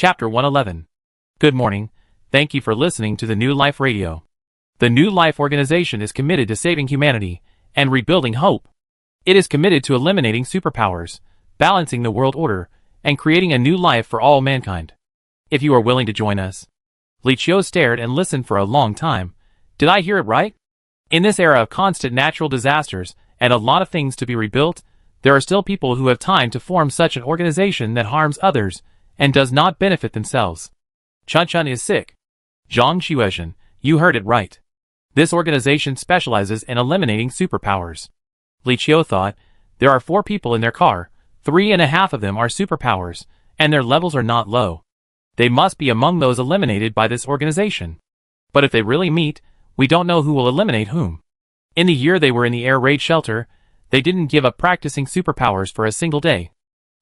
Chapter 111. Good morning. Thank you for listening to the New Life Radio. The New Life organization is committed to saving humanity and rebuilding hope. It is committed to eliminating superpowers, balancing the world order, and creating a new life for all mankind. If you are willing to join us. Li Qiu stared and listened for a long time. Did I hear it right? In this era of constant natural disasters and a lot of things to be rebuilt, there are still people who have time to form such an organization that harms others and does not benefit themselves. Chun Chun is sick. Zhang Xuezhen, you heard it right. This organization specializes in eliminating superpowers. Li Qiu thought, there are 4 people in their car, 3.5 of them are superpowers, and their levels are not low. They must be among those eliminated by this organization. But if they really meet, we don't know who will eliminate whom. In the year they were in the air raid shelter, they didn't give up practicing superpowers for a single day.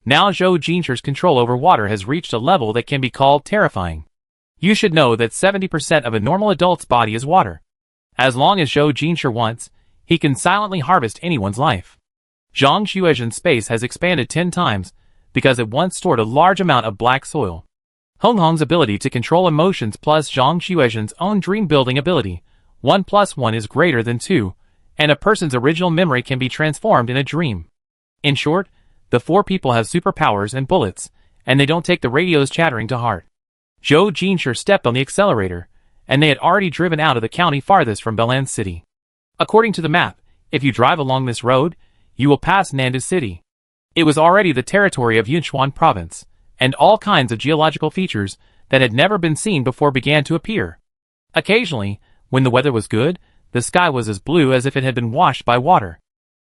Now Zhou Jinsher's control over water has reached a level that can be called terrifying. You should know that 70% of a normal adult's body is water. As long as Zhou Jinsher wants, he can silently harvest anyone's life. Zhang Xuezhen's space has expanded 10 times, because it once stored a large amount of black soil. Hong Hong's ability to control emotions plus Zhang Xuezhen's own dream-building ability, 1 + 1 is greater than 2, and a person's original memory can be transformed in a dream. In short, the 4 people have superpowers and bullets, and they don't take the radio's chattering to heart. Zhou Jinsher stepped on the accelerator, and they had already driven out of the county farthest from Belan City. According to the map, if you drive along this road, you will pass Nandu City. It was already the territory of Yunchuan province, and all kinds of geological features that had never been seen before began to appear. Occasionally, when the weather was good, the sky was as blue as if it had been washed by water.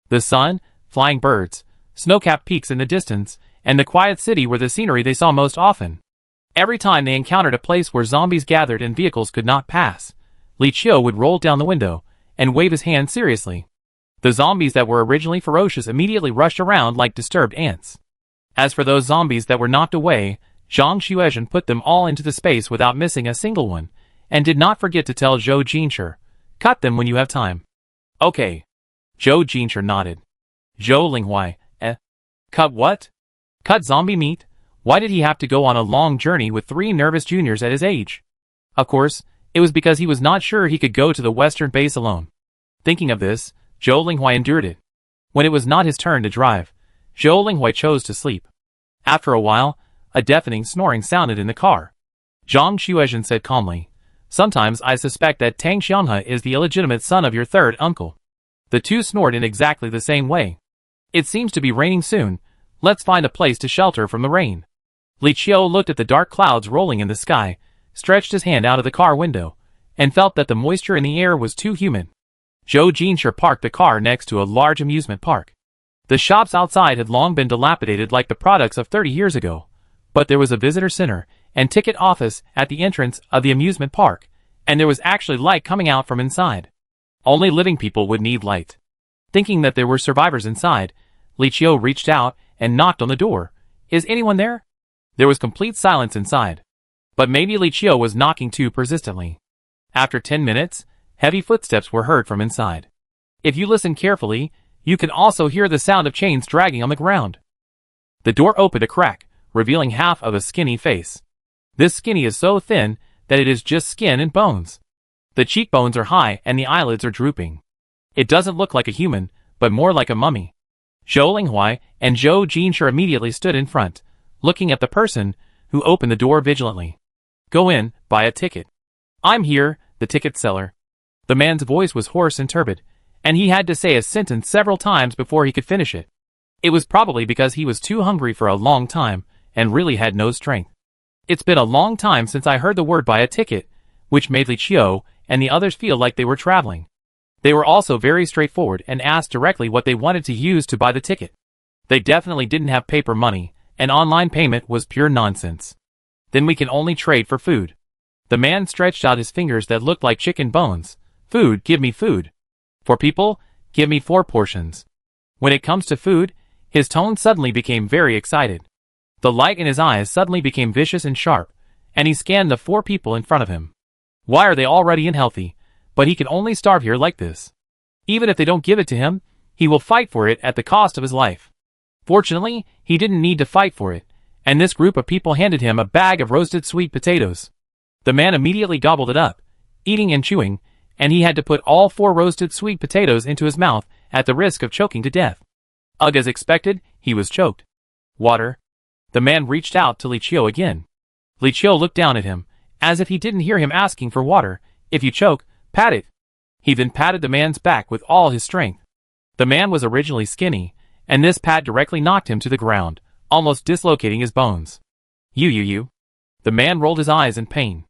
The sun, flying birds, snow-capped peaks in the distance, and the quiet city were the scenery they saw most often. Every time they encountered a place where zombies gathered and vehicles could not pass, Li Qiu would roll down the window and wave his hand seriously. The zombies that were originally ferocious immediately rushed around like disturbed ants. As for those zombies that were knocked away, Zhang Xuezhen put them all into the space without missing a single one, and did not forget to tell Zhou Jinsher, cut them when you have time. Okay. Zhou Jinsher nodded. Zhou Linghuai, cut what? Cut zombie meat? Why did he have to go on a long journey with 3 nervous juniors at his age? Of course, it was because he was not sure he could go to the western base alone. Thinking of this, Zhou Linghuai endured it. When it was not his turn to drive, Zhou Linghuai chose to sleep. After a while, a deafening snoring sounded in the car. Zhang Xuezhen said calmly, sometimes I suspect that Tang Xianghe is the illegitimate son of your 3rd uncle. The 2 snored in exactly the same way. It seems to be raining soon. Let's find a place to shelter from the rain. Li Qiu looked at the dark clouds rolling in the sky, stretched his hand out of the car window, and felt that the moisture in the air was too humid. Zhou Jinsher parked the car next to a large amusement park. The shops outside had long been dilapidated like the products of 30 years ago, but there was a visitor center and ticket office at the entrance of the amusement park, and there was actually light coming out from inside. Only living people would need light. Thinking that there were survivors inside, Li Qiu reached out and knocked on the door. Is anyone there? There was complete silence inside. But maybe Li Qiu was knocking too persistently. After 10 minutes, heavy footsteps were heard from inside. If you listen carefully, you can also hear the sound of chains dragging on the ground. The door opened a crack, revealing half of a skinny face. This skinny is so thin that it is just skin and bones. The cheekbones are high and the eyelids are drooping. It doesn't look like a human, but more like a mummy. Zhou Linghuai and Zhou Jinsher immediately stood in front, looking at the person who opened the door vigilantly. Go in, buy a ticket. I'm here, the ticket seller. The man's voice was hoarse and turbid, and he had to say a sentence several times before he could finish it. It was probably because he was too hungry for a long time and really had no strength. It's been a long time since I heard the word buy a ticket, which made Li Qiu and the others feel like they were traveling. They were also very straightforward and asked directly what they wanted to use to buy the ticket. They definitely didn't have paper money, and online payment was pure nonsense. Then we can only trade for food. The man stretched out his fingers that looked like chicken bones. Food, give me food. For people, give me 4 portions. When it comes to food, his tone suddenly became very excited. The light in his eyes suddenly became vicious and sharp, and he scanned the 4 people in front of him. Why are they already unhealthy? But he can only starve here like this. Even if they don't give it to him, he will fight for it at the cost of his life. Fortunately, he didn't need to fight for it, and this group of people handed him a bag of roasted sweet potatoes. The man immediately gobbled it up, eating and chewing, and he had to put all 4 roasted sweet potatoes into his mouth at the risk of choking to death. Ugh, as expected, he was choked. Water. The man reached out to Li Qiu again. Li Qiu looked down at him, as if he didn't hear him asking for water. If you choke, pat it. He then patted the man's back with all his strength. The man was originally skinny, and this pat directly knocked him to the ground, almost dislocating his bones. You. The man rolled his eyes in pain.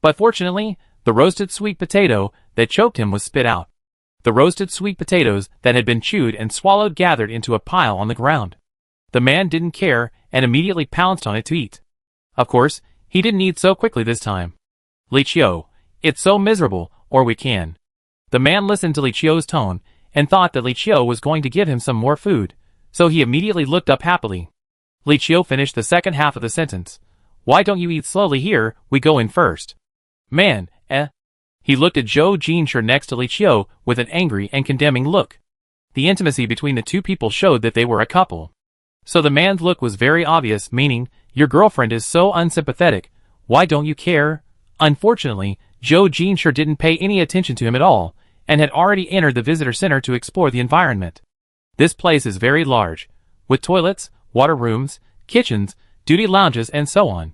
But fortunately, the roasted sweet potato that choked him was spit out. The roasted sweet potatoes that had been chewed and swallowed gathered into a pile on the ground. The man didn't care and immediately pounced on it to eat. Of course, he didn't eat so quickly this time. Li Qiu, it's so miserable, or we can. The man listened to Li Qiu's tone and thought that Li Qiu was going to give him some more food, so he immediately looked up happily. Li Qiu finished the second half of the sentence. Why don't you eat slowly here, we go in first. Man, He looked at Zhou Jinshi next to Li Qiu with an angry and condemning look. The intimacy between the two people showed that they were a couple. So the man's look was very obvious, meaning, your girlfriend is so unsympathetic, why don't you care? Unfortunately, Zhou Jinshi didn't pay any attention to him at all, and had already entered the visitor center to explore the environment. This place is very large, with toilets, water rooms, kitchens, duty lounges and so on.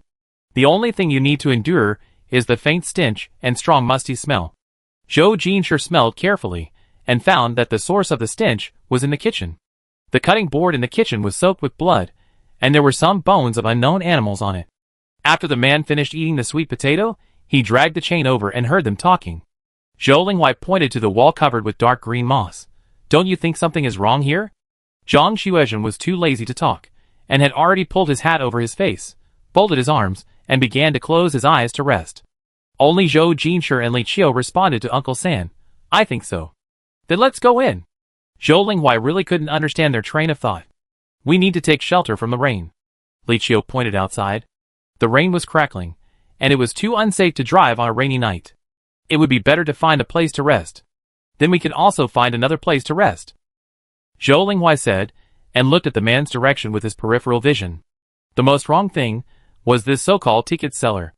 The only thing you need to endure is the faint stench and strong musty smell. Zhou Jinshi smelled carefully, and found that the source of the stench was in the kitchen. The cutting board in the kitchen was soaked with blood, and there were some bones of unknown animals on it. After the man finished eating the sweet potato, he dragged the chain over and heard them talking. Zhou Linghuai pointed to the wall covered with dark green moss. Don't you think something is wrong here? Zhang Xuezhen was too lazy to talk, and had already pulled his hat over his face, folded his arms, and began to close his eyes to rest. Only Zhou Jinshi and Li Qiu responded to Uncle San. I think so. Then let's go in. Zhou Linghuai really couldn't understand their train of thought. We need to take shelter from the rain. Li Qiu pointed outside. The rain was crackling, and it was too unsafe to drive on a rainy night. It would be better to find a place to rest. Then we can also find another place to rest. Zhou Linghuai said, and looked at the man's direction with his peripheral vision. The most wrong thing was this so-called ticket seller.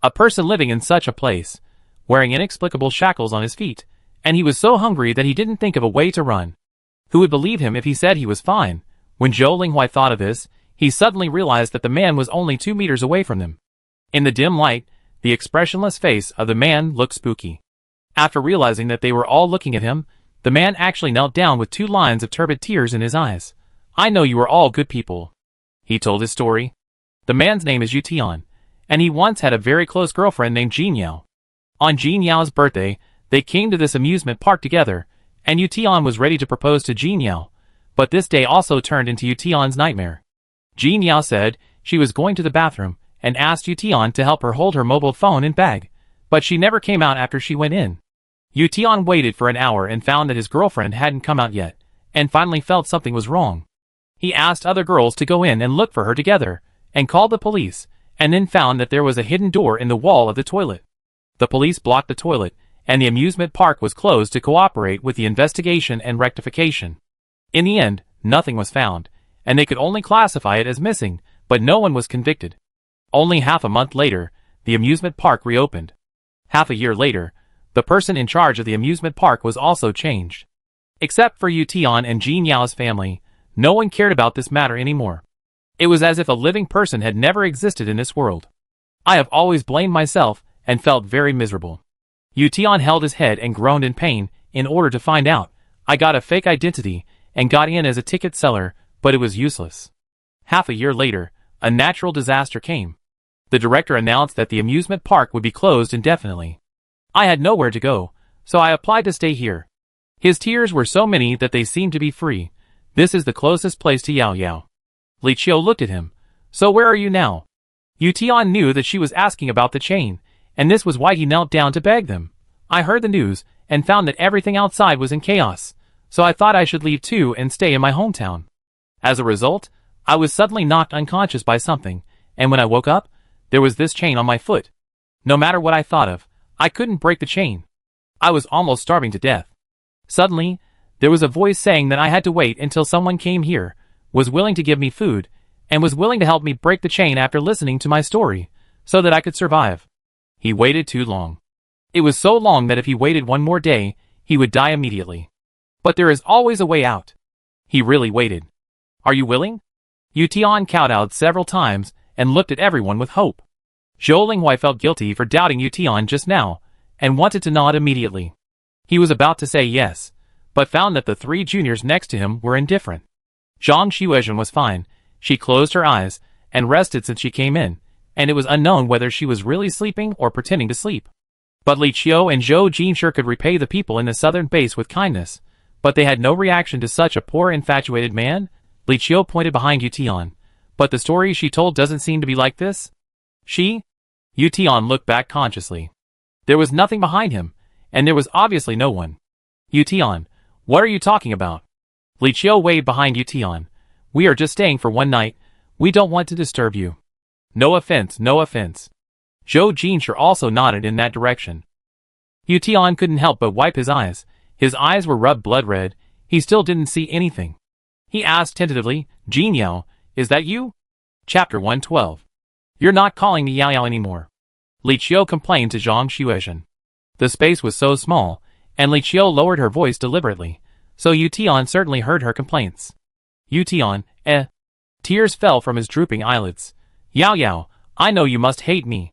A person living in such a place, wearing inexplicable shackles on his feet, and he was so hungry that he didn't think of a way to run. Who would believe him if he said he was fine? When Zhou Linghuai thought of this, he suddenly realized that the man was only 2 meters away from them. In the dim light, the expressionless face of the man looked spooky. After realizing that they were all looking at him, the man actually knelt down with 2 lines of turbid tears in his eyes. I know you are all good people. He told his story. The man's name is Yu Tian, and he once had a very close girlfriend named Jin Yao. On Jin Yao's birthday, they came to this amusement park together, and Yu Tian was ready to propose to Jin Yao, but this day also turned into Yu Tian's nightmare. Jin Yao said she was going to the bathroom, and asked Yu Tian to help her hold her mobile phone and bag, but she never came out after she went in. Yu Tian waited for an hour and found that his girlfriend hadn't come out yet, and finally felt something was wrong. He asked other girls to go in and look for her together, and called the police, and then found that there was a hidden door in the wall of the toilet. The police blocked the toilet, and the amusement park was closed to cooperate with the investigation and rectification. In the end, nothing was found, and they could only classify it as missing, but no one was convicted. Only half a month later, the amusement park reopened. Half a year later, the person in charge of the amusement park was also changed. Except for Yu Tian and Jin Yao's family, no one cared about this matter anymore. It was as if a living person had never existed in this world. I have always blamed myself and felt very miserable. Yu Tian held his head and groaned in pain in order to find out. I got a fake identity and got in as a ticket seller, but it was useless. Half a year later, a natural disaster came. The director announced that the amusement park would be closed indefinitely. I had nowhere to go, so I applied to stay here. His tears were so many that they seemed to be free. This is the closest place to Yao Yao. Li Qiu looked at him. So where are you now? Yu Tian knew that she was asking about the chain, and this was why he knelt down to beg them. I heard the news, and found that everything outside was in chaos, so I thought I should leave too and stay in my hometown. As a result, I was suddenly knocked unconscious by something, and when I woke up, there was this chain on my foot. No matter what I thought of, I couldn't break the chain. I was almost starving to death. Suddenly, there was a voice saying that I had to wait until someone came here, was willing to give me food, and was willing to help me break the chain after listening to my story, so that I could survive. He waited too long. It was so long that if he waited one more day, he would die immediately. But there is always a way out. He really waited. Are you willing? Yu Tian kowtowed several times and looked at everyone with hope. Zhou Linghui felt guilty for doubting Yu Tian just now, and wanted to nod immediately. He was about to say yes, but found that the three juniors next to him were indifferent. Zhang Xuezhen was fine. She closed her eyes and rested since she came in, and it was unknown whether she was really sleeping or pretending to sleep. But Li Qiu and Zhou Jinshi could repay the people in the southern base with kindness, but they had no reaction to such a poor infatuated man. Li Qiu pointed behind Yu Tian. But the story she told doesn't seem to be like this. Yu Tian looked back consciously. There was nothing behind him, and there was obviously no one. Yu Tian, what are you talking about? Li Qiu waved behind Yu Tian. We are just staying for one night. We don't want to disturb you. No offense, no offense. Zhou Jinshi also nodded in that direction. Yu Tian couldn't help but wipe his eyes. His eyes were rubbed blood red. He still didn't see anything. He asked tentatively, Jin Yao, is that you? Chapter 112. You're not calling me Yao Yao anymore. Li Qiu complained to Zhang Xuezhen. The space was so small, and Li Qiu lowered her voice deliberately, so Yu Tian certainly heard her complaints. Yu Tian, Tears fell from his drooping eyelids. Yao Yao, I know you must hate me.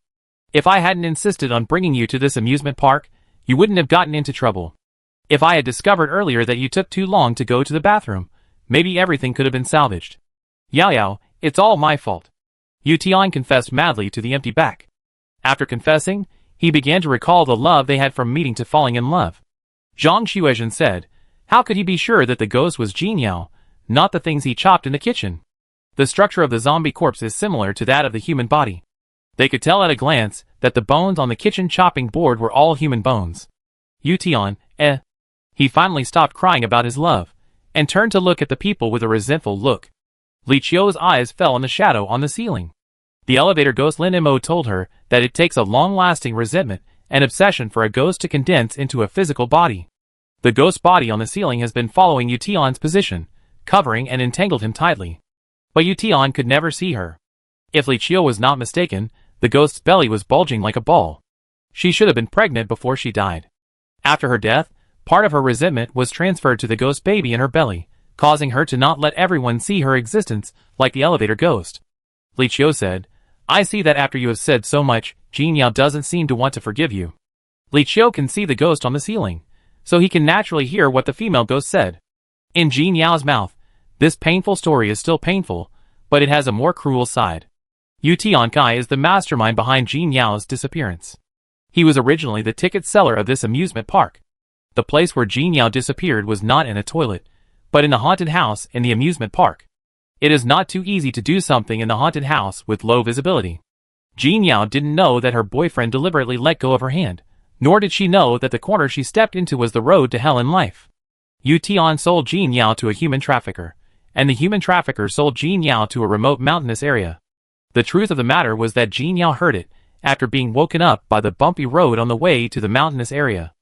If I hadn't insisted on bringing you to this amusement park, you wouldn't have gotten into trouble. If I had discovered earlier that you took too long to go to the bathroom, maybe everything could have been salvaged. Yao Yao, it's all my fault. Yu Tian confessed madly to the empty back. After confessing, he began to recall the love they had from meeting to falling in love. Zhang Xuezhen said, how could he be sure that the ghost was Jin Yao, not the things he chopped in the kitchen? The structure of the zombie corpse is similar to that of the human body. They could tell at a glance that the bones on the kitchen chopping board were all human bones. Yu Tian, He finally stopped crying about his love, and turned to look at the people with a resentful look. Li Qiu's eyes fell on the shadow on the ceiling. The elevator ghost Lin Mo told her that it takes a long-lasting resentment and obsession for a ghost to condense into a physical body. The ghost body on the ceiling has been following Yu Tian's position, covering and entangled him tightly. But Yu Tian could never see her. If Li Qiu was not mistaken, the ghost's belly was bulging like a ball. She should have been pregnant before she died. After her death, part of her resentment was transferred to the ghost baby in her belly, causing her to not let everyone see her existence like the elevator ghost. Li Qiu said, I see that after you have said so much, Jin Yao doesn't seem to want to forgive you. Li Qiu can see the ghost on the ceiling, so he can naturally hear what the female ghost said. In Jin Yao's mouth, this painful story is still painful, but it has a more cruel side. Yu Tian Kai is the mastermind behind Jin Yao's disappearance. He was originally the ticket seller of this amusement park. The place where Jin Yao disappeared was not in a toilet, but in the haunted house in the amusement park. It is not too easy to do something in the haunted house with low visibility. Jin Yao didn't know that her boyfriend deliberately let go of her hand, nor did she know that the corner she stepped into was the road to hell in life. Yu Tian sold Jin Yao to a human trafficker, and the human trafficker sold Jin Yao to a remote mountainous area. The truth of the matter was that Jin Yao heard it, after being woken up by the bumpy road on the way to the mountainous area.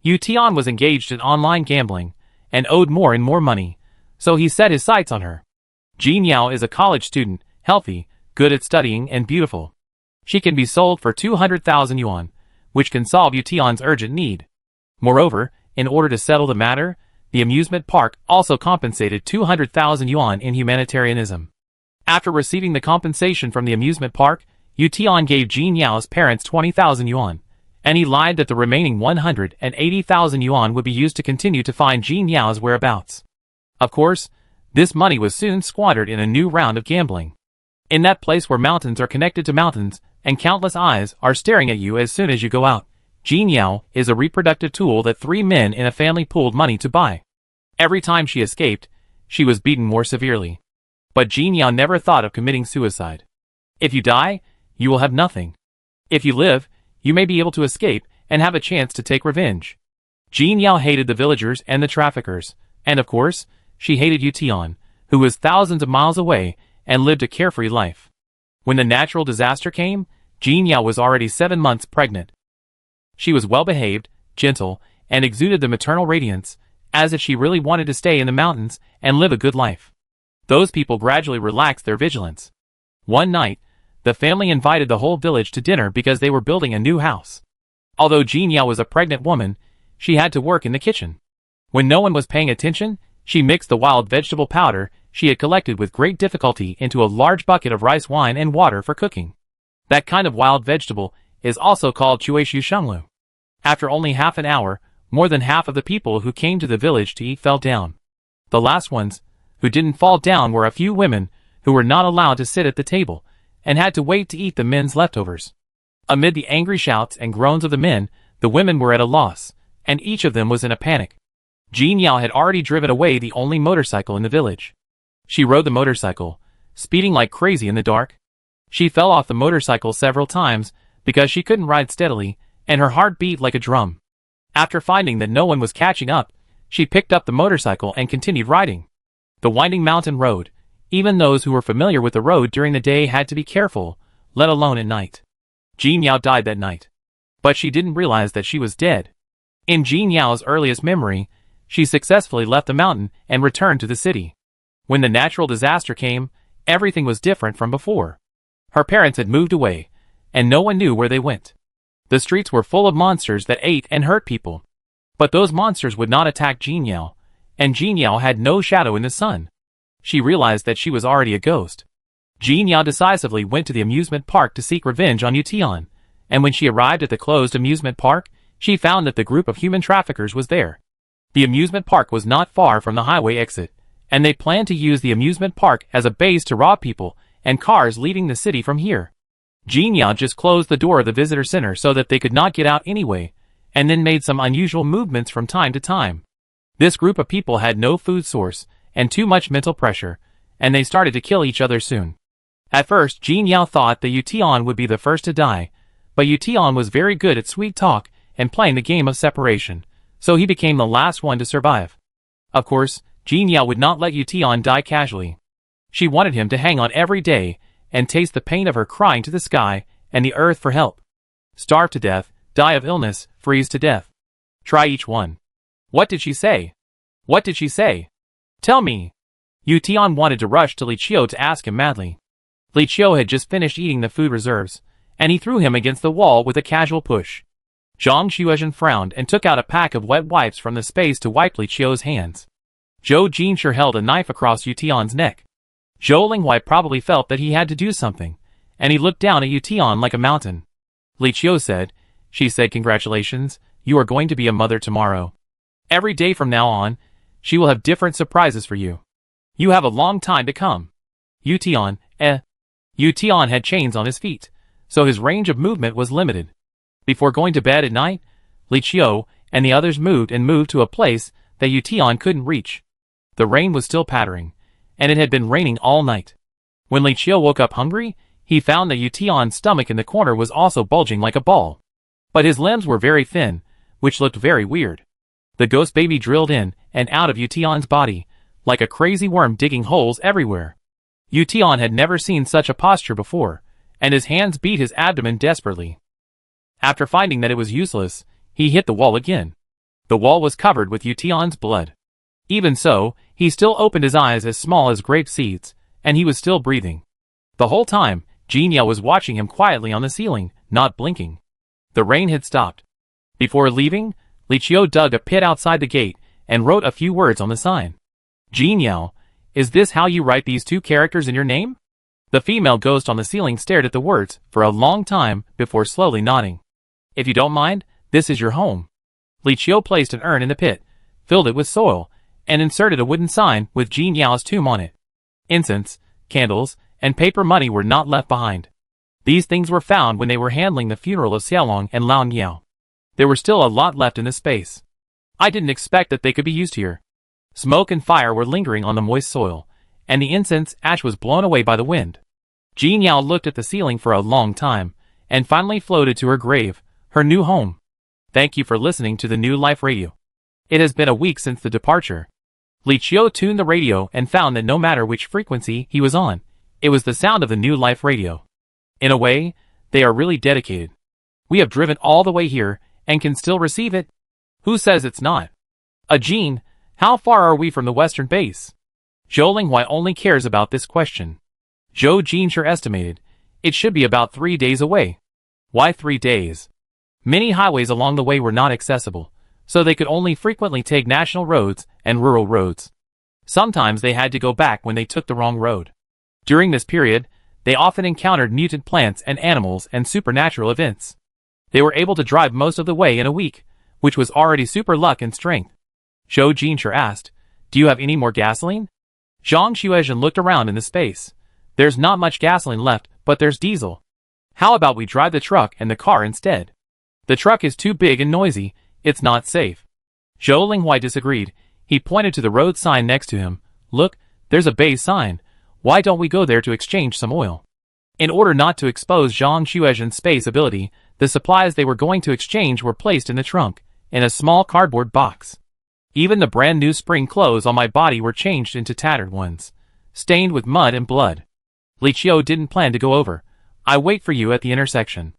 Yu Tian was engaged in online gambling, and owed more and more money, so he set his sights on her. Jin Yao is a college student, healthy, good at studying and beautiful. She can be sold for 200,000 yuan, which can solve Yu Tian's urgent need. Moreover, in order to settle the matter, the amusement park also compensated 200,000 yuan in humanitarianism. After receiving the compensation from the amusement park, Yu Tian gave Jin Yao's parents 20,000 yuan, and he lied that the remaining 180,000 yuan would be used to continue to find Jin Yao's whereabouts. Of course, this money was soon squandered in a new round of gambling. In that place where mountains are connected to mountains, and countless eyes are staring at you as soon as you go out, Jin Yao is a reproductive tool that 3 men in a family pooled money to buy. Every time she escaped, she was beaten more severely. But Jin Yao never thought of committing suicide. If you die, you will have nothing. If you live, you may be able to escape and have a chance to take revenge. Jin Yao hated the villagers and the traffickers, and of course, she hated Yu Tian, who was thousands of miles away and lived a carefree life. When the natural disaster came, Jin Yao was already 7 months pregnant. She was well-behaved, gentle, and exuded the maternal radiance, as if she really wanted to stay in the mountains and live a good life. Those people gradually relaxed their vigilance. One night, the family invited the whole village to dinner because they were building a new house. Although Jin Yao was a pregnant woman, she had to work in the kitchen. When no one was paying attention, she mixed the wild vegetable powder she had collected with great difficulty into a large bucket of rice wine and water for cooking. That kind of wild vegetable is also called chuishu shenglu. After only half an hour, more than half of the people who came to the village to eat fell down. The last ones, who didn't fall down, were a few women who were not allowed to sit at the table and had to wait to eat the men's leftovers. Amid the angry shouts and groans of the men, the women were at a loss, and each of them was in a panic. Jin Yao had already driven away the only motorcycle in the village. She rode the motorcycle, speeding like crazy in the dark. She fell off the motorcycle several times because she couldn't ride steadily, and her heart beat like a drum. After finding that no one was catching up, she picked up the motorcycle and continued riding. The winding mountain road, even those who were familiar with the road during the day had to be careful, let alone at night. Jin Yao died that night. But she didn't realize that she was dead. In Jin Yao's earliest memory, she successfully left the mountain and returned to the city. When the natural disaster came, everything was different from before. Her parents had moved away, and no one knew where they went. The streets were full of monsters that ate and hurt people. But those monsters would not attack Jin Yao, and Jin Yao had no shadow in the sun. She realized that she was already a ghost. Jin Yao decisively went to the amusement park to seek revenge on Yutian, and when she arrived at the closed amusement park, she found that the group of human traffickers was there. The amusement park was not far from the highway exit, and they planned to use the amusement park as a base to rob people and cars leaving the city from here. Jin Yao just closed the door of the visitor center so that they could not get out anyway, and then made some unusual movements from time to time. This group of people had no food source and too much mental pressure, and they started to kill each other soon. At first, Jin Yao thought that Yutian would be the first to die, but Yutian was very good at sweet talk and playing the game of separation, so he became the last one to survive. Of course, Jin Yao would not let Yutian die casually. She wanted him to hang on every day and taste the pain of her crying to the sky and the earth for help. Starve to death, die of illness, freeze to death. Try each one. What did she say? What did she say? Tell me. Yutian wanted to rush to Li Qiu to ask him madly. Li Qiu had just finished eating the food reserves, and he threw him against the wall with a casual push. Zhang Xuezhen frowned and took out a pack of wet wipes from the space to wipe Li Qiu's hands. Zhou Jinsher held a knife across Yutian's neck. Zhou Linghuai probably felt that he had to do something, and he looked down at Yutian like a mountain. Li Qiu said, "She said congratulations, you are going to be a mother tomorrow. Every day from now on, she will have different surprises for you. You have a long time to come." Yutian had chains on his feet, so his range of movement was limited. Before going to bed at night, Li Qiu and the others moved to a place that Yutian couldn't reach. The rain was still pattering, and it had been raining all night. When Li Qiu woke up hungry, he found that Yutian's stomach in the corner was also bulging like a ball. But his limbs were very thin, which looked very weird. The ghost baby drilled in and out of Yutian's body, like a crazy worm digging holes everywhere. Yutian had never seen such a posture before, and his hands beat his abdomen desperately. After finding that it was useless, he hit the wall again. The wall was covered with Yutian's blood. Even so, he still opened his eyes as small as grape seeds, and he was still breathing. The whole time, Jin Yao was watching him quietly on the ceiling, not blinking. The rain had stopped. Before leaving, Li Qiu dug a pit outside the gate and wrote a few words on the sign. "Jin Yao, is this how you write these two characters in your name?" The female ghost on the ceiling stared at the words for a long time before slowly nodding. "If you don't mind, this is your home." Li Qiu placed an urn in the pit, filled it with soil, and inserted a wooden sign with Jin Yao's tomb on it. Incense, candles, and paper money were not left behind. These things were found when they were handling the funeral of Xiaolong and Lao Niao. There were still a lot left in the space. I didn't expect that they could be used here. Smoke and fire were lingering on the moist soil, and the incense ash was blown away by the wind. Jin Yao looked at the ceiling for a long time, and finally floated to her grave, her new home. Thank you for listening to the New Life Radio. It has been a week since the departure. Li Qiu tuned the radio and found that no matter which frequency he was on, it was the sound of the New Life Radio. In a way, they are really dedicated. We have driven all the way here, and can still receive it. Who says it's not? Ajin, how far are we from the western base? Zhou Linghuai only cares about this question. Zhou Jinshi estimated it should be about 3 days away. Why 3 days? Many highways along the way were not accessible, so they could only frequently take national roads and rural roads. Sometimes they had to go back when they took the wrong road. During this period, they often encountered mutant plants and animals and supernatural events. They were able to drive most of the way in a week, which was already super luck and strength. Zhou Jinshi asked, "Do you have any more gasoline?" Zhang Xuezhen looked around in the space. "There's not much gasoline left, but there's diesel. How about we drive the truck and the car instead? The truck is too big and noisy, it's not safe." Zhou Linghuai disagreed. He pointed to the road sign next to him. "Look, there's a base sign. Why don't we go there to exchange some oil?" In order not to expose Zhang Xuezhen's space ability, the supplies they were going to exchange were placed in the trunk, in a small cardboard box. Even the brand new spring clothes on my body were changed into tattered ones, stained with mud and blood. Li Qiu didn't plan to go over. "I wait for you at the intersection.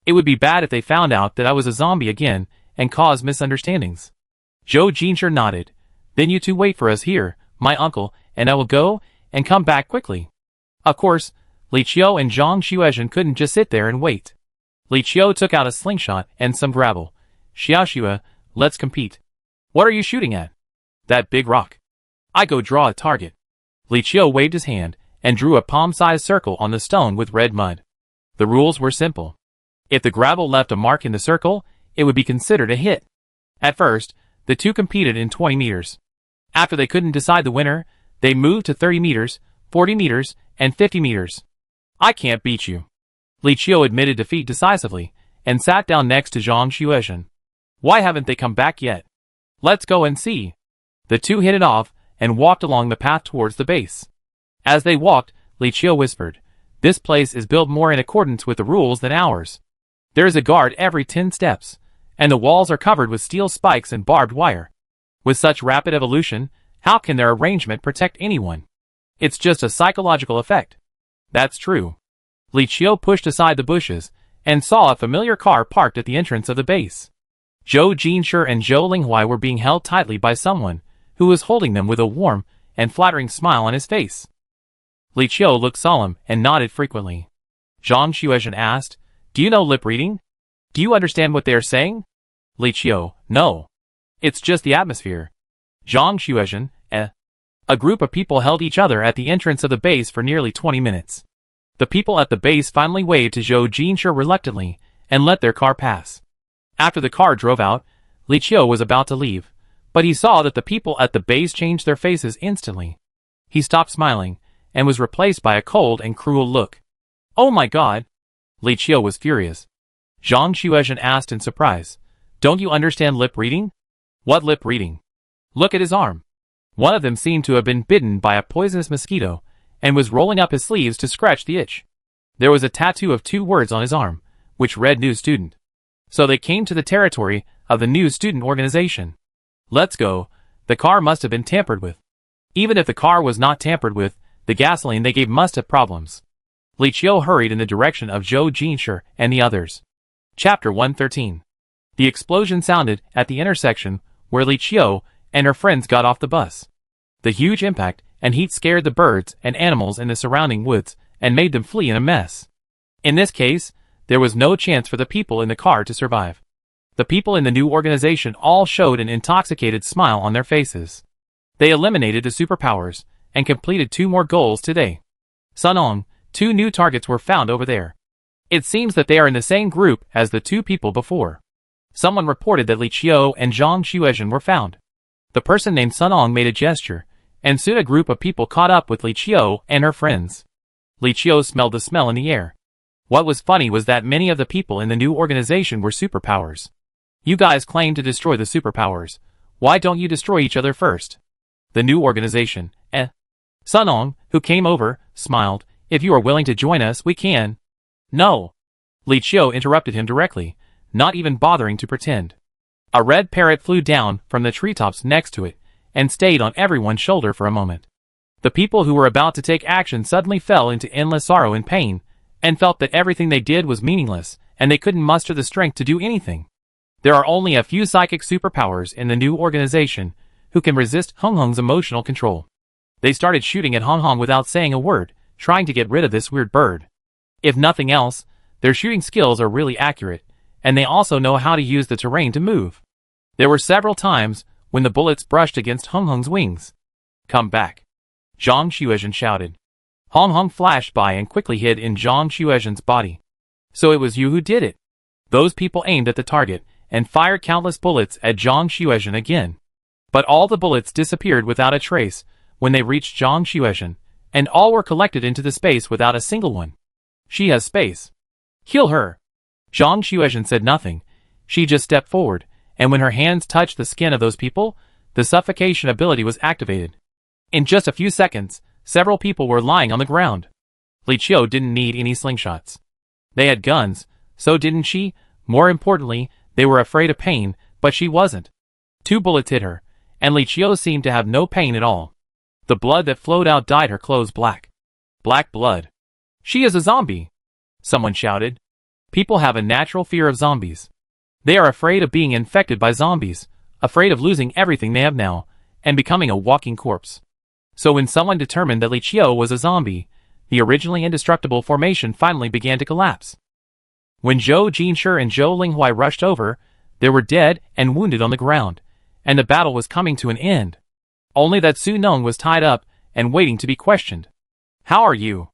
It would be bad if they found out that I was a zombie again and caused misunderstandings." Zhou Jinshi nodded. "Then you two wait for us here, my uncle, and I will go and come back quickly." Of course, Li Qiu and Zhang Xuezhen couldn't just sit there and wait. Li Qiu took out a slingshot and some gravel. "Xiaoxue, let's compete." "What are you shooting at?" "That big rock." "I go draw a target." Li Qiu waved his hand and drew a palm-sized circle on the stone with red mud. The rules were simple. If the gravel left a mark in the circle, it would be considered a hit. At first, the two competed in 20 meters. After they couldn't decide the winner, they moved to 30 meters, 40 meters, and 50 meters. "I can't beat you." Li Qiu admitted defeat decisively, and sat down next to Zhang Xuezhen. "Why haven't they come back yet? Let's go and see." The two hit it off, and walked along the path towards the base. As they walked, Li Qiu whispered, "This place is built more in accordance with the rules than ours. There is a guard every 10 steps, and the walls are covered with steel spikes and barbed wire. With such rapid evolution, how can their arrangement protect anyone? It's just a psychological effect." "That's true." Li Qiu pushed aside the bushes, and saw a familiar car parked at the entrance of the base. Zhou Jinshi and Zhou Linghuai were being held tightly by someone, who was holding them with a warm and flattering smile on his face. Li Qiu looked solemn and nodded frequently. Zhang Xuezhen asked, "Do you know lip reading? Do you understand what they are saying?" Li Qiu, "No. It's just the atmosphere." Zhang Xuezhen, A group of people held each other at the entrance of the base for nearly 20 minutes. The people at the base finally waved to Zhou Jinshi reluctantly, and let their car pass. After the car drove out, Li Qiu was about to leave, but he saw that the people at the base changed their faces instantly. He stopped smiling, and was replaced by a cold and cruel look. "Oh my god!" Li Qiu was furious. Zhang Xuezhen asked in surprise, "Don't you understand lip reading?" "What lip reading?" "Look at his arm." One of them seemed to have been bitten by a poisonous mosquito, and was rolling up his sleeves to scratch the itch. There was a tattoo of 2 words on his arm, which read "New Student." So they came to the territory of the New Student Organization. "Let's go." The car must have been tampered with. Even if the car was not tampered with, the gasoline they gave must have problems. Li Qiu hurried in the direction of Zhou Jinshi and the others. Chapter 113. The explosion sounded at the intersection where Li Qiu and her friends got off the bus. The huge impact and heat scared the birds and animals in the surrounding woods and made them flee in a mess. In this case, there was no chance for the people in the car to survive. The people in the new organization all showed an intoxicated smile on their faces. They eliminated the superpowers and completed 2 more goals today. Sunong, 2 new targets were found over there. It seems that they are in the same group as the 2 people before. Someone reported that Li Qiu and Zhang Xuezhen were found. The person named Sunong made a gesture, and soon a group of people caught up with Li Qiu and her friends. Li Qiu smelled the smell in the air. What was funny was that many of the people in the new organization were superpowers. "You guys claim to destroy the superpowers. Why don't you destroy each other first?" The new organization, Sunong, who came over, smiled. "If you are willing to join us, we can." "No." Li Qiu interrupted him directly, not even bothering to pretend. A red parrot flew down from the treetops next to it, and stayed on everyone's shoulder for a moment. The people who were about to take action suddenly fell into endless sorrow and pain, and felt that everything they did was meaningless, and they couldn't muster the strength to do anything. There are only a few psychic superpowers in the new organization who can resist Hung Hung's emotional control. They started shooting at Hong Hong without saying a word, trying to get rid of this weird bird. If nothing else, their shooting skills are really accurate, and they also know how to use the terrain to move. There were several times when the bullets brushed against Hong Hong's wings. "Come back," Zhang Xuezhen shouted. Hong Hong flashed by and quickly hid in Zhang Xuezhen's body. "So it was you who did it." Those people aimed at the target and fired countless bullets at Zhang Xuezhen again. But all the bullets disappeared without a trace when they reached Zhang Xuezhen, and all were collected into the space without a single one. "She has space. Kill her." Zhang Xuezhen said nothing. She just stepped forward, and when her hands touched the skin of those people, the suffocation ability was activated. In just a few seconds, several people were lying on the ground. Li Qiu didn't need any slingshots. They had guns, so didn't she? More importantly, they were afraid of pain, but she wasn't. 2 bullets hit her, and Li Qiu seemed to have no pain at all. The blood that flowed out dyed her clothes black. Black blood. "She is a zombie!" someone shouted. People have a natural fear of zombies. They are afraid of being infected by zombies, afraid of losing everything they have now, and becoming a walking corpse. So when someone determined that Li Qiu was a zombie, the originally indestructible formation finally began to collapse. When Zhou Jinshi and Zhou Linghuai rushed over, there were dead and wounded on the ground, and the battle was coming to an end. Only that Su Nong was tied up and waiting to be questioned. "How are you?"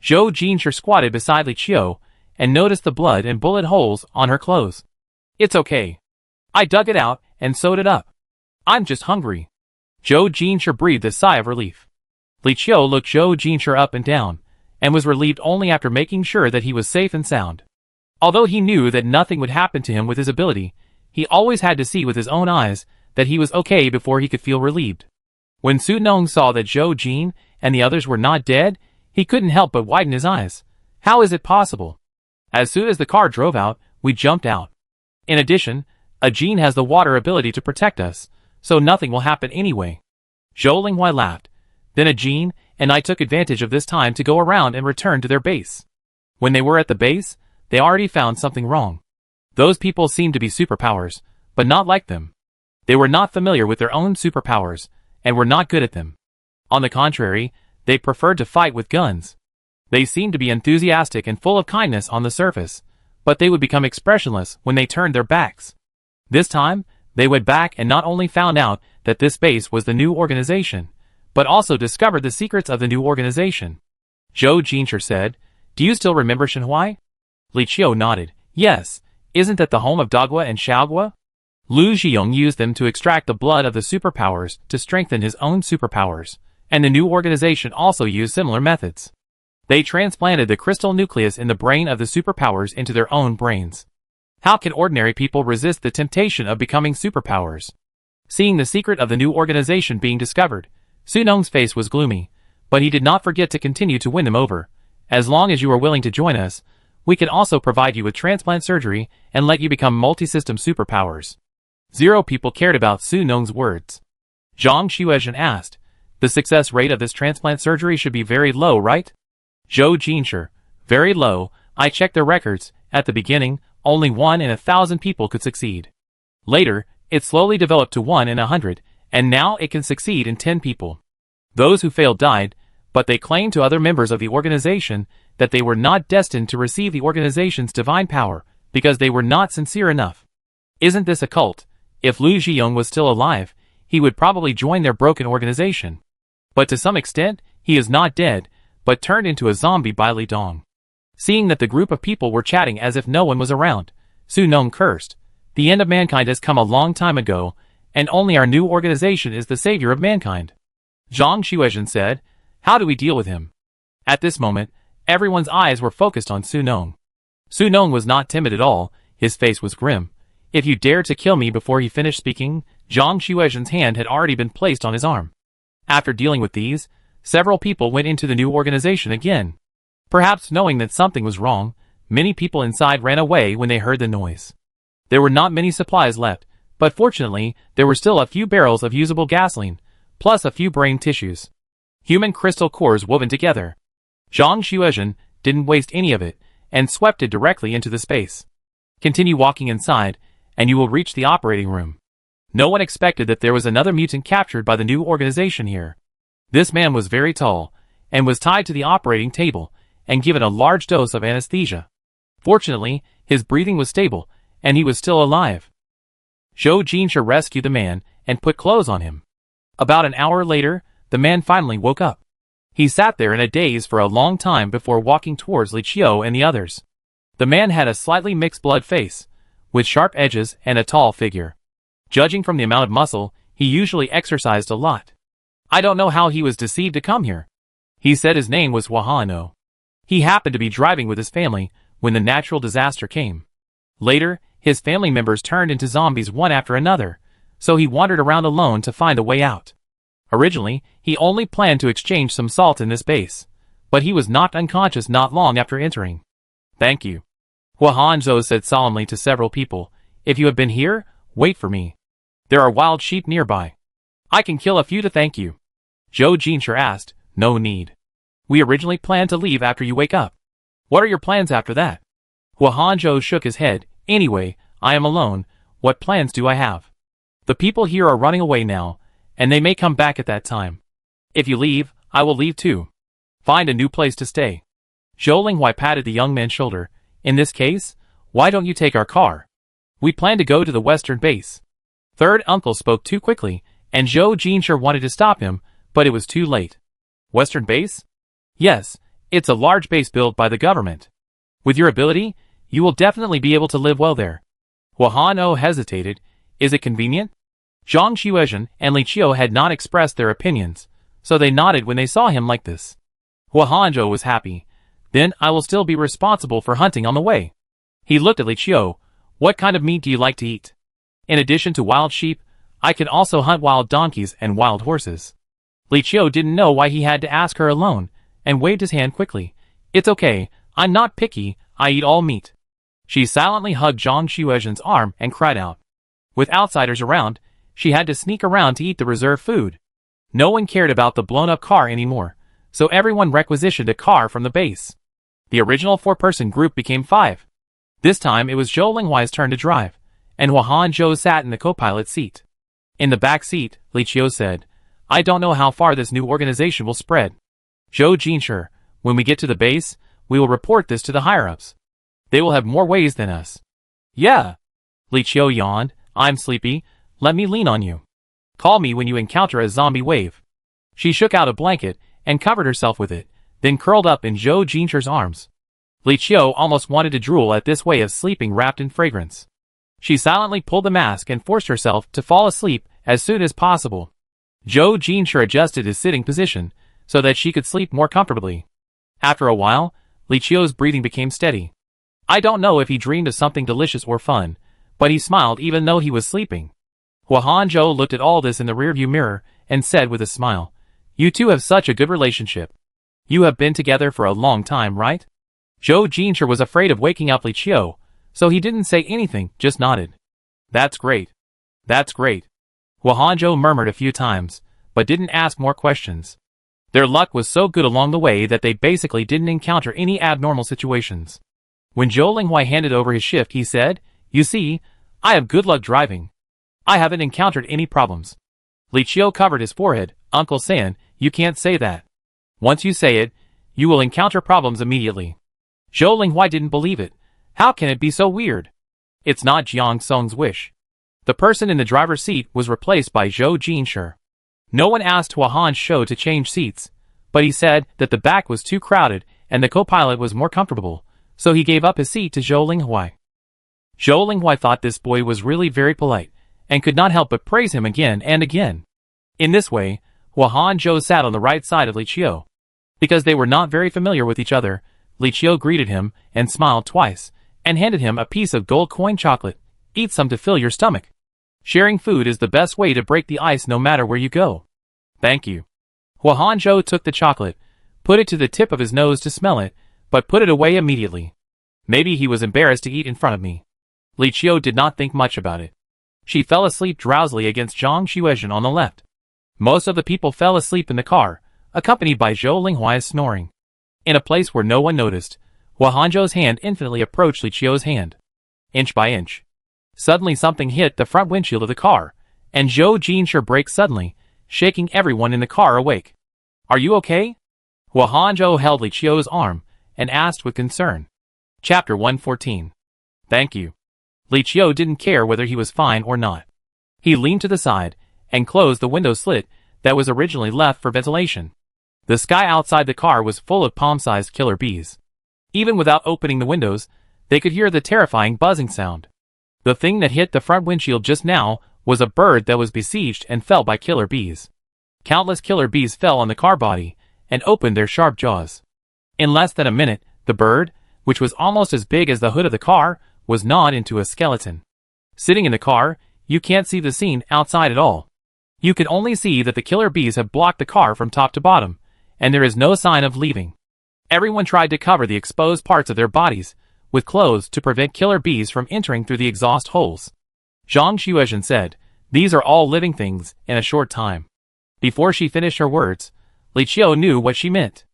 Zhou Jinshi squatted beside Li Qiu and noticed the blood and bullet holes on her clothes. "It's okay. I dug it out and sewed it up. I'm just hungry." Zhou Jinshi breathed a sigh of relief. Li Qiu looked Zhou Jinshi up and down, and was relieved only after making sure that he was safe and sound. Although he knew that nothing would happen to him with his ability, he always had to see with his own eyes that he was okay before he could feel relieved. When Su Nong saw that Zhou Jin and the others were not dead, he couldn't help but widen his eyes. "How is it possible? As soon as the car drove out, we jumped out. In addition, a Jin has the water ability to protect us, so nothing will happen anyway." Zhou Linghuai laughed. "Then a Jin and I took advantage of this time to go around and return to their base. When they were at the base, they already found something wrong. Those people seemed to be superpowers, but not like them. They were not familiar with their own superpowers, and were not good at them. On the contrary, they preferred to fight with guns. They seemed to be enthusiastic and full of kindness on the surface, but they would become expressionless when they turned their backs. This time, they went back and not only found out that this base was the new organization, but also discovered the secrets of the new organization." Zhou Jinshi said, "Do you still remember Shenhuai?" Li Qiu nodded. "Yes, isn't that the home of Dagua and Xiaogua? Lu Zhiyong used them to extract the blood of the superpowers to strengthen his own superpowers, and the new organization also used similar methods. They transplanted the crystal nucleus in the brain of the superpowers into their own brains. How can ordinary people resist the temptation of becoming superpowers?" Seeing the secret of the new organization being discovered, Su Nong's face was gloomy, but he did not forget to continue to win them over. "As long as you are willing to join us, we can also provide you with transplant surgery and let you become multi-system superpowers." 0 people cared about Su Nong's words. Zhang Xuezhen asked, "The success rate of this transplant surgery should be very low, right?" Zhou Jinshi, "Very low. I checked their records. At the beginning, only 1 in 1,000 people could succeed. Later, it slowly developed to 1 in 100, and now it can succeed in 10 people. Those who failed died, but they claimed to other members of the organization that they were not destined to receive the organization's divine power because they were not sincere enough. Isn't this a cult? If Lu Zhiyong was still alive, he would probably join their broken organization. But to some extent, he is not dead, but turned into a zombie by Li Dong." Seeing that the group of people were chatting as if no one was around, Su Nong cursed. "The end of mankind has come a long time ago, and only our new organization is the savior of mankind." Zhang Xuezhen said, "How do we deal with him?" At this moment, everyone's eyes were focused on Su Nong. Su Nong was not timid at all, his face was grim. "If you dare to kill me," before he finished speaking, Zhang Xuezhen's hand had already been placed on his arm. After dealing with these, several people went into the new organization again. Perhaps knowing that something was wrong, many people inside ran away when they heard the noise. There were not many supplies left, but fortunately, there were still a few barrels of usable gasoline, plus a few brain tissues. Human crystal cores woven together. Zhang Xuezhen didn't waste any of it, and swept it directly into the space. "Continue walking inside, and you will reach the operating room." No one expected that there was another mutant captured by the new organization here. This man was very tall, and was tied to the operating table, and given a large dose of anesthesia. Fortunately, his breathing was stable, and he was still alive. Zhou Jinsha rescued the man, and put clothes on him. About an hour later, the man finally woke up. He sat there in a daze for a long time before walking towards Li Qiu and the others. The man had a slightly mixed blood face, with sharp edges and a tall figure. Judging from the amount of muscle, he usually exercised a lot. I don't know how he was deceived to come here. He said his name was Wahano. He happened to be driving with his family when the natural disaster came. Later, his family members turned into zombies one after another, so he wandered around alone to find a way out. Originally, he only planned to exchange some salt in this base, but he was knocked unconscious not long after entering. Thank you. Huahanzhou said solemnly to several people, if you have been here, wait for me. There are wild sheep nearby. I can kill a few to thank you. Zhou Jinsha asked, no need. We originally planned to leave after you wake up. What are your plans after that? Huahanzhou shook his head, anyway, I am alone, what plans do I have? The people here are running away now, and they may come back at that time. If you leave, I will leave too. Find a new place to stay. Zhou Linghuai patted the young man's shoulder. In this case, why don't you take our car? We plan to go to the western base. Third uncle spoke too quickly, and Zhou Jinsha wanted to stop him, but it was too late. Western base? Yes, it's a large base built by the government. With your ability, you will definitely be able to live well there. Huahano hesitated. Is it convenient? Zhang Xuezhen and Li Qiu had not expressed their opinions, so they nodded when they saw him like this. Huahanzhou was happy. Then I will still be responsible for hunting on the way. He looked at Li Qiu. What kind of meat do you like to eat? In addition to wild sheep, I can also hunt wild donkeys and wild horses. Li Qiu didn't know why he had to ask her alone, and waved his hand quickly. It's okay, I'm not picky, I eat all meat. She silently hugged Zhang Xuezhen's arm and cried out. With outsiders around, she had to sneak around to eat the reserved food. No one cared about the blown-up car anymore, so everyone requisitioned a car from the base. The original 4-person group became 5. This time it was Zhou Linghuai's turn to drive, and Huahanzhou sat in the co-pilot seat. In the back seat, Li Qiu said, I don't know how far this new organization will spread. Zhou Jinsha, when we get to the base, we will report this to the higher-ups. They will have more ways than us. Yeah. Li Qiu yawned, I'm sleepy, let me lean on you. Call me when you encounter a zombie wave. She shook out a blanket and covered herself with it, then curled up in Zhou Jinsha's arms. Li Qiu almost wanted to drool at this way of sleeping wrapped in fragrance. She silently pulled the mask and forced herself to fall asleep as soon as possible. Zhou Jinsha adjusted his sitting position so that she could sleep more comfortably. After a while, Li Qiu's breathing became steady. I don't know if he dreamed of something delicious or fun, but he smiled even though he was sleeping. Huahanzhou looked at all this in the rearview mirror and said with a smile, You two have such a good relationship. You have been together for a long time, right? Zhou Jinsha was afraid of waking up Li Qiu, so he didn't say anything, just nodded. That's great. That's great. Huahanzhou murmured a few times, but didn't ask more questions. Their luck was so good along the way that they basically didn't encounter any abnormal situations. When Zhou Linghuai handed over his shift, he said, You see, I have good luck driving. I haven't encountered any problems. Li Qiu covered his forehead. Uncle San, you can't say that. Once you say it, you will encounter problems immediately. Zhou Linghuai didn't believe it. How can it be so weird? It's not Jiang Song's wish. The person in the driver's seat was replaced by Zhou Jinsha. No one asked Huahanzhou to change seats, but he said that the back was too crowded and the co-pilot was more comfortable, so he gave up his seat to Zhou Linghuai. Zhou Linghuai thought this boy was really very polite, and could not help but praise him again and again. In this way, Huahanzhou sat on the right side of Li Qiu. Because they were not very familiar with each other, Li Qiu greeted him and smiled twice, and handed him a piece of gold coin chocolate. Eat some to fill your stomach. Sharing food is the best way to break the ice no matter where you go. Thank you. Huahanzhou took the chocolate, put it to the tip of his nose to smell it, but put it away immediately. Maybe he was embarrassed to eat in front of me. Li Qiu did not think much about it. She fell asleep drowsily against Zhang Xuezhen on the left. Most of the people fell asleep in the car, accompanied by Zhou Linghuai's snoring. In a place where no one noticed, Huahanzhou's hand infinitely approached Li Qiu's hand. Inch by inch. Suddenly something hit the front windshield of the car, and Zhou Jinsha braked suddenly, shaking everyone in the car awake. Are you okay? Huahanzhou held Li Qiu's arm and asked with concern. Chapter 114. Thank you. Li Qiu didn't care whether he was fine or not. He leaned to the side and closed the window slit that was originally left for ventilation. The sky outside the car was full of palm-sized killer bees. Even without opening the windows, they could hear the terrifying buzzing sound. The thing that hit the front windshield just now was a bird that was besieged and felled by killer bees. Countless killer bees fell on the car body and opened their sharp jaws. In less than a minute, the bird, which was almost as big as the hood of the car, was gnawed into a skeleton. Sitting in the car, you can't see the scene outside at all. You can only see that the killer bees have blocked the car from top to bottom, and there is no sign of leaving. Everyone tried to cover the exposed parts of their bodies with clothes to prevent killer bees from entering through the exhaust holes. Zhang Xuezhen said, "These are all living things in a short time." Before she finished her words, Li Qiu knew what she meant.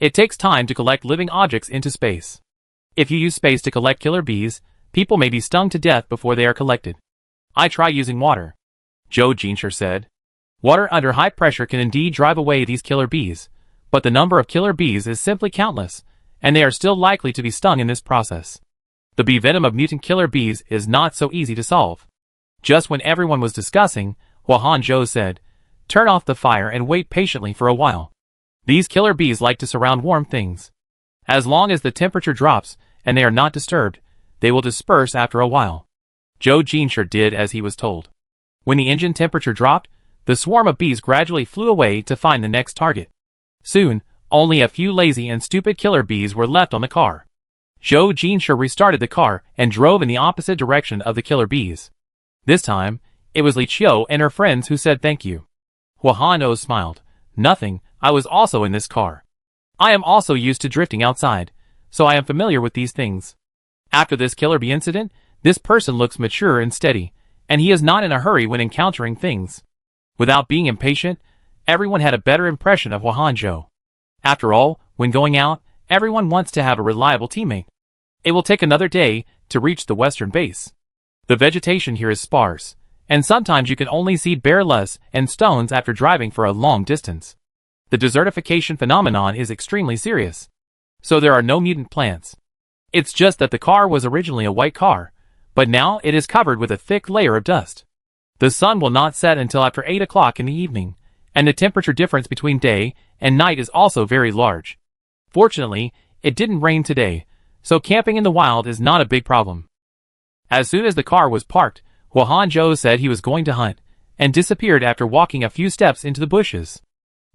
It takes time to collect living objects into space. If you use space to collect killer bees, people may be stung to death before they are collected. I try using water. Zhou Jinshi said. Water under high pressure can indeed drive away these killer bees, but the number of killer bees is simply countless, and they are still likely to be stung in this process. The bee venom of mutant killer bees is not so easy to solve. Just when everyone was discussing, Huahanzhou said, "Turn off the fire and wait patiently for a while. These killer bees like to surround warm things. As long as the temperature drops and they are not disturbed, they will disperse after a while." Zhou Jinshi did as he was told. When the engine temperature dropped, the swarm of bees gradually flew away to find the next target. Soon, only a few lazy and stupid killer bees were left on the car. Zhou Jinshi restarted the car and drove in the opposite direction of the killer bees. This time, it was Li Qiu and her friends who said thank you. Huahanzhou smiled. "Nothing, I was also in this car. I am also used to drifting outside, so I am familiar with these things. After this killer bee incident, this person looks mature and steady, and he is not in a hurry when encountering things." Without being impatient, everyone had a better impression of Huahanzhou. After all, when going out, everyone wants to have a reliable teammate. It will take another day to reach the western base. The vegetation here is sparse, and sometimes you can only see bare loess and stones after driving for a long distance. The desertification phenomenon is extremely serious, so there are no mutant plants. It's just that the car was originally a white car, but now it is covered with a thick layer of dust. The sun will not set until after 8 o'clock in the evening, and the temperature difference between day and night is also very large. Fortunately, it didn't rain today, so camping in the wild is not a big problem. As soon as the car was parked, Huahanzhou said he was going to hunt, and disappeared after walking a few steps into the bushes.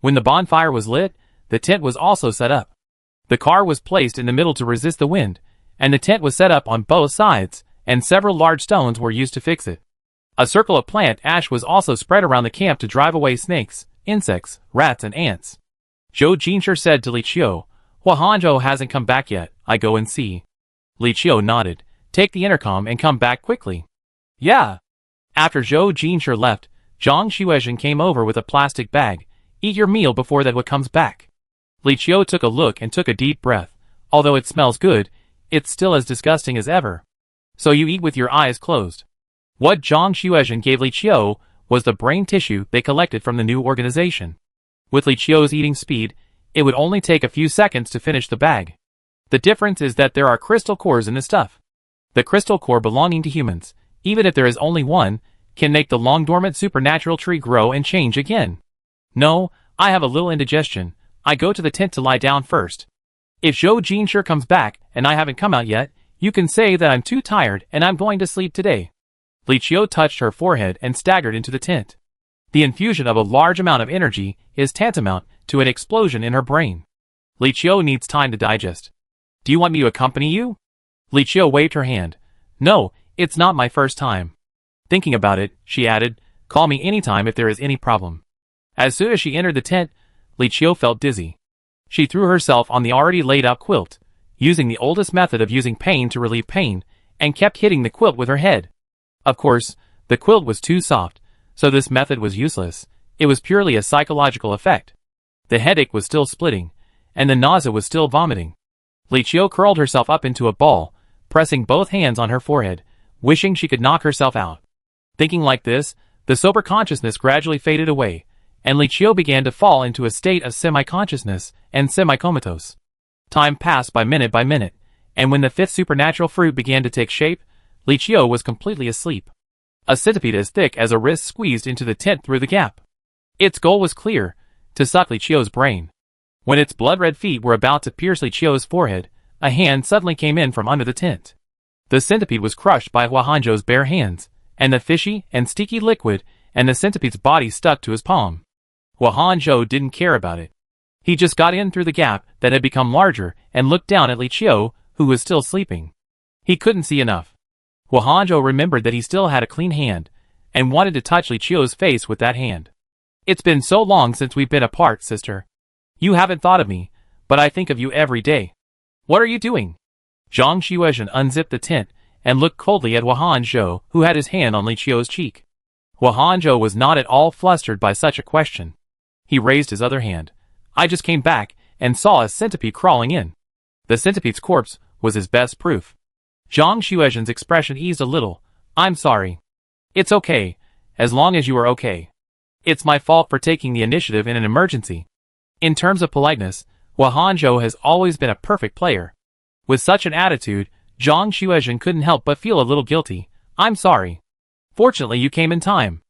When the bonfire was lit, the tent was also set up. The car was placed in the middle to resist the wind, and the tent was set up on both sides, and several large stones were used to fix it. A circle of plant ash was also spread around the camp to drive away snakes, insects, rats, and ants. Zhou Jinshi said to Li Qiu, "Huahanzhou hasn't come back yet, I go and see." Li Qiu nodded. "Take the intercom and come back quickly." "Yeah." After Zhou Jinshi left, Zhang Xuezhen came over with a plastic bag. "Eat your meal before that what comes back." Li Qiu took a look and took a deep breath. Although it smells good, it's still as disgusting as ever. "So you eat with your eyes closed." What Zhang Xuezhen gave Li Qiu was the brain tissue they collected from the new organization. With Li Qiu's eating speed, it would only take a few seconds to finish the bag. The difference is that there are crystal cores in the stuff. The crystal core belonging to humans, even if there is only one, can make the long-dormant supernatural tree grow and change again. "No, I have a little indigestion. I go to the tent to lie down first. If Zhou Jinshi comes back and I haven't come out yet, you can say that I'm too tired and I'm going to sleep today." Li Qiu touched her forehead and staggered into the tent. The infusion of a large amount of energy is tantamount to an explosion in her brain. Li Qiu needs time to digest. "Do you want me to accompany you?" Li Qiu waved her hand. "No, it's not my first time." Thinking about it, she added, "Call me anytime if there is any problem." As soon as she entered the tent, Li Qiu felt dizzy. She threw herself on the already laid-out quilt, using the oldest method of using pain to relieve pain, and kept hitting the quilt with her head. Of course, the quilt was too soft, so this method was useless. It was purely a psychological effect. The headache was still splitting, and the nausea was still vomiting. Li Qiu curled herself up into a ball, pressing both hands on her forehead, wishing she could knock herself out. Thinking like this, the sober consciousness gradually faded away, and Li Qiu began to fall into a state of semi-consciousness and semi-comatose. Time passed by minute, and when the fifth supernatural fruit began to take shape, Li Qiu was completely asleep. A centipede as thick as a wrist squeezed into the tent through the gap. Its goal was clear, to suck Li Qiu's brain. When its blood-red feet were about to pierce Li Qiu's forehead, a hand suddenly came in from under the tent. The centipede was crushed by Hua Hanzhou's bare hands, and the fishy and sticky liquid and the centipede's body stuck to his palm. Hua Hanzhou didn't care about it. He just got in through the gap that had become larger and looked down at Li Qiu, who was still sleeping. He couldn't see enough. Hua Hanzhou remembered that he still had a clean hand, and wanted to touch Li Qiu's face with that hand. It's been so long since we've been apart, sister. You haven't thought of me, but I think of you every day. What are you doing? Zhang Xuezhen unzipped the tent and looked coldly at Hua Hanzhou, who had his hand on Li Qiu's cheek. Hua Hanzhou was not at all flustered by such a question. He raised his other hand. I just came back and saw a centipede crawling in. The centipede's corpse was his best proof. Zhang Xuezhen's expression eased a little. I'm sorry. It's okay, as long as you are okay. It's my fault for taking the initiative in an emergency. In terms of politeness, Hua Hanzhou has always been a perfect player. With such an attitude, Zhang Xuezhen couldn't help but feel a little guilty. I'm sorry. Fortunately you came in time.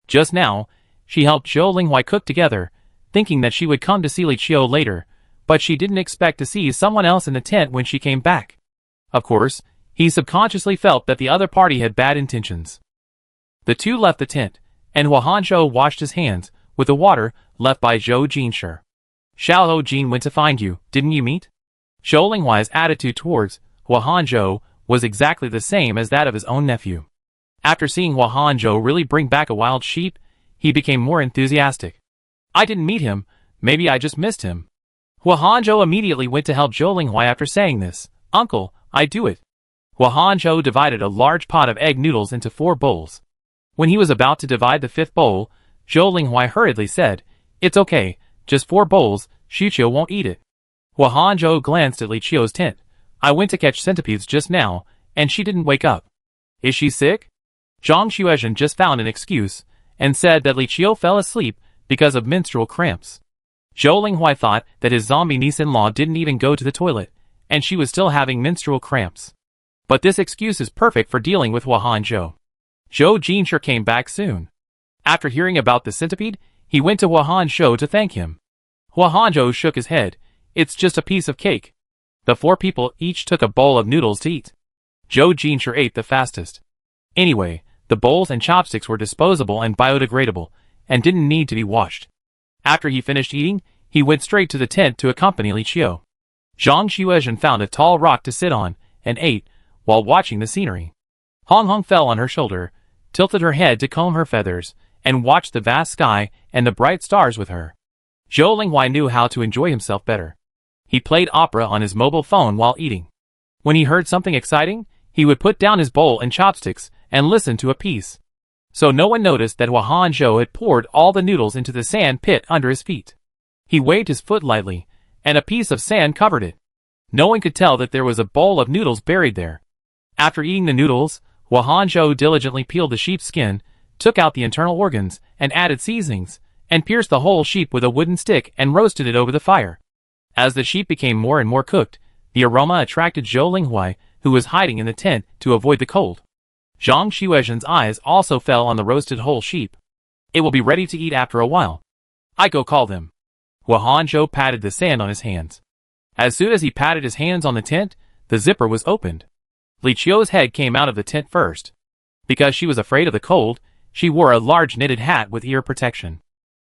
Just now, she helped Zhou Linghuai cook together, thinking that she would come to see Li Qiu later, but she didn't expect to see someone else in the tent when she came back. Of course, he subconsciously felt that the other party had bad intentions. The two left the tent, and Hua Hanzhou washed his hands with the water left by Zhou Jinshi. Xiao Jin went to find you, didn't you meet? Zhou Linghuai's attitude towards Hua Hanzhou was exactly the same as that of his own nephew. After seeing Hua Hanzhou really bring back a wild sheep, he became more enthusiastic. I didn't meet him, maybe I just missed him. Hua Hanzhou immediately went to help Zhou Linghuai after saying this. Uncle, I do it. Hua Hanzhou divided a large pot of egg noodles into 4 bowls. When he was about to divide the 5th bowl, Zhou Linghuai hurriedly said, It's okay, just 4 bowls, Xiqiu won't eat it. Hua Hanzhou glanced at Li Qiu's tent. I went to catch centipedes just now, and she didn't wake up. Is she sick? Zhang Xuezhen just found an excuse, and said that Li Qiu fell asleep because of menstrual cramps. Zhou Linghuai thought that his zombie niece-in-law didn't even go to the toilet, and she was still having menstrual cramps. But this excuse is perfect for dealing with Hua Hanzhou. Zhou Jinshi came back soon. After hearing about the centipede, he went to Hua Hanzhou to thank him. Hua Hanzhou shook his head. It's just a piece of cake. The 4 people each took a bowl of noodles to eat. Zhou Jinshi ate the fastest. Anyway, the bowls and chopsticks were disposable and biodegradable, and didn't need to be washed. After he finished eating, he went straight to the tent to accompany Li Qiu. Zhang Xuezhen found a tall rock to sit on, and ate, while watching the scenery. Hong Hong fell on her shoulder, tilted her head to comb her feathers, and watched the vast sky and the bright stars with her. Zhou Linghuai knew how to enjoy himself better. He played opera on his mobile phone while eating. When he heard something exciting, he would put down his bowl and chopsticks and listen to a piece. So no one noticed that Hua Hanzhou had poured all the noodles into the sand pit under his feet. He waved his foot lightly, and a piece of sand covered it. No one could tell that there was a bowl of noodles buried there. After eating the noodles, Hua Hanzhou diligently peeled the sheep's skin, took out the internal organs, and added seasonings, and pierced the whole sheep with a wooden stick and roasted it over the fire. As the sheep became more and more cooked, the aroma attracted Zhou Linghuai, who was hiding in the tent to avoid the cold. Zhang Xuezhen's eyes also fell on the roasted whole sheep. It will be ready to eat after a while. I go call them. Hua Hanzhou patted the sand on his hands. As soon as he patted his hands on the tent, the zipper was opened. Li Qiu's head came out of the tent first. Because she was afraid of the cold, she wore a large knitted hat with ear protection.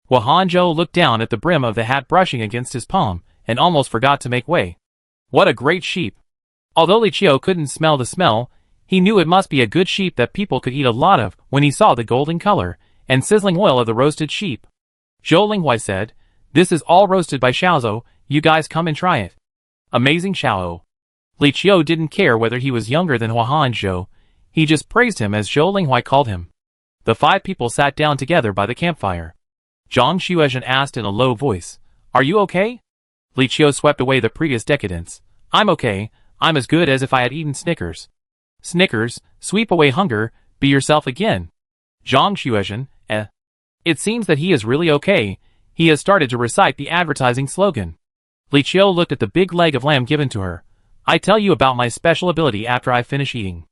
Hua Hanzhou looked down at the brim of the hat brushing against his palm, and almost forgot to make way. What a great sheep! Although Li Qiu couldn't smell the smell, he knew it must be a good sheep that people could eat a lot of when he saw the golden color and sizzling oil of the roasted sheep. Zhou Linghuai said, This is all roasted by Xiaozhou, you guys come and try it. Amazing Xiaozhou. Li Qiu didn't care whether he was younger than Hua Hanzhou, he just praised him as Zhou Linghuai called him. The 5 people sat down together by the campfire. Zhang Xuezhen asked in a low voice, Are you okay? Li Qiu swept away the previous decadence. I'm okay, I'm as good as if I had eaten Snickers. Snickers, sweep away hunger, be yourself again. Zhang Xuezhen, It seems that he is really okay. He has started to recite the advertising slogan. Li Qiu looked at the big leg of lamb given to her. I tell you about my special ability after I finish eating.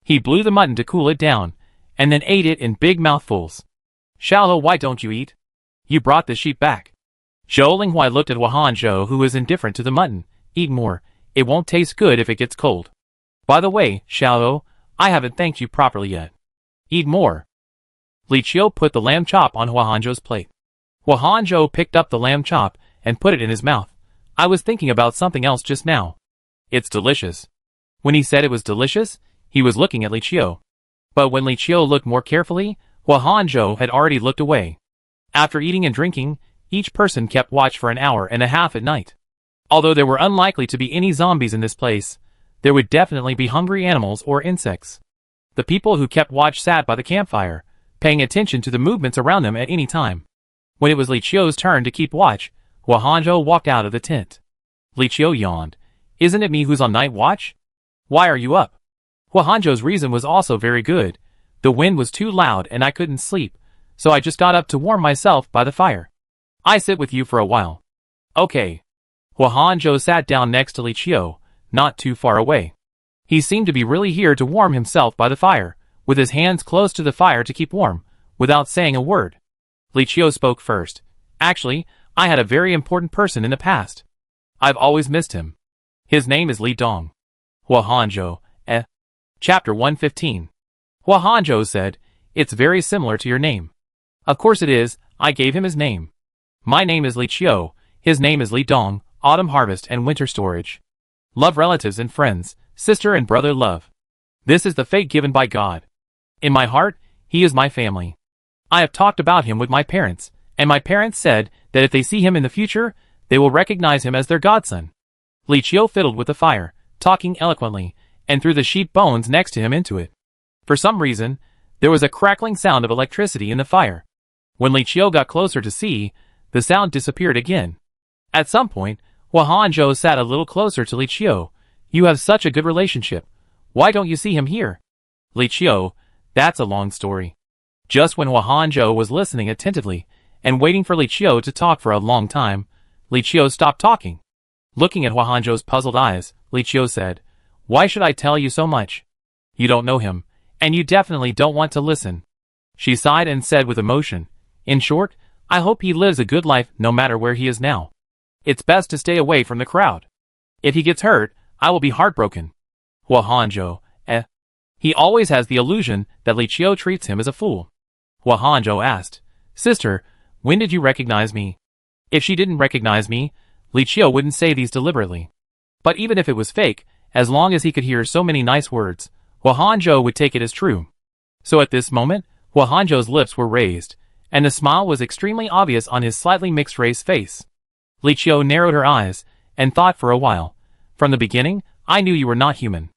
He blew the mutton to cool it down, and then ate it in big mouthfuls. Xiaohe, why don't you eat? You brought the sheep back. Zhou Linghuai looked at Huanzhou, who was indifferent to the mutton. Eat more. It won't taste good if it gets cold. By the way, Xiaohe, I haven't thanked you properly yet. Eat more. Li Qiu put the lamb chop on Huanzhou's plate. Huanzhou picked up the lamb chop and put it in his mouth. I was thinking about something else just now. It's delicious. When he said it was delicious, he was looking at Li Qiu. But when Li Qiu looked more carefully, Huanzhou had already looked away. After eating and drinking, each person kept watch for an hour and a half at night. Although there were unlikely to be any zombies in this place, there would definitely be hungry animals or insects. The people who kept watch sat by the campfire, paying attention to the movements around them at any time. When it was Li Qiu's turn to keep watch, Huanzhou walked out of the tent. Li Qiu yawned. Isn't it me who's on night watch? Why are you up? Huanzhou's reason was also very good. The wind was too loud and I couldn't sleep, so I just got up to warm myself by the fire. I sit with you for a while. Okay. Huanzhou sat down next to Li Qiu, not too far away. He seemed to be really here to warm himself by the fire, with his hands close to the fire to keep warm, without saying a word. Li Qiu spoke first. Actually, I had a very important person in the past. I've always missed him. His name is Li Dong. Huanzhou, Chapter 115. Huanzhou said, It's very similar to your name. Of course it is, I gave him his name. My name is Li Qiu, his name is Li Dong, Autumn Harvest and Winter Storage. Love relatives and friends, sister and brother love. This is the fate given by God. In my heart, he is my family. I have talked about him with my parents, and my parents said that if they see him in the future, they will recognize him as their godson. Li Qiu fiddled with the fire, talking eloquently, and threw the sheep bones next to him into it. For some reason, there was a crackling sound of electricity in the fire. When Li Qiu got closer to see, the sound disappeared again. At some point, Huanzhou sat a little closer to Li Qiu. You have such a good relationship. Why don't you see him here? Li Qiu, that's a long story. Just when Huanzhou was listening attentively, and waiting for Li Qiu to talk for a long time, Li Qiu stopped talking. Looking at Huanzhou's puzzled eyes, Li Qiu said, Why should I tell you so much? You don't know him, and you definitely don't want to listen. She sighed and said with emotion, In short, I hope he lives a good life no matter where he is now. It's best to stay away from the crowd. If he gets hurt, I will be heartbroken. Huanzhou, He always has the illusion that Li Qiu treats him as a fool. Huanzhou asked, Sister, when did you recognize me? If she didn't recognize me, Li Qiu wouldn't say these deliberately. But even if it was fake, as long as he could hear so many nice words, Huanzhou would take it as true. So at this moment, Huanzhou's lips were raised, and the smile was extremely obvious on his slightly mixed-race face. Li Qiu narrowed her eyes, and thought for a while. From the beginning, I knew you were not human.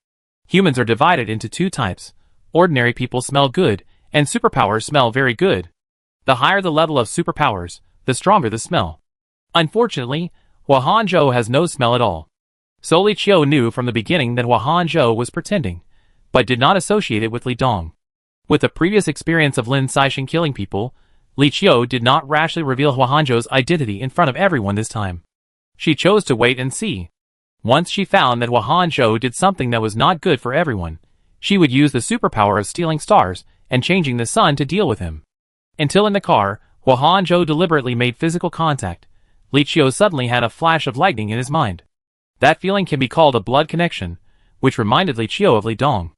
Humans are divided into two types. Ordinary people smell good, and superpowers smell very good. The higher the level of superpowers, the stronger the smell. Unfortunately, Huanzhou has no smell at all. So Li Qiu knew from the beginning that Huanzhou was pretending, but did not associate it with Li Dong. With the previous experience of Lin Saixing killing people, Li Qiu did not rashly reveal Huanzhou's identity in front of everyone this time. She chose to wait and see. Once she found that Huanzhou did something that was not good for everyone, she would use the superpower of stealing stars and changing the sun to deal with him. Until in the car, Huanzhou deliberately made physical contact. Li Qiu suddenly had a flash of lightning in his mind. That feeling can be called a blood connection, which reminded Li Qiu of Li Dong.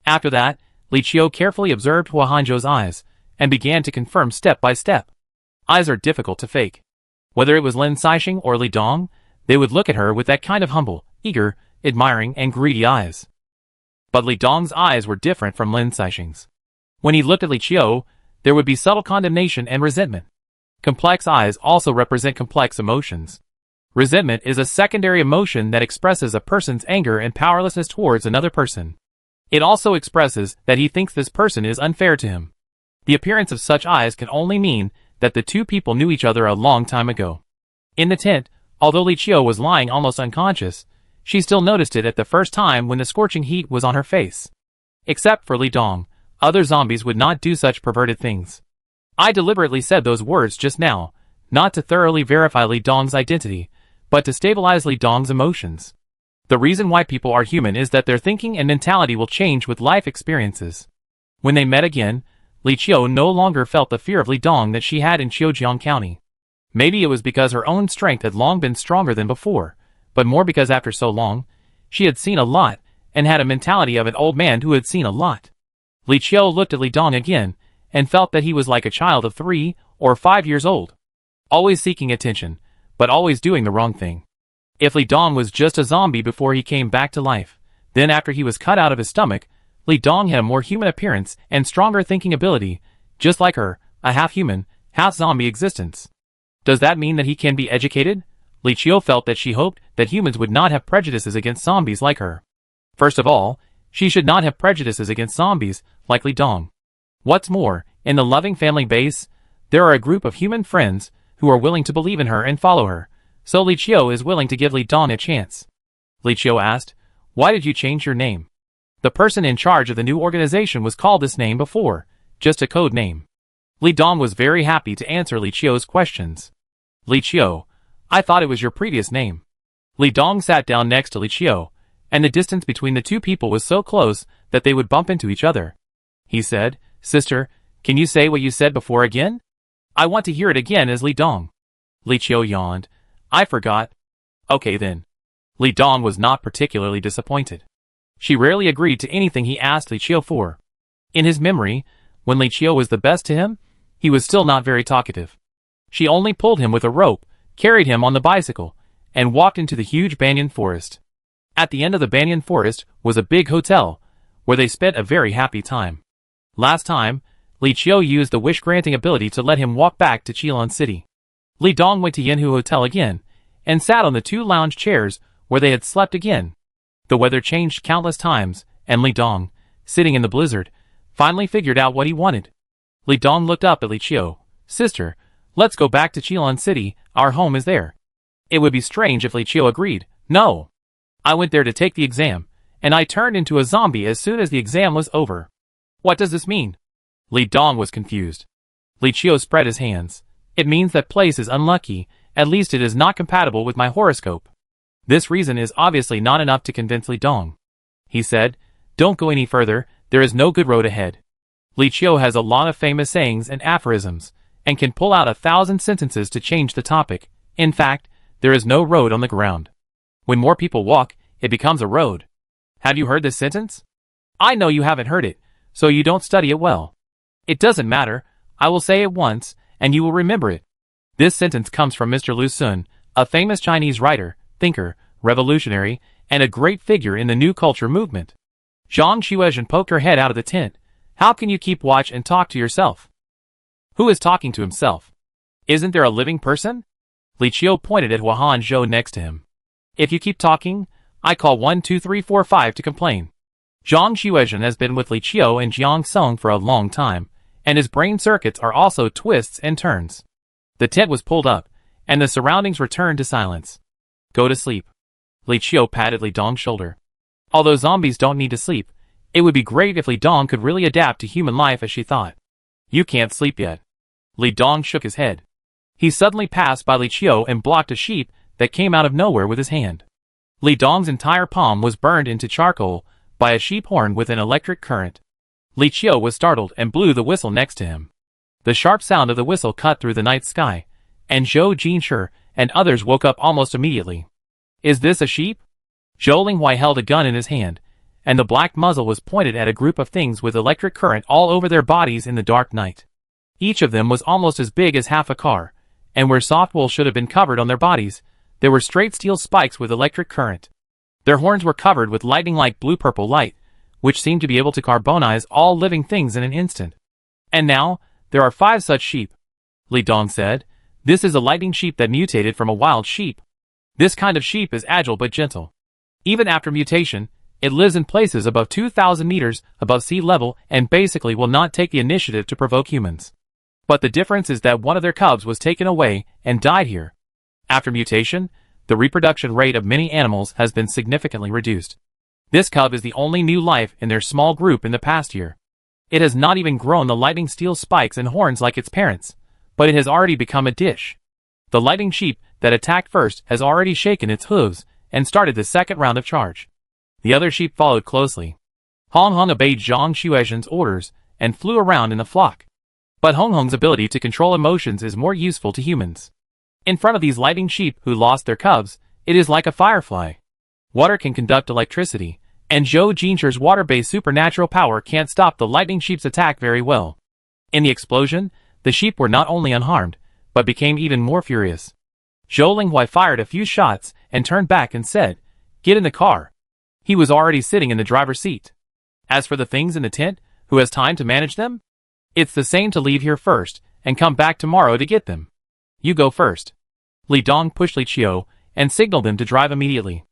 After that, Li Qiu carefully observed Huanzhou's eyes, and began to confirm step by step. Eyes are difficult to fake. Whether it was Lin Saixing or Li Dong, they would look at her with that kind of humble, eager, admiring and greedy eyes. But Li Dong's eyes were different from Lin Saixing's. When he looked at Li Qiu, there would be subtle condemnation and resentment. Complex eyes also represent complex emotions. Resentment is a secondary emotion that expresses a person's anger and powerlessness towards another person. It also expresses that he thinks this person is unfair to him. The appearance of such eyes can only mean that the two people knew each other a long time ago. In the tent, although Li Qiu was lying almost unconscious, she still noticed it at the first time when the scorching heat was on her face. Except for Li Dong, other zombies would not do such perverted things. I deliberately said those words just now, not to thoroughly verify Li Dong's identity, but to stabilize Li Dong's emotions. The reason why people are human is that their thinking and mentality will change with life experiences. When they met again, Li Qiu no longer felt the fear of Li Dong that she had in Qiujiang County. Maybe it was because her own strength had long been stronger than before, but more because after so long, she had seen a lot, and had a mentality of an old man who had seen a lot. Li Qiu looked at Li Dong again, and felt that he was like a child of 3 or 5 years old. Always seeking attention, but always doing the wrong thing. If Li Dong was just a zombie before he came back to life, then after he was cut out of his stomach, Li Dong had a more human appearance and stronger thinking ability, just like her, a half-human, half-zombie existence. Does that mean that he can be educated? Li Qiu felt that she hoped that humans would not have prejudices against zombies like her. First of all, she should not have prejudices against zombies like Li Dong. What's more, in the loving family base, there are a group of human friends who are willing to believe in her and follow her, so Li Qiu is willing to give Li Dong a chance. Li Qiu asked, "Why did you change your name?" The person in charge of the new organization was called this name before, just a code name. Li Dong was very happy to answer Li Qiu's questions. "Li Qiu, I thought it was your previous name." Li Dong sat down next to Li Qiu, and the distance between the two people was so close that they would bump into each other. He said, "Sister, can you say what you said before again? I want to hear it again as Li Dong." Li Qiu yawned. "I forgot." "Okay then." Li Dong was not particularly disappointed. She rarely agreed to anything he asked Li Qiu for. In his memory, when Li Qiu was the best to him, he was still not very talkative. She only pulled him with a rope, carried him on the bicycle, and walked into the huge banyan forest. At the end of the banyan forest was a big hotel, where they spent a very happy time. Last time, Li Qiu used the wish-granting ability to let him walk back to Qilin City. Li Dong went to Yanhu Hotel again, and sat on the 2 lounge chairs where they had slept again. The weather changed countless times, and Li Dong, sitting in the blizzard, finally figured out what he wanted. Li Dong looked up at Li Qiu. "Sister, let's go back to Qilin City, our home is there." It would be strange if Li Qiu agreed. "No. I went there to take the exam, and I turned into a zombie as soon as the exam was over." "What does this mean?" Li Dong was confused. Li Qiu spread his hands. "It means that place is unlucky, at least it is not compatible with my horoscope." This reason is obviously not enough to convince Li Dong. He said, "Don't go any further, there is no good road ahead." Li Qiu has a lot of famous sayings and aphorisms, and can pull out 1,000 sentences to change the topic. In fact, there is no road on the ground. When more people walk, it becomes a road. Have you heard this sentence? I know you haven't heard it, so you don't study it well. It doesn't matter, I will say it once, and you will remember it. This sentence comes from Mr. Lu Xun, a famous Chinese writer, thinker, revolutionary, and a great figure in the New Culture movement. Zhang Xuezhen poked her head out of the tent. "How can you keep watch and talk to yourself?" "Who is talking to himself? Isn't there a living person?" Li Qiu pointed at Huahan Zhou next to him. "If you keep talking, I call 1 2 3 4 5 to complain." Zhang Xuezhen has been with Li Qiu and Jiang Song for a long time, and his brain circuits are also twists and turns. The tent was pulled up, and the surroundings returned to silence. "Go to sleep." Li Qiu patted Li Dong's shoulder. Although zombies don't need to sleep, it would be great if Li Dong could really adapt to human life as she thought. "You can't sleep yet." Li Dong shook his head. He suddenly passed by Li Qiu and blocked a sheep that came out of nowhere with his hand. Li Dong's entire palm was burned into charcoal by a sheep horn with an electric current. Li Qiu was startled and blew the whistle next to him. The sharp sound of the whistle cut through the night sky, and Zhou Jinshi and others woke up almost immediately. "Is this a sheep?" Zhou Linghuai held a gun in his hand, and the black muzzle was pointed at a group of things with electric current all over their bodies in the dark night. Each of them was almost as big as half a car, and where soft wool should have been covered on their bodies, there were straight steel spikes with electric current. Their horns were covered with lightning-like blue-purple light, which seemed to be able to carbonize all living things in an instant. "And now, there are 5 such sheep," Li Dong said. "This is a lightning sheep that mutated from a wild sheep. This kind of sheep is agile but gentle. Even after mutation, it lives in places above 2,000 meters above sea level and basically will not take the initiative to provoke humans. But the difference is that one of their cubs was taken away and died here. After mutation, the reproduction rate of many animals has been significantly reduced. This cub is the only new life in their small group in the past year. It has not even grown the lightning steel spikes and horns like its parents, but it has already become a dish. The lightning sheep that attacked first has already shaken its hooves and started the second round of charge. The other sheep followed closely. Hong Hong obeyed Zhang Xuezhen's orders and flew around in the flock. But Hong Hong's ability to control emotions is more useful to humans. In front of these lightning sheep who lost their cubs, it is like a firefly. Water can conduct electricity, and Zhou Jinshi's water-based supernatural power can't stop the lightning sheep's attack very well. In the explosion, the sheep were not only unharmed, but became even more furious. Zhou Linghuai fired a few shots and turned back and said, "Get in the car." He was already sitting in the driver's seat. As for the things in the tent, who has time to manage them? It's the same to leave here first and come back tomorrow to get them. You go first. Li Dong pushed Li Qiu and signaled them to drive immediately.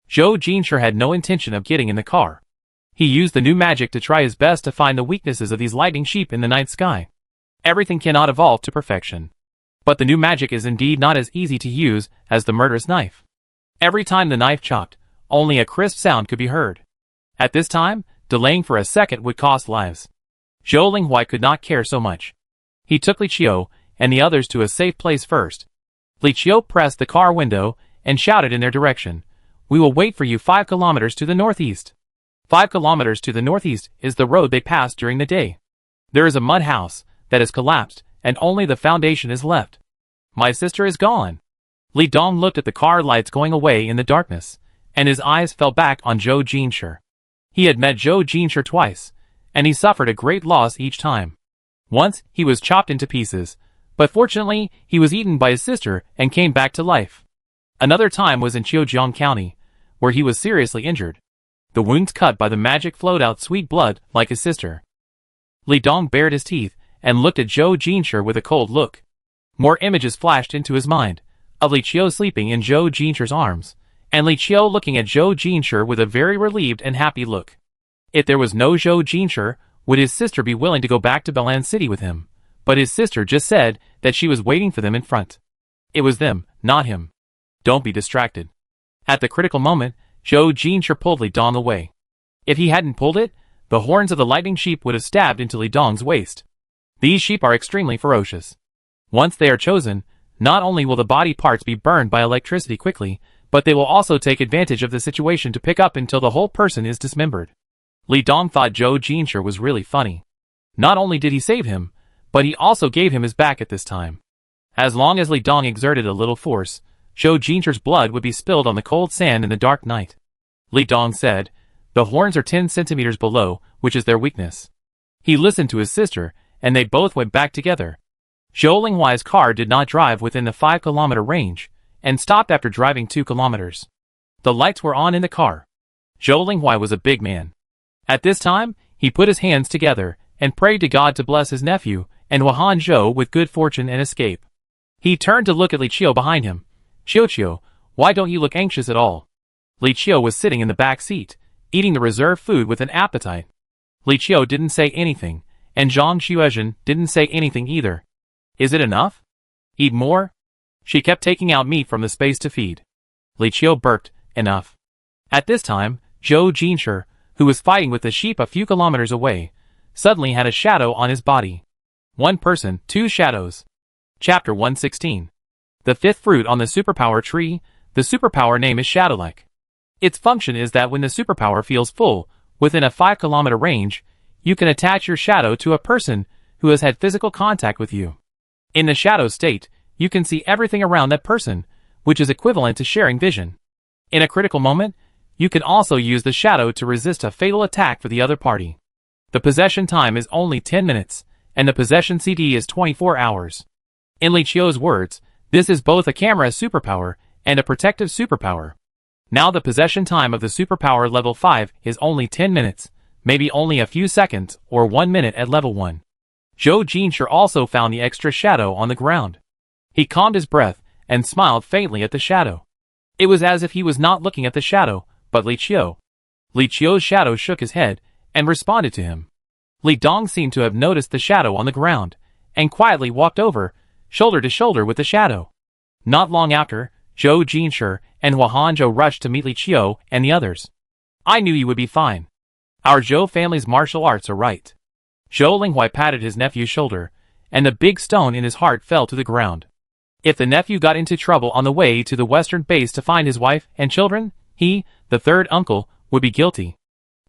Zhou Jinshi had no intention of getting in the car. He used the new magic to try his best to find the weaknesses of these lightning sheep in the night sky. Everything cannot evolve to perfection. But the new magic is indeed not as easy to use as the murderous knife. Every time the knife chopped, only a crisp sound could be heard. At this time, delaying for a second would cost lives. Zhou Linghuai could not care so much. He took Li Qiu and the others to a safe place first. Li Qiu pressed the car window and shouted in their direction, "We will wait for you 5 kilometers to the northeast." 5 kilometers to the northeast is the road they passed during the day. There is a mud house that has collapsed and only the foundation is left. My sister is gone. Li Dong looked at the car lights going away in the darkness, and his eyes fell back on Zhou Jinshi. He had met Zhou Jinshi twice, and he suffered a great loss each time. Once, he was chopped into pieces, but fortunately, he was eaten by his sister and came back to life. Another time was in Qiujiang County, where he was seriously injured. The wounds cut by the magic flowed out sweet blood like his sister. Li Dong bared his teeth and looked at Zhou Jinshi with a cold look. More images flashed into his mind, of Li Qiu sleeping in Zhou Jinshi's arms, and Li Qiu looking at Zhou Jinshi with a very relieved and happy look. If there was no Zhou Jinshi, would his sister be willing to go back to Balan City with him? But his sister just said that she was waiting for them in front. It was them, not him. Don't be distracted. At the critical moment, Zhou Jinshi pulled Li Dong away. If he hadn't pulled it, the horns of the lightning sheep would have stabbed into Li Dong's waist. These sheep are extremely ferocious. Once they are chosen, not only will the body parts be burned by electricity quickly, but they will also take advantage of the situation to pick up until the whole person is dismembered. Li Dong thought Zhou Jinshi was really funny. Not only did he save him, but he also gave him his back at this time. As long as Li Dong exerted a little force, Zhou Jinshi's blood would be spilled on the cold sand in the dark night. Li Dong said, "The horns are 10 centimeters below, which is their weakness." He listened to his sister, and they both went back together. Zhou Linghuai's car did not drive within the 5-kilometer range, and stopped after driving 2 kilometers. The lights were on in the car. Zhou Linghuai was a big man. At this time, he put his hands together and prayed to God to bless his nephew and Huan Zhou with good fortune and escape. He turned to look at Li Qiu behind him. "Qiu, why don't you look anxious at all?" Li Qiu was sitting in the back seat, eating the reserved food with an appetite. Li Qiu didn't say anything, and Zhang Xuezhen didn't say anything either. "Is it enough? Eat more?" She kept taking out meat from the space to feed. Li Qiu burped, "Enough." At this time, Zhou Jinshi, who was fighting with the sheep a few kilometers away, suddenly had a shadow on his body. One person, 2 shadows. Chapter 116. The 5th fruit on the superpower tree. The superpower name is Shadow-like. Its function is that when the superpower feels full, within a 5-kilometer range, you can attach your shadow to a person who has had physical contact with you. In the shadow state, you can see everything around that person, which is equivalent to sharing vision. In a critical moment, you can also use the shadow to resist a fatal attack for the other party. The possession time is only 10 minutes, and the possession CD is 24 hours. In Li Qiu's words, this is both a camera superpower and a protective superpower. Now the possession time of the superpower level 5 is only 10 minutes, maybe only a few seconds or 1 minute at level 1. Zhou Jinshi also found the extra shadow on the ground. He calmed his breath and smiled faintly at the shadow. It was as if he was not looking at the shadow, but Li Qiu. Li Qiu's shadow shook his head and responded to him. Li Dong seemed to have noticed the shadow on the ground, and quietly walked over, shoulder to shoulder with the shadow. Not long after, Zhou Jinshi and Huan Zhou rushed to meet Li Qiu and the others. "I knew you would be fine. Our Zhou family's martial arts are right. Zhou Linghuai patted his nephew's shoulder, and the big stone in his heart fell to the ground. If the nephew got into trouble on the way to the western base to find his wife and children, he, the third uncle, would be guilty.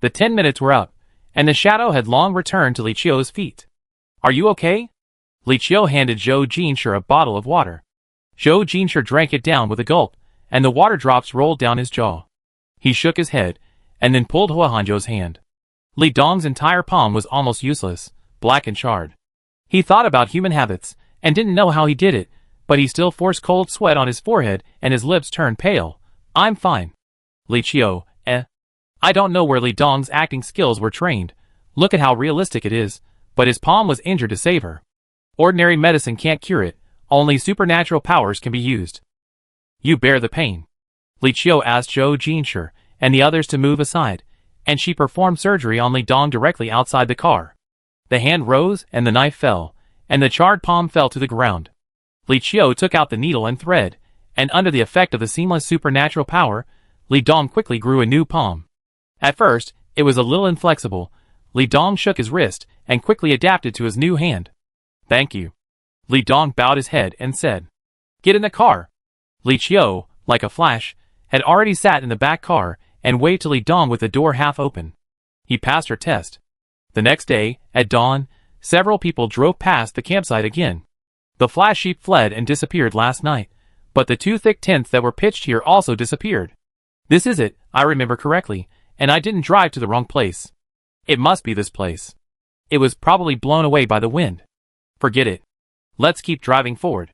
The 10 minutes were up, and the shadow had long returned to Li Qiu's feet. "Are you okay?" Li Qiu handed Zhou Jinshi a bottle of water. Zhou Jinshi drank it down with a gulp, and the water drops rolled down his jaw. He shook his head, and then pulled Hua Hanzhou's hand. Li Dong's entire palm was almost useless, black and charred. He thought about human habits, and didn't know how he did it, but he still forced cold sweat on his forehead and his lips turned pale. "I'm fine." Li Qiu, I don't know where Li Dong's acting skills were trained. Look at how realistic it is, but his palm was injured to save her. Ordinary medicine can't cure it, only supernatural powers can be used. "You bear the pain." Li Qiu asked Zhou Jinshi and the others to move aside, and she performed surgery on Li Dong directly outside the car. The hand rose and the knife fell, and the charred palm fell to the ground. Li Qiu took out the needle and thread, and under the effect of the seamless supernatural power, Li Dong quickly grew a new palm. At first, it was a little inflexible. Li Dong shook his wrist and quickly adapted to his new hand. "Thank you." Li Dong bowed his head and said, "Get in the car." Li Qiu, like a flash, had already sat in the back car and waved to Li Dong with the door half open. He passed her test. The next day, at dawn, several people drove past the campsite again. The flash sheep fled and disappeared last night, but the 2 thick tents that were pitched here also disappeared. "This is it, I remember correctly, and I didn't drive to the wrong place. It must be this place. It was probably blown away by the wind. Forget it. Let's keep driving forward."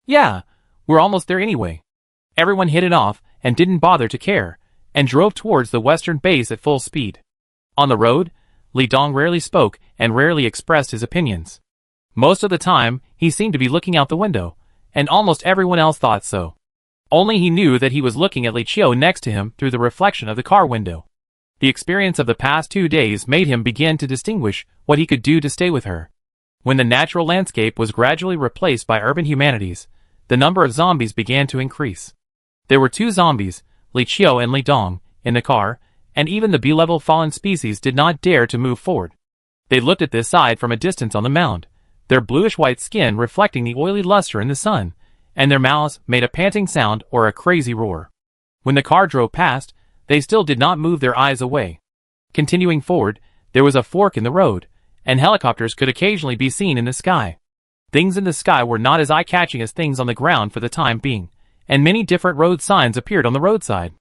"Yeah, we're almost there anyway." Everyone hit it off and didn't bother to care, and drove towards the western base at full speed. On the road, Li Dong rarely spoke and rarely expressed his opinions. Most of the time, he seemed to be looking out the window, and almost everyone else thought so. Only he knew that he was looking at Li Qiu next to him through the reflection of the car window. The experience of the past 2 days made him begin to distinguish what he could do to stay with her. When the natural landscape was gradually replaced by urban humanities, the number of zombies began to increase. There were 2 zombies, Li Qiu and Li Dong, in the car, and even the B-level fallen species did not dare to move forward. They looked at this side from a distance on the mound, their bluish-white skin reflecting the oily luster in the sun, and their mouths made a panting sound or a crazy roar. When the car drove past, they still did not move their eyes away. Continuing forward, there was a fork in the road, and helicopters could occasionally be seen in the sky. Things in the sky were not as eye-catching as things on the ground for the time being, and many different road signs appeared on the roadside.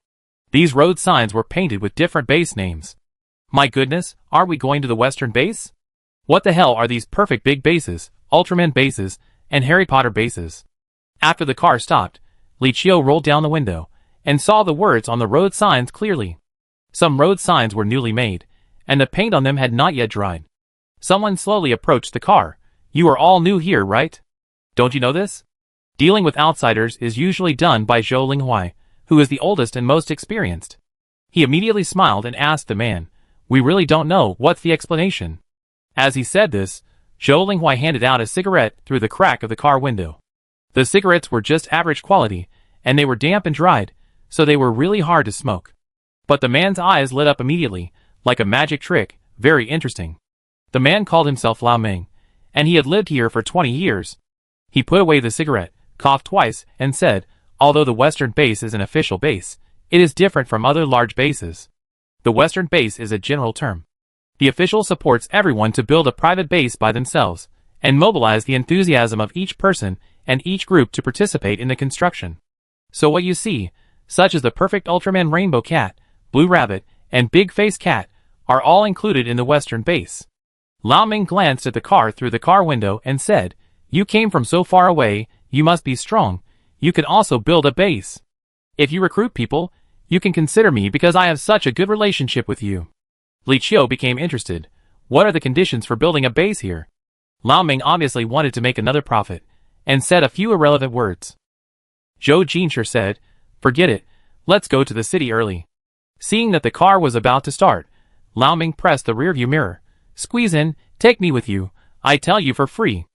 These road signs were painted with different base names. My goodness, are we going to the western base? What the hell are these perfect big bases, Ultraman bases, and Harry Potter bases? After the car stopped, Li Qiu rolled down the window, and saw the words on the road signs clearly. Some road signs were newly made, and the paint on them had not yet dried. Someone slowly approached the car. "You are all new here, right? Don't you know this?" Dealing with outsiders is usually done by Zhou Linghuai, who is the oldest and most experienced. He immediately smiled and asked the man, "We really don't know, what's the explanation?" As he said this, Zhou Linghuai handed out a cigarette through the crack of the car window. The cigarettes were just average quality, and they were damp and dried, so they were really hard to smoke. But the man's eyes lit up immediately, like a magic trick, very interesting. The man called himself Lao Ming, and he had lived here for 20 years. He put away the cigarette, coughed twice, and said, "Although the western base is an official base, it is different from other large bases. The western base is a general term. The official supports everyone to build a private base by themselves, and mobilize the enthusiasm of each person and each group to participate in the construction. So what you see, such as the perfect Ultraman Rainbow Cat, Blue Rabbit, and Big Face Cat, are all included in the western base." Lao Ming glanced at the car through the car window and said, "You came from so far away, you must be strong. You can also build a base. If you recruit people, you can consider me because I have such a good relationship with you." Li Qiu became interested. What are the conditions for building a base here? Lao Ming obviously wanted to make another profit, and said a few irrelevant words. Zhou Jinshi said, "Forget it, let's go to the city early." Seeing that the car was about to start, Lao Ming pressed the rearview mirror. "Squeeze in, take me with you, I tell you for free."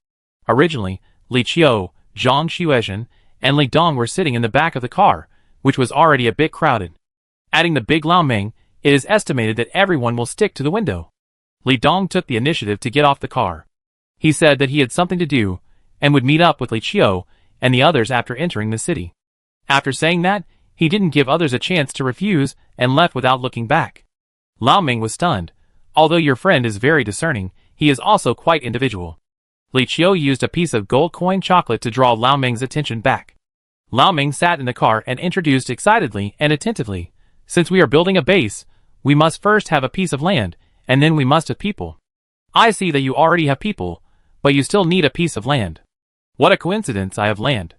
Originally, Li Qiu, Zhang Xuezhen, and Li Dong were sitting in the back of the car, which was already a bit crowded. Adding the big Lao Ming, it is estimated that everyone will stick to the window. Li Dong took the initiative to get off the car. He said that he had something to do, and would meet up with Li Qiu and the others after entering the city. After saying that, he didn't give others a chance to refuse and left without looking back. Lao Ming was stunned. Although your friend is very discerning, he is also quite individual. Li Qiu used a piece of gold coin chocolate to draw Lao Ming's attention back. Lao Ming sat in the car and introduced excitedly and attentively. Since we are building a base, we must first have a piece of land, and then we must have people. I see that you already have people, but you still need a piece of land. What a coincidence, I have land.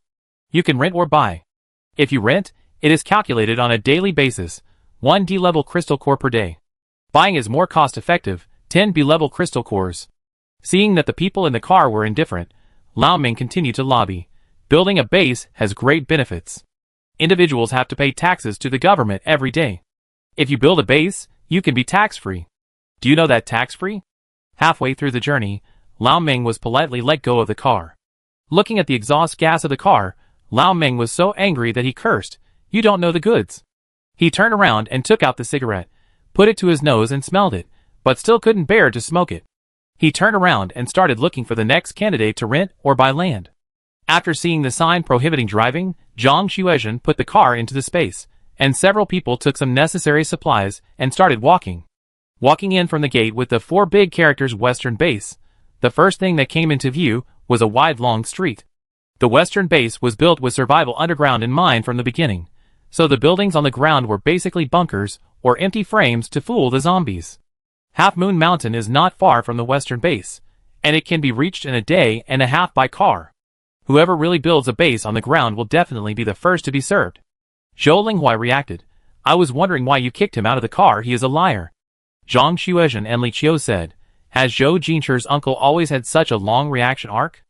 You can rent or buy. If you rent, it is calculated on a daily basis, 1 D-level crystal core per day. Buying is more cost-effective, 10 B-level crystal cores. Seeing that the people in the car were indifferent, Lao Ming continued to lobby. Building a base has great benefits. Individuals have to pay taxes to the government every day. If you build a base, you can be tax-free. Do you know that tax-free? Halfway through the journey, Lao Ming was politely let go of the car. Looking at the exhaust gas of the car, Lao Ming was so angry that he cursed, "You don't know the goods." He turned around and took out the cigarette, put it to his nose and smelled it, but still couldn't bear to smoke it. He turned around and started looking for the next candidate to rent or buy land. After seeing the sign prohibiting driving, Zhang Xuezhen put the car into the space, and several people took some necessary supplies and started walking. Walking in from the gate with the 4 big characters Western Base, the first thing that came into view was a wide long street. The Western Base was built with survival underground in mind from the beginning, so the buildings on the ground were basically bunkers or empty frames to fool the zombies. Half Moon Mountain is not far from the Western Base, and it can be reached in a day and a half by car. Whoever really builds a base on the ground will definitely be the first to be served. Zhou Linghuai reacted. I was wondering why you kicked him out of the car, he is a liar. Zhang Xuezhen and Li Qiu said. Has Zhou Jinchu's uncle always had such a long reaction arc?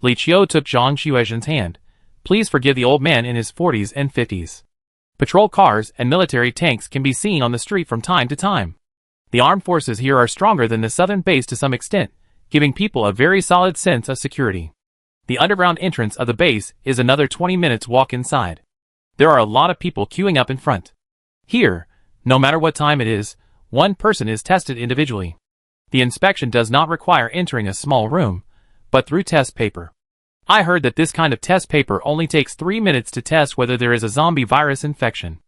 Li Qiu took Zhang Xuezhen's hand. Please forgive the old man in his 40s and 50s. Patrol cars and military tanks can be seen on the street from time to time. The armed forces here are stronger than the southern base to some extent, giving people a very solid sense of security. The underground entrance of the base is another 20 minutes walk inside. There are a lot of people queuing up in front. Here, no matter what time it is, one person is tested individually. The inspection does not require entering a small room, but through test paper. I heard that this kind of test paper only takes 3 minutes to test whether there is a zombie virus infection.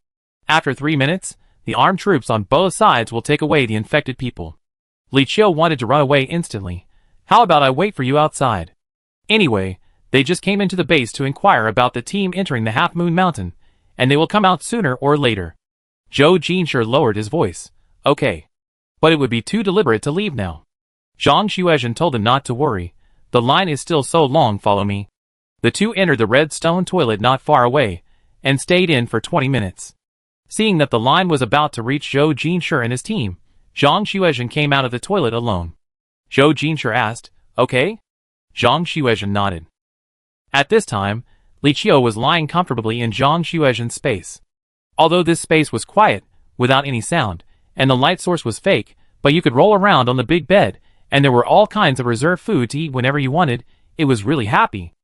After 3 minutes, the armed troops on both sides will take away the infected people. Li Qiu wanted to run away instantly. How about I wait for you outside? Anyway, they just came into the base to inquire about the team entering the Half Moon Mountain, and they will come out sooner or later. Zhou Jinshi lowered his voice. Okay. But it would be too deliberate to leave now. Zhang Xuezhen told them not to worry. The line is still so long, follow me. The two entered the red stone toilet not far away, and stayed in for 20 minutes. Seeing that the line was about to reach Zhou Jinshi and his team, Zhang Xuezhen came out of the toilet alone. Zhou Jinshi asked, Okay? Zhang Xuezhen nodded. At this time, Li Qiu was lying comfortably in Zhang Xuezhen's space. Although this space was quiet, without any sound, and the light source was fake, but you could roll around on the big bed, and there were all kinds of reserved food to eat whenever you wanted, it was really happy.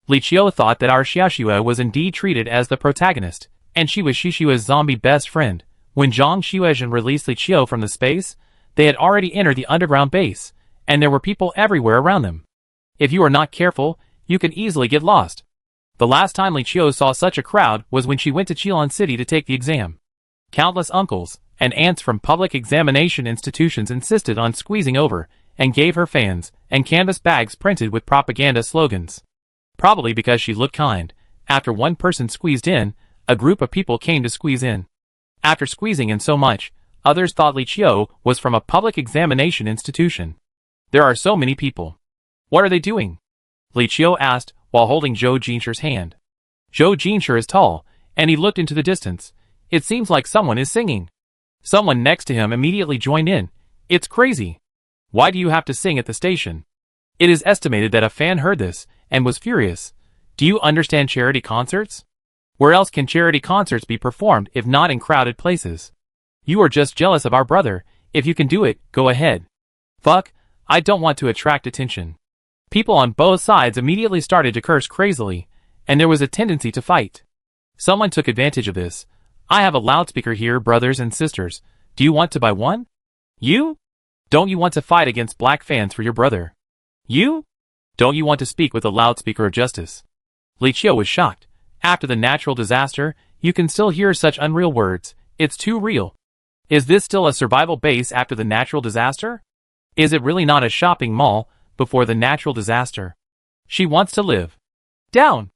Li Qiu thought that our Xiaoxue was indeed treated as the protagonist, and she was Xixue's zombie best friend. When Zhang Xuezhen released Li Qiu from the space, they had already entered the underground base, and there were people everywhere around them. If you are not careful, you can easily get lost. The last time Li Qiu saw such a crowd was when she went to Qilin City to take the exam. Countless uncles and aunts from public examination institutions insisted on squeezing over, and gave her fans and canvas bags printed with propaganda slogans. Probably because she looked kind, after one person squeezed in, a group of people came to squeeze in. After squeezing in so much, others thought Li Qiu was from a public examination institution. There are so many people. What are they doing? Li Qiu asked while holding Zhou Jinshi's hand. Zhou Jinshi is tall, and he looked into the distance. It seems like someone is singing. Someone next to him immediately joined in. It's crazy. Why do you have to sing at the station? It is estimated that a fan heard this and was furious. Do you understand charity concerts? Where else can charity concerts be performed if not in crowded places? You are just jealous of our brother. If you can do it, go ahead. Fuck, I don't want to attract attention. People on both sides immediately started to curse crazily, and there was a tendency to fight. Someone took advantage of this. I have a loudspeaker here, brothers and sisters. Do you want to buy one? You? Don't you want to fight against black fans for your brother? You? Don't you want to speak with the loudspeaker of justice? Li Qiu was shocked. After the natural disaster, you can still hear such unreal words. It's too real. Is this still a survival base after the natural disaster? Is it really not a shopping mall before the natural disaster? She wants to live. Down!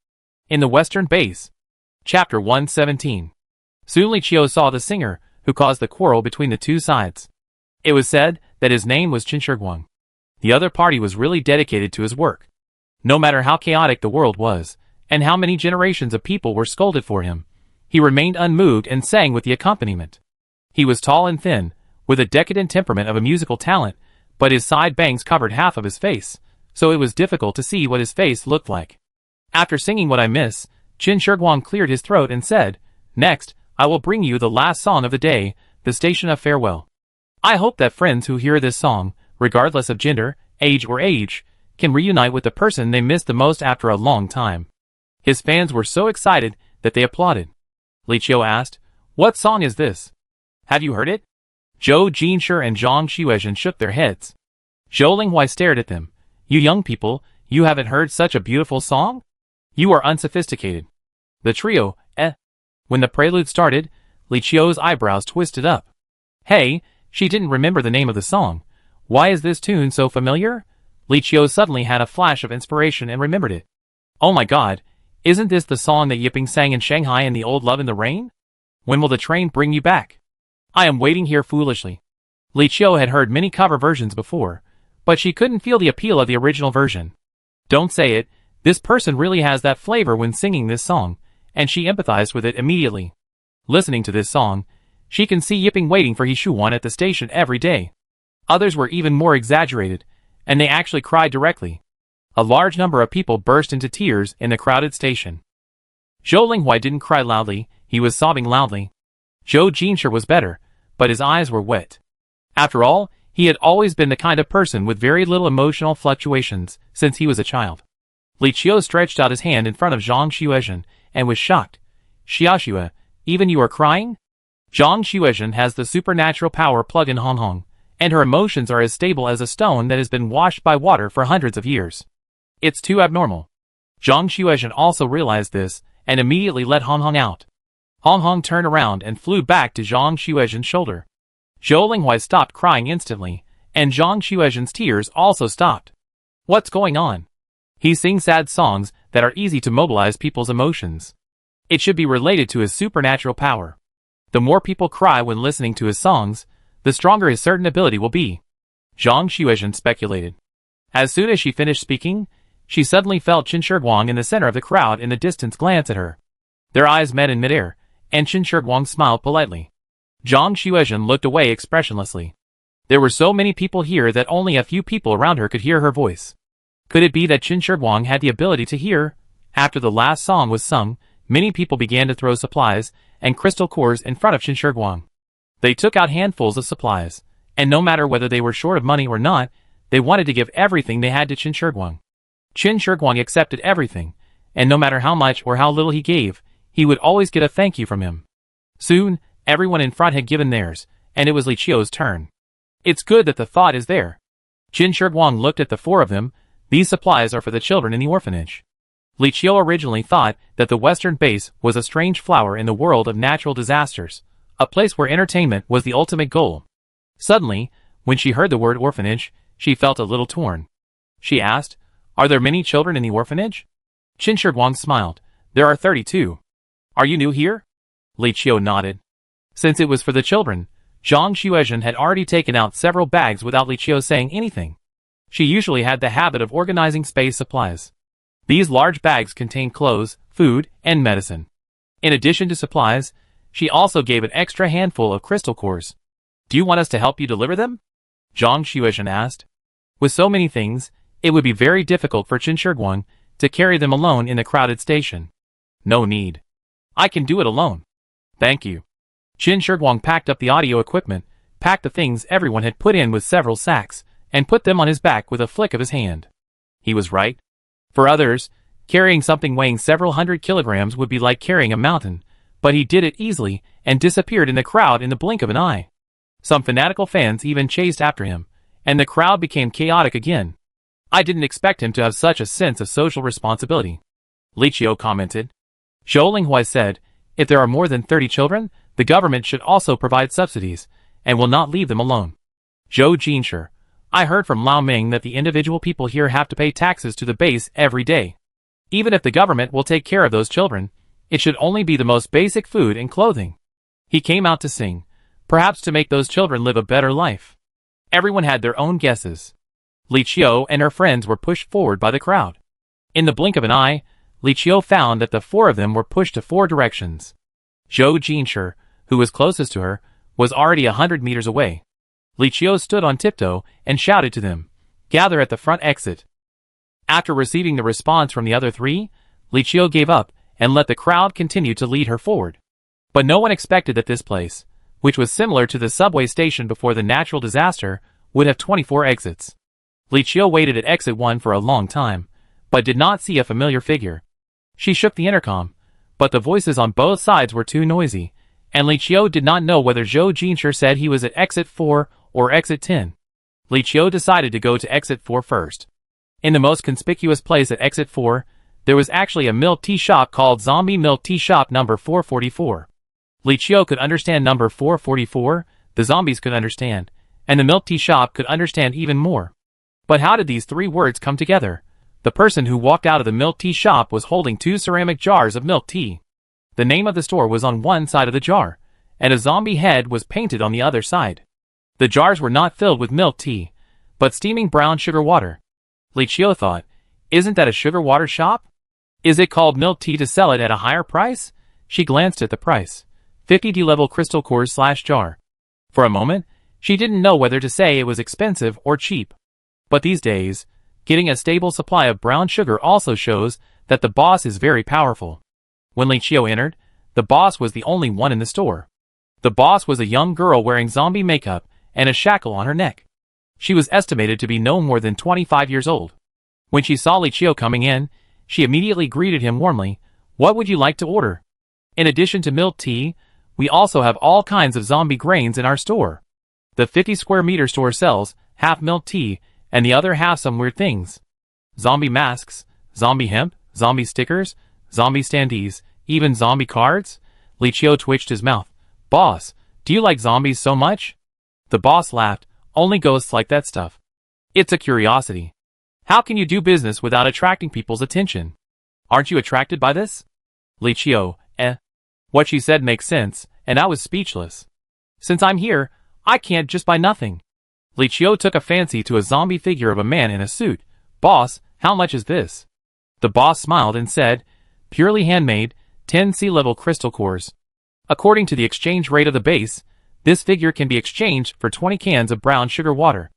In the western base. Chapter 117. Soon Li Qiu saw the singer, who caused the quarrel between the two sides. It was said that his name was Qin Shiguang. The other party was really dedicated to his work. No matter how chaotic the world was, and how many generations of people were scolded for him, he remained unmoved and sang with the accompaniment. He was tall and thin, with a decadent temperament of a musical talent, but his side bangs covered half of his face, so it was difficult to see what his face looked like. After singing What I Miss, Qin Shiguang cleared his throat and said, "Next, I will bring you the last song of the day, The Station of Farewell. I hope that friends who hear this song, regardless of gender, age, can reunite with the person they missed the most after a long time." His fans were so excited that they applauded. Li Qiu asked, "What song is this? Have you heard it?" Zhou Jinshi and Zhang Xuezhen shook their heads. Zhou Linghuai stared at them. "You young people, you haven't heard such a beautiful song? You are unsophisticated." The trio, When the prelude started, Li Qiu's eyebrows twisted up. Hey, she didn't remember the name of the song. Why is this tune so familiar? Li Qiu suddenly had a flash of inspiration and remembered it. Oh my god, isn't this the song that Yiping sang in Shanghai in the old Love in the Rain? When will the train bring you back? I am waiting here foolishly. Li Qiu had heard many cover versions before, but she couldn't feel the appeal of the original version. Don't say it, this person really has that flavor when singing this song, and she empathized with it immediately. Listening to this song, she can see Yiping waiting for He Shuwan at the station every day. Others were even more exaggerated, and they actually cried directly. A large number of people burst into tears in the crowded station. Zhou Linghuai didn't cry loudly, he was sobbing loudly. Zhou Jinshi was better, but his eyes were wet. After all, he had always been the kind of person with very little emotional fluctuations since he was a child. Li Qiu stretched out his hand in front of Zhang Xuezhen and was shocked. "Xiaoxue, even you are crying?" Zhang Xuezhen has the supernatural power plug-in Hong Hong, and her emotions are as stable as a stone that has been washed by water for hundreds of years. It's too abnormal. Zhang Xuezhen also realized this, and immediately let Hong Hong out. Hong Hong turned around and flew back to Zhang Xuezhen's shoulder. Zhou Linghuai stopped crying instantly, and Zhang Xuezhen's tears also stopped. What's going on? He sings sad songs that are easy to mobilize people's emotions. It should be related to his supernatural power. The more people cry when listening to his songs, the stronger his certain ability will be. Zhang Xuezhen speculated. As soon as she finished speaking, she suddenly felt Qin Shiguang in the center of the crowd in the distance glance at her. Their eyes met in midair, and Qin Shiguang smiled politely. Zhang Xuezhen looked away expressionlessly. There were so many people here that only a few people around her could hear her voice. Could it be that Qin Shiguang had the ability to hear? After the last song was sung, many people began to throw supplies and crystal cores in front of Qin Shiguang. They took out handfuls of supplies, and no matter whether they were short of money or not, they wanted to give everything they had to Qin Shiguang. Qin Shiguang accepted everything, and no matter how much or how little he gave, he would always get a thank you from him. Soon, everyone in front had given theirs, and it was Li Qiu's turn. It's good that the thought is there. Qin Shiguang looked at the four of them. These supplies are for the children in the orphanage. Li Qiu originally thought that the western base was a strange flower in the world of natural disasters, a place where entertainment was the ultimate goal. Suddenly, when she heard the word orphanage, she felt a little torn. She asked, "Are there many children in the orphanage?" Qin Shiguang smiled. "There are 32. Are you new here?" Li Qiu nodded. Since it was for the children, Zhang Xuezhen had already taken out several bags without Li Qiu saying anything. She usually had the habit of organizing space supplies. These large bags contained clothes, food, and medicine. In addition to supplies, she also gave an extra handful of crystal cores. "Do you want us to help you deliver them?" Zhang Xuezhen asked. With so many things, it would be very difficult for Qin Shiguang to carry them alone in the crowded station. "No need. I can do it alone. Thank you." Qin Shiguang packed up the audio equipment, packed the things everyone had put in with several sacks, and put them on his back with a flick of his hand. He was right. For others, carrying something weighing several hundred kilograms would be like carrying a mountain, but he did it easily and disappeared in the crowd in the blink of an eye. Some fanatical fans even chased after him, and the crowd became chaotic again. I didn't expect him to have such a sense of social responsibility, Li Qiu commented. Zhou Linghuai said, if there are more than 30 children, the government should also provide subsidies, and will not leave them alone. Zhou Jinshi, I heard from Lao Ming that the individual people here have to pay taxes to the base every day. Even if the government will take care of those children, it should only be the most basic food and clothing. He came out to sing, perhaps to make those children live a better life. Everyone had their own guesses. Li Qiu and her friends were pushed forward by the crowd. In the blink of an eye, Li Qiu found that the four of them were pushed to four directions. Zhou Jinshi, who was closest to her, was already 100 meters away. Li Qiu stood on tiptoe and shouted to them, gather at the front exit. After receiving the response from the other three, Li Qiu gave up and let the crowd continue to lead her forward. But no one expected that this place, which was similar to the subway station before the natural disaster, would have 24 exits. Li Qiu waited at exit 1 for a long time, but did not see a familiar figure. She shook the intercom, but the voices on both sides were too noisy, and Li Qiu did not know whether Zhou Jinshi said he was at exit 4 or exit 10. Li Qiu decided to go to exit 4 first. In the most conspicuous place at exit 4, there was actually a milk tea shop called Zombie Milk Tea Shop number 444. Li Qiu could understand number 444, the zombies could understand, and the milk tea shop could understand even more. But how did these three words come together? The person who walked out of the milk tea shop was holding two ceramic jars of milk tea. The name of the store was on one side of the jar, and a zombie head was painted on the other side. The jars were not filled with milk tea, but steaming brown sugar water. Li Qiu thought, isn't that a sugar water shop? Is it called milk tea to sell it at a higher price? She glanced at the price. 50D level crystal cores / jar. For a moment, she didn't know whether to say it was expensive or cheap. But these days, getting a stable supply of brown sugar also shows that the boss is very powerful. When Li Qiu entered, the boss was the only one in the store. The boss was a young girl wearing zombie makeup and a shackle on her neck. She was estimated to be no more than 25 years old. When she saw Li Qiu coming in, she immediately greeted him warmly. What would you like to order? In addition to milk tea, we also have all kinds of zombie grains in our store. The 50 square meter store sells half milk tea and the other half some weird things. Zombie masks, zombie hemp, zombie stickers, zombie standees, even zombie cards? Li Qiu twitched his mouth. Boss, do you like zombies so much? The boss laughed. Only ghosts like that stuff. It's a curiosity. How can you do business without attracting people's attention? Aren't you attracted by this? Li Qiu, What she said makes sense, and I was speechless. Since I'm here, I can't just buy nothing. Li Qiu took a fancy to a zombie figure of a man in a suit. Boss, how much is this? The boss smiled and said, purely handmade, 10 sea-level crystal cores. According to the exchange rate of the base, this figure can be exchanged for 20 cans of brown sugar water.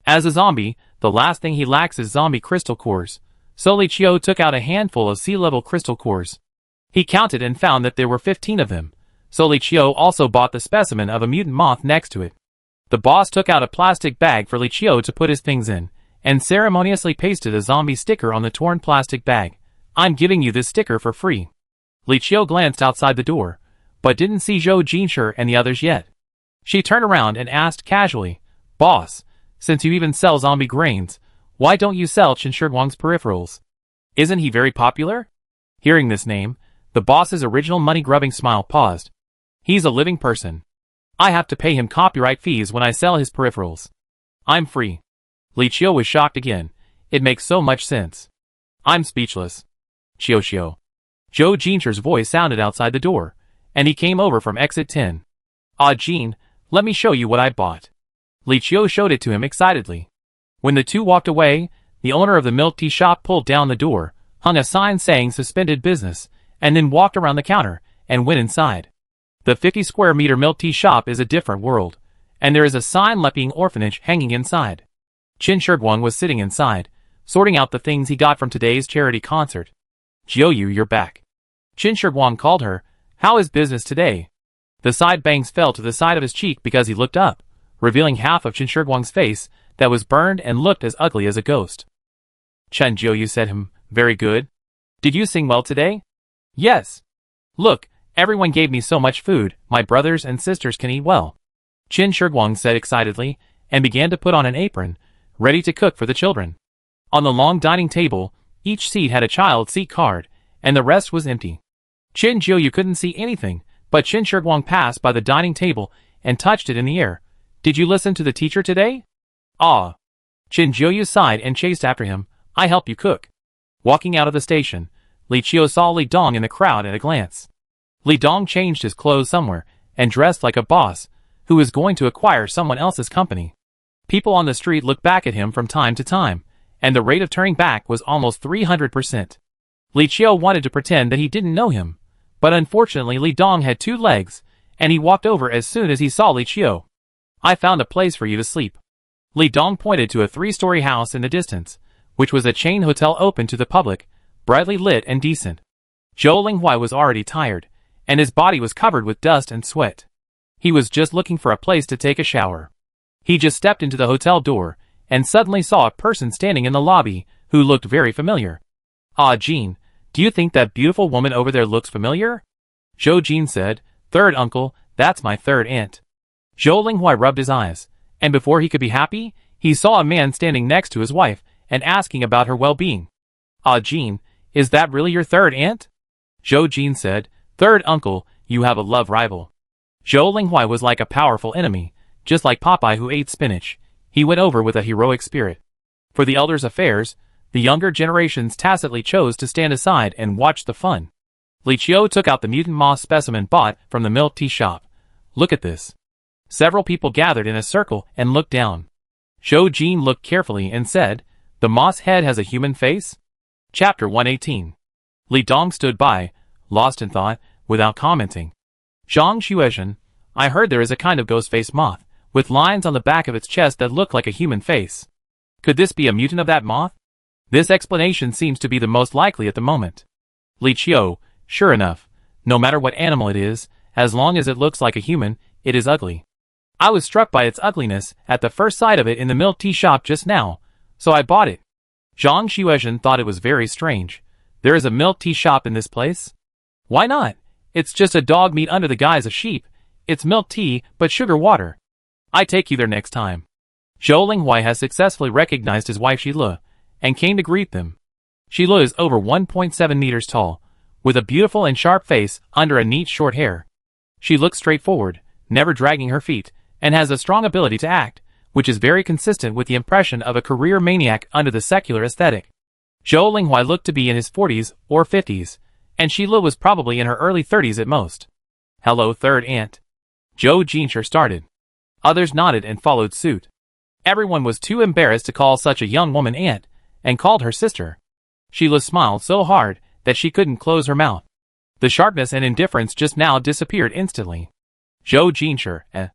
As a zombie, the last thing he lacks is zombie crystal cores, so Li Qiu took out a handful of sea-level crystal cores. He counted and found that there were 15 of them, so Li Qiu also bought the specimen of a mutant moth next to it. The boss took out a plastic bag for Li Qiu to put his things in, and ceremoniously pasted a zombie sticker on the torn plastic bag. I'm giving you this sticker for free. Li Qiu glanced outside the door, but didn't see Zhou Jinshi and the others yet. She turned around and asked casually, Boss, since you even sell zombie grains, why don't you sell Qin Shiguang's peripherals? Isn't he very popular? Hearing this name, the boss's original money-grubbing smile paused. He's a living person. I have to pay him copyright fees when I sell his peripherals. I'm free. Li Qiu was shocked again. It makes so much sense. I'm speechless. Qiu. Zhou Jinshi's voice sounded outside the door, and he came over from exit 10. Ah, Jin, let me show you what I bought. Li Qiu showed it to him excitedly. When the two walked away, the owner of the milk tea shop pulled down the door, hung a sign saying suspended business, and then walked around the counter and went inside. The 50 square meter milk tea shop is a different world, and there is a sign Leping Orphanage hanging inside. Qin Shiguang was sitting inside, sorting out the things he got from today's charity concert. Jiuyu, you're back. Qin Shiguang called her. How is business today? The side bangs fell to the side of his cheek because he looked up, revealing half of Qin Shiguang's face that was burned and looked as ugly as a ghost. Chen Jiuyu said, very good. Did you sing well today? Yes. Look, everyone gave me so much food, my brothers and sisters can eat well. Qin Shiguang said excitedly, and began to put on an apron, ready to cook for the children. On the long dining table, each seat had a child seat card, and the rest was empty. Qin Jiuyu couldn't see anything, but Qin Shiguang passed by the dining table and touched it in the air. Did you listen to the teacher today? Ah. Qin Jiuyu sighed and chased after him. I help you cook. Walking out of the station, Li Qiu saw Li Dong in the crowd at a glance. Li Dong changed his clothes somewhere, and dressed like a boss, who was going to acquire someone else's company. People on the street looked back at him from time to time, and the rate of turning back was almost 300%. Li Qiu wanted to pretend that he didn't know him, but unfortunately Li Dong had 2 legs, and he walked over as soon as he saw Li Qiu. I found a place for you to sleep. Li Dong pointed to a 3-story house in the distance, which was a chain hotel open to the public, brightly lit and decent. Zhou Linghuai was already tired, and his body was covered with dust and sweat. He was just looking for a place to take a shower. He just stepped into the hotel door, and suddenly saw a person standing in the lobby, who looked very familiar. Ah, Jean, do you think that beautiful woman over there looks familiar? Zhou Jin said, Third uncle, that's my third aunt. Zhou Linghuai rubbed his eyes, and before he could be happy, he saw a man standing next to his wife, and asking about her well-being. Ah, Jean, is that really your third aunt? Zhou Jin said, Third uncle, you have a love rival. Zhou Linghuai was like a powerful enemy, just like Popeye who ate spinach. He went over with a heroic spirit. For the elders' affairs, the younger generations tacitly chose to stand aside and watch the fun. Li Qiu took out the mutant moss specimen bought from the milk tea shop. Look at this. Several people gathered in a circle and looked down. Zhou Jin looked carefully and said, The moss head has a human face? Chapter 118. Li Dong stood by, lost in thought, without commenting. Zhang Xuezhen, I heard there is a kind of ghost-face moth, with lines on the back of its chest that look like a human face. Could this be a mutant of that moth? This explanation seems to be the most likely at the moment. Li Qiu, sure enough, no matter what animal it is, as long as it looks like a human, it is ugly. I was struck by its ugliness at the first sight of it in the milk tea shop just now, so I bought it. Zhang Xuezhen thought it was very strange. There is a milk tea shop in this place? Why not? It's just a dog meat under the guise of sheep. It's milk tea, but sugar water. I take you there next time. Zhou Linghuai has successfully recognized his wife Shile, and came to greet them. Shile is over 1.7 meters tall, with a beautiful and sharp face under a neat short hair. She looks straightforward, never dragging her feet, and has a strong ability to act, which is very consistent with the impression of a career maniac under the secular aesthetic. Zhou Linghuai looked to be in his 40s or 50s, and Shile was probably in her early 30s at most. Hello, third aunt. Zhou Jinsher started. Others nodded and followed suit. Everyone was too embarrassed to call such a young woman aunt, and called her sister. Shile smiled so hard that she couldn't close her mouth. The sharpness and indifference just now disappeared instantly. Zhou Jinsher,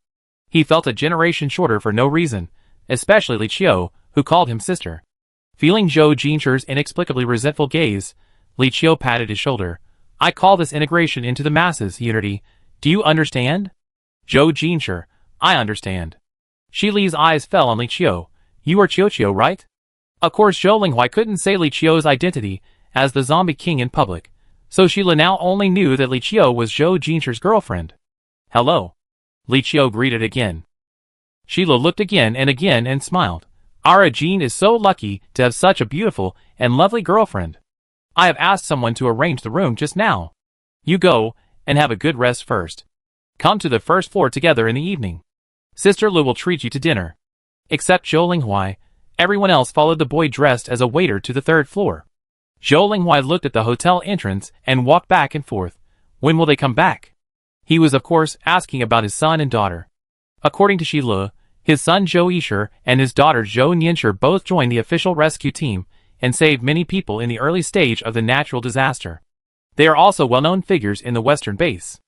He felt a generation shorter for no reason, especially Li Qiu, who called him sister. Feeling Zhou Jinsher's inexplicably resentful gaze, Li Qiu patted his shoulder. I call this integration into the masses, unity. Do you understand? Zhou Jinsher, I understand. Shi Li's eyes fell on Li Qiu. You are Qiu, right? Of course Zhou Linghuai couldn't say Li Qiu's identity as the zombie king in public, so Shile now only knew that Li Qiu was Zhou Jinsher's girlfriend. Hello. Li Qiu greeted again. Shile looked again and smiled. Our Jean is so lucky to have such a beautiful and lovely girlfriend. I have asked someone to arrange the room just now. You go, and have a good rest first. Come to the first floor together in the evening. Sister Lu will treat you to dinner. Except Zhou Linghuai, everyone else followed the boy dressed as a waiter to the third floor. Zhou Linghuai looked at the hotel entrance and walked back and forth. When will they come back? He was of course asking about his son and daughter. According to Shile, his son Zhou Yisher and his daughter Zhou Niansher both joined the official rescue team and saved many people in the early stage of the natural disaster. They are also well-known figures in the Western base.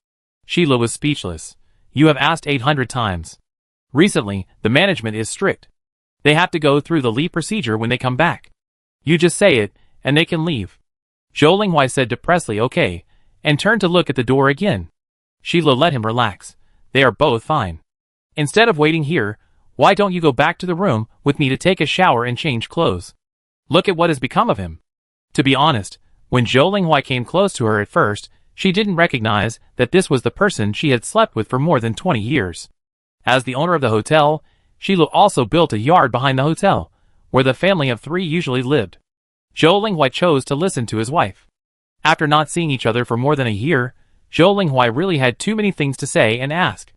Shile was speechless. You have asked 800 times. Recently, the management is strict. They have to go through the leave procedure when they come back. You just say it, and they can leave. Zhou Linghuai said depressedly okay, and turned to look at the door again. Shile let him relax. They are both fine. Instead of waiting here, why don't you go back to the room with me to take a shower and change clothes? Look at what has become of him. To be honest, when Zhou Linghuai came close to her at first, she didn't recognize that this was the person she had slept with for more than 20 years. As the owner of the hotel, Sheila also built a yard behind the hotel, where the family of 3 usually lived. Zhou Linghuai chose to listen to his wife. After not seeing each other for more than a year, Zhou Linghuai really had too many things to say and ask.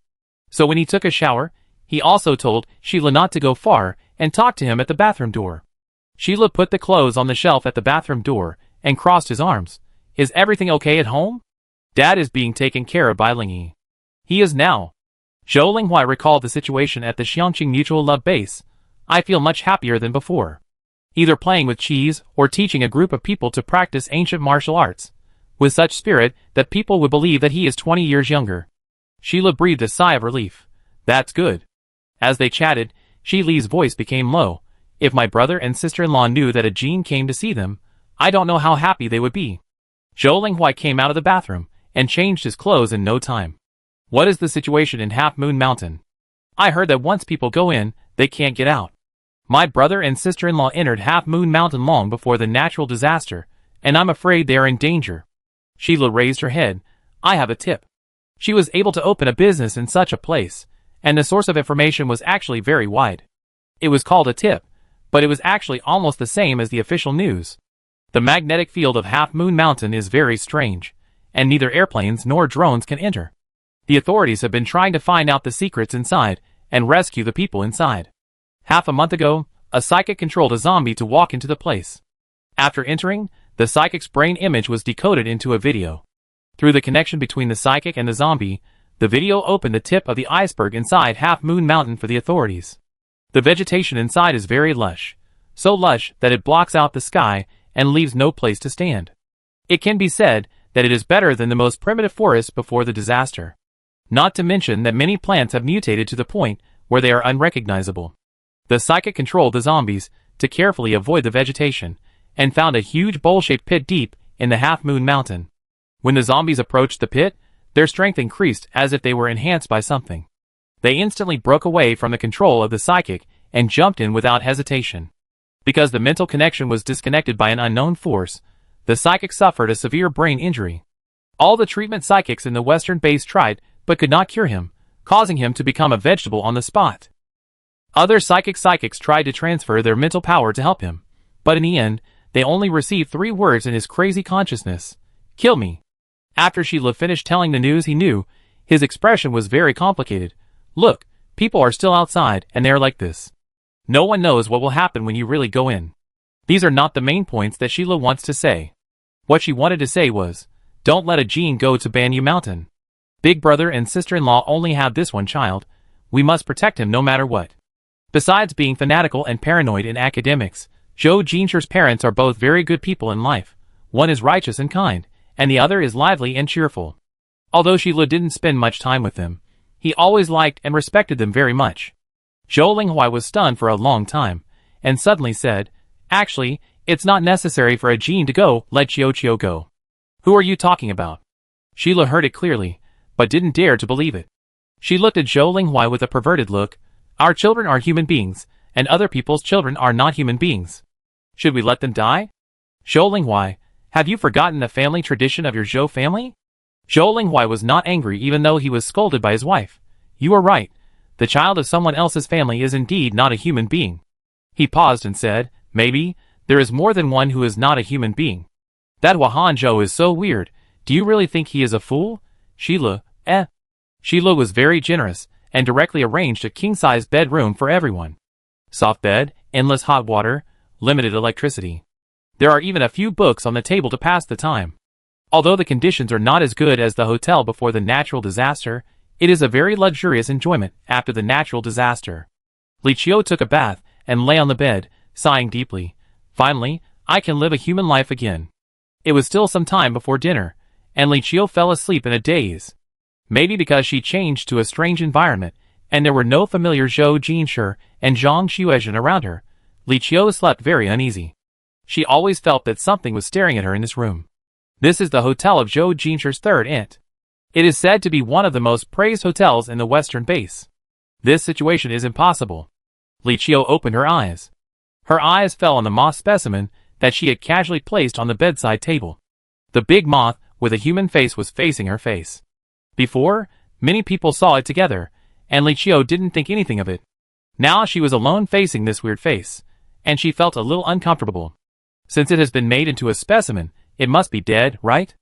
So when he took a shower, he also told Sheila not to go far and talk to him at the bathroom door. Sheila put the clothes on the shelf at the bathroom door and crossed his arms. Is everything okay at home? Dad is being taken care of by Lingyi. He is now. Zhou Linghuai recalled the situation at the Xiangqing Mutual Love Base. I feel much happier than before. Either playing with cheese or teaching a group of people to practice ancient martial arts, with such spirit that people would believe that he is 20 years younger. Sheila breathed a sigh of relief. That's good. As they chatted, Shili's voice became low. If my brother and sister-in-law knew that a Jin came to see them, I don't know how happy they would be. Zhou Linghuai came out of the bathroom and changed his clothes in no time. What is the situation in Half Moon Mountain? I heard that once people go in, they can't get out. My brother and sister-in-law entered Half Moon Mountain long before the natural disaster, and I'm afraid they are in danger. Sheila raised her head. I have a tip. She was able to open a business in such a place, and the source of information was actually very wide. It was called a tip, but it was actually almost the same as the official news. The magnetic field of Half Moon Mountain is very strange, and neither airplanes nor drones can enter. The authorities have been trying to find out the secrets inside and rescue the people inside. Half a month ago, a psychic controlled a zombie to walk into the place. After entering, the psychic's brain image was decoded into a video. Through the connection between the psychic and the zombie, the video opened the tip of the iceberg inside Half Moon Mountain for the authorities. The vegetation inside is very lush, so lush that it blocks out the sky and leaves no place to stand. It can be said that it is better than the most primitive forest before the disaster. Not to mention that many plants have mutated to the point where they are unrecognizable. The psychic controlled the zombies to carefully avoid the vegetation, and found a huge bowl-shaped pit deep in the Half Moon Mountain. When the zombies approached the pit, their strength increased as if they were enhanced by something. They instantly broke away from the control of the psychic and jumped in without hesitation. Because the mental connection was disconnected by an unknown force, the psychic suffered a severe brain injury. All the treatment psychics in the western base tried, but could not cure him, causing him to become a vegetable on the spot. Other psychics tried to transfer their mental power to help him, but in the end, they only received 3 words in his crazy consciousness. Kill me. After Sheila finished telling the news he knew, his expression was very complicated. Look, people are still outside and they are like this. No one knows what will happen when you really go in. These are not the main points that Sheila wants to say. What she wanted to say was, don't let a Jin go to Banyu Mountain. Big brother and sister-in-law only have this one child. We must protect him no matter what. Besides being fanatical and paranoid in academics, Zhou Jinsher's parents are both very good people in life. One is righteous and kind, and the other is lively and cheerful. Although Sheila didn't spend much time with them, he always liked and respected them very much. Zhou Linghuai was stunned for a long time, and suddenly said, actually, it's not necessary for a Jin to go, let Qiuqiu go. Who are you talking about? Sheila heard it clearly, but didn't dare to believe it. She looked at Zhou Linghuai with a perverted look. Our children are human beings, and other people's children are not human beings. Should we let them die? Zhou Linghuai, have you forgotten the family tradition of your Zhou family? Zhou Linghuai was not angry even though he was scolded by his wife. You are right. The child of someone else's family is indeed not a human being. He paused and said, maybe, there is more than one who is not a human being. That Huahan Zhou is so weird. Do you really think he is a fool? Sheila, Sheila was very generous, and directly arranged a king-size bedroom for everyone. Soft bed, endless hot water, limited electricity. There are even a few books on the table to pass the time. Although the conditions are not as good as the hotel before the natural disaster, it is a very luxurious enjoyment after the natural disaster. Li Qiu took a bath and lay on the bed, sighing deeply. Finally, I can live a human life again. It was still some time before dinner, and Li Qiu fell asleep in a daze. Maybe because she changed to a strange environment, and there were no familiar Zhou Jinsher and Zhang Xuezhen around her, Li Qiu slept very uneasy. She always felt that something was staring at her in this room. This is the hotel of Zhou Jinsher's third aunt. It is said to be one of the most praised hotels in the western base. This situation is impossible. Li Qiu opened her eyes. Her eyes fell on the moth specimen that she had casually placed on the bedside table. The big moth with a human face was facing her face. Before, many people saw it together, and Li Qiu didn't think anything of it. Now she was alone facing this weird face, and she felt a little uncomfortable. Since it has been made into a specimen, it must be dead, right?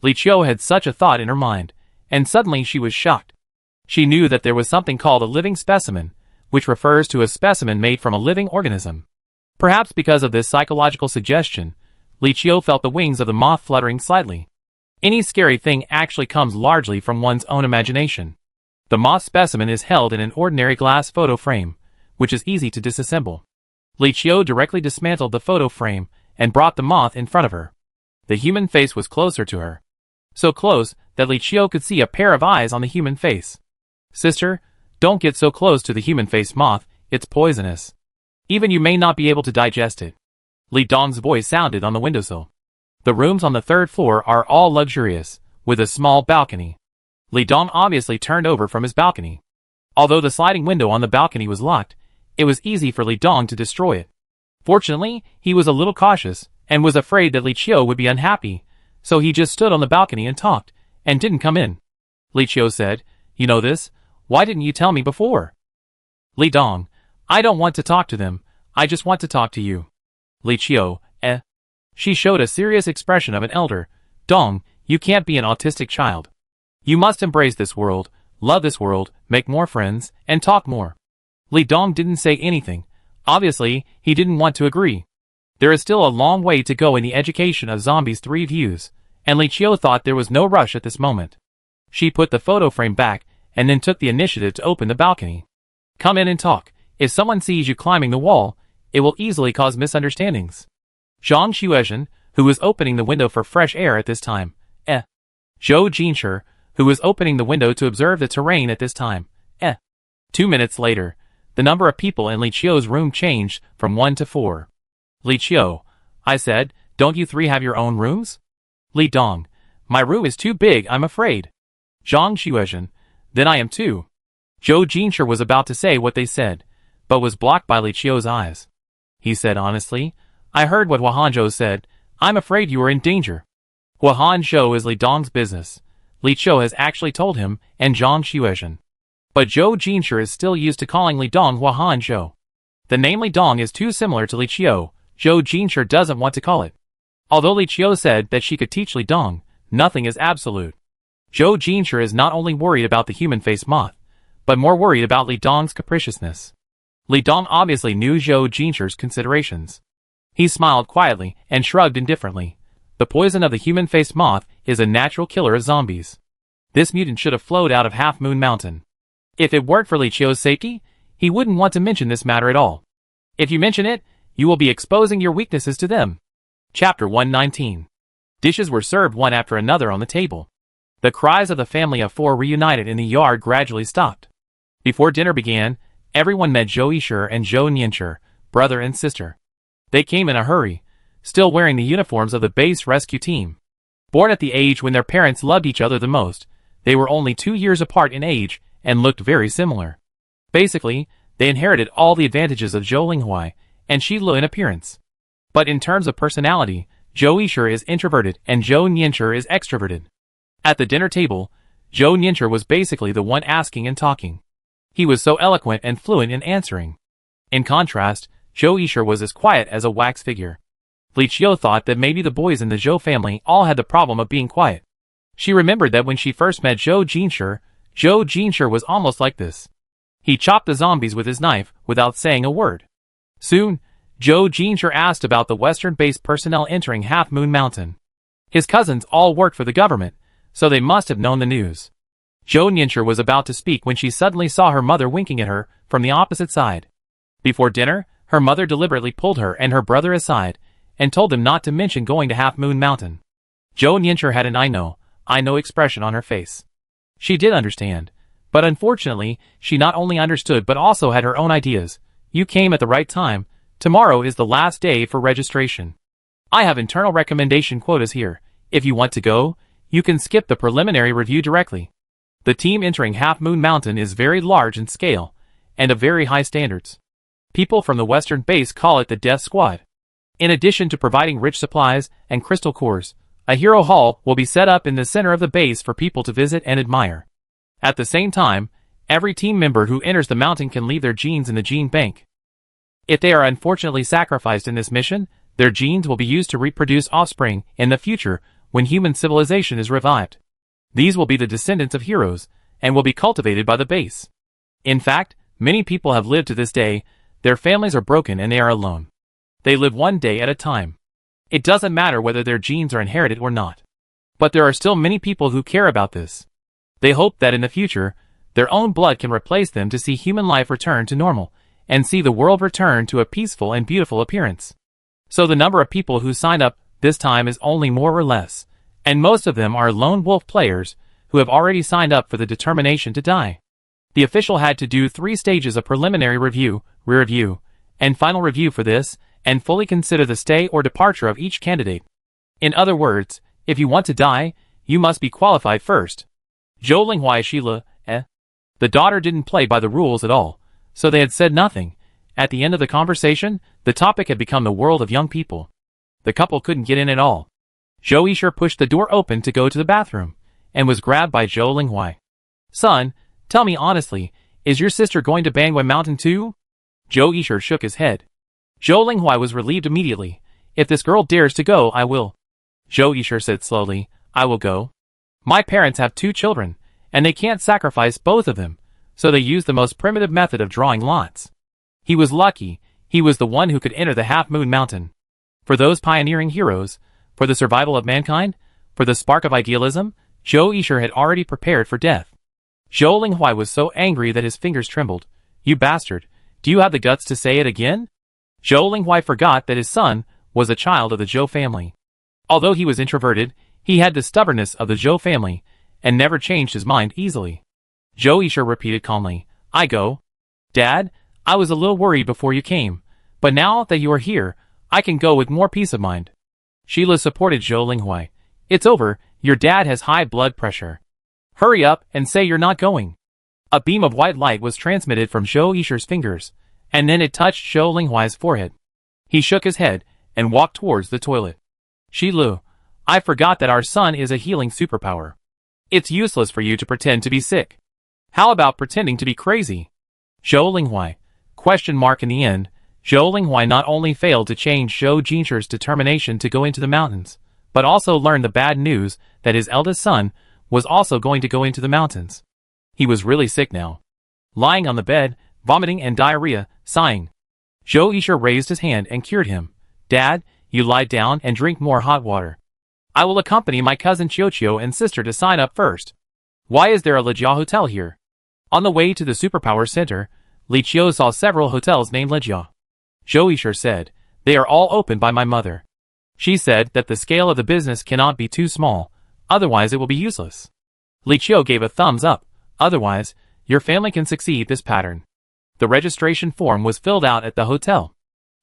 Li Qiu had such a thought in her mind, and suddenly she was shocked. She knew that there was something called a living specimen, which refers to a specimen made from a living organism. Perhaps because of this psychological suggestion, Li Qiu felt the wings of the moth fluttering slightly. Any scary thing actually comes largely from one's own imagination. The moth specimen is held in an ordinary glass photo frame, which is easy to disassemble. Li Qiu directly dismantled the photo frame and brought the moth in front of her. The human face was closer to her. So close that Li Qiu could see a pair of eyes on the human face. Sister, don't get so close to the human face moth, it's poisonous. Even you may not be able to digest it. Li Dong's voice sounded on the windowsill. The rooms on the third floor are all luxurious, with a small balcony. Li Dong obviously turned over from his balcony. Although the sliding window on the balcony was locked, it was easy for Li Dong to destroy it. Fortunately, he was a little cautious, and was afraid that Li Qiu would be unhappy, so he just stood on the balcony and talked, and didn't come in. Li Qiu said, "You know this? Why didn't you tell me before?" Li Dong, "I don't want to talk to them, I just want to talk to you." Li Qiu, eh? She showed a serious expression of an elder. "Dong, you can't be an autistic child. You must embrace this world, love this world, make more friends, and talk more." Li Dong didn't say anything. Obviously, he didn't want to agree. There is still a long way to go in the education of zombies' 3 views, and Li Qiu thought there was no rush at this moment. She put the photo frame back, and then took the initiative to open the balcony. "Come in and talk. If someone sees you climbing the wall, it will easily cause misunderstandings." Zhang Xuezhen, who was opening the window for fresh air at this time, Zhou Jinshi, who was opening the window to observe the terrain at this time, 2 minutes later, the number of people in Li Qiu's room changed from 1 to 4. "Li Qiu," I said, "don't you 3 have your own rooms?" Li Dong, "My room is too big, I'm afraid." Zhang Xuezhen, "Then I am too." Zhou Jinshi was about to say what they said, but was blocked by Li Qiu's eyes. He said honestly, "I heard what Huahanzhou said, I'm afraid you are in danger." Huahanzhou is Li Dong's business. Li Qiu has actually told him, and Zhang Xuezhen. But Zhou Jinshi is still used to calling Li Dong Huahanzhou. The name Li Dong is too similar to Li Qiu, Zhou Jinshi doesn't want to call it. Although Li Qiu said that she could teach Li Dong, nothing is absolute. Zhou Jinshi is not only worried about the human face moth, but more worried about Li Dong's capriciousness. Li Dong obviously knew Zhou Jinshi's considerations. He smiled quietly and shrugged indifferently. The poison of the human face moth is a natural killer of zombies. This mutant should have flowed out of Half Moon Mountain. If it weren't for Li Qiu's safety, he wouldn't want to mention this matter at all. If you mention it, you will be exposing your weaknesses to them. Chapter 119. Dishes were served one after another on the table. The cries of the family of 4 reunited in the yard gradually stopped. Before dinner began, everyone met Zhou Yishir and Zhou Nianshi, brother and sister. They came in a hurry, still wearing the uniforms of the base rescue team. Born at the age when their parents loved each other the most, they were only 2 years apart in age and looked very similar. Basically, they inherited all the advantages of Zhou Linghuai and Shi Lu in appearance. But in terms of personality, Zhou Yishir is introverted and Zhou Nianshi is extroverted. At the dinner table, Zhou Nianshi was basically the one asking and talking. He was so eloquent and fluent in answering. In contrast, Zhou Yishir was as quiet as a wax figure. Li Qiu thought that maybe the boys in the Zhou family all had the problem of being quiet. She remembered that when she first met Zhou Jinshi was almost like this. He chopped the zombies with his knife without saying a word. Soon, Zhou Jinshi asked about the western-based personnel entering Half Moon Mountain. His cousins all worked for the government, so they must have known the news. Zhou Nianshi was about to speak when she suddenly saw her mother winking at her from the opposite side. Before dinner, her mother deliberately pulled her and her brother aside, and told them not to mention going to Half Moon Mountain. Zhou Nianshi had an I know expression on her face. She did understand, but unfortunately, she not only understood but also had her own ideas. You came at the right time. Tomorrow is the last day for registration. I have internal recommendation quotas here. If you want to go, you can skip the preliminary review directly. The team entering Half Moon Mountain is very large in scale, and of very high standards. People from the western base call it the Death Squad. In addition to providing rich supplies and crystal cores, a hero hall will be set up in the center of the base for people to visit and admire. At the same time, Every team member who enters the mountain can leave their genes in the gene bank. If they are unfortunately sacrificed in this mission, their genes will be used to reproduce offspring in the future when human civilization is revived. These will be the descendants of heroes, and will be cultivated by the base. In fact, many people have lived to this day, their families are broken and they are alone. They live one day at a time. It doesn't matter whether their genes are inherited or not. But there are still many people who care about this. They hope that in the future, their own blood can replace them to see human life return to normal, and see the world return to a peaceful and beautiful appearance. So the number of people who signed up this time is only more or less, and most of them are lone wolf players who have already signed up for the determination to die. The official had to do 3 stages of preliminary review, re-review, and final review for this, and fully consider the stay or departure of each candidate. In other words, if you want to die, you must be qualified first. Zhou Linghuai Sheila, The daughter didn't play by the rules at all, so they had said nothing. At the end of the conversation, the topic had become the world of young people. The couple couldn't get in at all. Zhou Yisher pushed the door open to go to the bathroom, and was grabbed by Zhou Linghuai. Son, tell me honestly, is your sister going to Bangwei Mountain too? Zhou Yisher shook his head. Zhou Linghuai was relieved immediately. If this girl dares to go, I will. Zhou Yisher said slowly, I will go. My parents have 2 children, and they can't sacrifice both of them, so they used the most primitive method of drawing lots. He was lucky, he was the one who could enter the Half-Moon Mountain. For those pioneering heroes, for the survival of mankind, for the spark of idealism, Zhou Yisher had already prepared for death. Zhou Linghuai was so angry that his fingers trembled. You bastard, do you have the guts to say it again? Zhou Linghuai forgot that his son was a child of the Zhou family. Although he was introverted, he had the stubbornness of the Zhou family, and never changed his mind easily. Zhou Yisher repeated calmly, I go. Dad, I was a little worried before you came, but now that you are here, I can go with more peace of mind. Sheila supported Zhou Linghuai. It's over, your dad has high blood pressure. Hurry up and say you're not going. A beam of white light was transmitted from Zhou Yisher's fingers, and then it touched Zhou Linghuai's forehead. He shook his head and walked towards the toilet. Shilu, I forgot that our son is a healing superpower. It's useless for you to pretend to be sick. How about pretending to be crazy? Zhou Linghuai. In the end, Zhou Linghuai not only failed to change Zhou Jinsher's determination to go into the mountains, but also learned the bad news that his eldest son was also going to go into the mountains. He was really sick now. Lying on the bed, vomiting and diarrhea, sighing. Zhou Yisher raised his hand and cured him. Dad, you lie down and drink more hot water. I will accompany my cousin Qiuqiu and sister to sign up first. Why is there a Lejia hotel here? On the way to the Superpower Center, Li Qiu saw several hotels named Lejia. Zhou Yisher said, they are all opened by my mother. She said that the scale of the business cannot be too small, otherwise it will be useless. Li Qiu gave a thumbs up, otherwise, your family can succeed this pattern. The registration form was filled out at the hotel.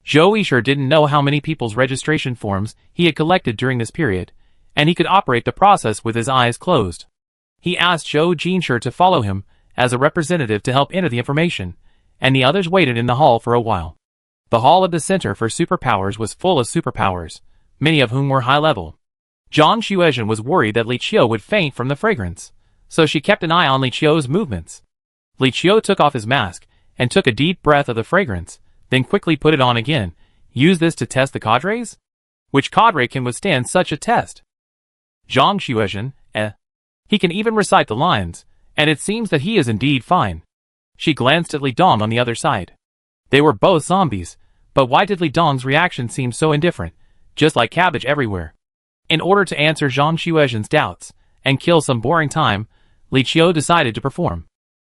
Zhou Yisher didn't know how many people's registration forms he had collected during this period, and he could operate the process with his eyes closed. He asked Zhou Jinsher to follow him as a representative to help enter the information, and the others waited in the hall for a while. The hall of the Center for Superpowers was full of superpowers, many of whom were high-level. Zhang Xuezhen was worried that Li Qiu would faint from the fragrance, so she kept an eye on Li Qiu's movements. Li Qiu took off his mask and took a deep breath of the fragrance, then quickly put it on again. Use this to test the cadres? Which cadre can withstand such a test? Zhang Xuezhen, He can even recite the lines, and it seems that he is indeed fine. She glanced at Li Dong on the other side. They were both zombies, but why did Li Dong's reaction seem so indifferent, just like cabbage everywhere? In order to answer Zhang Xuezhen's doubts, and kill some boring time, Li Qiu decided to perform.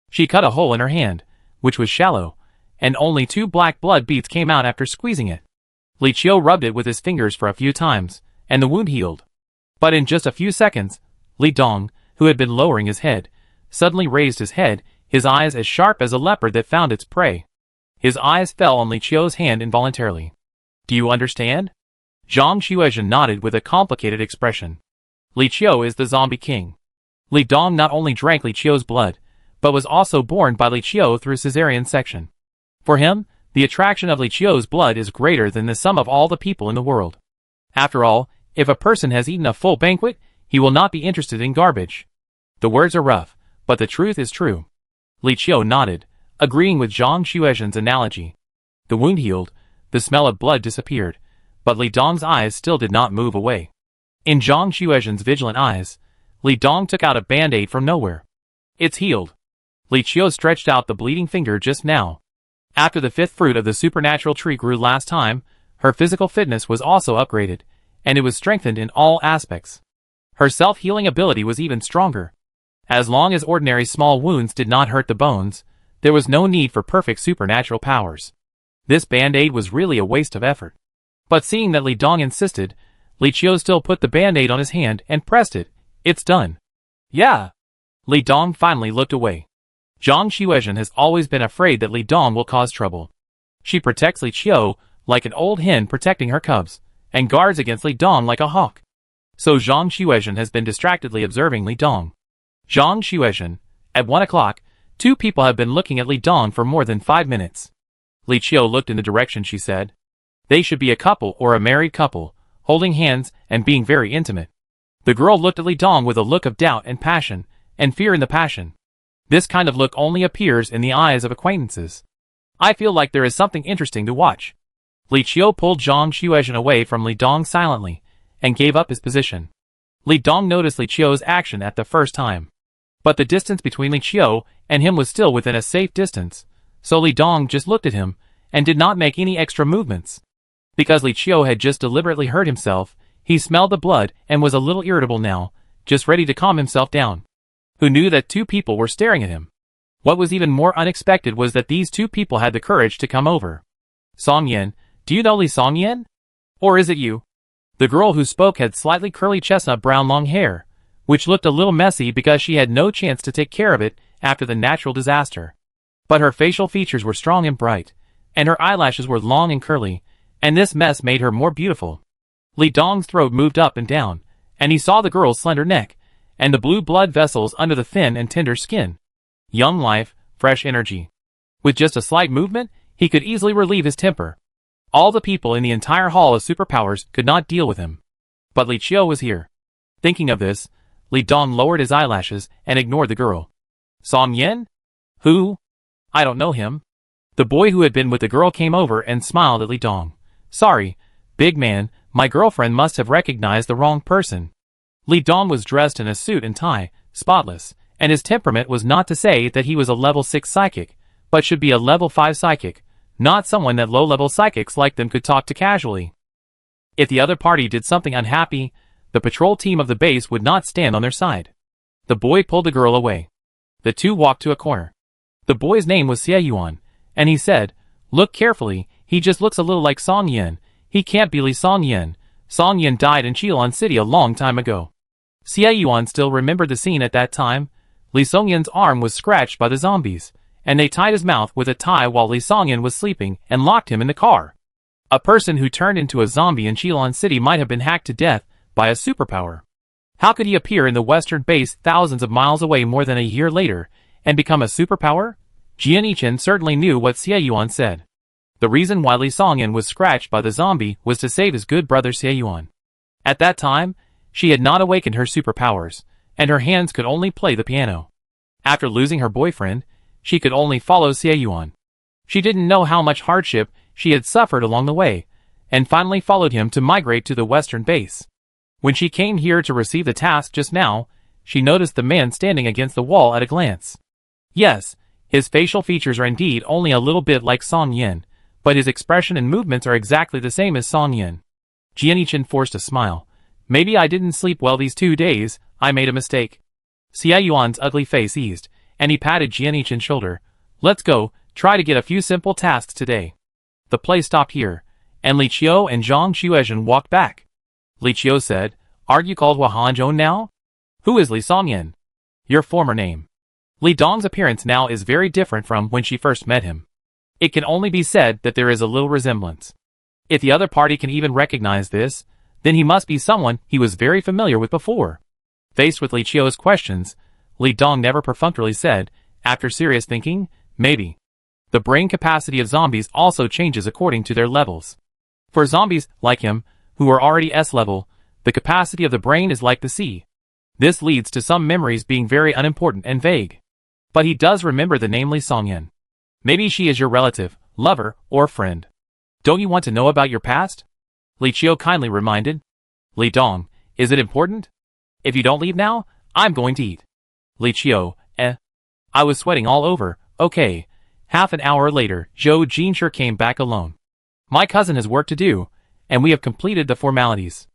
She cut a hole in her hand, which was shallow, and only 2 black blood beads came out after squeezing it. Li Qiu rubbed it with his fingers for a few times, and the wound healed. But in just a few seconds, Li Dong, who had been lowering his head, suddenly raised his head, his eyes as sharp as a leopard that found its prey. His eyes fell on Li Qiu's hand involuntarily. Do you understand? Zhang Xuezhen nodded with a complicated expression. Li Qiu is the zombie king. Li Dong not only drank Li Qiu's blood, but was also born by Li Qiu through cesarean section. For him, the attraction of Li Qiu's blood is greater than the sum of all the people in the world. After all, if a person has eaten a full banquet, he will not be interested in garbage. The words are rough, but the truth is true. Li Qiu nodded, agreeing with Zhang Xuezhen's analogy. The wound healed, the smell of blood disappeared, but Li Dong's eyes still did not move away. In Zhang Xuezhen's vigilant eyes, Li Dong took out a band-aid from nowhere. It's healed. Li Qiu stretched out the bleeding finger just now. After the fifth fruit of the supernatural tree grew last time, her physical fitness was also upgraded, and it was strengthened in all aspects. Her self-healing ability was even stronger. As long as ordinary small wounds did not hurt the bones, there was no need for perfect supernatural powers. This band-aid was really a waste of effort. But seeing that Li Dong insisted, Li Qiu still put the band-aid on his hand and pressed it. It's done. Yeah. Li Dong finally looked away. Zhang Xuezhen has always been afraid that Li Dong will cause trouble. She protects Li Qiu like an old hen protecting her cubs, and guards against Li Dong like a hawk. So Zhang Xuezhen has been distractedly observing Li Dong. Zhang Xuezhen, at 1 o'clock, two people have been looking at Li Dong for more than 5 minutes. Li Qiu looked in the direction she said. They should be a couple or a married couple, holding hands and being very intimate. The girl looked at Li Dong with a look of doubt and passion, and fear in the passion. This kind of look only appears in the eyes of acquaintances. I feel like there is something interesting to watch. Li Qiu pulled Zhang Xuezhen away from Li Dong silently, and gave up his position. Li Dong noticed Li Qiu's action at the first time. But the distance between Li Qiu and him was still within a safe distance, so Li Dong just looked at him, and did not make any extra movements. Because Li Qiu had just deliberately hurt himself, he smelled the blood and was a little irritable now, just ready to calm himself down. Who knew that two people were staring at him? What was even more unexpected was that these two people had the courage to come over. Song Yin, do you know Li Song Yin? Or is it you? The girl who spoke had slightly curly chestnut brown long hair, which looked a little messy because she had no chance to take care of it after the natural disaster. But her facial features were strong and bright, and her eyelashes were long and curly, and this mess made her more beautiful. Li Dong's throat moved up and down, and he saw the girl's slender neck, and the blue blood vessels under the thin and tender skin. Young life, fresh energy. With just a slight movement, he could easily relieve his temper. All the people in the entire hall of superpowers could not deal with him. But Li Qiu was here. Thinking of this, Li Dong lowered his eyelashes and ignored the girl. Song Yin? Who? I don't know him. The boy who had been with the girl came over and smiled at Li Dong. Sorry, big man, my girlfriend must have recognized the wrong person. Li Dong was dressed in a suit and tie, spotless, and his temperament was not to say that he was a level 6 psychic, but should be a level 5 psychic, not someone that low-level psychics like them could talk to casually. If the other party did something unhappy, the patrol team of the base would not stand on their side. The boy pulled the girl away. The two walked to a corner. The boy's name was Xie Yuan, and he said, "Look carefully, he just looks a little like Song Yin. He can't be Li Song Yin. Song Yin died in Qilin City a long time ago." Xie Yuan still remembered the scene at that time. Li Song Yin's arm was scratched by the zombies, and they tied his mouth with a tie while Li Song Yin was sleeping and locked him in the car. A person who turned into a zombie in Qilin City might have been hacked to death by a superpower. How could he appear in the western base thousands of miles away more than a year later and become a superpower? Jian Yichen certainly knew what Xie Yuan said. The reason why Li Song Yin was scratched by the zombie was to save his good brother Xie Yuan. At that time, she had not awakened her superpowers, and her hands could only play the piano. After losing her boyfriend, she could only follow Xie Yuan. She didn't know how much hardship she had suffered along the way, and finally followed him to migrate to the western base. When she came here to receive the task just now, she noticed the man standing against the wall at a glance. Yes, his facial features are indeed only a little bit like Song Yin, but his expression and movements are exactly the same as Song Yin. Jian Yichen forced a smile. Maybe I didn't sleep well these 2 days, I made a mistake. Xie Yuan's ugly face eased, and he patted Jian Yichen's shoulder. Let's go, try to get a few simple tasks today. The play stopped here, and Li Qiu and Zhang Xuezhen walked back. Li Qiu said, "Aren't you called Huahanzhou now? Who is Li Song Yin?" "Your former name." Li Dong's appearance now is very different from when she first met him. It can only be said that there is a little resemblance. If the other party can even recognize this, then he must be someone he was very familiar with before. Faced with Li Qiu's questions, Li Dong never perfunctorily said, after serious thinking, maybe. The brain capacity of zombies also changes according to their levels. For zombies, like him, who are already S-level, the capacity of the brain is like the sea. This leads to some memories being very unimportant and vague. But he does remember the name Li Songyan. Maybe she is your relative, lover, or friend. Don't you want to know about your past? Li Qiu kindly reminded. Li Dong, is it important? If you don't leave now, I'm going to eat. Li Qiu, I was sweating all over. Okay. Half an hour later, Zhou Jinshi came back alone. My cousin has work to do, and we have completed the formalities.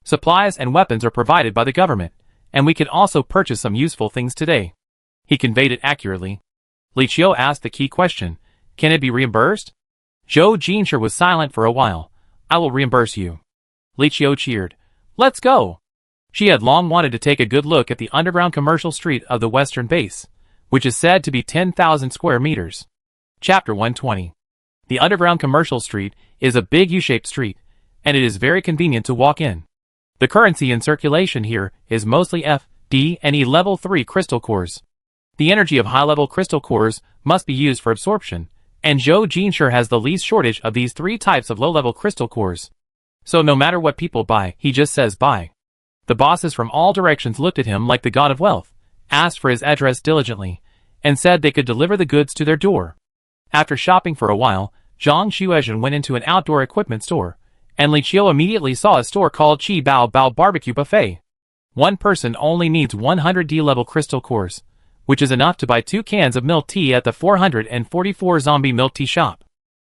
Supplies and weapons are provided by the government, and we can also purchase some useful things today. He conveyed it accurately. Li Qiu asked the key question, can it be reimbursed? Zhou Jinshi was silent for a while. I will reimburse you. Li Qiu cheered. Let's go! She had long wanted to take a good look at the underground commercial street of the western base, which is said to be 10,000 square meters. Chapter 120. The underground commercial street is a big U-shaped street, and it is very convenient to walk in. The currency in circulation here is mostly F, D, and E level 3 crystal cores. The energy of high-level crystal cores must be used for absorption, and Zhou Jinshi has the least shortage of these three types of low-level crystal cores. So no matter what people buy, he just says buy. The bosses from all directions looked at him like the god of wealth, asked for his address diligently, and said they could deliver the goods to their door. After shopping for a while, Zhang Xuezhen went into an outdoor equipment store, and Li Qiu immediately saw a store called Qi Bao Bao Barbecue Buffet. One person only needs 100 D-level crystal cores, which is enough to buy 2 cans of milk tea at the 444 zombie milk tea shop.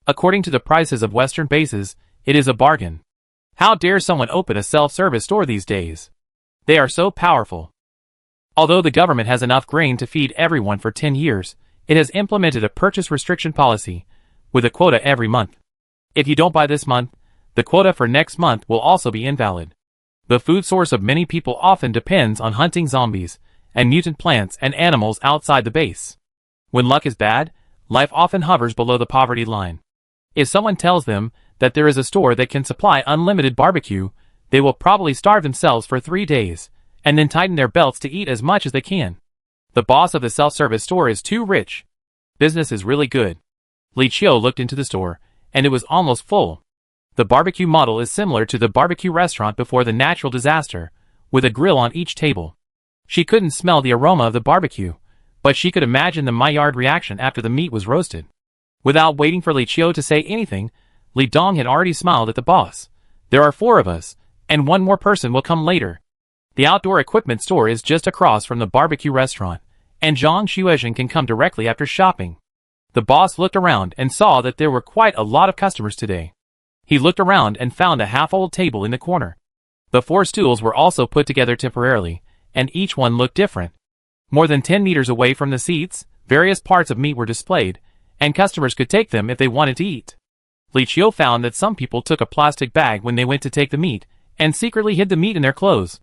According to the prices of Western bases, it is a bargain. How dare someone open a self-service store these days? They are so powerful. Although the government has enough grain to feed everyone for 10 years, it has implemented a purchase restriction policy, with a quota every month. If you don't buy this month, the quota for next month will also be invalid. The food source of many people often depends on hunting zombies and mutant plants and animals outside the base. When luck is bad, life often hovers below the poverty line. If someone tells them that there is a store that can supply unlimited barbecue, they will probably starve themselves for 3 days, and then tighten their belts to eat as much as they can. The boss of the self-service store is too rich. Business is really good. Li Qiu looked into the store, and it was almost full. The barbecue model is similar to the barbecue restaurant before the natural disaster, with a grill on each table. She couldn't smell the aroma of the barbecue, but she could imagine the Maillard reaction after the meat was roasted. Without waiting for Li Qiu to say anything, Li Dong had already smiled at the boss. There are 4 of us, and 1 more person will come later. The outdoor equipment store is just across from the barbecue restaurant, and Zhang Xuezhen can come directly after shopping. The boss looked around and saw that there were quite a lot of customers today. He looked around and found a half-old table in the corner. The 4 stools were also put together temporarily, and each one looked different. More than 10 meters away from the seats, various parts of meat were displayed, and customers could take them if they wanted to eat. Li Qiu found that some people took a plastic bag when they went to take the meat, and secretly hid the meat in their clothes.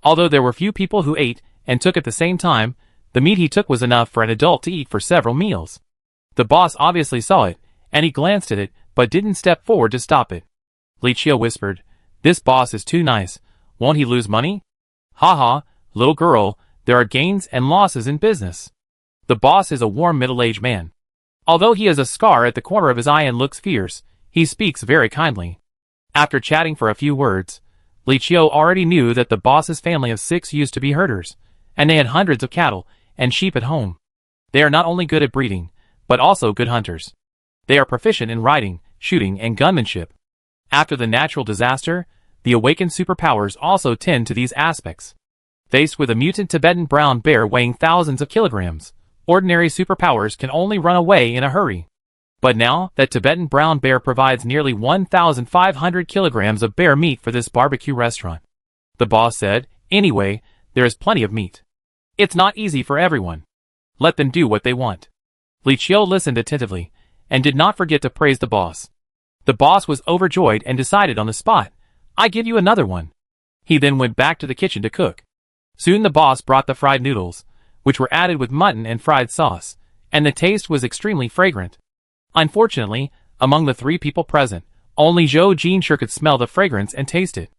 Although there were few people who ate and took at the same time, the meat he took was enough for an adult to eat for several meals. The boss obviously saw it, and he glanced at it, but didn't step forward to stop it. Li Qiu whispered, "This boss is too nice. Won't he lose money?" "Ha, little girl, there are gains and losses in business." The boss is a warm middle-aged man. Although he has a scar at the corner of his eye and looks fierce, he speaks very kindly. After chatting for a few words, Li Qiu already knew that the boss's family of 6 used to be herders, and they had hundreds of cattle and sheep at home. They are not only good at breeding, but also good hunters. They are proficient in riding, shooting, and gunmanship. After the natural disaster, the awakened superpowers also tend to these aspects. Faced with a mutant Tibetan brown bear weighing thousands of kilograms, ordinary superpowers can only run away in a hurry. But now that Tibetan brown bear provides nearly 1,500 kilograms of bear meat for this barbecue restaurant. The boss said, "Anyway, there is plenty of meat. It's not easy for everyone. Let them do what they want." Li Qiu listened attentively, and did not forget to praise the boss. The boss was overjoyed and decided on the spot, "I give you another one." He then went back to the kitchen to cook. Soon the boss brought the fried noodles, which were added with mutton and fried sauce, and the taste was extremely fragrant. Unfortunately, among the 3 people present, only Zhou Jinshi could smell the fragrance and taste it.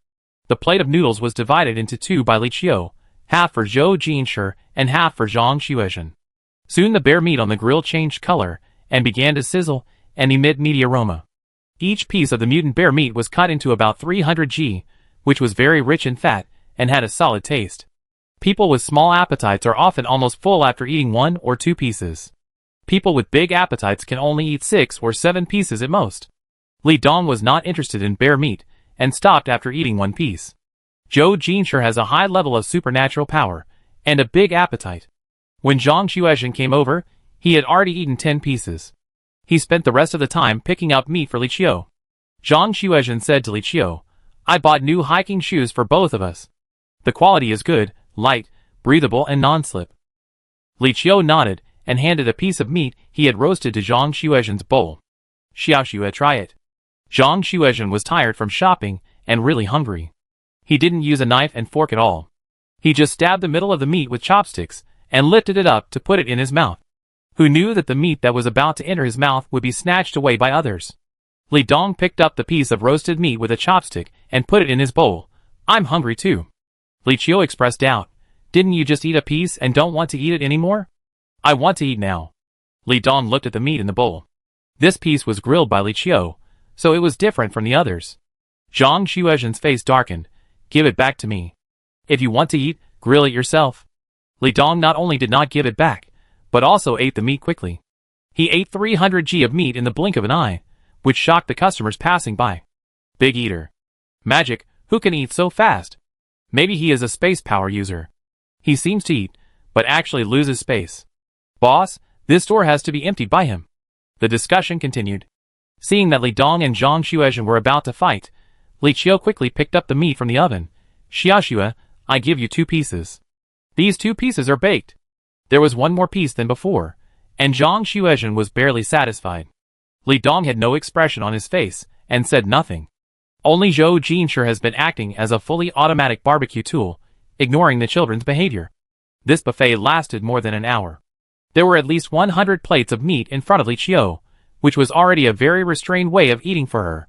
The plate of noodles was divided into 2 by Li Qiu, half for Zhou Jinshi and half for Zhang Xuezhen. Soon the bear meat on the grill changed color and began to sizzle and emit meaty aroma. Each piece of the mutant bear meat was cut into about 300 g, which was very rich in fat and had a solid taste. People with small appetites are often almost full after eating 1 or 2 pieces. People with big appetites can only eat 6 or 7 pieces at most. Li Dong was not interested in bear meat, and stopped after eating 1 piece. Zhou Jinshi has a high level of supernatural power, and a big appetite. When Zhang Xuezhen came over, he had already eaten 10 pieces. He spent the rest of the time picking up meat for Li Qiu. Zhang Xuezhen said to Li Qiu, "I bought new hiking shoes for both of us. The quality is good, light, breathable and non-slip." Li Qiu nodded, and handed a piece of meat he had roasted to Zhang Xuezhen's bowl. "Xiaoxue, try it." Zhang Xuezhen was tired from shopping, and really hungry. He didn't use a knife and fork at all. He just stabbed the middle of the meat with chopsticks, and lifted it up to put it in his mouth. Who knew that the meat that was about to enter his mouth would be snatched away by others? Li Dong picked up the piece of roasted meat with a chopstick, and put it in his bowl. "I'm hungry too." Li Qiu expressed doubt. "Didn't you just eat a piece and don't want to eat it anymore?" "I want to eat now." Li Dong looked at the meat in the bowl. This piece was grilled by Li Qiu, so it was different from the others. Zhang Xuezhen's face darkened. "Give it back to me. If you want to eat, grill it yourself." Li Dong not only did not give it back, but also ate the meat quickly. He ate 300 g of meat in the blink of an eye, which shocked the customers passing by. Big eater. Magic, who can eat so fast? Maybe he is a space power user. He seems to eat, but actually loses space. Boss, this store has to be emptied by him. The discussion continued. Seeing that Li Dong and Zhang Xuezhen were about to fight, Li Qiu quickly picked up the meat from the oven. "Xiaoxue, I give you 2 pieces. These 2 pieces are baked." There was 1 more piece than before, and Zhang Xuezhen was barely satisfied. Li Dong had no expression on his face, and said nothing. Only Zhou Jinshi has been acting as a fully automatic barbecue tool, ignoring the children's behavior. This buffet lasted more than an hour. There were at least 100 plates of meat in front of Li Qiu, which was already a very restrained way of eating for her.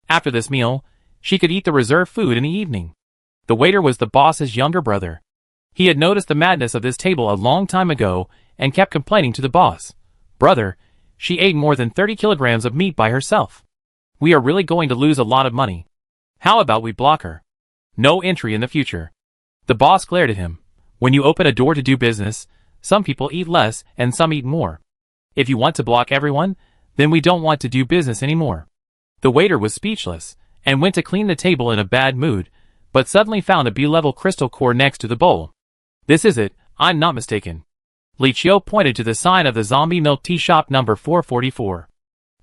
After this meal, she could eat the reserved food in the evening. The waiter was the boss's younger brother. He had noticed the madness of this table a long time ago, and kept complaining to the boss. "Brother, she ate more than 30 kilograms of meat by herself. We are really going to lose a lot of money. How about we block her? No entry in the future." The boss glared at him. "When you open a door to do business, some people eat less and some eat more. If you want to block everyone, then we don't want to do business anymore." The waiter was speechless, and went to clean the table in a bad mood, but suddenly found a B-level crystal core next to the bowl. "This is it, I'm not mistaken." Li Qiu pointed to the sign of the zombie milk tea shop number 444.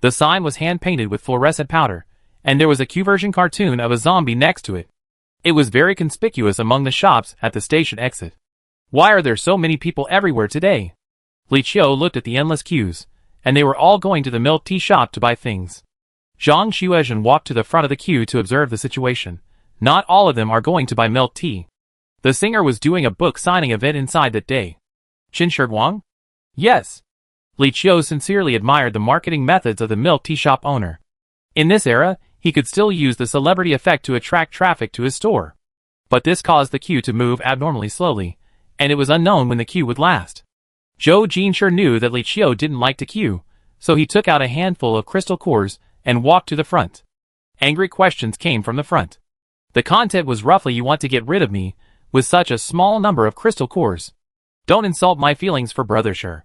The sign was hand-painted with fluorescent powder, and there was a Q-version cartoon of a zombie next to it. It was very conspicuous among the shops at the station exit. Why are there so many people everywhere today? Li Qiu looked at the endless queues, and they were all going to the milk tea shop to buy things. Zhang Xuezhen walked to the front of the queue to observe the situation. Not all of them are going to buy milk tea. The singer was doing a book signing event inside that day. Qin Shiguang? Yes. Li Qiu sincerely admired the marketing methods of the milk tea shop owner. In this era, he could still use the celebrity effect to attract traffic to his store. But this caused the queue to move abnormally slowly, and it was unknown when the queue would last. Zhou Jinshi knew that Li Qiu didn't like to queue, so he took out a handful of crystal cores and walked to the front. Angry questions came from the front. The content was roughly, "You want to get rid of me with such a small number of crystal cores. Don't insult my feelings for brother Sure."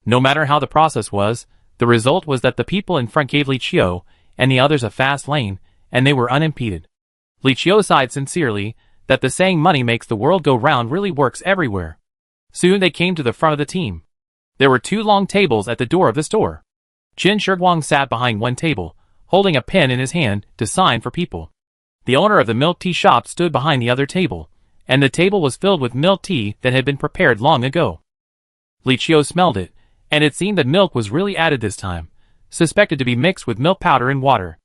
No matter how the process was, the result was that the people in front gave Li Qiu and the others a fast lane, and they were unimpeded. Li Qiu sighed sincerely that the saying "money makes the world go round" really works everywhere. Soon they came to the front of the team. There were 2 long tables at the door of the store. Qin Shiguang sat behind one table, holding a pen in his hand to sign for people. The owner of the milk tea shop stood behind the other table, and the table was filled with milk tea that had been prepared long ago. Li Qiu smelled it, and it seemed that milk was really added this time, suspected to be mixed with milk powder and water.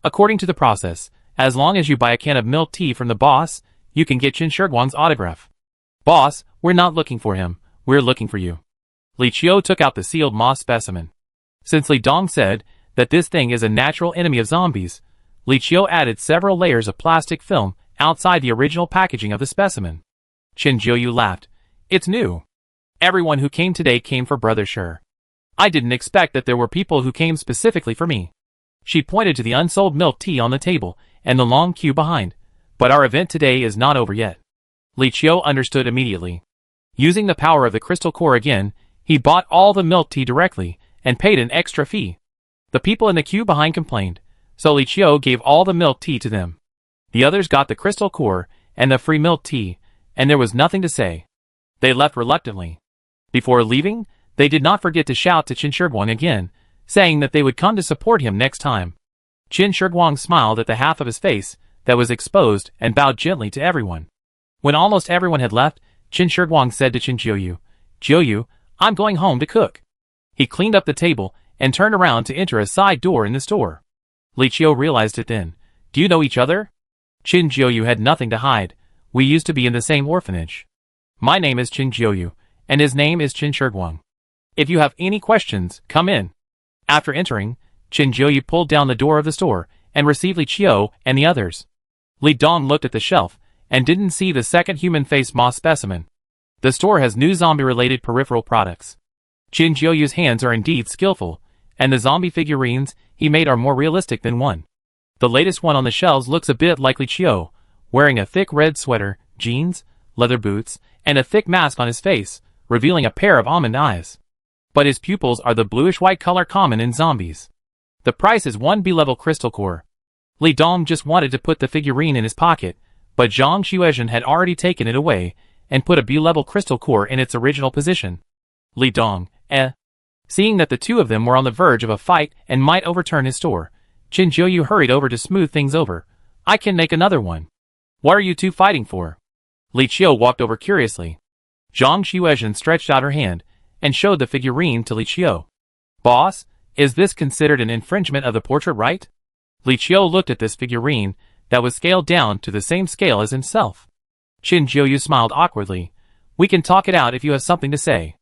According to the process, as long as you buy a can of milk tea from the boss, you can get Qin Shiguang's autograph. "Boss, we're not looking for him, we're looking for you." Li Qiu took out the sealed moss specimen. Since Li Dong said that this thing is a natural enemy of zombies, Li Qiu added several layers of plastic film outside the original packaging of the specimen. Qin Jiuyu laughed. "It's new. Everyone who came today came for Brother Sure. I didn't expect that there were people who came specifically for me." She pointed to the unsold milk tea on the table and the long queue behind. "But our event today is not over yet. Li Qiu understood immediately. Using the power of the crystal core again, he bought all the milk tea directly, and paid an extra fee. The people in the queue behind complained, so Li Qiu gave all the milk tea to them. The others got the crystal core and the free milk tea, and there was nothing to say. They left reluctantly. Before leaving, they did not forget to shout to Qin Shiguang again, saying that they would come to support him next time. Qin Shiguang smiled at the half of his face that was exposed and bowed gently to everyone. When almost everyone had left, Qin Shiguang said to Qin Jiuyu, "Jiuyu, I'm going home to cook." He cleaned up the table and turned around to enter a side door in the store. Li Qiu realized it then. "Do you know each other?" Qin Jiuyu had nothing to hide. "We used to be in the same orphanage. My name is Qin Jiuyu, and his name is Qin Shiguang. If you have any questions, come in." After entering, Qin Jiuyu pulled down the door of the store and received Li Qiu and the others. Li Dong looked at the shelf and didn't see the second human face moth specimen. The store has new zombie-related peripheral products. Qin Jiuyu's hands are indeed skillful, and the zombie figurines he made are more realistic than one. The latest one on the shelves looks a bit like Li Qiu, wearing a thick red sweater, jeans, leather boots, and a thick mask on his face, revealing a pair of almond eyes. But his pupils are the bluish-white color common in zombies. The price is 1 B-level crystal core. Li Dong just wanted to put the figurine in his pocket, but Zhang Xuezhen had already taken it away and put a B-level crystal core in its original position. Li Dong, Seeing that the two of them were on the verge of a fight and might overturn his store, Qin Jiuyu hurried over to smooth things over. "I can make another one." "What are you two fighting for?" Li Qiu walked over curiously. Zhang Xuezhen stretched out her hand and showed the figurine to Li Qiu. "Boss, is this considered an infringement of the portrait right?" Li Qiu looked at this figurine that was scaled down to the same scale as himself. Qin Jiuyu smiled awkwardly. "We can talk it out if you have something to say."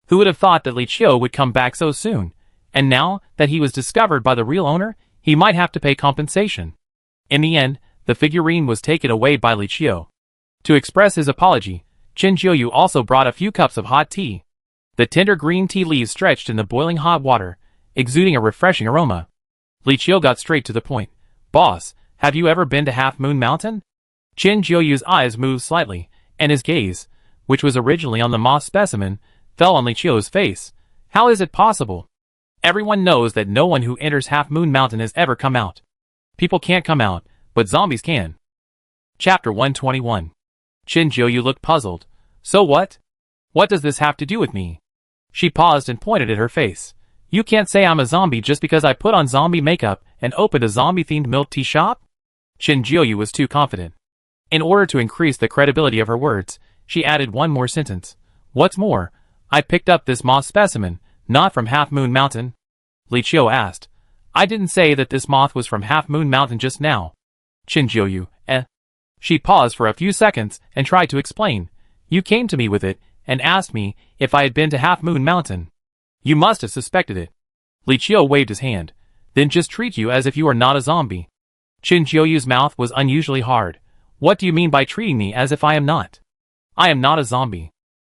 Who would have thought that Li Qiu would come back so soon, and now that he was discovered by the real owner, he might have to pay compensation. In the end, the figurine was taken away by Li Qiu. To express his apology, Qin Jiuyu also brought a few cups of hot tea. The tender green tea leaves stretched in the boiling hot water, exuding a refreshing aroma. Li Qiu got straight to the point. "Boss, have you ever been to Half Moon Mountain?" Qin Jiuyu's eyes moved slightly, and his gaze, which was originally on the moth specimen, fell on Li Qiu's face. "How is it possible? Everyone knows that no one who enters Half Moon Mountain has ever come out. People can't come out, but zombies can." Chapter 121. Qin Jiuyu looked puzzled. "So what? What does this have to do with me?" She paused and pointed at her face. "You can't say I'm a zombie just because I put on zombie makeup and opened a zombie-themed milk tea shop?" Qin Jiuyu was too confident. In order to increase the credibility of her words, she added one more sentence. "What's more, I picked up this moth specimen, not from Half Moon Mountain." Li Qiu asked. "I didn't say that this moth was from Half Moon Mountain just now." Qin Jiuyu, She paused for a few seconds and tried to explain. "You came to me with it and asked me if I had been to Half Moon Mountain. You must have suspected it." Li Qiu waved his hand. "Then just treat you as if you are not a zombie." Qin Jiuyu's mouth was unusually hard. "What do you mean by treating me as if I am not? I am not a zombie.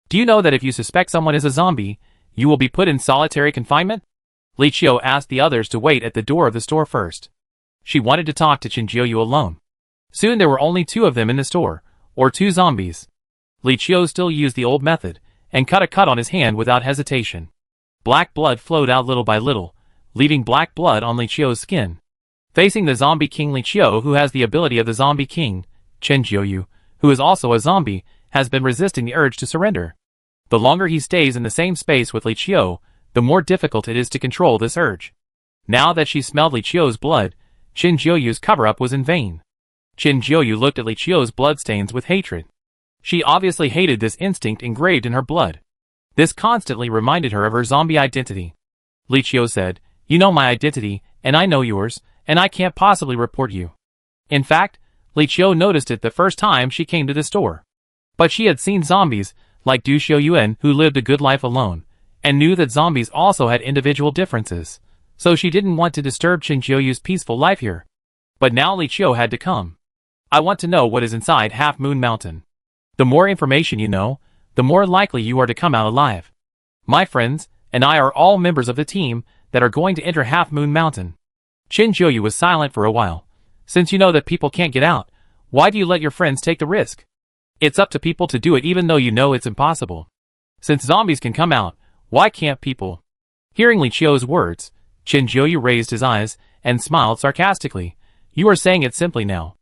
Do you know that if you suspect someone is a zombie, you will be put in solitary confinement?" Li Qiu asked the others to wait at the door of the store first. She wanted to talk to Qin Jiuyu alone. Soon there were only two of them in the store, or two zombies. Li Qiu still used the old method, and cut a cut on his hand without hesitation. Black blood flowed out little by little, leaving black blood on Li Qiu's skin. Facing the zombie king Li Qiu, who has the ability of the zombie king, Qin Jiuyu, who is also a zombie, has been resisting the urge to surrender. The longer he stays in the same space with Li Qiu, the more difficult it is to control this urge. Now that she smelled Li Qiu's blood, Qin Jiuyu's cover-up was in vain. Qin Jiuyu looked at Li Qiu's bloodstains with hatred. She obviously hated this instinct engraved in her blood. This constantly reminded her of her zombie identity. Li Qiu said, "You know my identity, and I know yours, and I can't possibly report you." In fact, Li Qiu noticed it the first time she came to the store. But she had seen zombies, like Du Xiuyuan, who lived a good life alone, and knew that zombies also had individual differences, so she didn't want to disturb Qin Jiuyu's peaceful life here. But now Li Qiu had to come. "I want to know what is inside Half Moon Mountain. The more information you know, the more likely you are to come out alive. My friends and I are all members of the team that are going to enter Half Moon Mountain." Qin Jiuyu was silent for a while. "Since you know that people can't get out, why do you let your friends take the risk? It's up to people to do it even though you know it's impossible. Since zombies can come out, why can't people? Hearing Li Qiu's words, Qin Jiuyu raised his eyes and smiled sarcastically. You are saying it simply now.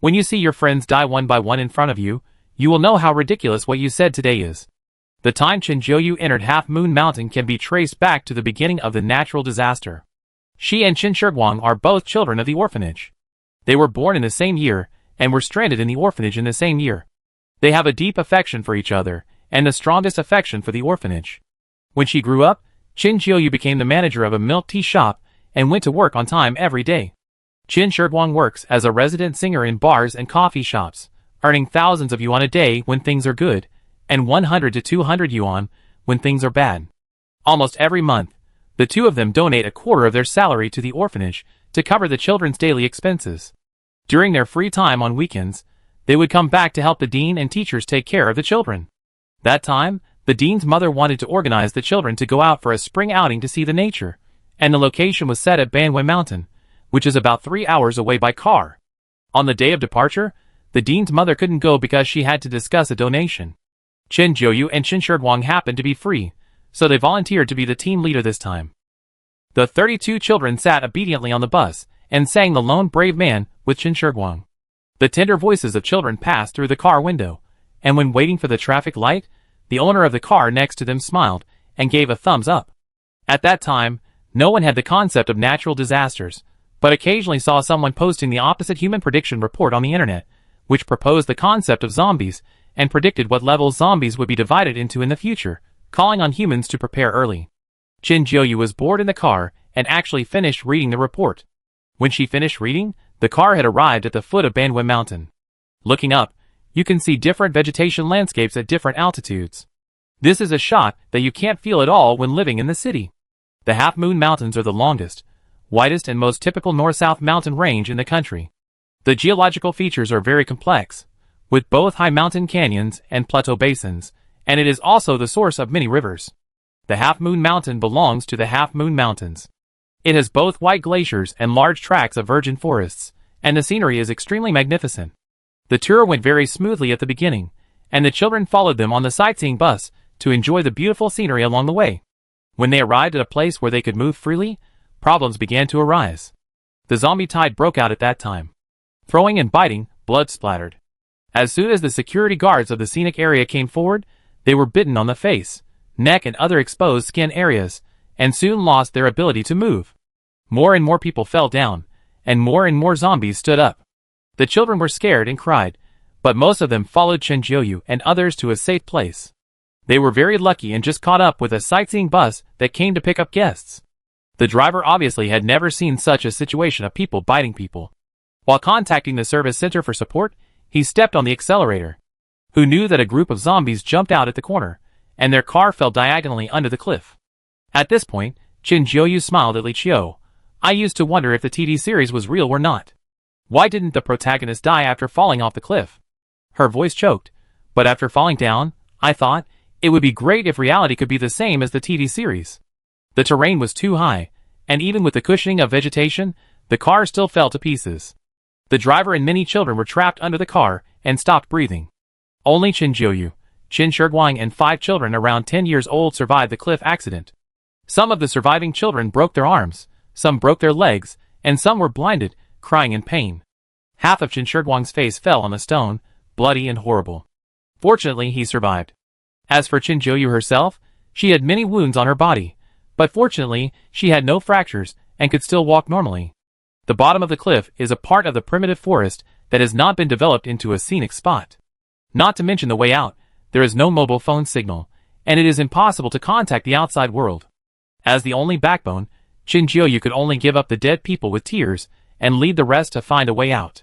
When you see your friends die one by one in front of you, you will know how ridiculous what you said today is. The time Qin Jiuyu entered Half Moon Mountain can be traced back to the beginning of the natural disaster. She and Qin Shiguang are both children of the orphanage. They were born in the same year and were stranded in the orphanage in the same year. They have a deep affection for each other and the strongest affection for the orphanage. When she grew up, Qin Jiuyu became the manager of a milk tea shop and went to work on time every day. Qin Shiguang works as a resident singer in bars and coffee shops, earning thousands of yuan a day when things are good, and 100 to 200 yuan when things are bad. Almost every month, the two of them donate a quarter of their salary to the orphanage to cover the children's daily expenses. During their free time on weekends, they would come back to help the dean and teachers take care of the children. That time, the dean's mother wanted to organize the children to go out for a spring outing to see the nature, and the location was set at Banwei Mountain, which is about 3 hours away by car. On the day of departure, the dean's mother couldn't go because she had to discuss a donation. Qin Jiuyu and Qin Shiguang happened to be free, so they volunteered to be the team leader this time. The 32 children sat obediently on the bus and sang The Lone Brave Man with Qin Shiguang. The tender voices of children passed through the car window, and when waiting for the traffic light, the owner of the car next to them smiled and gave a thumbs up. At that time, no one had the concept of natural disasters, but occasionally saw someone posting the opposite human prediction report on the internet, which proposed the concept of zombies and predicted what levels zombies would be divided into in the future, calling on humans to prepare early. Qin Jiuyu was bored in the car and actually finished reading the report. When she finished reading, the car had arrived at the foot of Banwei Mountain. Looking up, you can see different vegetation landscapes at different altitudes. This is a shot that you can't feel at all when living in the city. The Half Moon Mountains are the longest, widest and most typical north-south mountain range in the country. The geological features are very complex, with both high mountain canyons and plateau basins, and it is also the source of many rivers. The Half Moon Mountain belongs to the Half Moon Mountains. It has both white glaciers and large tracts of virgin forests, and the scenery is extremely magnificent. The tour went very smoothly at the beginning, and the children followed them on the sightseeing bus to enjoy the beautiful scenery along the way. When they arrived at a place where they could move freely, problems began to arise. The zombie tide broke out at that time. Throwing and biting, blood splattered. As soon as the security guards of the scenic area came forward, they were bitten on the face, neck and other exposed skin areas, and soon lost their ability to move. More and more people fell down, and more zombies stood up. The children were scared and cried, but most of them followed Qin Jiuyu and others to a safe place. They were very lucky and just caught up with a sightseeing bus that came to pick up guests. The driver obviously had never seen such a situation of people biting people. While contacting the service center for support, he stepped on the accelerator. Who knew that a group of zombies jumped out at the corner, and their car fell diagonally under the cliff. At this point, Qin Jiuyu smiled at Li Qiu. I used to wonder if the TV series was real or not. Why didn't the protagonist die after falling off the cliff? Her voice choked, but after falling down, I thought, it would be great if reality could be the same as the TV series. The terrain was too high, and even with the cushioning of vegetation, the car still fell to pieces. The driver and many children were trapped under the car and stopped breathing. Only Qin Jiuyu, Qin Shiguang and 5 children around 10 years old survived the cliff accident. Some of the surviving children broke their arms, some broke their legs, and some were blinded, crying in pain. Half of Qin Shiguang's face fell on the stone, bloody and horrible. Fortunately, he survived. As for Qin Jiuyu herself, she had many wounds on her body, but fortunately, she had no fractures and could still walk normally. The bottom of the cliff is a part of the primitive forest that has not been developed into a scenic spot. Not to mention the way out, there is no mobile phone signal, and it is impossible to contact the outside world. As the only backbone, Qin Jiuyu could only give up the dead people with tears and lead the rest to find a way out.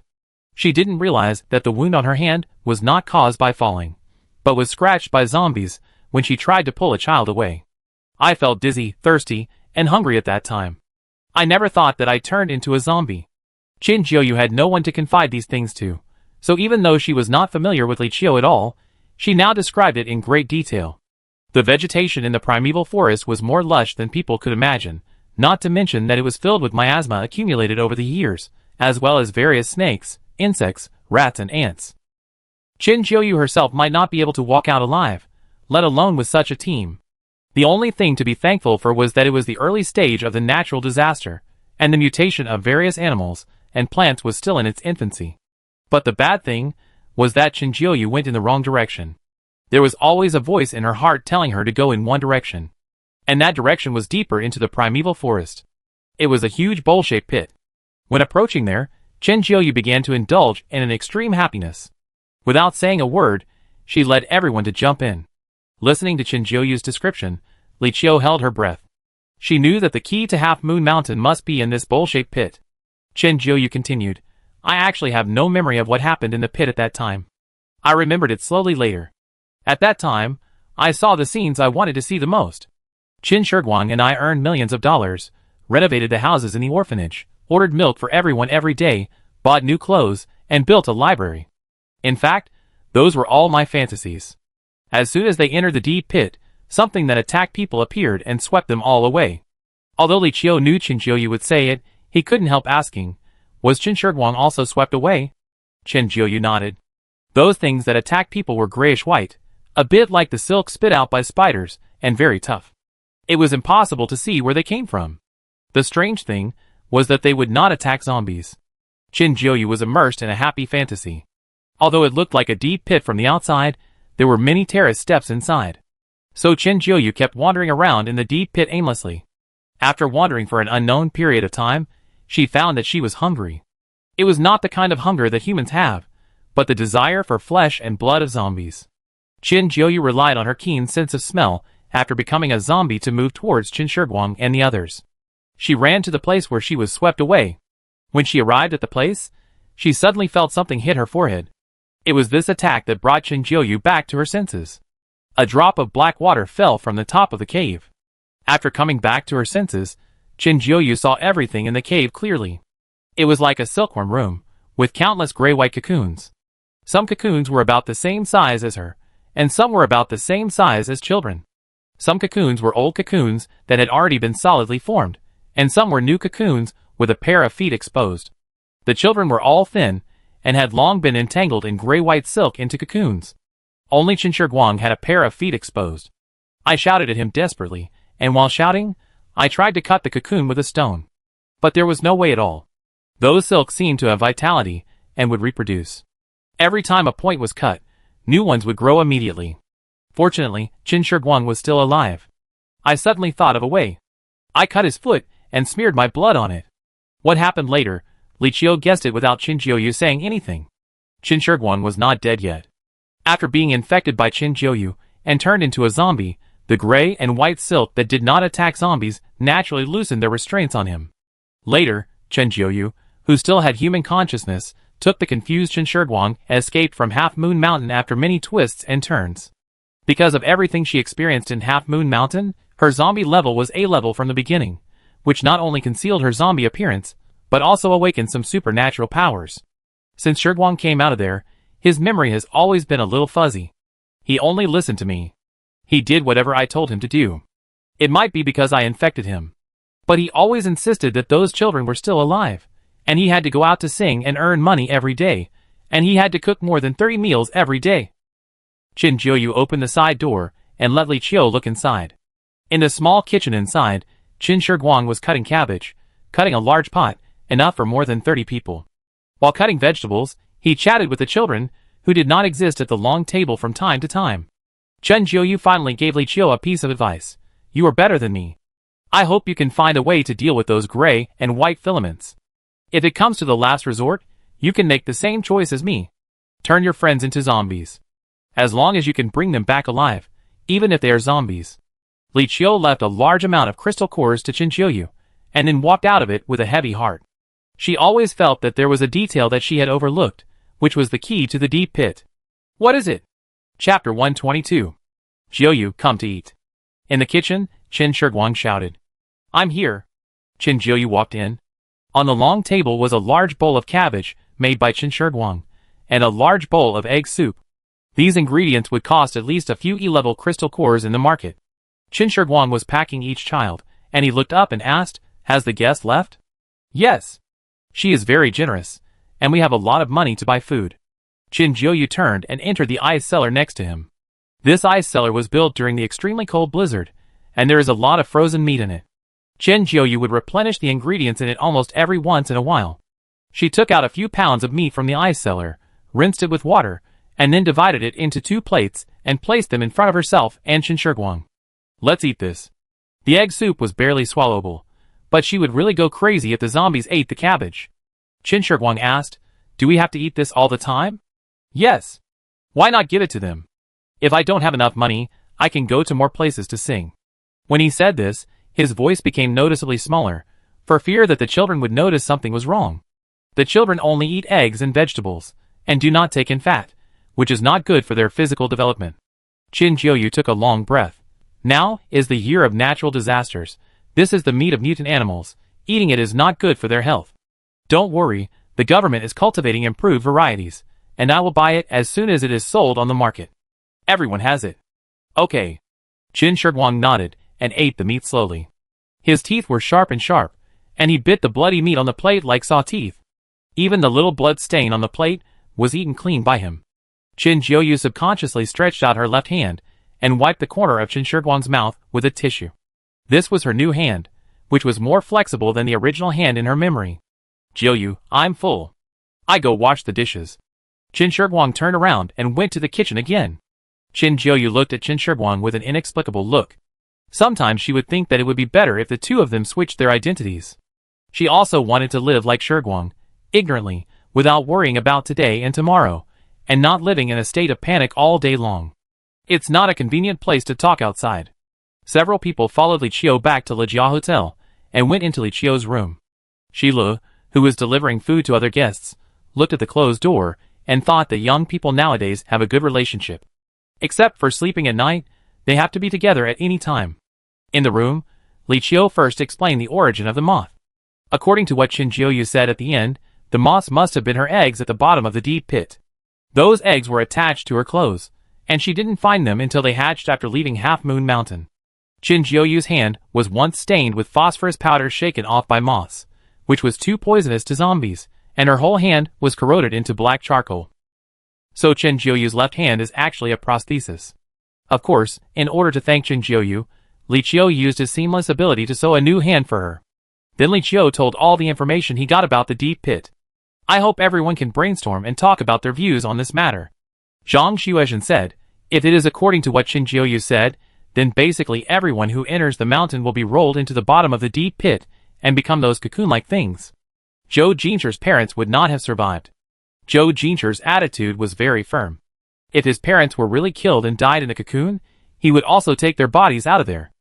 She didn't realize that the wound on her hand was not caused by falling, but was scratched by zombies when she tried to pull a child away. I felt dizzy, thirsty, and hungry at that time. I never thought that I turned into a zombie. Qin Jiuyu had no one to confide these things to, so even though she was not familiar with Li Qiu at all, she now described it in great detail. The vegetation in the primeval forest was more lush than people could imagine, not to mention that it was filled with miasma accumulated over the years, as well as various snakes, insects, rats and ants. Qin Jiuyu herself might not be able to walk out alive, let alone with such a team. The only thing to be thankful for was that it was the early stage of the natural disaster, and the mutation of various animals and plants was still in its infancy. But the bad thing was that Qin Jiuyu went in the wrong direction. There was always a voice in her heart telling her to go in one direction. And that direction was deeper into the primeval forest. It was a huge bowl-shaped pit. When approaching there, Qin Jiuyu began to indulge in an extreme happiness. Without saying a word, she led everyone to jump in. Listening to Qin Jiuyu's description, Li Qiu held her breath. She knew that the key to Half Moon Mountain must be in this bowl-shaped pit. Qin Jiuyu continued, I actually have no memory of what happened in the pit at that time. I remembered it slowly later. At that time, I saw the scenes I wanted to see the most. Qin Shiguang and I earned millions of dollars, renovated the houses in the orphanage, ordered milk for everyone every day, bought new clothes, and built a library. In fact, those were all my fantasies. As soon as they entered the deep pit, something that attacked people appeared and swept them all away. Although Li Qiu knew Qin Jiuyu would say it, he couldn't help asking, was Qin Shiguang also swept away? Qin Jiuyu nodded. Those things that attacked people were grayish-white, a bit like the silk spit out by spiders, and very tough. It was impossible to see where they came from. The strange thing was that they would not attack zombies. Qin Jiuyu was immersed in a happy fantasy. Although it looked like a deep pit from the outside, there were many terrace steps inside. So Qin Jiuyu kept wandering around in the deep pit aimlessly. After wandering for an unknown period of time, she found that she was hungry. It was not the kind of hunger that humans have, but the desire for flesh and blood of zombies. Qin Jiuyu relied on her keen sense of smell after becoming a zombie to move towards Qin Shiguang and the others. She ran to the place where she was swept away. When she arrived at the place, she suddenly felt something hit her forehead. It was this attack that brought Qin Jiuyu back to her senses. A drop of black water fell from the top of the cave. After coming back to her senses, Qin Jiuyu saw everything in the cave clearly. It was like a silkworm room, with countless gray-white cocoons. Some cocoons were about the same size as her, and some were about the same size as children. Some cocoons were old cocoons that had already been solidly formed, and some were new cocoons with a pair of feet exposed. The children were all thin, and had long been entangled in gray-white silk into cocoons. Only Qin Shiguang had a pair of feet exposed. I shouted at him desperately, and while shouting, I tried to cut the cocoon with a stone. But there was no way at all. Those silks seemed to have vitality, and would reproduce. Every time a point was cut, new ones would grow immediately. Fortunately, Qin Shiguang was still alive. I suddenly thought of a way. I cut his foot, and smeared my blood on it. What happened later, Li Qiu guessed it without Qin Jiuyu saying anything. Qin Shiguang was not dead yet. After being infected by Qin Jiuyu, and turned into a zombie, the gray and white silk that did not attack zombies naturally loosened their restraints on him. Later, Qin Jiuyu, who still had human consciousness, took the confused Qin Shiguang and escaped from Half Moon Mountain after many twists and turns. Because of everything she experienced in Half Moon Mountain, her zombie level was A level from the beginning, which not only concealed her zombie appearance, but also awakened some supernatural powers. Since Shiguang came out of there, his memory has always been a little fuzzy. He only listened to me. He did whatever I told him to do. It might be because I infected him. But he always insisted that those children were still alive, and he had to go out to sing and earn money every day, and he had to cook more than 30 meals every day. Qin Jiuyu opened the side door and let Li Qiu look inside. In the small kitchen inside, Qin Shiguang was cutting cabbage, cutting a large pot, enough for more than 30 people. While cutting vegetables, he chatted with the children, who did not exist at the long table from time to time. Qin Jiuyu finally gave Li Qiu a piece of advice. You are better than me. I hope you can find a way to deal with those gray and white filaments. If it comes to the last resort, you can make the same choice as me. Turn your friends into zombies. As long as you can bring them back alive, even if they are zombies. Li Qiu left a large amount of crystal cores to Qin Jiuyu, and then walked out of it with a heavy heart. She always felt that there was a detail that she had overlooked, which was the key to the deep pit. What is it? Chapter 122. Jiuyu, come to eat. In the kitchen, Qin Shiguang shouted. I'm here. Qin Jiuyu walked in. On the long table was a large bowl of cabbage, made by Qin Shiguang, and a large bowl of egg soup. These ingredients would cost at least a few E-level crystal cores in the market. Qin Shiguang was packing each child, and he looked up and asked, has the guest left? Yes. She is very generous, and we have a lot of money to buy food. Qin Jiuyu turned and entered the ice cellar next to him. This ice cellar was built during the extremely cold blizzard, and there is a lot of frozen meat in it. Qin Jiuyu would replenish the ingredients in it almost every once in a while. She took out a few pounds of meat from the ice cellar, rinsed it with water, and then divided it into 2 plates and placed them in front of herself and Qin Shiguang. Let's eat this. The egg soup was barely swallowable, but she would really go crazy if the zombies ate the cabbage. Qin Shiguang asked, "Do we have to eat this all the time?" "Yes. Why not give it to them? If I don't have enough money, I can go to more places to sing." When he said this, his voice became noticeably smaller, for fear that the children would notice something was wrong. The children only eat eggs and vegetables, and do not take in fat, which is not good for their physical development. Qin Jiuyu took a long breath. Now is the year of natural disasters. This is the meat of mutant animals. Eating it is not good for their health. Don't worry, the government is cultivating improved varieties, and I will buy it as soon as it is sold on the market. Everyone has it. Okay. Qin Shiguang nodded and ate the meat slowly. His teeth were sharp, and he bit the bloody meat on the plate like saw teeth. Even the little blood stain on the plate was eaten clean by him. Qin Jiuyu subconsciously stretched out her left hand and wiped the corner of Qin Shiguang's mouth with a tissue. This was her new hand, which was more flexible than the original hand in her memory. "Jiuyu, I'm full. I go wash the dishes." Qin Shiguang turned around and went to the kitchen again. Qin Jiuyu looked at Qin Shiguang with an inexplicable look. Sometimes she would think that it would be better if the two of them switched their identities. She also wanted to live like Shiguang, ignorantly, without worrying about today and tomorrow, and not living in a state of panic all day long. It's not a convenient place to talk outside. Several people followed Li Qiu back to Le Jia Hotel, and went into Li Qiu's room. Shi Le, who was delivering food to other guests, looked at the closed door, and thought that young people nowadays have a good relationship. Except for sleeping at night, they have to be together at any time. In the room, Li Qiu first explained the origin of the moth. According to what Qin Jiuyu said at the end, the moths must have been her eggs at the bottom of the deep pit. Those eggs were attached to her clothes, and she didn't find them until they hatched after leaving Half Moon Mountain. Qin Jiuyu's hand was once stained with phosphorus powder shaken off by moths, which was too poisonous to zombies, and her whole hand was corroded into black charcoal. So Qin Jiuyu's left hand is actually a prosthesis. Of course, in order to thank Qin Jiuyu, Li Qiu used his seamless ability to sew a new hand for her. Then Li Qiu told all the information he got about the deep pit. "I hope everyone can brainstorm and talk about their views on this matter." Zhang Xuezhen said, "If it is according to what Qin Jiuyu said, then basically everyone who enters the mountain will be rolled into the bottom of the deep pit and become those cocoon-like things." Zhou Jincher's parents would not have survived. Zhou Jincher's attitude was very firm. If his parents were really killed and died in a cocoon, he would also take their bodies out of there.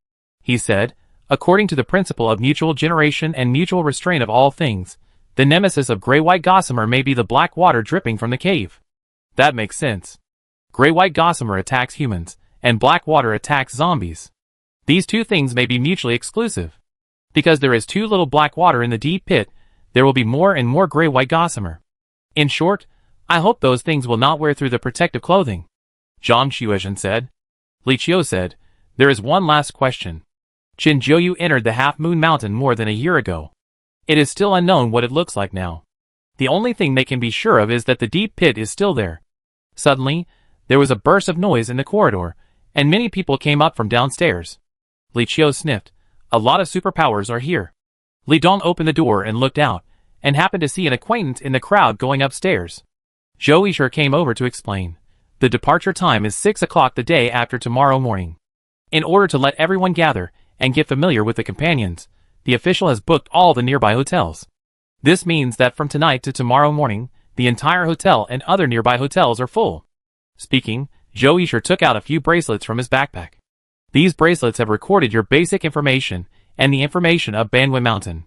He said, "According to the principle of mutual generation and mutual restraint of all things, the nemesis of Grey-White Gossamer may be the black water dripping from the cave." That makes sense. Grey-White Gossamer attacks humans, and black water attacks zombies. These two things may be mutually exclusive. Because there is too little black water in the deep pit, there will be more and more Grey-White Gossamer. In short, I hope those things will not wear through the protective clothing. Zhang Xuezhen said. Li Qiu said, "There is one last question. Qin Jiuyu entered the Half Moon Mountain more than a year ago. It is still unknown what it looks like now. The only thing they can be sure of is that the deep pit is still there." Suddenly, there was a burst of noise in the corridor, and many people came up from downstairs. Li Qiu sniffed. "A lot of superpowers are here." Li Dong opened the door and looked out, and happened to see an acquaintance in the crowd going upstairs. Zhou Yisher came over to explain. "The departure time is 6 o'clock the day after tomorrow morning. In order to let everyone gather and get familiar with the companions, the official has booked all the nearby hotels. This means that from tonight to tomorrow morning, the entire hotel and other nearby hotels are full." Speaking, Zhou Yisher took out a few bracelets from his backpack. "These bracelets have recorded your basic information and the information of Banwei Mountain.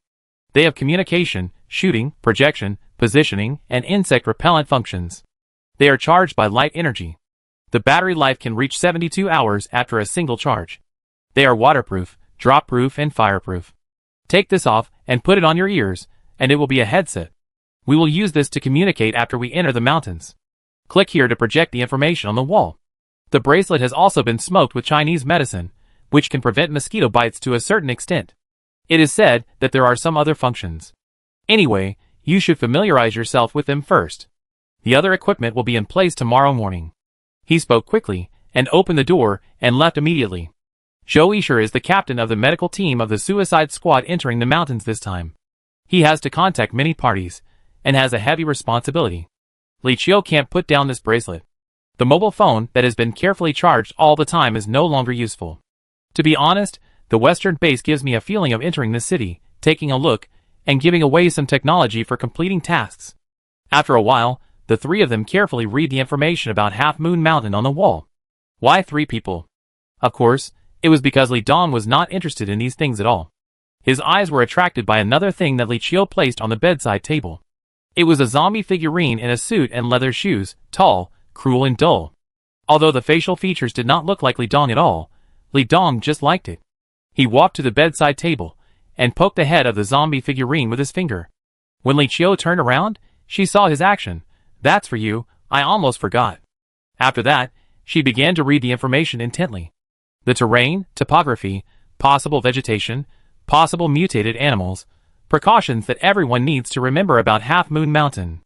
They have communication, shooting, projection, positioning, and insect repellent functions. They are charged by light energy. The battery life can reach 72 hours after a single charge. They are waterproof, drop-proof, and fireproof. Take this off and put it on your ears, and it will be a headset. We will use this to communicate after we enter the mountains. Click here to project the information on the wall. The bracelet has also been smoked with Chinese medicine, which can prevent mosquito bites to a certain extent. It is said that there are some other functions. Anyway, you should familiarize yourself with them first." The other equipment will be in place tomorrow morning. He spoke quickly, and opened the door, and left immediately. Zhou Yishir is the captain of the medical team of the suicide squad entering the mountains this time. He has to contact many parties, and has a heavy responsibility. Li Qiu can't put down this bracelet. The mobile phone that has been carefully charged all the time is no longer useful. To be honest, the western base gives me a feeling of entering the city, taking a look, and giving away some technology for completing tasks. After a while, the three of them carefully read the information about Half Moon Mountain on the wall. Why 3 people? Of course, it was because Li Dong was not interested in these things at all. His eyes were attracted by another thing that Li Qiu placed on the bedside table. It was a zombie figurine in a suit and leather shoes, tall, cruel and dull. Although the facial features did not look like Li Dong at all, Li Dong just liked it. He walked to the bedside table, and poked the head of the zombie figurine with his finger. When Li Qiu turned around, she saw his action. That's for you, I almost forgot. After that, she began to read the information intently. The terrain, topography, possible vegetation, possible mutated animals, precautions that everyone needs to remember about Half Moon Mountain.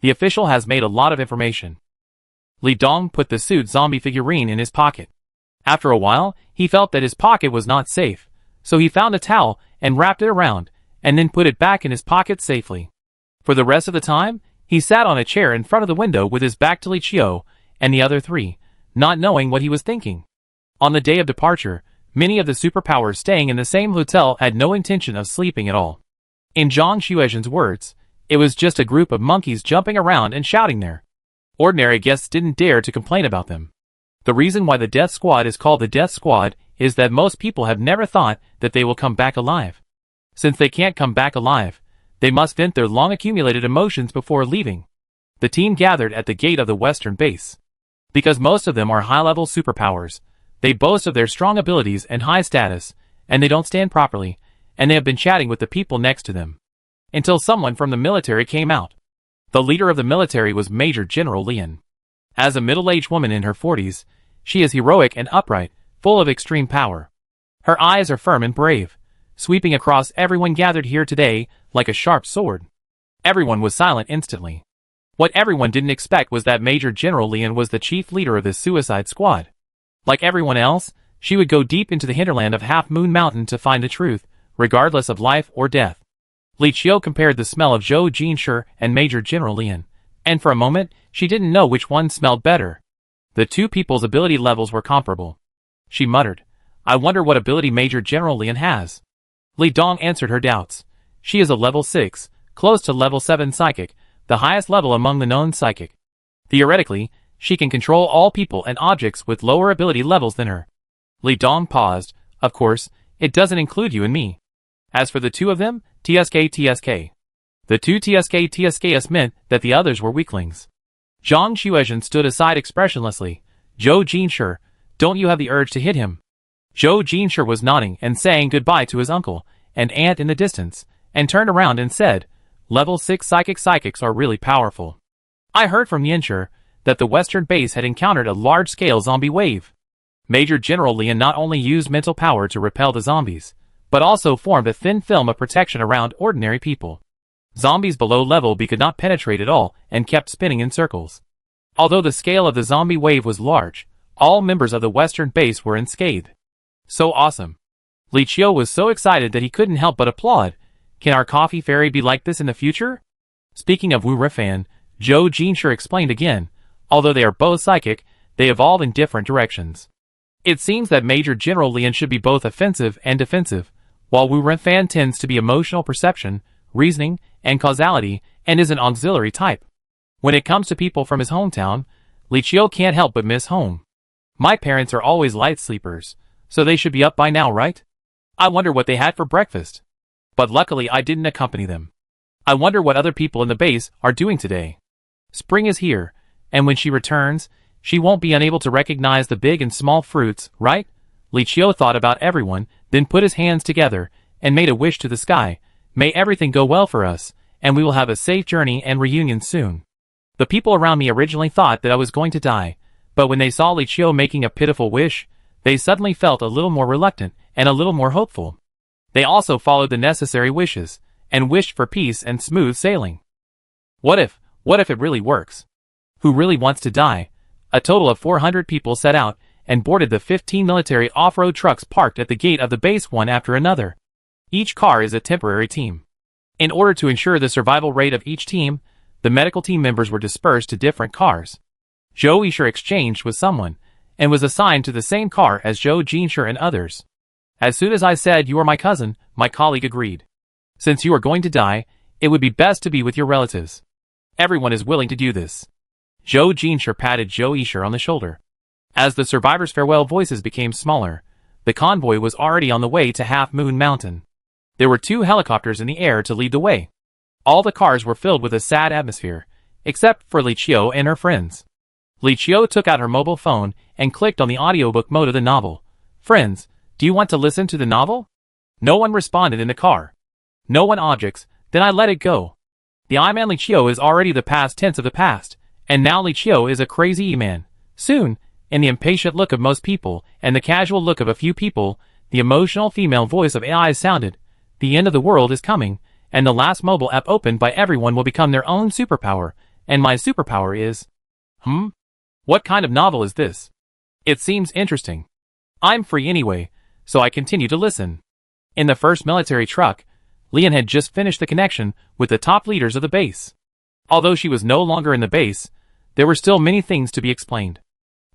The official has made a lot of information. Li Dong put the suit zombie figurine in his pocket. After a while, he felt that his pocket was not safe, so he found a towel and wrapped it around, and then put it back in his pocket safely. For the rest of the time, he sat on a chair in front of the window with his back to Li Qiu and the other 3, not knowing what he was thinking. On the day of departure, many of the superpowers staying in the same hotel had no intention of sleeping at all. In Zhang Xuezhen's words, it was just a group of monkeys jumping around and shouting there. Ordinary guests didn't dare to complain about them. The reason why the Death Squad is called the Death Squad is that most people have never thought that they will come back alive. Since they can't come back alive, they must vent their long-accumulated emotions before leaving. The team gathered at the gate of the western base. Because most of them are high-level superpowers, they boast of their strong abilities and high status, and they don't stand properly, and they have been chatting with the people next to them. Until someone from the military came out. The leader of the military was Major General Lian. As a middle-aged woman in her 40s, she is heroic and upright, full of extreme power. Her eyes are firm and brave, sweeping across everyone gathered here today like a sharp sword. Everyone was silent instantly. What everyone didn't expect was that Major General Lian was the chief leader of this suicide squad. Like everyone else, she would go deep into the hinterland of Half Moon Mountain to find the truth, regardless of life or death. Li Qiu compared the smell of Zhou Jinshi and Major General Lian, and for a moment, she didn't know which one smelled better. The 2 people's ability levels were comparable. She muttered, I wonder what ability Major General Lian has. Li Dong answered her doubts. She is a level 6, close to level 7 psychic, the highest level among the known psychic. Theoretically, she can control all people and objects with lower ability levels than her. Li Dong paused. Of course, it doesn't include you and me. As for the 2 of them, TSK. The 2 TSKs meant that the others were weaklings. Zhang Xuezhen stood aside expressionlessly. Zhou Jinshi, don't you have the urge to hit him? Zhou Jinshi was nodding and saying goodbye to his uncle and aunt in the distance, and turned around and said, Level 6 psychics are really powerful. I heard from Yinshi that the western base had encountered a large-scale zombie wave. Major General Lian not only used mental power to repel the zombies, but also formed a thin film of protection around ordinary people. Zombies below level B could not penetrate at all and kept spinning in circles. Although the scale of the zombie wave was large, all members of the western base were unscathed. So awesome. Li Qiu was so excited that he couldn't help but applaud. Can our coffee fairy be like this in the future? Speaking of Wu Rifan, Zhou Jinshi explained again, although they are both psychic, they evolve in different directions. It seems that Major General Lian should be both offensive and defensive, while Wu Renfan tends to be emotional perception, reasoning, and causality, and is an auxiliary type. When it comes to people from his hometown, Li Qiu can't help but miss home. My parents are always light sleepers, so they should be up by now, right? I wonder what they had for breakfast. But luckily I didn't accompany them. I wonder what other people in the base are doing today. Spring is here, and when she returns, she won't be unable to recognize the big and small fruits, right? Li Qiu thought about everyone, then put his hands together, and made a wish to the sky. May everything go well for us, and we will have a safe journey and reunion soon. The people around me originally thought that I was going to die, but when they saw Li Qiu making a pitiful wish, they suddenly felt a little more reluctant and a little more hopeful. They also followed the necessary wishes, and wished for peace and smooth sailing. What if it really works? Who really wants to die? A total of 400 people set out and boarded the 15 military off-road trucks parked at the gate of the base one after another. Each car is a temporary team. In order to ensure the survival rate of each team, the medical team members were dispersed to different cars. Joe Escher exchanged with someone, and was assigned to the same car as Joe Jeansher and others. As soon as I said you are my cousin, my colleague agreed. Since you are going to die, it would be best to be with your relatives. Everyone is willing to do this. Joe Jeansher patted Joe Escher on the shoulder. As the survivors' farewell voices became smaller, the convoy was already on the way to Half Moon Mountain. There were 2 helicopters in the air to lead the way. All the cars were filled with a sad atmosphere, except for Li Qiu and her friends. Li Qiu took out her mobile phone and clicked on the audiobook mode of the novel. Friends, do you want to listen to the novel? No one responded in the car. No one objects, then I let it go. The I-man Li Qiu is already the past tense of the past, and now Li Qiu is a crazy E-man. Soon, in the impatient look of most people and the casual look of a few people, the emotional female voice of AI sounded. The end of the world is coming, and the last mobile app opened by everyone will become their own superpower, and my superpower is... What kind of novel is this? It seems interesting. I'm free anyway, so I continue to listen. In the first military truck, Lian had just finished the connection with the top leaders of the base. Although she was no longer in the base, there were still many things to be explained.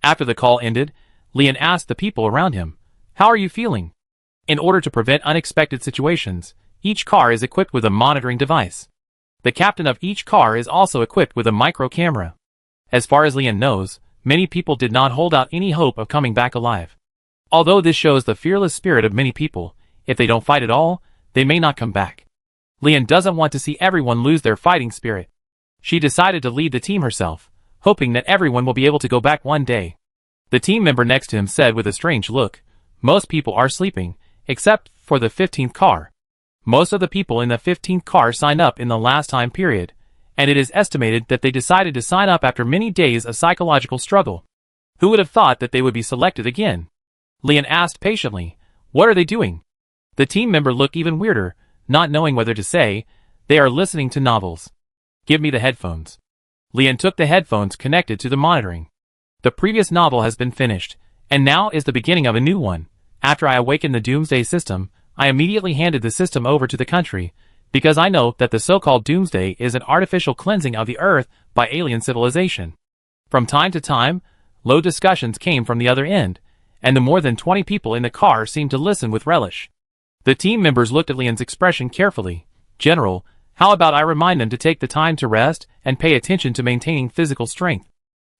After the call ended, Lian asked the people around him, "How are you feeling?" In order to prevent unexpected situations, each car is equipped with a monitoring device. The captain of each car is also equipped with a micro camera. As far as Lian knows, many people did not hold out any hope of coming back alive. Although this shows the fearless spirit of many people, if they don't fight at all, they may not come back. Lian doesn't want to see everyone lose their fighting spirit. She decided to lead the team herself, hoping that everyone will be able to go back one day. The team member next to him said with a strange look, "Most people are sleeping, except for the 15th car. Most of the people in the 15th car signed up in the last time period, and it is estimated that they decided to sign up after many days of psychological struggle. Who would have thought that they would be selected again?" Lian asked patiently, "What are they doing?" The team member looked even weirder, not knowing whether to say, "They are listening to novels." "Give me the headphones." Lian took the headphones connected to the monitoring. The previous novel has been finished, and now is the beginning of a new one. After I awakened the Doomsday system, I immediately handed the system over to the country, because I know that the so-called Doomsday is an artificial cleansing of the Earth by alien civilization. From time to time, low discussions came from the other end, and the more than 20 people in the car seemed to listen with relish. The team members looked at Lian's expression carefully. "General, how about I remind them to take the time to rest and pay attention to maintaining physical strength?"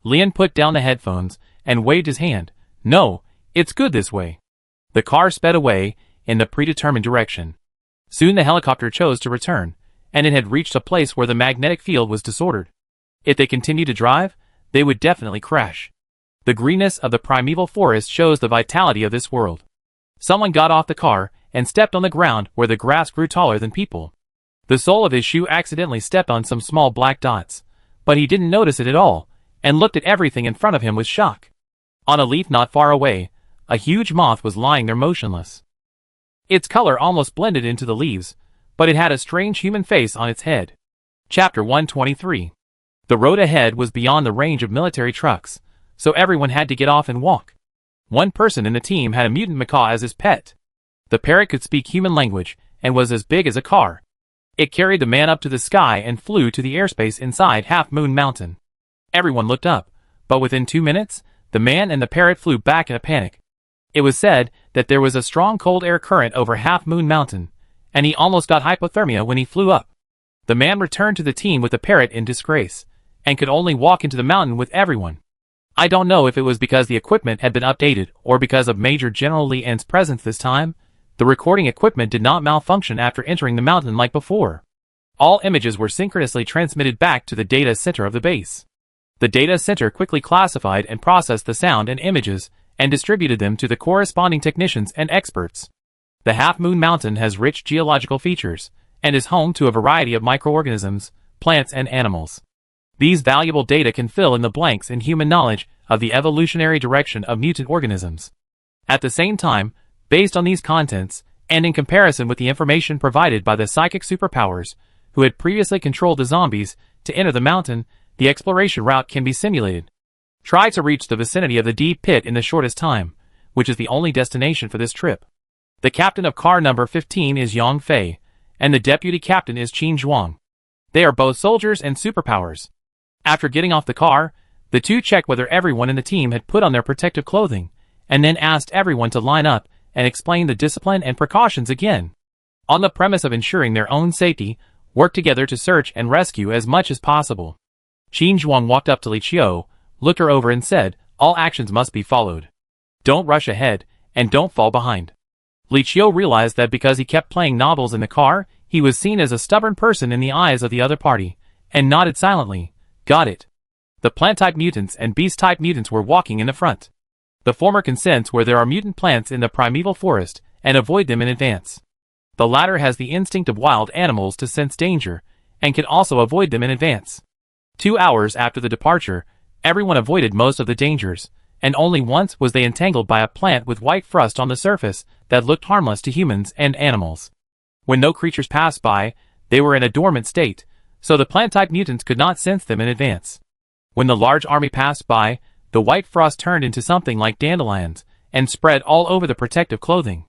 Lian put down the headphones and waved his hand. "No, it's good this way." The car sped away in the predetermined direction. Soon the helicopter chose to return, and it had reached a place where the magnetic field was disordered. If they continued to drive, they would definitely crash. The greenness of the primeval forest shows the vitality of this world. Someone got off the car and stepped on the ground where the grass grew taller than people. The sole of his shoe accidentally stepped on some small black dots, but he didn't notice it at all, and looked at everything in front of him with shock. On a leaf not far away, a huge moth was lying there motionless. Its color almost blended into the leaves, but it had a strange human face on its head. Chapter 123. The road ahead was beyond the range of military trucks, so everyone had to get off and walk. One person in the team had a mutant macaw as his pet. The parrot could speak human language and was as big as a car. It carried the man up to the sky and flew to the airspace inside Half Moon Mountain. Everyone looked up, but within 2 minutes, the man and the parrot flew back in a panic. It was said that there was a strong cold air current over Half Moon Mountain, and he almost got hypothermia when he flew up. The man returned to the team with the parrot in disgrace, and could only walk into the mountain with everyone. I don't know if it was because the equipment had been updated or because of Major General Li An's presence this time. The recording equipment did not malfunction after entering the mountain like before. All images were synchronously transmitted back to the data center of the base. The data center quickly classified and processed the sound and images, and distributed them to the corresponding technicians and experts. The Half Moon Mountain has rich geological features, and is home to a variety of microorganisms, plants and animals. These valuable data can fill in the blanks in human knowledge of the evolutionary direction of mutant organisms. At the same time, based on these contents, and in comparison with the information provided by the psychic superpowers, who had previously controlled the zombies to enter the mountain, the exploration route can be simulated. Try to reach the vicinity of the deep pit in the shortest time, which is the only destination for this trip. The captain of car number 15 is Yang Fei, and the deputy captain is Qin Zhuang. They are both soldiers and superpowers. After getting off the car, the two checked whether everyone in the team had put on their protective clothing, and then asked everyone to line up and explain the discipline and precautions again. On the premise of ensuring their own safety, work together to search and rescue as much as possible. Qin Zhuang walked up to Li Qiu, looked her over and said, "All actions must be followed. Don't rush ahead, and don't fall behind." Li Qiu realized that because he kept playing novels in the car, he was seen as a stubborn person in the eyes of the other party, and nodded silently. Got it. The plant-type mutants and beast-type mutants were walking in the front. The former can sense where there are mutant plants in the primeval forest, and avoid them in advance. The latter has the instinct of wild animals to sense danger, and can also avoid them in advance. 2 hours after the departure, everyone avoided most of the dangers, and only once was they entangled by a plant with white frost on the surface that looked harmless to humans and animals. When no creatures passed by, they were in a dormant state, so the plant-type mutants could not sense them in advance. When the large army passed by, the white frost turned into something like dandelions, and spread all over the protective clothing.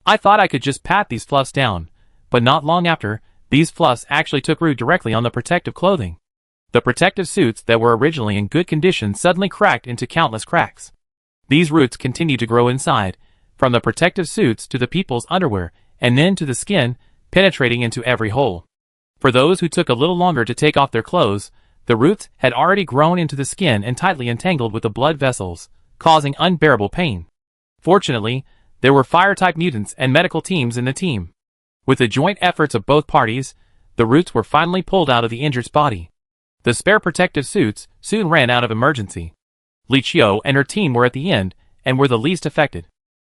I thought I could just pat these fluffs down, but not long after, these fluffs actually took root directly on the protective clothing. The protective suits that were originally in good condition suddenly cracked into countless cracks. These roots continued to grow inside, from the protective suits to the people's underwear, and then to the skin, penetrating into every hole. For those who took a little longer to take off their clothes, the roots had already grown into the skin and tightly entangled with the blood vessels, causing unbearable pain. Fortunately, there were fire-type mutants and medical teams in the team. With the joint efforts of both parties, the roots were finally pulled out of the injured's body. The spare protective suits soon ran out of emergency. Li Qiu and her team were at the end, and were the least affected.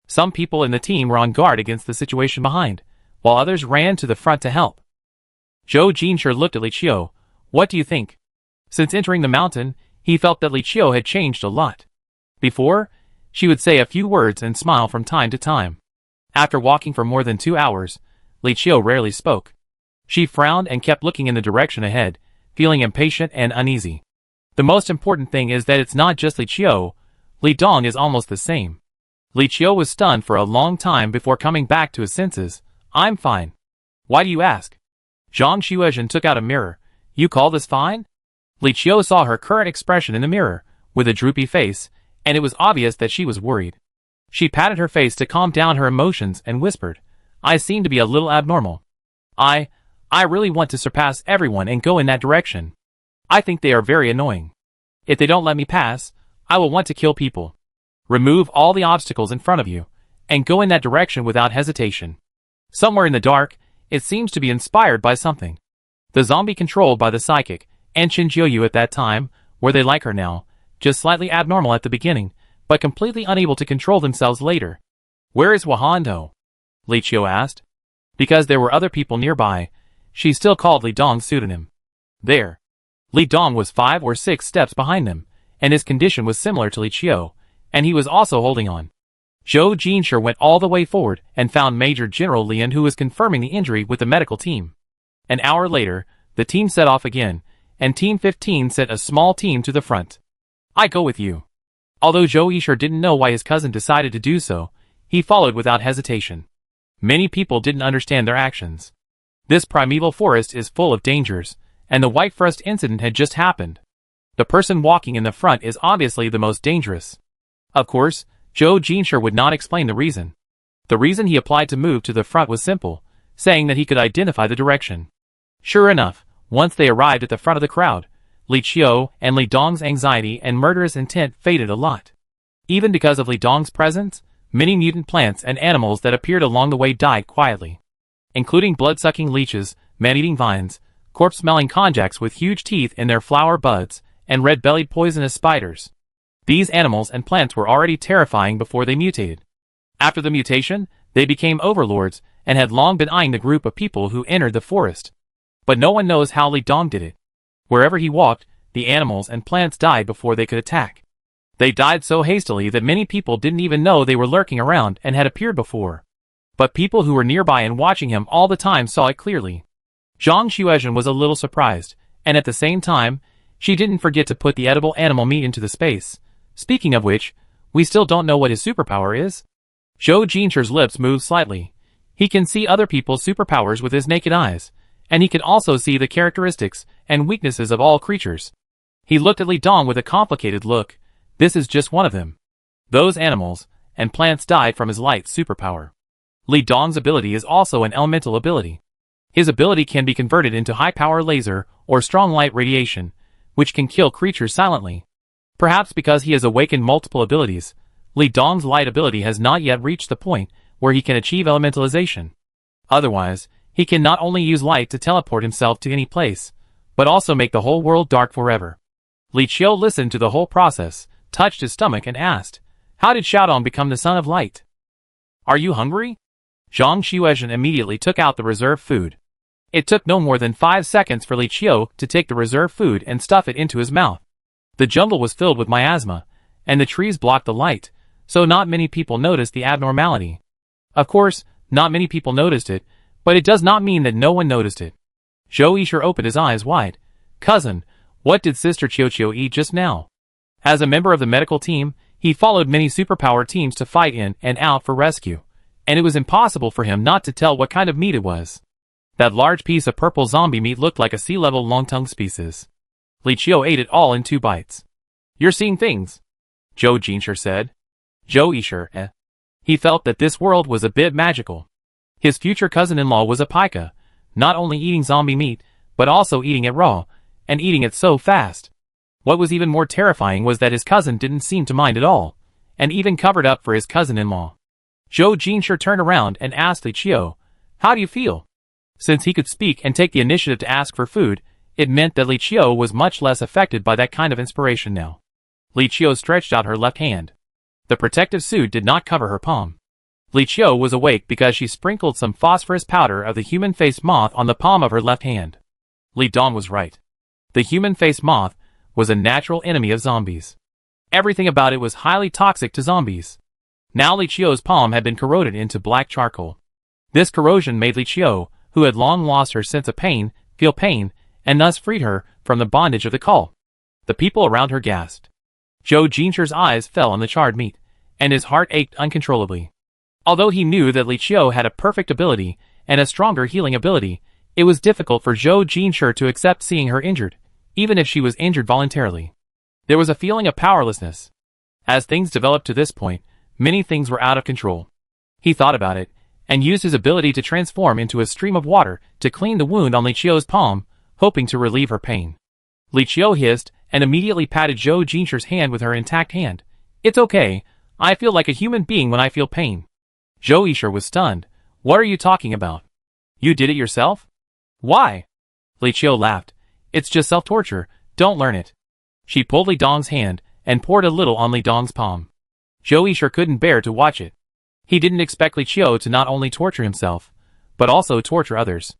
Some people in the team were on guard against the situation behind, while others ran to the front to help. Zhou Jinshi looked at Li Qiu. What do you think? Since entering the mountain, he felt that Li Qiu had changed a lot. Before, she would say a few words and smile from time to time. After walking for more than 2 hours, Li Qiu rarely spoke. She frowned and kept looking in the direction ahead, feeling impatient and uneasy. The most important thing is that it's not just Li Qiu. Li Dong is almost the same. Li Qiu was stunned for a long time before coming back to his senses. I'm fine. Why do you ask? Zhang Xuezhen took out a mirror. You call this fine? Li Qiu saw her current expression in the mirror, with a droopy face, and it was obvious that she was worried. She patted her face to calm down her emotions and whispered, I seem to be a little abnormal. I really want to surpass everyone and go in that direction. I think they are very annoying. If they don't let me pass, I will want to kill people. Remove all the obstacles in front of you, and go in that direction without hesitation. Somewhere in the dark, it seems to be inspired by something. The zombie controlled by the psychic, and Qinjiu at that time, were they like her now, just slightly abnormal at the beginning, but completely unable to control themselves later. Where is Wahando? Li Qiu asked. Because there were other people nearby, she still called Li Dong's pseudonym. There. Li Dong was 5 or 6 steps behind them, and his condition was similar to Li Qiu, and he was also holding on. Zhou Jinshi went all the way forward and found Major General Lian, who was confirming the injury with the medical team. An hour later, the team set off again, and Team 15 sent a small team to the front. I go with you. Although Zhou Yishir didn't know why his cousin decided to do so, he followed without hesitation. Many people didn't understand their actions. This primeval forest is full of dangers, and the White Frost incident had just happened. The person walking in the front is obviously the most dangerous. Of course, Zhou Jinshi would not explain the reason. The reason he applied to move to the front was simple, saying that he could identify the direction. Sure enough, once they arrived at the front of the crowd, Li Qiu and Li Dong's anxiety and murderous intent faded a lot. Even because of Li Dong's presence, many mutant plants and animals that appeared along the way died quietly, including blood-sucking leeches, man-eating vines, corpse-smelling konjaks with huge teeth in their flower buds, and red-bellied poisonous spiders. These animals and plants were already terrifying before they mutated. After the mutation, they became overlords and had long been eyeing the group of people who entered the forest. But no one knows how Li Dong did it. Wherever he walked, the animals and plants died before they could attack. They died so hastily that many people didn't even know they were lurking around and had appeared before. But people who were nearby and watching him all the time saw it clearly. Zhang Xuezhen was a little surprised, and at the same time, She didn't forget to put the edible animal meat into the space. Speaking of which, we still don't know what his superpower is. Zhou Jinsher's lips moved slightly. He can see other people's superpowers with his naked eyes, and he can also see the characteristics and weaknesses of all creatures. He looked at Li Dong with a complicated look. This is just one of them. Those animals and plants died from his light superpower. Li Dong's ability is also an elemental ability. His ability can be converted into high-power laser or strong light radiation, which can kill creatures silently. Perhaps because he has awakened multiple abilities, Li Dong's light ability has not yet reached the point where he can achieve elementalization. Otherwise, he can not only use light to teleport himself to any place, but also make the whole world dark forever. Li Qiu listened to the whole process, touched his stomach and asked, "How did Xiaodong become the son of light?" "Are you hungry?" Zhang Xuezhen immediately took out the reserved food. It took no more than 5 seconds for Li Qiu to take the reserved food and stuff it into his mouth. The jungle was filled with miasma, and the trees blocked the light, so not many people noticed the abnormality. Of course, not many people noticed it, but it does not mean that no one noticed it. Zhou Yisher opened his eyes wide. "Cousin, what did Sister Qiu eat just now?" As a member of the medical team, he followed many superpower teams to fight in and out for rescue, and it was impossible for him not to tell what kind of meat it was. That large piece of purple zombie meat looked like a sea-level long-tongue species. Li Qiu ate it all in 2 bites. "You're seeing things," Zhou Jinsher said. Zhou Yisher, He felt that this world was a bit magical. His future cousin-in-law was a pika, not only eating zombie meat, but also eating it raw, and eating it so fast. What was even more terrifying was that his cousin didn't seem to mind at all, and even covered up for his cousin-in-law. Zhou Jinsher turned around and asked Li Qiu, "How do you feel?" Since he could speak and take the initiative to ask for food, it meant that Li Qiu was much less affected by that kind of inspiration now. Li Qiu stretched out her left hand. The protective suit did not cover her palm. Li Qiu was awake because she sprinkled some phosphorus powder of the human-faced moth on the palm of her left hand. Li Dong was right. The human-faced moth was a natural enemy of zombies. Everything about it was highly toxic to zombies. Now Li Qiu's palm had been corroded into black charcoal. This corrosion made Li Qiu, who had long lost her sense of pain, feel pain, and thus freed her from the bondage of the call. The people around her gasped. Zhou Jinsher's eyes fell on the charred meat, and his heart ached uncontrollably. Although he knew that Li Qiu had a perfect ability and a stronger healing ability, it was difficult for Zhou Jinsher to accept seeing her injured, even if she was injured voluntarily. There was a feeling of powerlessness. As things developed to this point, many things were out of control. He thought about it, and used his ability to transform into a stream of water to clean the wound on Li Qiu's palm, hoping to relieve her pain. Li Qiu hissed and immediately patted Zhou Jinsher's hand with her intact hand. "It's okay, I feel like a human being when I feel pain." Zhou Yisher was stunned. "What are you talking about? You did it yourself?" "Why?" Li Qiu laughed. "It's just self-torture, don't learn it." She pulled Li Dong's hand and poured a little on Li Dong's palm. Zhou Yisher couldn't bear to watch it. He didn't expect Li Qiu to not only torture himself, but also torture others.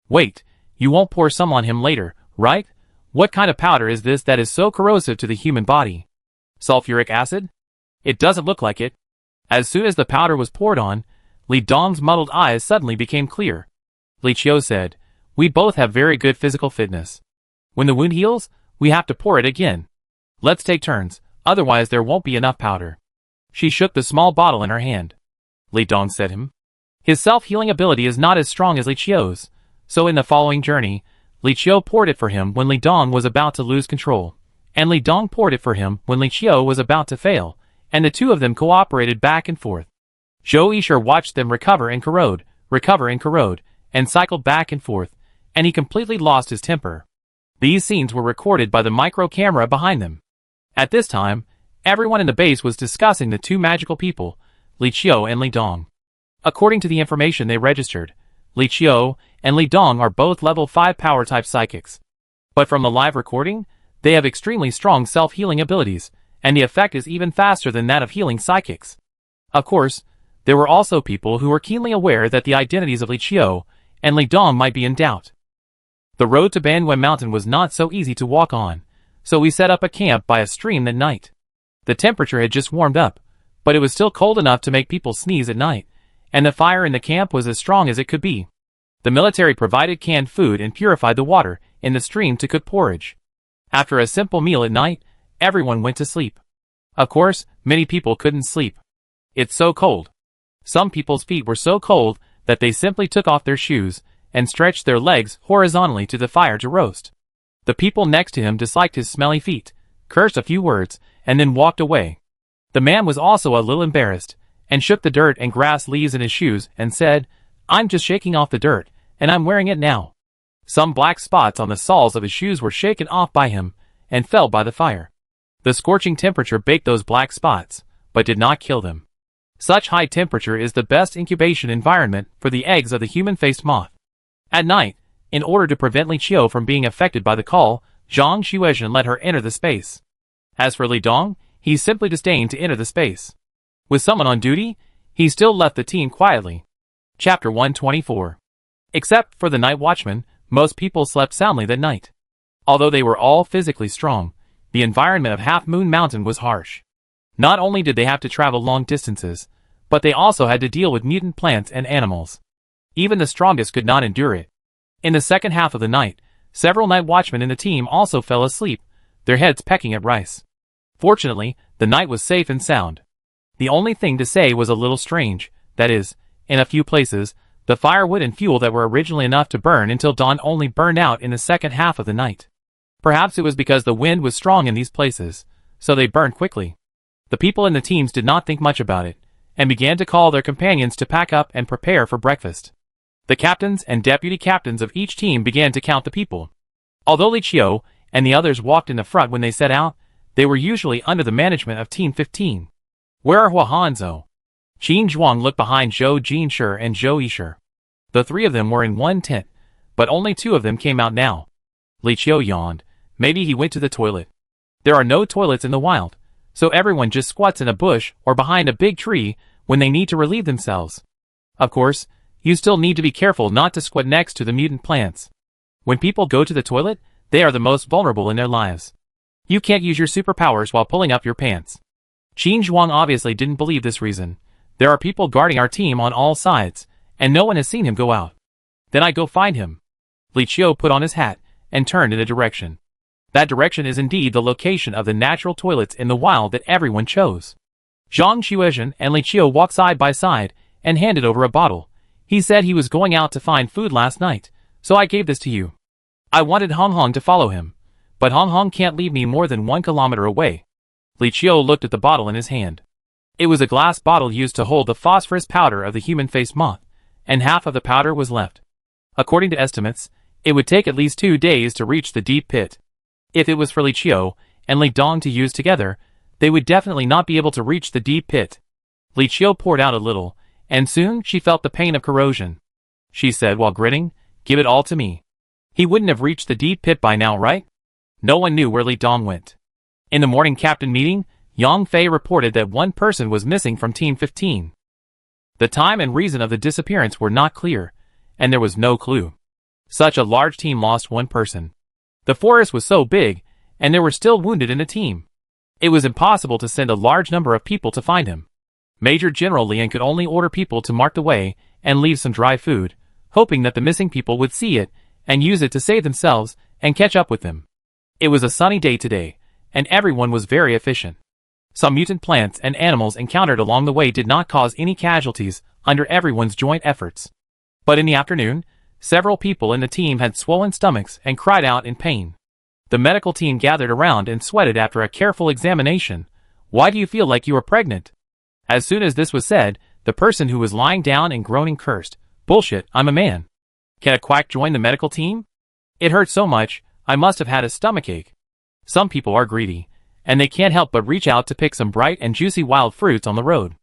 "Wait, you won't pour some on him later, right? What kind of powder is this that is so corrosive to the human body? Sulfuric acid? It doesn't look like it." As soon as the powder was poured on, Li Dong's muddled eyes suddenly became clear. Li Qiu said, "We both have very good physical fitness. When the wound heals, we have to pour it again. Let's take turns, otherwise there won't be enough powder." She shook the small bottle in her hand. Li Dong said him. His self-healing ability is not as strong as Li Qiu's, so in the following journey, Li Qiu poured it for him when Li Dong was about to lose control, and Li Dong poured it for him when Li Qiu was about to fail, and the two of them cooperated back and forth. Zhou Yisher watched them recover and corrode, and cycled back and forth, and he completely lost his temper. These scenes were recorded by the micro camera behind them. At this time, everyone in the base was discussing the two magical people, Li Qiu and Li Dong. According to the information they registered, Li Qiu and Li Dong are both level 5 power-type psychics. But from the live recording, they have extremely strong self-healing abilities, and the effect is even faster than that of healing psychics. Of course, there were also people who were keenly aware that the identities of Li Qiu and Li Dong might be in doubt. The road to Banwen Mountain was not so easy to walk on, so we set up a camp by a stream that night. The temperature had just warmed up, but it was still cold enough to make people sneeze at night, and the fire in the camp was as strong as it could be. The military provided canned food and purified the water in the stream to cook porridge. After a simple meal at night, everyone went to sleep. Of course, many people couldn't sleep. It's so cold. Some people's feet were so cold that they simply took off their shoes and stretched their legs horizontally to the fire to roast. The people next to him disliked his smelly feet, cursed a few words, and then walked away. The man was also a little embarrassed, and shook the dirt and grass leaves in his shoes and said, "I'm just shaking off the dirt, and I'm wearing it now." Some black spots on the soles of his shoes were shaken off by him and fell by the fire. The scorching temperature baked those black spots, but did not kill them. Such high temperature is the best incubation environment for the eggs of the human-faced moth. At night, in order to prevent Li Qiu from being affected by the call, Zhang Xuezhen let her enter the space. As for Li Dong, he simply disdained to enter the space. With someone on duty, he still left the team quietly. Chapter 124. Except for the night watchman, most people slept soundly that night. Although they were all physically strong, the environment of Half Moon Mountain was harsh. Not only did they have to travel long distances, but they also had to deal with mutant plants and animals. Even the strongest could not endure it. In the second half of the night, several night watchmen in the team also fell asleep, their heads pecking at rice. Fortunately, the night was safe and sound. The only thing to say was a little strange, that is, in a few places, the firewood and fuel that were originally enough to burn until dawn only burned out in the second half of the night. Perhaps it was because the wind was strong in these places, so they burned quickly. The people in the teams did not think much about it, and began to call their companions to pack up and prepare for breakfast. The captains and deputy captains of each team began to count the people. Although Li Qiu and the others walked in the front when they set out, they were usually under the management of Team 15. "Where are Hua Hanzhou?" Qin Zhuang looked behind Zhou Jinshi and Zhou Yishu. The three of them were in one tent, but only two of them came out now. Li Qiu yawned. Maybe he went to the toilet. There are no toilets in the wild, so everyone just squats in a bush or behind a big tree when they need to relieve themselves. Of course, you still need to be careful not to squat next to the mutant plants. When people go to the toilet, they are the most vulnerable in their lives. You can't use your superpowers while pulling up your pants. Qin Zhuang obviously didn't believe this reason. There are people guarding our team on all sides, and no one has seen him go out. Then I go find him. Li Qiu put on his hat and turned in a direction. That direction is indeed the location of the natural toilets in the wild that everyone chose. Zhang Xuezhen and Li Qiu walked side by side and handed over a bottle. He said he was going out to find food last night, so I gave this to you. I wanted Hong Hong to follow him, but Hong Hong can't leave me more than 1 kilometer away. Li Qiu looked at the bottle in his hand. It was a glass bottle used to hold the phosphorus powder of the human-faced moth, and half of the powder was left. According to estimates, it would take at least 2 days to reach the deep pit. If it was for Li Qiu and Li Dong to use together, they would definitely not be able to reach the deep pit. Li Qiu poured out a little, and soon she felt the pain of corrosion. She said while grinning, "Give it all to me." He wouldn't have reached the deep pit by now, right? No one knew where Li Dong went. In the morning captain meeting, Yang Fei reported that one person was missing from Team 15. The time and reason of the disappearance were not clear, and there was no clue. Such a large team lost one person. The forest was so big, and there were still wounded in the team. It was impossible to send a large number of people to find him. Major General Lian could only order people to mark the way and leave some dry food, hoping that the missing people would see it and use it to save themselves and catch up with them. It was a sunny day today, and everyone was very efficient. Some mutant plants and animals encountered along the way did not cause any casualties under everyone's joint efforts. But in the afternoon, several people in the team had swollen stomachs and cried out in pain. The medical team gathered around and sweated after a careful examination. "Why do you feel like you are pregnant?" As soon as this was said, the person who was lying down and groaning cursed, "Bullshit, I'm a man. Can a quack join the medical team? It hurt so much, I must have had a stomachache." Some people are greedy, and they can't help but reach out to pick some bright and juicy wild fruits on the road.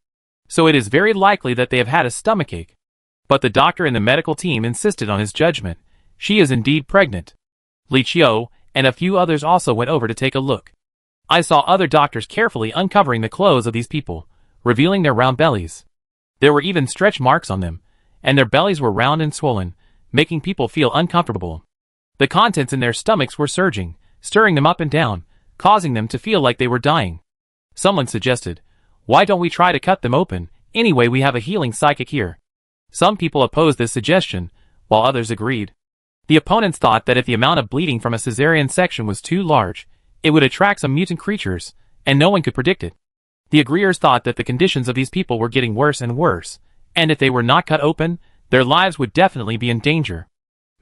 So it is very likely that they have had a stomachache. But the doctor in the medical team insisted on his judgment. She is indeed pregnant. Li Qiu and a few others also went over to take a look. I saw other doctors carefully uncovering the clothes of these people, revealing their round bellies. There were even stretch marks on them, and their bellies were round and swollen, making people feel uncomfortable. The contents in their stomachs were surging, stirring them up and down, causing them to feel like they were dying. Someone suggested, "Why don't we try to cut them open? Anyway, we have a healing psychic here." Some people opposed this suggestion, while others agreed. The opponents thought that if the amount of bleeding from a cesarean section was too large, it would attract some mutant creatures, and no one could predict it. The agreeers thought that the conditions of these people were getting worse and worse, and if they were not cut open, their lives would definitely be in danger.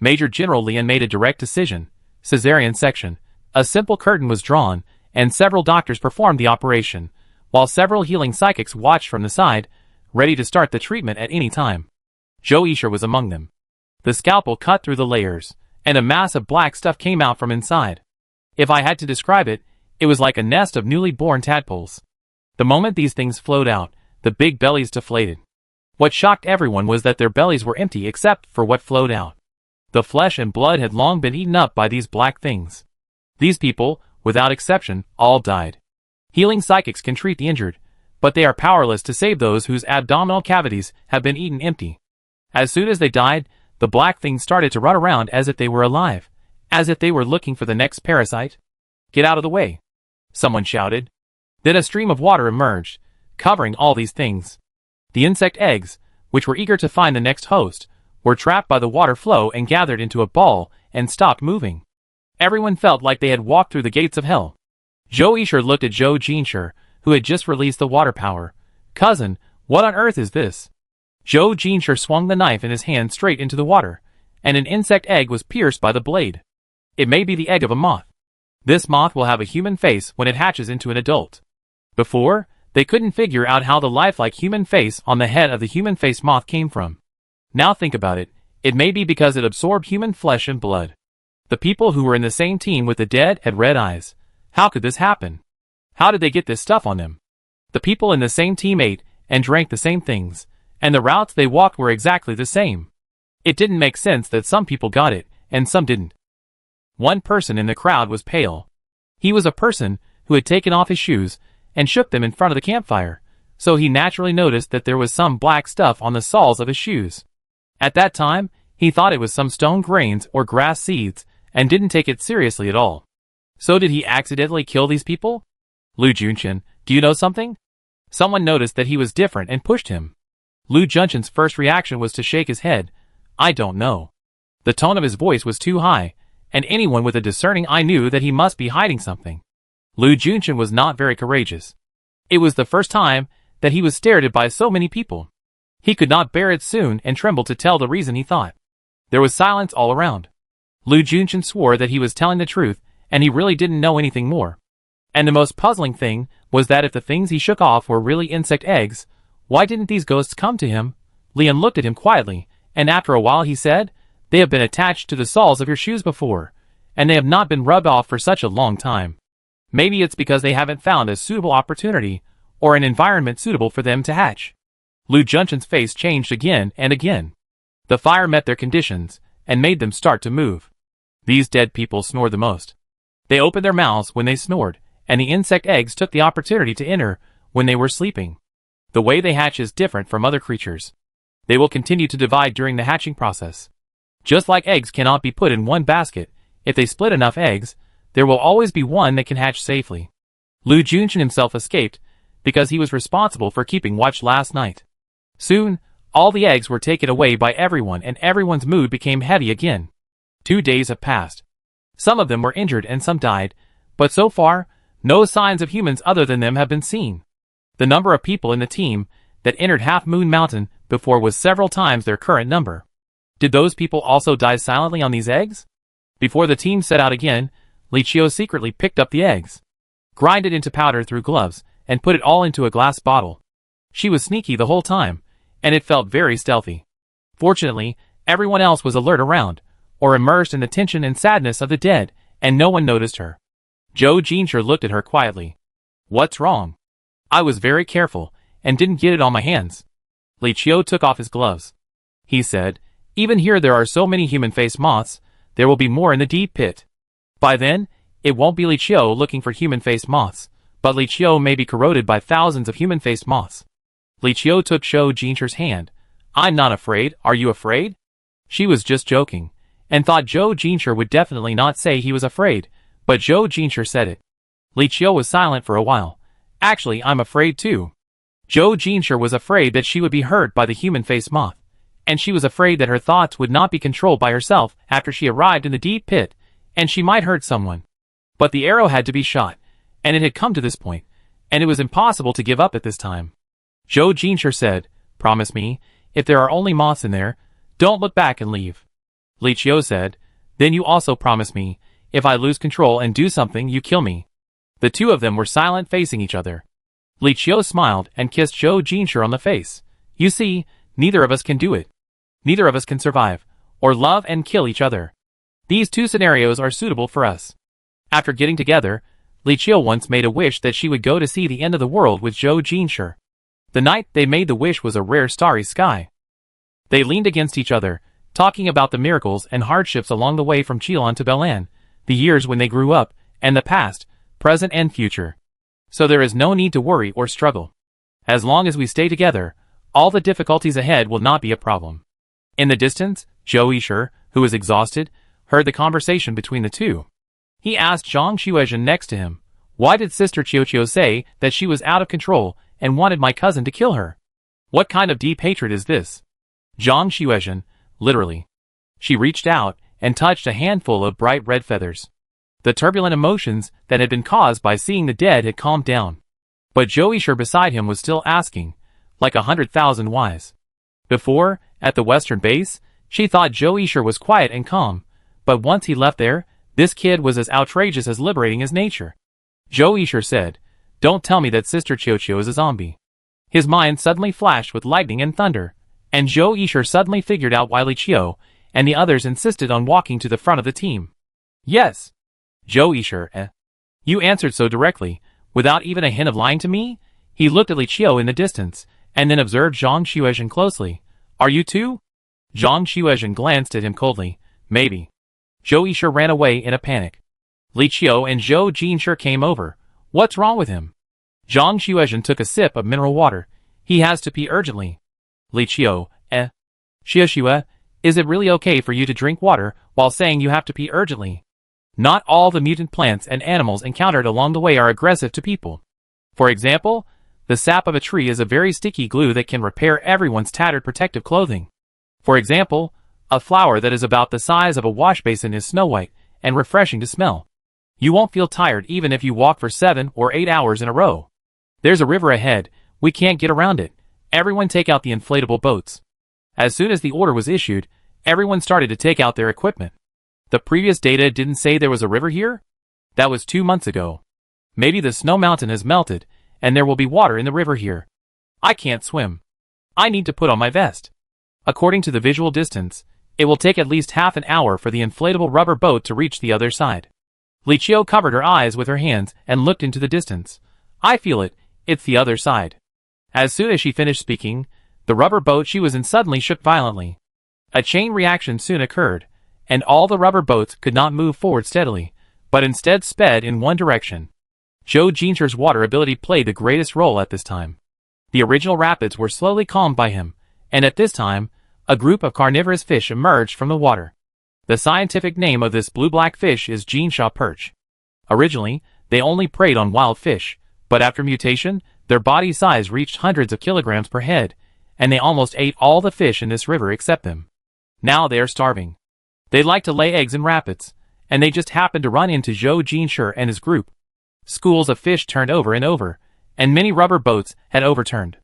Major General Lian made a direct decision. Cesarean section. A simple curtain was drawn, and several doctors performed the operation, while several healing psychics watched from the side, ready to start the treatment at any time. Zhou Yisha was among them. The scalpel cut through the layers, and a mass of black stuff came out from inside. If I had to describe it, it was like a nest of newly born tadpoles. The moment these things flowed out, the big bellies deflated. What shocked everyone was that their bellies were empty except for what flowed out. The flesh and blood had long been eaten up by these black things. These people, without exception, all died. Healing psychics can treat the injured, but they are powerless to save those whose abdominal cavities have been eaten empty. As soon as they died, the black things started to run around as if they were alive, as if they were looking for the next parasite. "Get out of the way!" someone shouted. Then a stream of water emerged, covering all these things. The insect eggs, which were eager to find the next host, were trapped by the water flow and gathered into a ball and stopped moving. Everyone felt like they had walked through the gates of hell. Zhou Yisha looked at Zhou Jinshi, who had just released the water power. "Cousin, what on earth is this?" Zhou Jinshi swung the knife in his hand straight into the water, and an insect egg was pierced by the blade. It may be the egg of a moth. This moth will have a human face when it hatches into an adult. Before, they couldn't figure out how the lifelike human face on the head of the human face moth came from. Now think about it, it may be because it absorbed human flesh and blood. The people who were in the same team with the dead had red eyes. How could this happen? How did they get this stuff on them? The people in the same team ate and drank the same things, and the routes they walked were exactly the same. It didn't make sense that some people got it, and some didn't. One person in the crowd was pale. He was a person who had taken off his shoes and shook them in front of the campfire, so he naturally noticed that there was some black stuff on the soles of his shoes. At that time, he thought it was some stone grains or grass seeds, and didn't take it seriously at all. So did he accidentally kill these people? Lu Junchen, do you know something? Someone noticed that he was different and pushed him. Lu Junchen's first reaction was to shake his head. I don't know. The tone of his voice was too high, and anyone with a discerning eye knew that he must be hiding something. Lu Junchen was not very courageous. It was the first time that he was stared at by so many people. He could not bear it soon and trembled to tell the reason he thought. There was silence all around. Lu Junchen swore that he was telling the truth, and he really didn't know anything more. And the most puzzling thing was that if the things he shook off were really insect eggs, why didn't these ghosts come to him? Lian looked at him quietly, and after a while he said, "They have been attached to the soles of your shoes before, and they have not been rubbed off for such a long time. Maybe it's because they haven't found a suitable opportunity, or an environment suitable for them to hatch." Lu Junchen's face changed again and again. The fire met their conditions, and made them start to move. These dead people snored the most. They opened their mouths when they snored, and the insect eggs took the opportunity to enter when they were sleeping. The way they hatch is different from other creatures. They will continue to divide during the hatching process. Just like eggs cannot be put in one basket, if they split enough eggs, there will always be one that can hatch safely. Lu Junchen himself escaped, because he was responsible for keeping watch last night. Soon, all the eggs were taken away by everyone and everyone's mood became heavy again. 2 days have passed. Some of them were injured and some died, but so far, no signs of humans other than them have been seen. The number of people in the team that entered Half Moon Mountain before was several times their current number. Did those people also die silently on these eggs? Before the team set out again, Li Qiu secretly picked up the eggs, grinded into powder through gloves, and put it all into a glass bottle. She was sneaky the whole time, and it felt very stealthy. Fortunately, everyone else was alert around, or immersed in the tension and sadness of the dead, and no one noticed her. Zhou Jinshi looked at her quietly. "What's wrong?" "I was very careful, and didn't get it on my hands." Li Qiu took off his gloves. He said, "Even here there are so many human-faced moths, there will be more in the deep pit. By then, it won't be Li Qiu looking for human-faced moths, but Li Qiu may be corroded by thousands of human-faced moths." Li Qiu took Zhou Jinshi's hand. "I'm not afraid, are you afraid?" She was just joking, and thought Zhou Jinshi would definitely not say he was afraid, but Zhou Jinshi said it. Li Qiu was silent for a while. "Actually, I'm afraid too." Zhou Jinshi was afraid that she would be hurt by the human-faced moth, and she was afraid that her thoughts would not be controlled by herself after she arrived in the deep pit, and she might hurt someone. But the arrow had to be shot, and it had come to this point, and it was impossible to give up at this time. Zhou Jinshi said, "Promise me, if there are only moths in there, don't look back and leave." Li Qiu said, "Then you also promise me, if I lose control and do something, you kill me." The two of them were silent, facing each other. Li Qiu smiled and kissed Zhou Jinshi on the face. "You see, neither of us can do it. Neither of us can survive, or love and kill each other. These two scenarios are suitable for us." After getting together, Li Qiu once made a wish that she would go to see the end of the world with Zhou Jinshi. The night they made the wish was a rare starry sky. They leaned against each other, talking about the miracles and hardships along the way from Qilan to Belan, the years when they grew up, and the past, present and future. So there is no need to worry or struggle. As long as we stay together, all the difficulties ahead will not be a problem. In the distance, Zhou Yishe, who was exhausted, heard the conversation between the two. He asked Zhang Xuezhen next to him, "Why did Sister Qiuqiu say that she was out of control and wanted my cousin to kill her? What kind of deep hatred is this?" Zhang Xuezhen, literally. She reached out and touched a handful of bright red feathers. The turbulent emotions that had been caused by seeing the dead had calmed down. But Zhou Yishe beside him was still asking, like 100,000 whys. Before, at the western base, she thought Zhou Yishe was quiet and calm, but once he left there, this kid was as outrageous as liberating as nature. Zhou Yishe said, "Don't tell me that Sister Qiuqiu is a zombie." His mind suddenly flashed with lightning and thunder, and Zhou Yishe suddenly figured out why Li Qiu and the others insisted on walking to the front of the team. "Yes." Zhou Yishe, "You answered so directly, without even a hint of lying to me?" He looked at Li Qiu in the distance, and then observed Zhang Xuezhen closely. "Are you too?" Zhang Xuezhen glanced at him coldly. "Maybe." Zhou Yishe ran away in a panic. Li Qiu and Zhou Jinshi came over. "What's wrong with him?" Zhang Xuezhen took a sip of mineral water. "He has to pee urgently." Li Qiu, Xiu, is it really okay for you to drink water while saying you have to pee urgently? Not all the mutant plants and animals encountered along the way are aggressive to people. For example, the sap of a tree is a very sticky glue that can repair everyone's tattered protective clothing. For example, a flower that is about the size of a wash basin is snow white and refreshing to smell. You won't feel tired even if you walk for 7 or 8 hours in a row. There's a river ahead, we can't get around it. Everyone take out the inflatable boats. As soon as the order was issued, everyone started to take out their equipment. The previous data didn't say there was a river here? That was 2 months ago. Maybe the snow mountain has melted, and there will be water in the river here. I can't swim. I need to put on my vest. According to the visual distance, it will take at least half an hour for the inflatable rubber boat to reach the other side. Li Qiu covered her eyes with her hands and looked into the distance. I feel it, it's the other side. As soon as she finished speaking, the rubber boat she was in suddenly shook violently. A chain reaction soon occurred, and all the rubber boats could not move forward steadily, but instead sped in one direction. Zhou Jinshi's water ability played the greatest role at this time. The original rapids were slowly calmed by him, and at this time, a group of carnivorous fish emerged from the water. The scientific name of this blue-black fish is Jinsha perch. Originally, they only preyed on wild fish, but after mutation, their body size reached hundreds of kilograms per head, and they almost ate all the fish in this river except them. Now they are starving. They like to lay eggs in rapids, and they just happened to run into Zhou Jinshi and his group. Schools of fish turned over and over, and many rubber boats had overturned.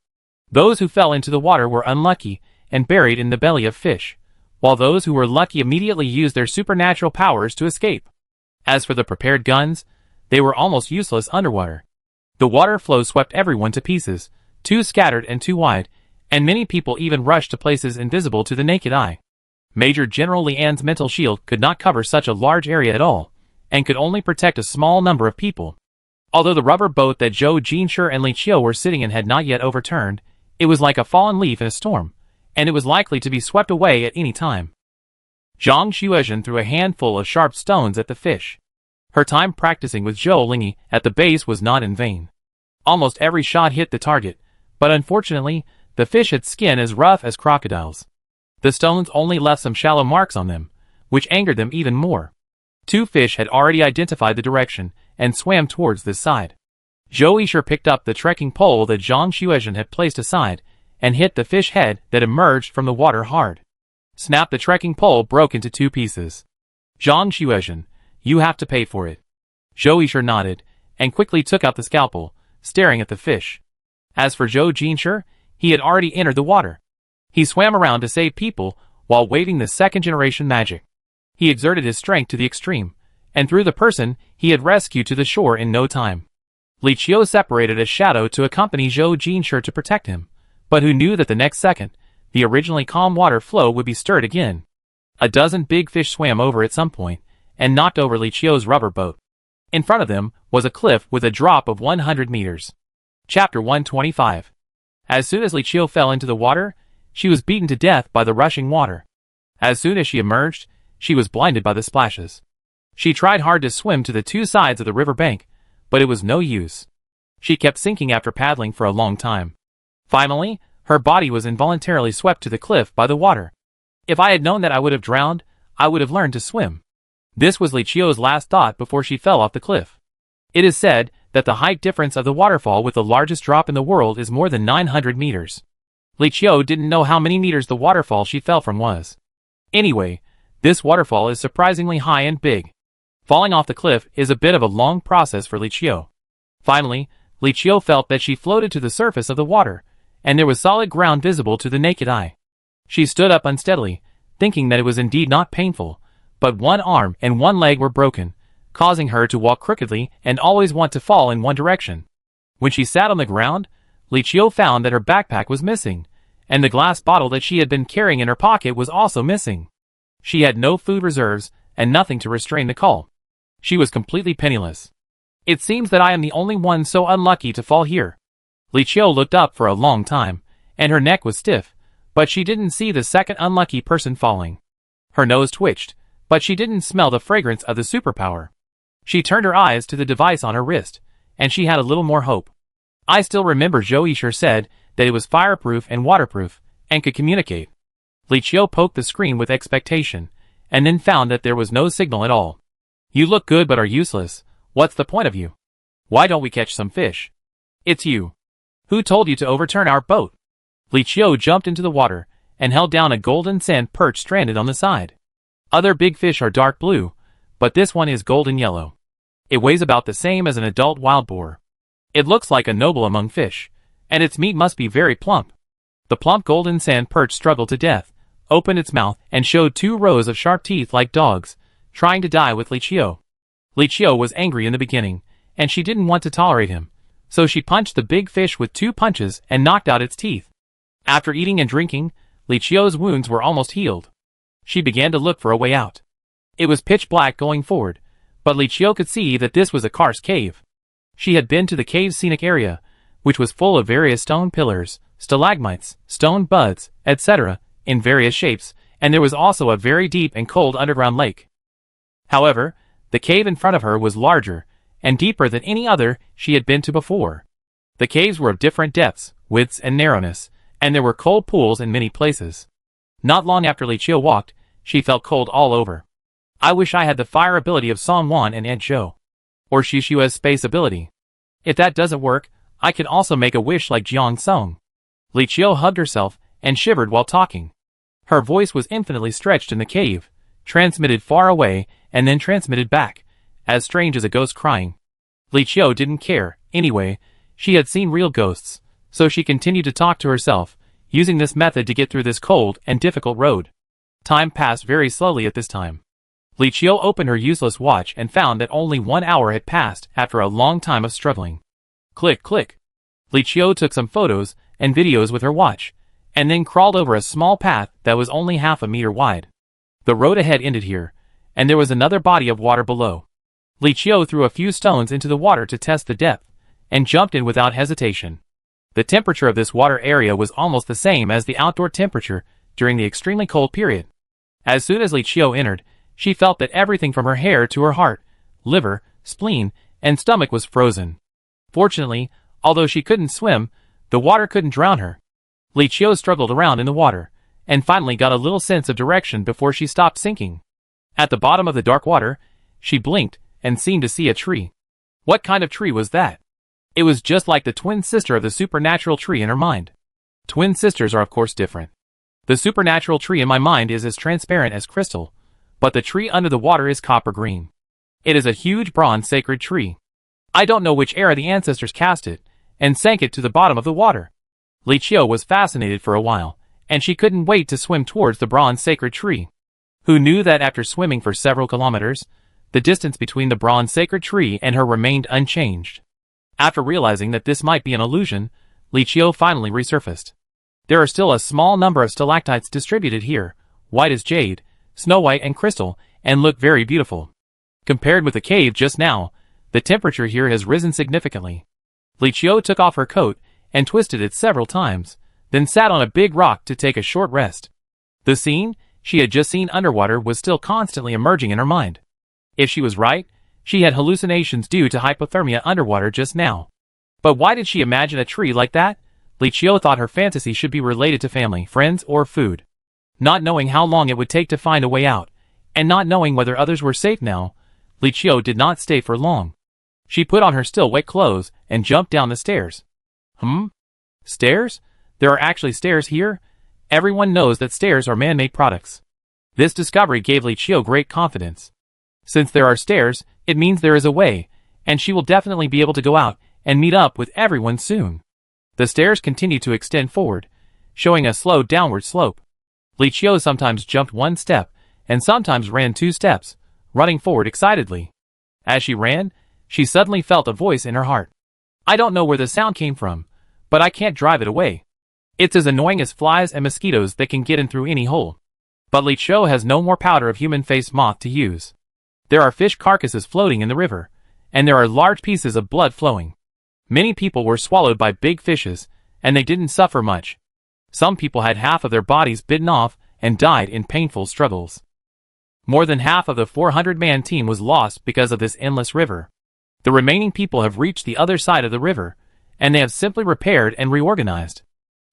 Those who fell into the water were unlucky and buried in the belly of fish, while those who were lucky immediately used their supernatural powers to escape. As for the prepared guns, they were almost useless underwater. The water flow swept everyone to pieces, too scattered and too wide, and many people even rushed to places invisible to the naked eye. Major General Lian's mental shield could not cover such a large area at all, and could only protect a small number of people. Although the rubber boat that Zhou Jinshi and Li Qiu were sitting in had not yet overturned, it was like a fallen leaf in a storm, and it was likely to be swept away at any time. Zhang Xuezhen threw a handful of sharp stones at the fish. Her time practicing with Zhou Lingyi at the base was not in vain. Almost every shot hit the target, but unfortunately, the fish had skin as rough as crocodiles. The stones only left some shallow marks on them, which angered them even more. 2 fish had already identified the direction and swam towards this side. Zhou Yishe picked up the trekking pole that Zhang Xuezhen had placed aside and hit the fish head that emerged from the water hard. Snap! The trekking pole broke into 2 pieces. Zhang Xuezhen, you have to pay for it. Zhou Yishe nodded, and quickly took out the scalpel, staring at the fish. As for Zhou Jinshi, he had already entered the water. He swam around to save people while waving the second-generation magic. He exerted his strength to the extreme, and threw the person he had rescued to the shore in no time. Li Qiu separated a shadow to accompany Zhou Jinshi to protect him, but who knew that the next second, the originally calm water flow would be stirred again. A dozen big fish swam over at some point, and knocked over Li Qiu's rubber boat. In front of them was a cliff with a drop of 100 meters. Chapter 125. As soon as Li Qiu fell into the water, she was beaten to death by the rushing water. As soon as she emerged, she was blinded by the splashes. She tried hard to swim to the 2 sides of the river bank, but it was no use. She kept sinking after paddling for a long time. Finally, her body was involuntarily swept to the cliff by the water. If I had known that I would have drowned, I would have learned to swim. This was Li Qiu's last thought before she fell off the cliff. It is said that the height difference of the waterfall with the largest drop in the world is more than 900 meters. Li Qiu didn't know how many meters the waterfall she fell from was. Anyway, this waterfall is surprisingly high and big. Falling off the cliff is a bit of a long process for Li Qiu. Finally, Li Qiu felt that she floated to the surface of the water, and there was solid ground visible to the naked eye. She stood up unsteadily, thinking that it was indeed not painful, but one arm and one leg were broken, causing her to walk crookedly and always want to fall in one direction. When she sat on the ground, Li Qiu found that her backpack was missing, and the glass bottle that she had been carrying in her pocket was also missing. She had no food reserves and nothing to restrain the call. She was completely penniless. It seems that I am the only one so unlucky to fall here. Li Qiu looked up for a long time, and her neck was stiff, but she didn't see the second unlucky person falling. Her nose twitched, but she didn't smell the fragrance of the superpower. She turned her eyes to the device on her wrist, and she had a little more hope. I still remember Zhou Yishe said that it was fireproof and waterproof, and could communicate. Li Qiu poked the screen with expectation, and then found that there was no signal at all. You look good but are useless. What's the point of you? Why don't we catch some fish? It's you. Who told you to overturn our boat? Li Qiu jumped into the water, and held down a golden sand perch stranded on the side. Other big fish are dark blue, but this one is golden yellow. It weighs about the same as an adult wild boar. It looks like a noble among fish, and its meat must be very plump. The plump golden sand perch struggled to death, opened its mouth, and showed 2 rows of sharp teeth like dogs, trying to die with Li Qiu. Li Qiu was angry in the beginning, and she didn't want to tolerate him, so she punched the big fish with 2 punches and knocked out its teeth. After eating and drinking, Li Qiu's wounds were almost healed. She began to look for a way out. It was pitch black going forward, but Li Qiu could see that this was a karst cave. She had been to the cave's scenic area, which was full of various stone pillars, stalagmites, stone buds, etc., in various shapes, and there was also a very deep and cold underground lake. However, the cave in front of her was larger and deeper than any other she had been to before. The caves were of different depths, widths, and narrowness, and there were cold pools in many places. Not long after Li Qiu walked, she felt cold all over. I wish I had the fire ability of Song Wan and Ed Zhou. Or Xu space ability. If that doesn't work, I can also make a wish like Jiang Song. Li Qiu hugged herself and shivered while talking. Her voice was infinitely stretched in the cave, transmitted far away and then transmitted back, as strange as a ghost crying. Li Qiu didn't care, anyway, she had seen real ghosts, so she continued to talk to herself, using this method to get through this cold and difficult road. Time passed very slowly at this time. Li Qiu opened her useless watch and found that only 1 hour had passed after a long time of struggling. Click, click. Li Qiu took some photos and videos with her watch, and then crawled over a small path that was only half a meter wide. The road ahead ended here, and there was another body of water below. Li Qiu threw a few stones into the water to test the depth, and jumped in without hesitation. The temperature of this water area was almost the same as the outdoor temperature during the extremely cold period. As soon as Li Qiu entered, she felt that everything from her hair to her heart, liver, spleen, and stomach was frozen. Fortunately, although she couldn't swim, the water couldn't drown her. Li Qiu struggled around in the water, and finally got a little sense of direction before she stopped sinking. At the bottom of the dark water, she blinked and seemed to see a tree. What kind of tree was that? It was just like the twin sister of the supernatural tree in her mind. Twin sisters are of course different. The supernatural tree in my mind is as transparent as crystal, but the tree under the water is copper green. It is a huge bronze sacred tree. I don't know which era the ancestors cast it, and sank it to the bottom of the water. Li Qiu was fascinated for a while, and she couldn't wait to swim towards the bronze sacred tree. Who knew that after swimming for several kilometers, the distance between the bronze sacred tree and her remained unchanged. After realizing that this might be an illusion, Li Qiu finally resurfaced. There are still a small number of stalactites distributed here, white as jade, snow white and crystal, and look very beautiful. Compared with the cave just now, the temperature here has risen significantly. Li Qiu took off her coat and twisted it several times, then sat on a big rock to take a short rest. The scene she had just seen underwater was still constantly emerging in her mind. If she was right, she had hallucinations due to hypothermia underwater just now. But why did she imagine a tree like that? Li Qiu thought her fantasy should be related to family, friends, or food. Not knowing how long it would take to find a way out, and not knowing whether others were safe now, Li Qiu did not stay for long. She put on her still wet clothes and jumped down the stairs. Stairs? There are actually stairs here? Everyone knows that stairs are man-made products. This discovery gave Li Qiu great confidence. Since there are stairs, it means there is a way, and she will definitely be able to go out and meet up with everyone soon. The stairs continued to extend forward, showing a slow downward slope. Li Qiu sometimes jumped one step, and sometimes ran 2 steps, running forward excitedly. As she ran, she suddenly felt a voice in her heart. I don't know where the sound came from, but I can't drive it away. It's as annoying as flies and mosquitoes that can get in through any hole. But Li Qiu has no more powder of human-faced moth to use. There are fish carcasses floating in the river, and there are large pieces of blood flowing. Many people were swallowed by big fishes, and they didn't suffer much. Some people had half of their bodies bitten off and died in painful struggles. More than half of the 400-man team was lost because of this endless river. The remaining people have reached the other side of the river, and they have simply repaired and reorganized.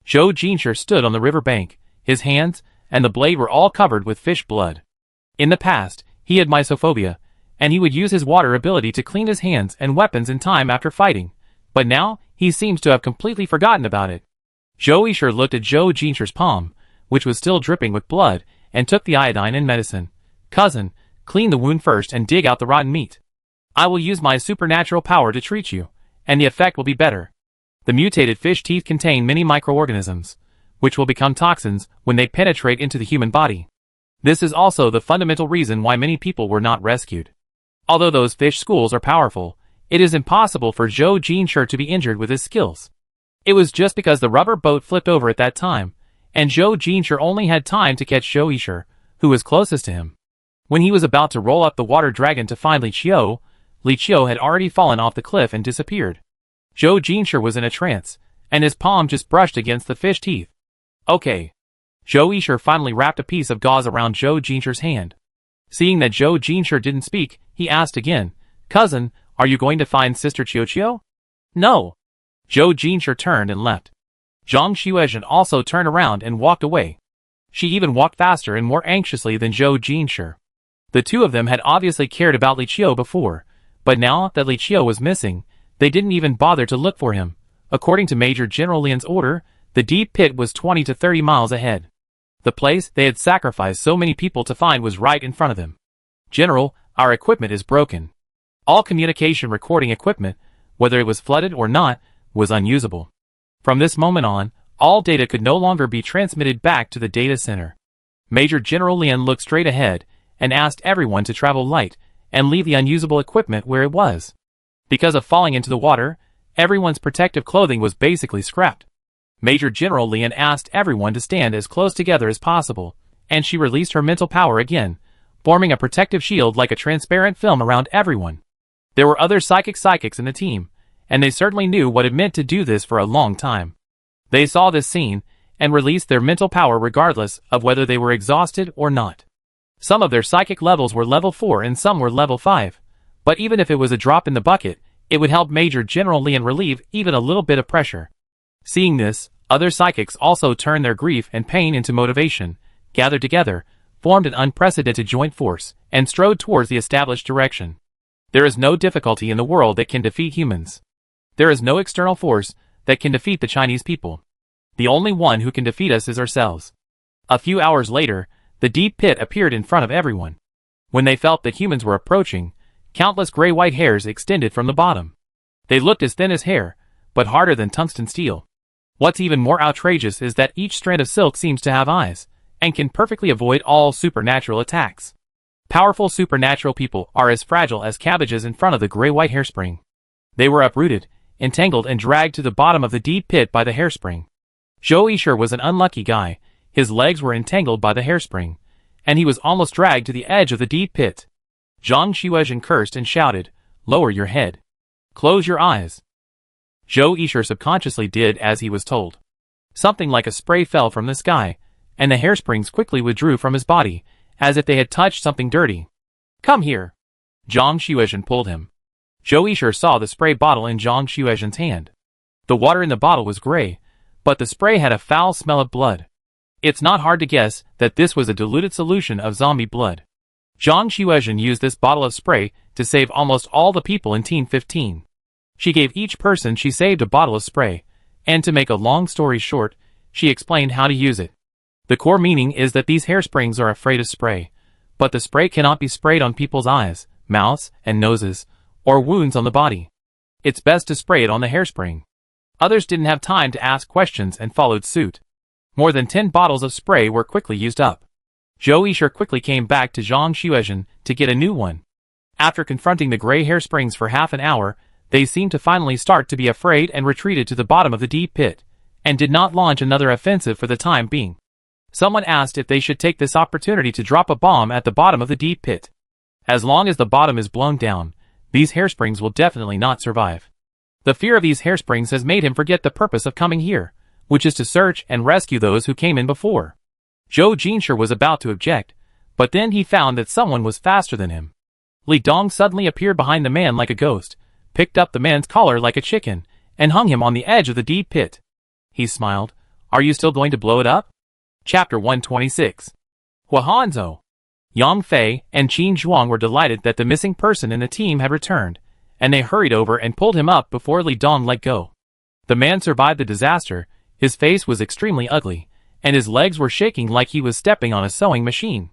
Zhou Jinshi stood on the river bank. His hands and the blade were all covered with fish blood. In the past, he had mysophobia, and he would use his water ability to clean his hands and weapons in time after fighting, but now he seems to have completely forgotten about it. Zhou Yishe looked at Zhou Jinshi's palm, which was still dripping with blood, and took the iodine and medicine. Cousin, clean the wound first and dig out the rotten meat. I will use my supernatural power to treat you, and the effect will be better. The mutated fish teeth contain many microorganisms, which will become toxins when they penetrate into the human body. This is also the fundamental reason why many people were not rescued. Although those fish schools are powerful, it is impossible for Zhou Jinshi to be injured with his skills. It was just because the rubber boat flipped over at that time, and Zhou Jinshi only had time to catch Zhou Yishe, who was closest to him. When he was about to roll up the water dragon to find Li Qiu had already fallen off the cliff and disappeared. Zhou Jinshi was in a trance, and his palm just brushed against the fish teeth. Okay. Zhou Yishe finally wrapped a piece of gauze around Zhou Jinshi's hand. Seeing that Zhou Jinshi didn't speak, he asked again, Cousin, are you going to find Sister Qiu? No. Zhou Jinshi turned and left. Zhang Xuezhen also turned around and walked away. She even walked faster and more anxiously than Zhou Jinshi. The two of them had obviously cared about Li Qiu before, but now that Li Qiu was missing, they didn't even bother to look for him. According to Major General Lian's order, the deep pit was 20 to 30 miles ahead. The place they had sacrificed so many people to find was right in front of them. General, our equipment is broken. All communication recording equipment, whether it was flooded or not, was unusable. From this moment on, all data could no longer be transmitted back to the data center. Major General Lian looked straight ahead and asked everyone to travel light and leave the unusable equipment where it was. Because of falling into the water, everyone's protective clothing was basically scrapped. Major General Lian asked everyone to stand as close together as possible, and she released her mental power again, forming a protective shield like a transparent film around everyone. There were other psychics in the team, and they certainly knew what it meant to do this for a long time. They saw this scene, and released their mental power regardless of whether they were exhausted or not. Some of their psychic levels were level 4 and some were level 5, but even if it was a drop in the bucket, it would help Major General Lian relieve even a little bit of pressure. Seeing this, other psychics also turned their grief and pain into motivation, gathered together, formed an unprecedented joint force, and strode towards the established direction. There is no difficulty in the world that can defeat humans. There is no external force that can defeat the Chinese people. The only one who can defeat us is ourselves. A few hours later, the deep pit appeared in front of everyone. When they felt that humans were approaching, countless gray-white hairs extended from the bottom. They looked as thin as hair, but harder than tungsten steel. What's even more outrageous is that each strand of silk seems to have eyes, and can perfectly avoid all supernatural attacks. Powerful supernatural people are as fragile as cabbages in front of the gray-white hairspring. They were uprooted, entangled and dragged to the bottom of the deep pit by the hairspring. Zhou Yishur was an unlucky guy. His legs were entangled by the hairspring, and he was almost dragged to the edge of the deep pit. Zhang Xuezhen cursed and shouted, "Lower your head. Close your eyes." Zhou Yishur subconsciously did as he was told. Something like a spray fell from the sky, and the hairsprings quickly withdrew from his body, as if they had touched something dirty. "Come here." Zhang Xuezhen pulled him. Zhou Yishur saw the spray bottle in Zhang Xuezhen's hand. The water in the bottle was gray, but the spray had a foul smell of blood. It's not hard to guess that this was a diluted solution of zombie blood. Zhang Xuezhen used this bottle of spray to save almost all the people in Team 15. She gave each person she saved a bottle of spray, and to make a long story short, she explained how to use it. The core meaning is that these hairsprings are afraid of spray, but the spray cannot be sprayed on people's eyes, mouths, and noses, or wounds on the body. It's best to spray it on the hairspring. Others didn't have time to ask questions and followed suit. More than 10 bottles of spray were quickly used up. Zhou Yishur quickly came back to Zhang Xuezhen to get a new one. After confronting the gray hairsprings for half an hour, they seemed to finally start to be afraid and retreated to the bottom of the deep pit, and did not launch another offensive for the time being. Someone asked if they should take this opportunity to drop a bomb at the bottom of the deep pit. As long as the bottom is blown down, these hairsprings will definitely not survive. The fear of these hairsprings has made him forget the purpose of coming here, which is to search and rescue those who came in before. Zhou Jinshur was about to object, but then he found that someone was faster than him. Li Dong suddenly appeared behind the man like a ghost, picked up the man's collar like a chicken, and hung him on the edge of the deep pit. He smiled. "Are you still going to blow it up?" Chapter 126. Huahanzhou. Yang Fei and Qin Zhuang were delighted that the missing person in the team had returned, and they hurried over and pulled him up before Li Dong let go. The man survived the disaster. His face was extremely ugly, and his legs were shaking like he was stepping on a sewing machine.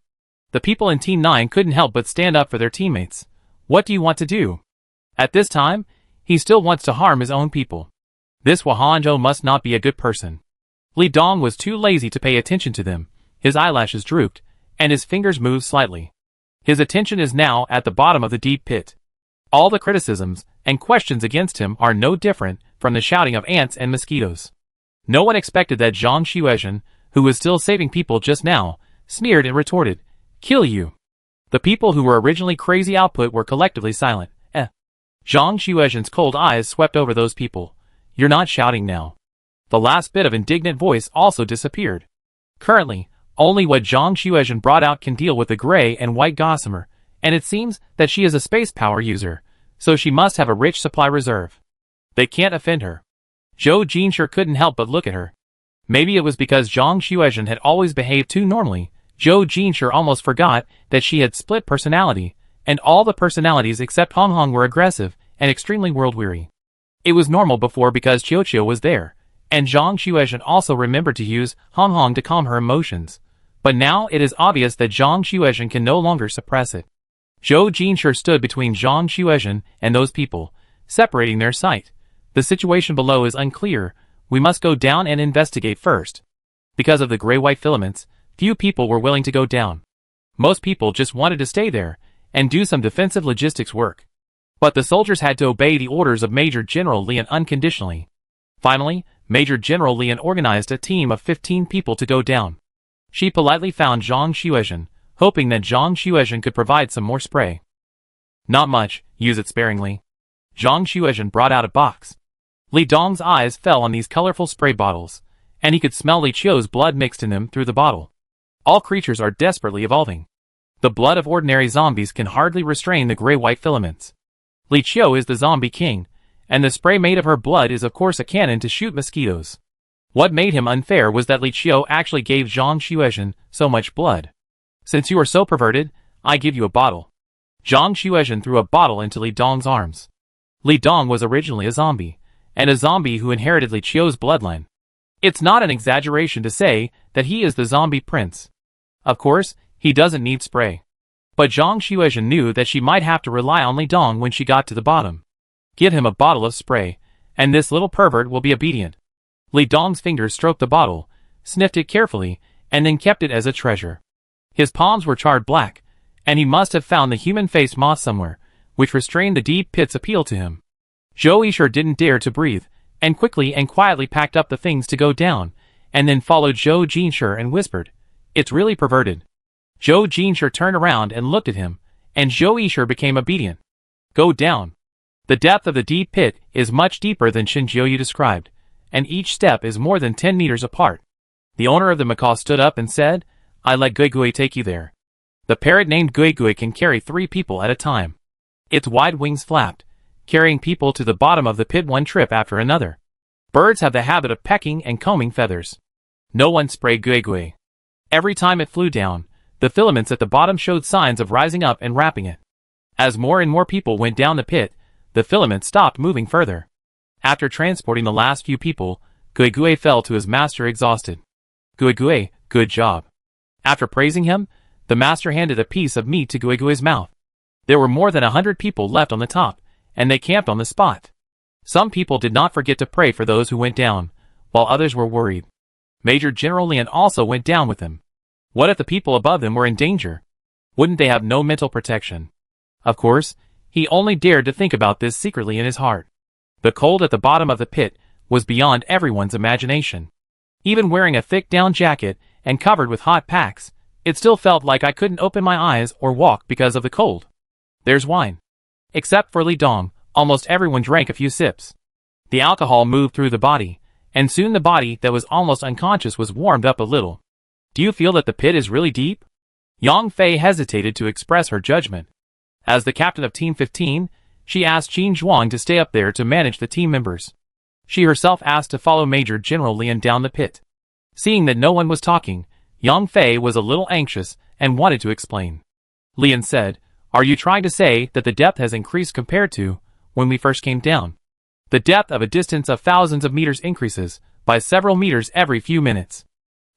The people in Team 9 couldn't help but stand up for their teammates. "What do you want to do?" At this time, he still wants to harm his own people. This Huahanzhou must not be a good person. Li Dong was too lazy to pay attention to them. His eyelashes drooped, and his fingers moved slightly. His attention is now at the bottom of the deep pit. All the criticisms and questions against him are no different from the shouting of ants and mosquitoes. No one expected that Zhang Xuezhen, who was still saving people just now, sneered and retorted, "Kill you." The people who were originally crazy output were collectively silent. Zhang Xuezhen's cold eyes swept over those people. "You're not shouting now." The last bit of indignant voice also disappeared. Currently, only what Zhang Xuezhen brought out can deal with the gray and white gossamer, and it seems that she is a space power user, so she must have a rich supply reserve. They can't offend her. Zhou Jinshur couldn't help but look at her. Maybe it was because Zhang Xuezhen had always behaved too normally. Zhou Jinshur almost forgot that she had split personality, and all the personalities except Hong Hong were aggressive and extremely world-weary. It was normal before because Qiu was there, and Zhang Xuezhen also remembered to use Hong Hong to calm her emotions. But now it is obvious that Zhang Xuezhen can no longer suppress it. Zhou Jinshur stood between Zhang Xuezhen and those people, separating their sight. "The situation below is unclear. We must go down and investigate first." Because of the gray-white filaments, few people were willing to go down. Most people just wanted to stay there and do some defensive logistics work. But the soldiers had to obey the orders of Major General Lian unconditionally. Finally, Major General Lian organized a team of 15 people to go down. She politely found Zhang Xuezhen, hoping that Zhang Xuezhen could provide some more spray. "Not much, use it sparingly." Zhang Xuezhen brought out a box. Li Dong's eyes fell on these colorful spray bottles, and he could smell Li Qiu's blood mixed in them through the bottle. All creatures are desperately evolving. The blood of ordinary zombies can hardly restrain the gray-white filaments. Li Qiu is the zombie king, and the spray made of her blood is of course a cannon to shoot mosquitoes. What made him unfair was that Li Qiu actually gave Zhang Xuezhen so much blood. "Since you are so perverted, I give you a bottle." Zhang Xuezhen threw a bottle into Li Dong's arms. Li Dong was originally a zombie, and a zombie who inherited Li Qiu's bloodline. It's not an exaggeration to say that he is the zombie prince. Of course, he doesn't need spray. But Zhang Xuezhen knew that she might have to rely on Li Dong when she got to the bottom. Give him a bottle of spray, and this little pervert will be obedient. Li Dong's fingers stroked the bottle, sniffed it carefully, and then kept it as a treasure. His palms were charred black, and he must have found the human face moth somewhere, which restrained the deep pit's appeal to him. Zhou Yishe didn't dare to breathe, and quickly and quietly packed up the things to go down, and then followed Zhou Jinshi and whispered, "It's really perverted." Zhou Jinshi turned around and looked at him, and Zhou Yishe became obedient. Go down. The depth of the deep pit is much deeper than Shin Jiuyu described, and each step is more than 10 meters apart. The owner of the macaw stood up and said, "I let Gui Gui take you there." The parrot named Gui Gui can carry 3 people at a time. Its wide wings flapped, carrying people to the bottom of the pit one trip after another. Birds have the habit of pecking and combing feathers. No one sprayed Gui Gui. Every time it flew down, the filaments at the bottom showed signs of rising up and wrapping it. As more and more people went down the pit, the filaments stopped moving further. After transporting the last few people, Gui Gui fell to his master exhausted. "Gui Gui, good job." After praising him, the master handed a piece of meat to Gui Gui's mouth. There were more than 100 people left on the top, and they camped on the spot. Some people did not forget to pray for those who went down, while others were worried. Major General Lian also went down with them. What if the people above them were in danger? Wouldn't they have no mental protection? Of course, he only dared to think about this secretly in his heart. The cold at the bottom of the pit was beyond everyone's imagination. Even wearing a thick down jacket and covered with hot packs, it still felt like I couldn't open my eyes or walk because of the cold. There's wine. Except for Li Dong, almost everyone drank a few sips. The alcohol moved through the body, and soon the body that was almost unconscious was warmed up a little. Do you feel that the pit is really deep? Yang Fei hesitated to express her judgment. As the captain of Team 15, she asked Qin Zhuang to stay up there to manage the team members. She herself asked to follow Major General Lian down the pit. Seeing that no one was talking, Yang Fei was a little anxious and wanted to explain. Lian said, "Are you trying to say that the depth has increased compared to when we first came down?" The depth of a distance of thousands of meters increases by several meters every few minutes.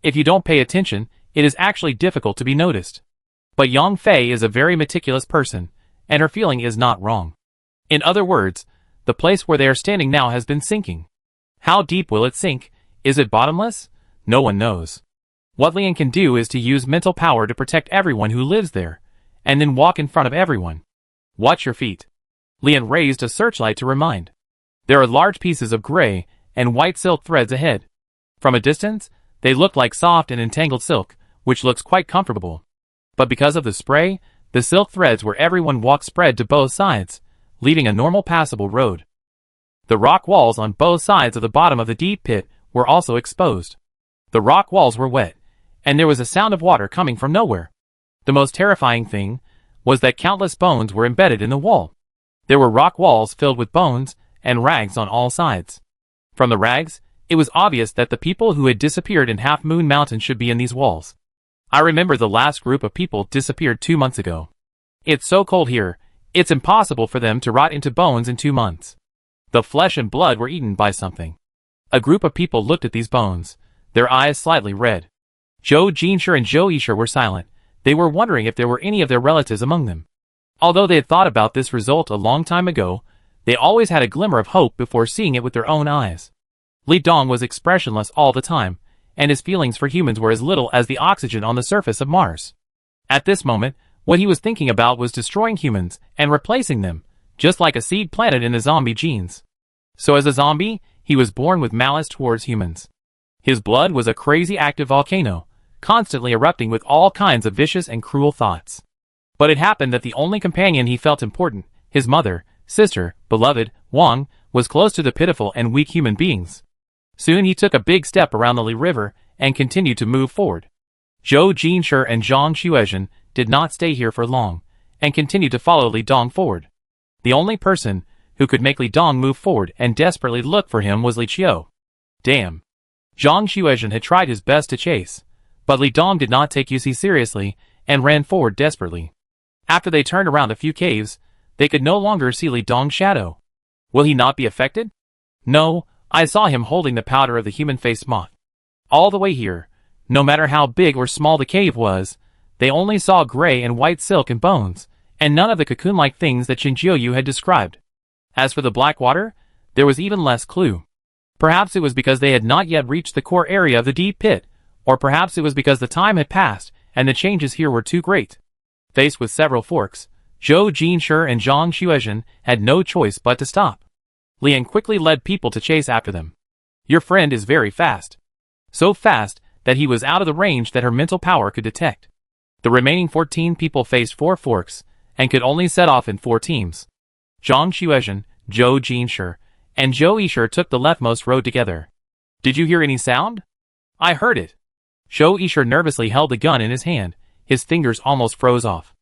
If you don't pay attention, it is actually difficult to be noticed. But Yang Fei is a very meticulous person, and her feeling is not wrong. In other words, the place where they are standing now has been sinking. How deep will it sink? Is it bottomless? No one knows. What Lian can do is to use mental power to protect everyone who lives there, and then walk in front of everyone. Watch your feet. Lian raised a searchlight to remind. There are large pieces of gray and white silk threads ahead. From a distance, they look like soft and entangled silk, which looks quite comfortable. But because of the spray, the silk threads where everyone walks spread to both sides, leaving a normal passable road. The rock walls on both sides of the bottom of the deep pit were also exposed. The rock walls were wet, and there was a sound of water coming from nowhere. The most terrifying thing was that countless bones were embedded in the wall. There were rock walls filled with bones and rags on all sides. From the rags, it was obvious that the people who had disappeared in Half Moon Mountain should be in these walls. I remember the last group of people disappeared 2 months ago. It's so cold here, it's impossible for them to rot into bones in 2 months. The flesh and blood were eaten by something. A group of people looked at these bones, their eyes slightly red. Zhou Jinshi and Zhou Yishe were silent. They were wondering if there were any of their relatives among them. Although they had thought about this result a long time ago, they always had a glimmer of hope before seeing it with their own eyes. Li Dong was expressionless all the time, and his feelings for humans were as little as the oxygen on the surface of Mars. At this moment, what he was thinking about was destroying humans and replacing them, just like a seed planted in the zombie genes. So as a zombie, he was born with malice towards humans. His blood was a crazy active volcano, constantly erupting with all kinds of vicious and cruel thoughts. But it happened that the only companion he felt important, his mother, sister, beloved, Wang, was close to the pitiful and weak human beings. Soon he took a big step around the Li River and continued to move forward. Zhou Jinshi and Zhang Xuezhen did not stay here for long, and continued to follow Li Dong forward. The only person who could make Li Dong move forward and desperately look for him was Li Qiu. Damn. Zhang Xuezhen had tried his best to chase, but Li Dong did not take UC seriously and ran forward desperately. After they turned around a few caves, they could no longer see Li Dong's shadow. Will he not be affected? No, I saw him holding the powder of the human-faced moth. All the way here, no matter how big or small the cave was, they only saw gray and white silk and bones, and none of the cocoon-like things that Shinjiu had described. As for the black water, there was even less clue. Perhaps it was because they had not yet reached the core area of the deep pit, or perhaps it was because the time had passed and the changes here were too great. Faced with several forks, Zhou Jinshi and Zhang Xuezhen had no choice but to stop. Lian quickly led people to chase after them. Your friend is very fast. So fast that he was out of the range that her mental power could detect. The remaining 14 people faced 4 forks, and could only set off in 4 teams. Zhang Xuezhen, Zhou Jinshi, and Zhou Yishir took the leftmost road together. Did you hear any sound? I heard it. Zhou Yishir nervously held the gun in his hand, his fingers almost froze off.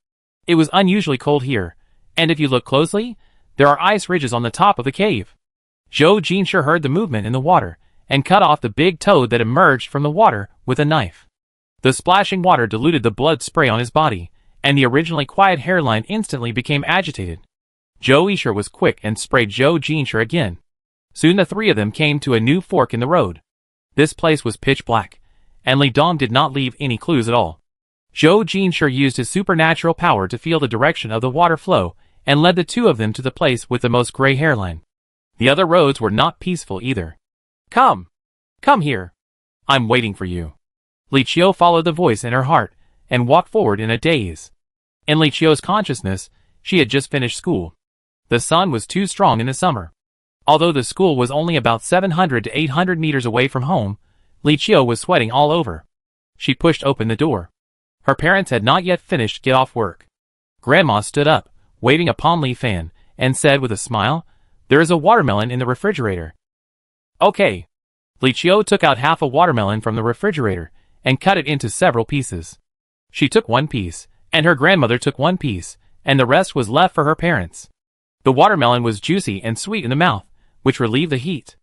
It was unusually cold here, and if you look closely, there are ice ridges on the top of the cave. Zhou Jinshi heard the movement in the water, and cut off the big toad that emerged from the water with a knife. The splashing water diluted the blood spray on his body, and the originally quiet hairline instantly became agitated. Zhou Yishir was quick and sprayed Zhou Jinshi again. Soon the 3 of them came to a new fork in the road. This place was pitch black, and Li Dong did not leave any clues at all. Zhou Jinshi used his supernatural power to feel the direction of the water flow, and led the 2 of them to the place with the most gray hairline. The other roads were not peaceful either. Come! Come here! I'm waiting for you. Li Qiu followed the voice in her heart, and walked forward in a daze. In Li Qiu's consciousness, she had just finished school. The sun was too strong in the summer. Although the school was only about 700 to 800 meters away from home, Li Qiu was sweating all over. She pushed open the door. Her parents had not yet finished get-off work. Grandma stood up, waving a palm leaf fan, and said with a smile, "There is a watermelon in the refrigerator." Okay. Li Qiu took out half a watermelon from the refrigerator, and cut it into several pieces. She took 1 piece, and her grandmother took 1 piece, and the rest was left for her parents. The watermelon was juicy and sweet in the mouth, which relieved the heat.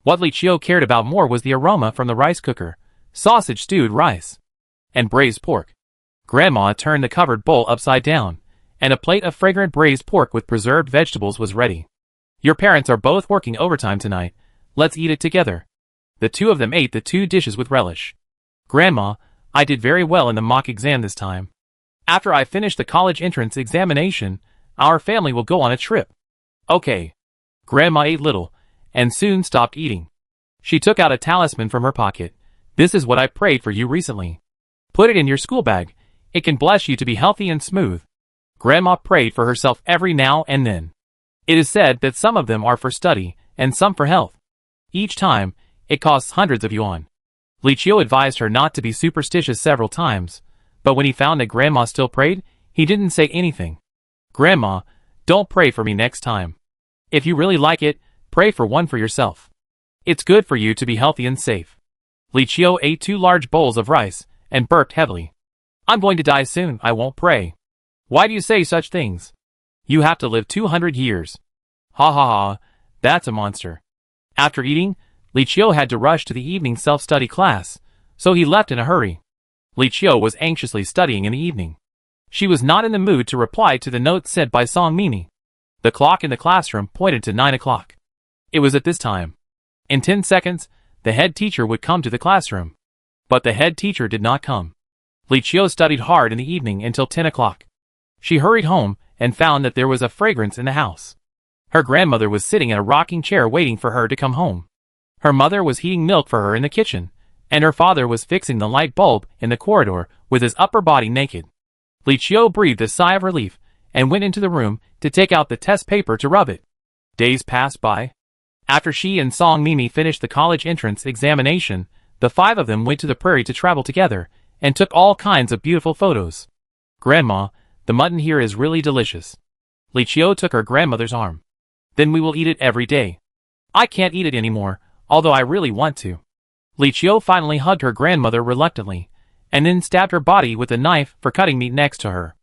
What Li Qiu cared about more was the aroma from the rice cooker, sausage stewed rice, and braised pork. Grandma turned the covered bowl upside down, and a plate of fragrant braised pork with preserved vegetables was ready. Your parents are both working overtime tonight. Let's eat it together. The 2 of them ate the 2 dishes with relish. Grandma, I did very well in the mock exam this time. After I finish the college entrance examination, our family will go on a trip. Okay. Grandma ate little, and soon stopped eating. She took out a talisman from her pocket. This is what I prayed for you recently. Put it in your school bag. It can bless you to be healthy and smooth. Grandma prayed for herself every now and then. It is said that some of them are for study, and some for health. Each time, it costs hundreds of yuan. Li Qiu advised her not to be superstitious several times, but when he found that Grandma still prayed, he didn't say anything. Grandma, don't pray for me next time. If you really like it, pray for one for yourself. It's good for you to be healthy and safe. Li Qiu ate 2 large bowls of rice, and burped heavily. I'm going to die soon, I won't pray. Why do you say such things? You have to live 200 years. Ha ha ha, that's a monster. After eating, Li Qiu had to rush to the evening self-study class, so he left in a hurry. Li Qiu was anxiously studying in the evening. She was not in the mood to reply to the note sent by Song Mimi. The clock in the classroom pointed to 9 o'clock. It was at this time. In 10 seconds, the head teacher would come to the classroom. But the head teacher did not come. Li Qiu studied hard in the evening until 10 o'clock. She hurried home and found that there was a fragrance in the house. Her grandmother was sitting in a rocking chair waiting for her to come home. Her mother was heating milk for her in the kitchen, and her father was fixing the light bulb in the corridor with his upper body naked. Li Qiu breathed a sigh of relief and went into the room to take out the test paper to rub it. Days passed by. After she and Song Mimi finished the college entrance examination, the 5 of them went to the prairie to travel together and took all kinds of beautiful photos. Grandma, the mutton here is really delicious. Li Qiu took her grandmother's arm. Then we will eat it every day. I can't eat it anymore, although I really want to. Li Qiu finally hugged her grandmother reluctantly, and then stabbed her body with a knife for cutting meat next to her.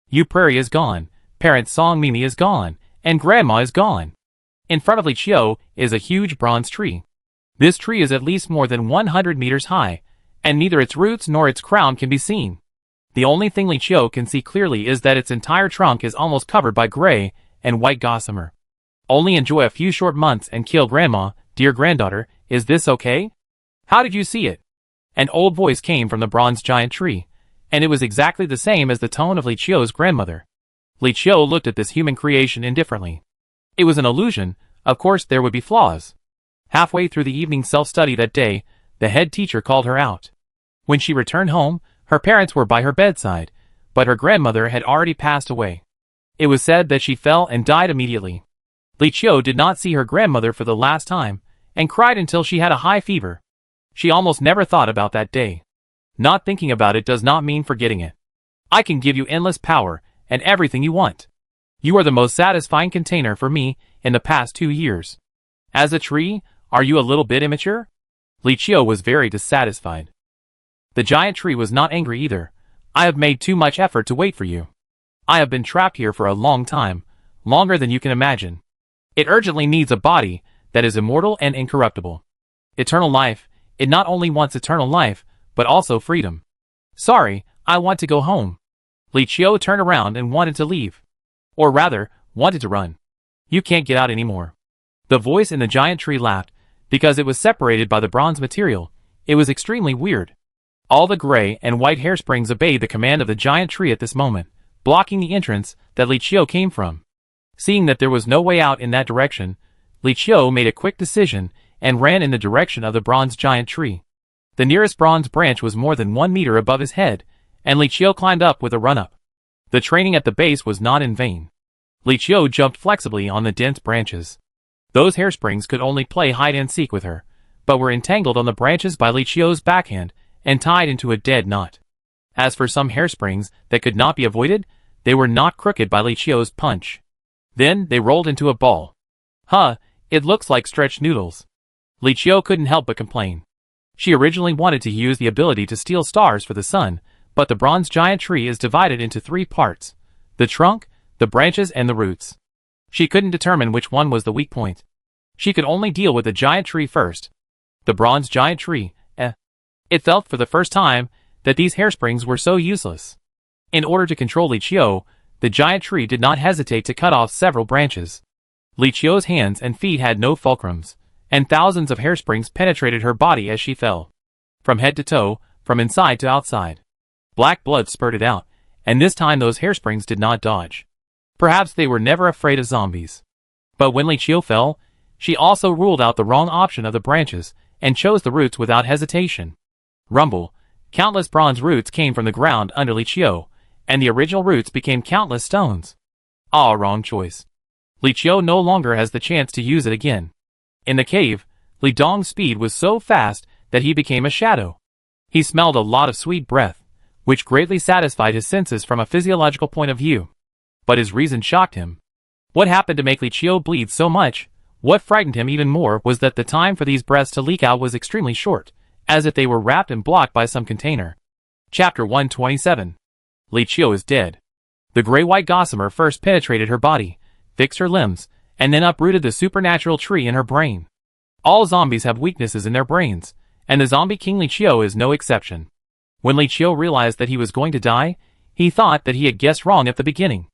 Yu Prairie is gone, parent Song Mimi is gone, and grandma is gone. In front of Li Qiu is a huge bronze tree. This tree is at least more than 100 meters high, and neither its roots nor its crown can be seen. The only thing Li Qiu can see clearly is that its entire trunk is almost covered by gray and white gossamer. Only enjoy a few short months and kill grandma, dear granddaughter, is this okay? How did you see it? An old voice came from the bronze giant tree, and it was exactly the same as the tone of Li Qiu's grandmother. Li Qiu looked at this human creation indifferently. It was an illusion, of course there would be flaws. Halfway through the evening self-study that day, the head teacher called her out. When she returned home, her parents were by her bedside, but her grandmother had already passed away. It was said that she fell and died immediately. Li Qiu did not see her grandmother for the last time, and cried until she had a high fever. She almost never thought about that day. Not thinking about it does not mean forgetting it. I can give you endless power, and everything you want. You are the most satisfying container for me in the past 2 years. As a tree, are you a little bit immature? Li Qiu was very dissatisfied. The giant tree was not angry either. I have made too much effort to wait for you. I have been trapped here for a long time, longer than you can imagine. It urgently needs a body that is immortal and incorruptible. Eternal life, it not only wants eternal life, but also freedom. Sorry, I want to go home. Li Qiu turned around and wanted to leave. Or rather, wanted to run. You can't get out anymore. The voice in the giant tree laughed, because it was separated by the bronze material. It was extremely weird. All the gray and white hairsprings obeyed the command of the giant tree at this moment, blocking the entrance that Li Qiu came from. Seeing that there was no way out in that direction, Li Qiu made a quick decision and ran in the direction of the bronze giant tree. The nearest bronze branch was more than 1 meter above his head, and Li Qiu climbed up with a run-up. The training at the base was not in vain. Li Qiu jumped flexibly on the dense branches. Those hairsprings could only play hide-and-seek with her, but were entangled on the branches by Li Qiu's backhand and tied into a dead knot. As for some hairsprings that could not be avoided, they were knocked crooked by Li Qiu's punch. Then they rolled into a ball. Huh, it looks like stretched noodles. Li Qiu couldn't help but complain. She originally wanted to use the ability to steal stars for the sun, but the bronze giant tree is divided into 3 parts: the trunk, the branches, and the roots. She couldn't determine which one was the weak point. She could only deal with the giant tree first. The bronze giant tree, It felt for the first time that these hairsprings were so useless. In order to control Li Qiu, the giant tree did not hesitate to cut off several branches. Li Qiu's hands and feet had no fulcrums, and thousands of hairsprings penetrated her body as she fell. From head to toe, from inside to outside. Black blood spurted out, and this time those hairsprings did not dodge. Perhaps they were never afraid of zombies. But when Li Qiu fell, she also ruled out the wrong option of the branches, and chose the roots without hesitation. Rumble, countless bronze roots came from the ground under Li Qiu, and the original roots became countless stones. Ah, wrong choice. Li Qiu no longer has the chance to use it again. In the cave, Li Dong's speed was so fast that he became a shadow. He smelled a lot of sweet breath, which greatly satisfied his senses from a physiological point of view. But his reason shocked him. What happened to make Li Qiu bleed so much? What frightened him even more was that the time for these breaths to leak out was extremely short, as if they were wrapped and blocked by some container. Chapter 127. Li Qiu is dead. The gray-white gossamer first penetrated her body, fixed her limbs, and then uprooted the supernatural tree in her brain. All zombies have weaknesses in their brains, and the zombie king Li Qiu is no exception. When Li Qiu realized that he was going to die, he thought that he had guessed wrong at the beginning.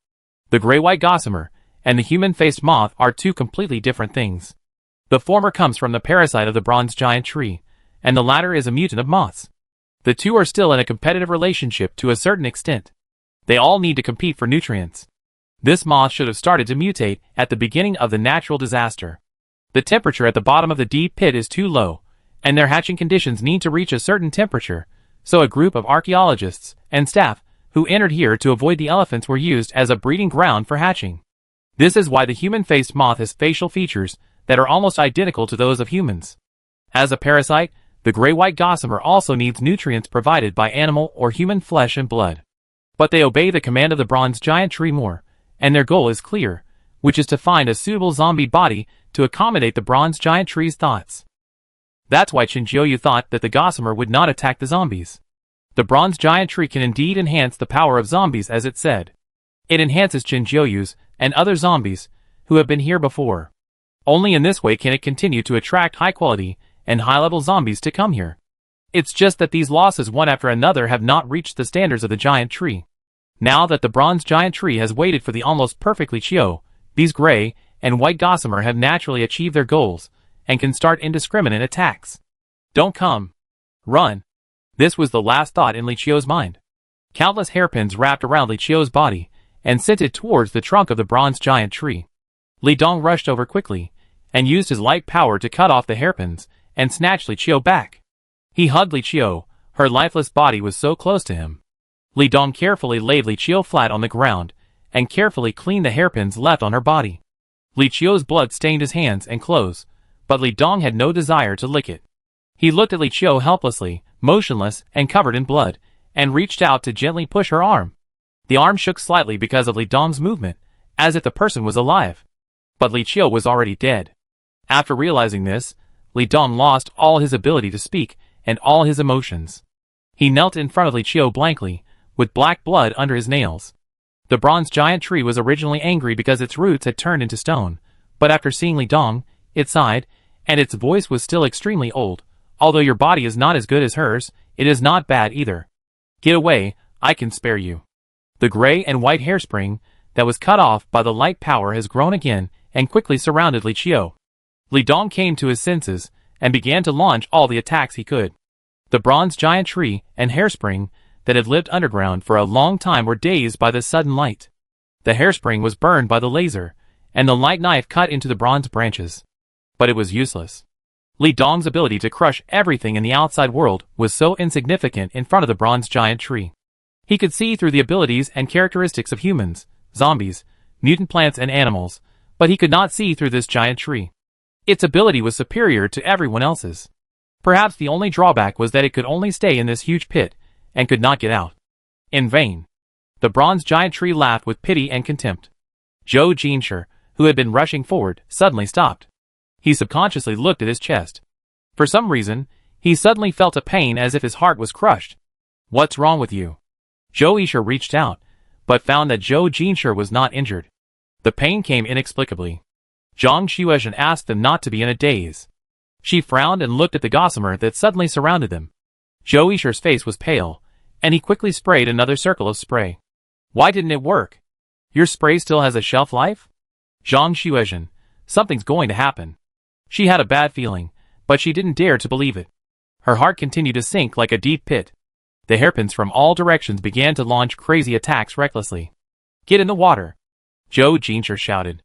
The gray-white gossamer and the human-faced moth are 2 completely different things. The former comes from the parasite of the bronze giant tree, and the latter is a mutant of moths. The 2 are still in a competitive relationship to a certain extent. They all need to compete for nutrients. This moth should have started to mutate at the beginning of the natural disaster. The temperature at the bottom of the deep pit is too low, and their hatching conditions need to reach a certain temperature, so a group of archaeologists and staff who entered here to avoid the elephants were used as a breeding ground for hatching. This is why the human-faced moth has facial features that are almost identical to those of humans. As a parasite, the gray-white gossamer also needs nutrients provided by animal or human flesh and blood. But they obey the command of the bronze giant tree more, and their goal is clear, which is to find a suitable zombie body to accommodate the bronze giant tree's thoughts. That's why Qinjiu thought that the gossamer would not attack the zombies. The bronze giant tree can indeed enhance the power of zombies, as it said. It enhances Qinjiu's and other zombies who have been here before. Only in this way can it continue to attract high-quality and high-level zombies to come here. It's just that these losses one after another have not reached the standards of the giant tree. Now that the bronze giant tree has waited for the almost perfect Li Qiu, these gray and white gossamer have naturally achieved their goals and can start indiscriminate attacks. Don't come. Run. This was the last thought in Li Qiu's mind. Countless hairpins wrapped around Li Qiu's body and sent it towards the trunk of the bronze giant tree. Li Dong rushed over quickly and used his light power to cut off the hairpins and snatch Li Qiu back. He hugged Li Qiu. Her lifeless body was so close to him. Li Dong carefully laid Li Qiu flat on the ground and carefully cleaned the hairpins left on her body. Li Qiu's blood stained his hands and clothes, but Li Dong had no desire to lick it. He looked at Li Qiu helplessly, motionless and covered in blood, and reached out to gently push her arm. The arm shook slightly because of Li Dong's movement, as if the person was alive. But Li Qiu was already dead. After realizing this, Li Dong lost all his ability to speak and all his emotions. He knelt in front of Li Qiu blankly, with black blood under his nails. The bronze giant tree was originally angry because its roots had turned into stone, but after seeing Li Dong, it sighed, and its voice was still extremely old. Although your body is not as good as hers, it is not bad either. Get away, I can spare you. The gray and white hairspring that was cut off by the light power has grown again and quickly surrounded Li Qiu. Li Dong came to his senses and began to launch all the attacks he could. The bronze giant tree and hairspring that had lived underground for a long time were dazed by the sudden light. The hairspring was burned by the laser, and the light knife cut into the bronze branches. But it was useless. Li Dong's ability to crush everything in the outside world was so insignificant in front of the bronze giant tree. He could see through the abilities and characteristics of humans, zombies, mutant plants and animals, but he could not see through this giant tree. Its ability was superior to everyone else's. Perhaps the only drawback was that it could only stay in this huge pit, and could not get out. In vain. The bronze giant tree laughed with pity and contempt. Zhou Jinshi, who had been rushing forward, suddenly stopped. He subconsciously looked at his chest. For some reason, he suddenly felt a pain as if his heart was crushed. What's wrong with you? Zhou Jinshi reached out, but found that Zhou Jinshi was not injured. The pain came inexplicably. Zhang Xuezhen asked them not to be in a daze. She frowned and looked at the gossamer that suddenly surrounded them. Zhou Yishi's face was pale, and he quickly sprayed another circle of spray. Why didn't it work? Your spray still has a shelf life? Zhang Xuezhen, something's going to happen. She had a bad feeling, but she didn't dare to believe it. Her heart continued to sink like a deep pit. The hairpins from all directions began to launch crazy attacks recklessly. Get in the water! Zhou Jinshi shouted.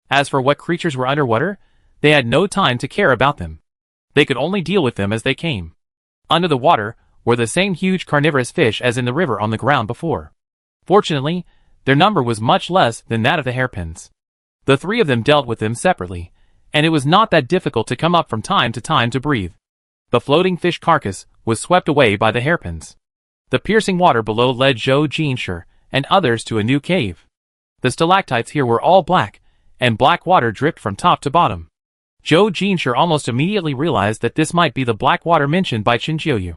As for what creatures were underwater, they had no time to care about them. They could only deal with them as they came. Under the water were the same huge carnivorous fish as in the river on the ground before. Fortunately, their number was much less than that of the hairpins. The three of them dealt with them separately, and it was not that difficult to come up from time to time to breathe. The floating fish carcass was swept away by the hairpins. The piercing water below led Zhou Jinshi and others to a new cave. The stalactites here were all black, and black water dripped from top to bottom. Zhou Jinshi almost immediately realized that this might be the black water mentioned by Qin Jiuyu.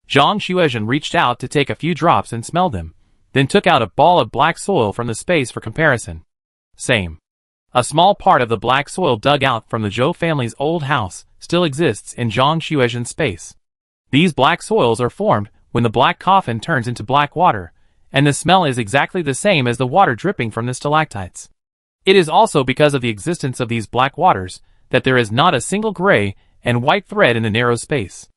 Zhang Xuezhen reached out to take a few drops and smelled them, then took out a ball of black soil from the space for comparison. Same. A small part of the black soil dug out from the Zhou family's old house still exists in Zhang Xuezhen's space. These black soils are formed when the black coffin turns into black water, and the smell is exactly the same as the water dripping from the stalactites. It is also because of the existence of these black waters that there is not a single gray and white thread in the narrow space.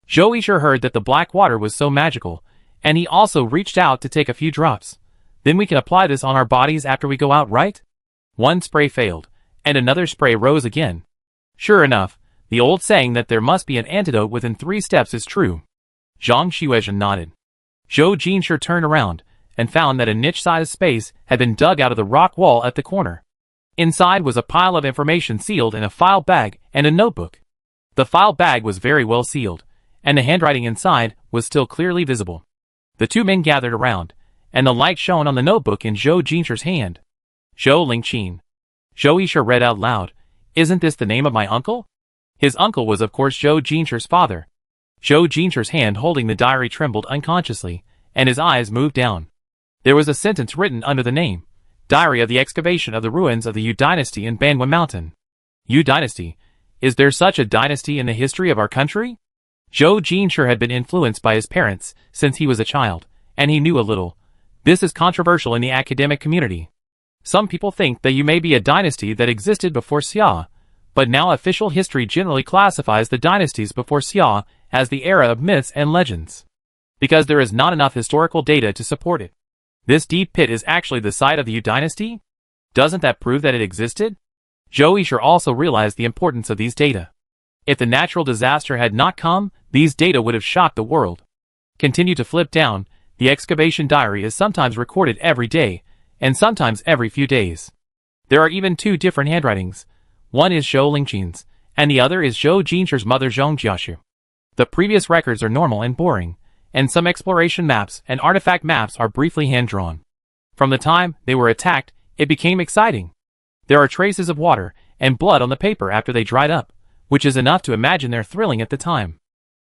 Zhou Yishi heard that the black water was so magical, and he also reached out to take a few drops. Then we can apply this on our bodies after we go out, right? One spray failed, and another spray rose again. Sure enough, the old saying that there must be an antidote within 3 steps is true. Zhang Xuezhen nodded. Zhou Jinshi turned around and found that a niche-sized space had been dug out of the rock wall at the corner. Inside was a pile of information sealed in a file bag and a notebook. The file bag was very well sealed, and the handwriting inside was still clearly visible. The two men gathered around, and the light shone on the notebook in Zhou Jinshi's hand. Zhou Lingqin. Zhou Yishi read out loud, "Isn't this the name of my uncle?" His uncle was of course Zhou Jinshi's father. Zhou Jinshi's hand holding the diary trembled unconsciously, and his eyes moved down. There was a sentence written under the name, "Diary of the excavation of the ruins of the Yu dynasty in Banwen Mountain." Yu dynasty? Is there such a dynasty in the history of our country? Zhou Jinshi had been influenced by his parents since he was a child, and he knew a little. This is controversial in the academic community. Some people think that you may be a dynasty that existed before Xia, but now official history generally classifies the dynasties before Xia as the era of myths and legends. Because there is not enough historical data to support it. This deep pit is actually the site of the Yu dynasty? Doesn't that prove that it existed? Zhou Yixi also realized the importance of these data. If the natural disaster had not come, these data would have shocked the world. Continue to flip down. The excavation diary is sometimes recorded every day, and sometimes every few days. There are even two different handwritings. One is Zhou Lingqin's, and the other is Zhou Jincher's mother Zhong Jiaxu. The previous records are normal and boring, and some exploration maps and artifact maps are briefly hand-drawn. From the time they were attacked, it became exciting. There are traces of water and blood on the paper after they dried up, which is enough to imagine their thrilling at the time.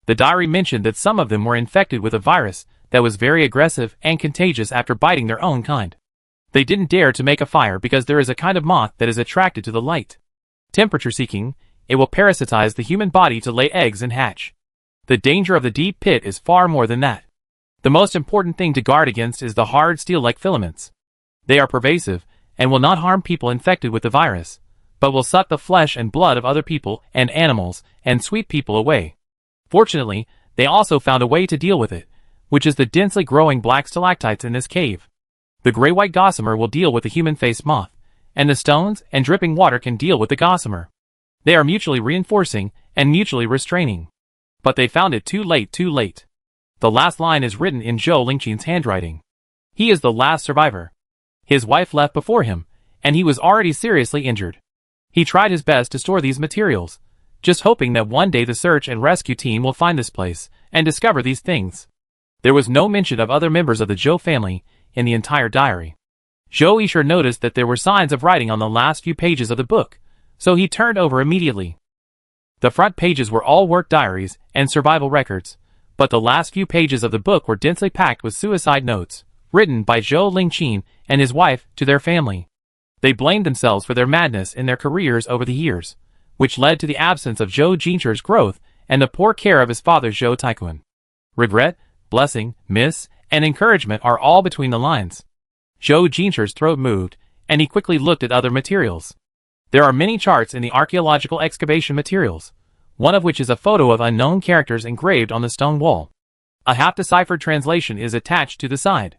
The diary mentioned that some of them were infected with a virus that was very aggressive and contagious after biting their own kind. They didn't dare to make a fire because there is a kind of moth that is attracted to the light. Temperature-seeking, it will parasitize the human body to lay eggs and hatch. The danger of the deep pit is far more than that. The most important thing to guard against is the hard steel-like filaments. They are pervasive and will not harm people infected with the virus, but will suck the flesh and blood of other people and animals and sweep people away. Fortunately, they also found a way to deal with it, which is the densely growing black stalactites in this cave. The gray-white gossamer will deal with the human-faced moth, and the stones and dripping water can deal with the gossamer. They are mutually reinforcing and mutually restraining. But they found it too late. The last line is written in Zhou Lingqin's handwriting. He is the last survivor. His wife left before him, and he was already seriously injured. He tried his best to store these materials, just hoping that one day the search and rescue team will find this place and discover these things. There was no mention of other members of the Zhou family in the entire diary. Zhou Yixi noticed that there were signs of writing on the last few pages of the book, so he turned over immediately. The front pages were all work diaries and survival records, but the last few pages of the book were densely packed with suicide notes, written by Zhou Lingqin and his wife to their family. They blamed themselves for their madness in their careers over the years, which led to the absence of Zhou Jincher's growth and the poor care of his father Zhou Taikun. Regret, blessing, miss, and encouragement are all between the lines. Zhou Jincher's throat moved, and he quickly looked at other materials. There are many charts in the archaeological excavation materials, one of which is a photo of unknown characters engraved on the stone wall. A half-deciphered translation is attached to the side.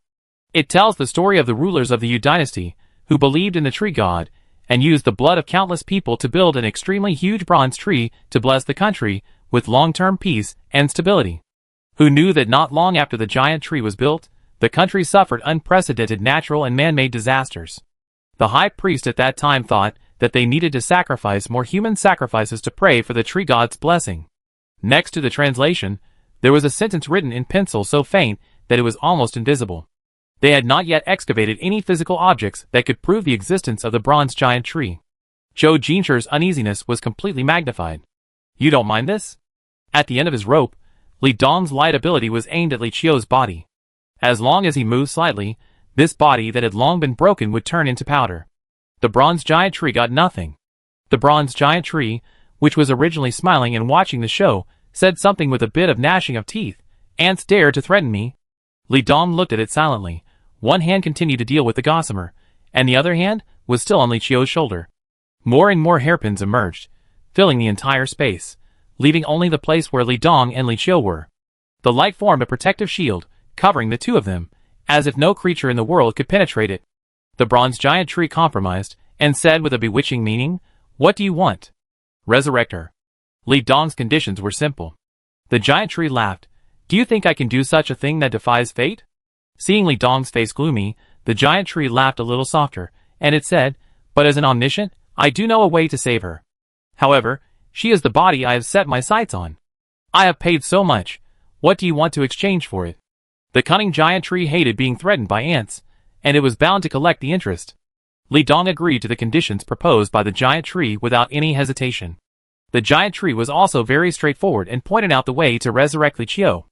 It tells the story of the rulers of the Yu dynasty, who believed in the tree god, and used the blood of countless people to build an extremely huge bronze tree to bless the country with long-term peace and stability. Who knew that not long after the giant tree was built, the country suffered unprecedented natural and man-made disasters. The high priest at that time thought that they needed to sacrifice more human sacrifices to pray for the tree god's blessing. Next to the translation, there was a sentence written in pencil so faint that it was almost invisible. They had not yet excavated any physical objects that could prove the existence of the bronze giant tree. Zhou Jincher's uneasiness was completely magnified. You don't mind this? At the end of his rope, Li Dong's light ability was aimed at Li Qiu's body. As long as he moved slightly, this body that had long been broken would turn into powder. The bronze giant tree got nothing. The bronze giant tree, which was originally smiling and watching the show, said something with a bit of gnashing of teeth. Ants dare to threaten me? Li Dong looked at it silently. One hand continued to deal with the gossamer, and the other hand was still on Li Qiu's shoulder. More and more hairpins emerged, filling the entire space, leaving only the place where Li Dong and Li Qiu were. The light formed a protective shield, covering the two of them, as if no creature in the world could penetrate it. The bronze giant tree compromised, and said with a bewitching meaning, "What do you want?" "Resurrect her." Li Dong's conditions were simple. The giant tree laughed. "Do you think I can do such a thing that defies fate?" Seeing Li Dong's face gloomy, the giant tree laughed a little softer, and it said, "But as an omniscient, I do know a way to save her. However, she is the body I have set my sights on. I have paid so much. What do you want to exchange for it?" The cunning giant tree hated being threatened by ants, and it was bound to collect the interest. Li Dong agreed to the conditions proposed by the giant tree without any hesitation. The giant tree was also very straightforward and pointed out the way to resurrect Li Qiu.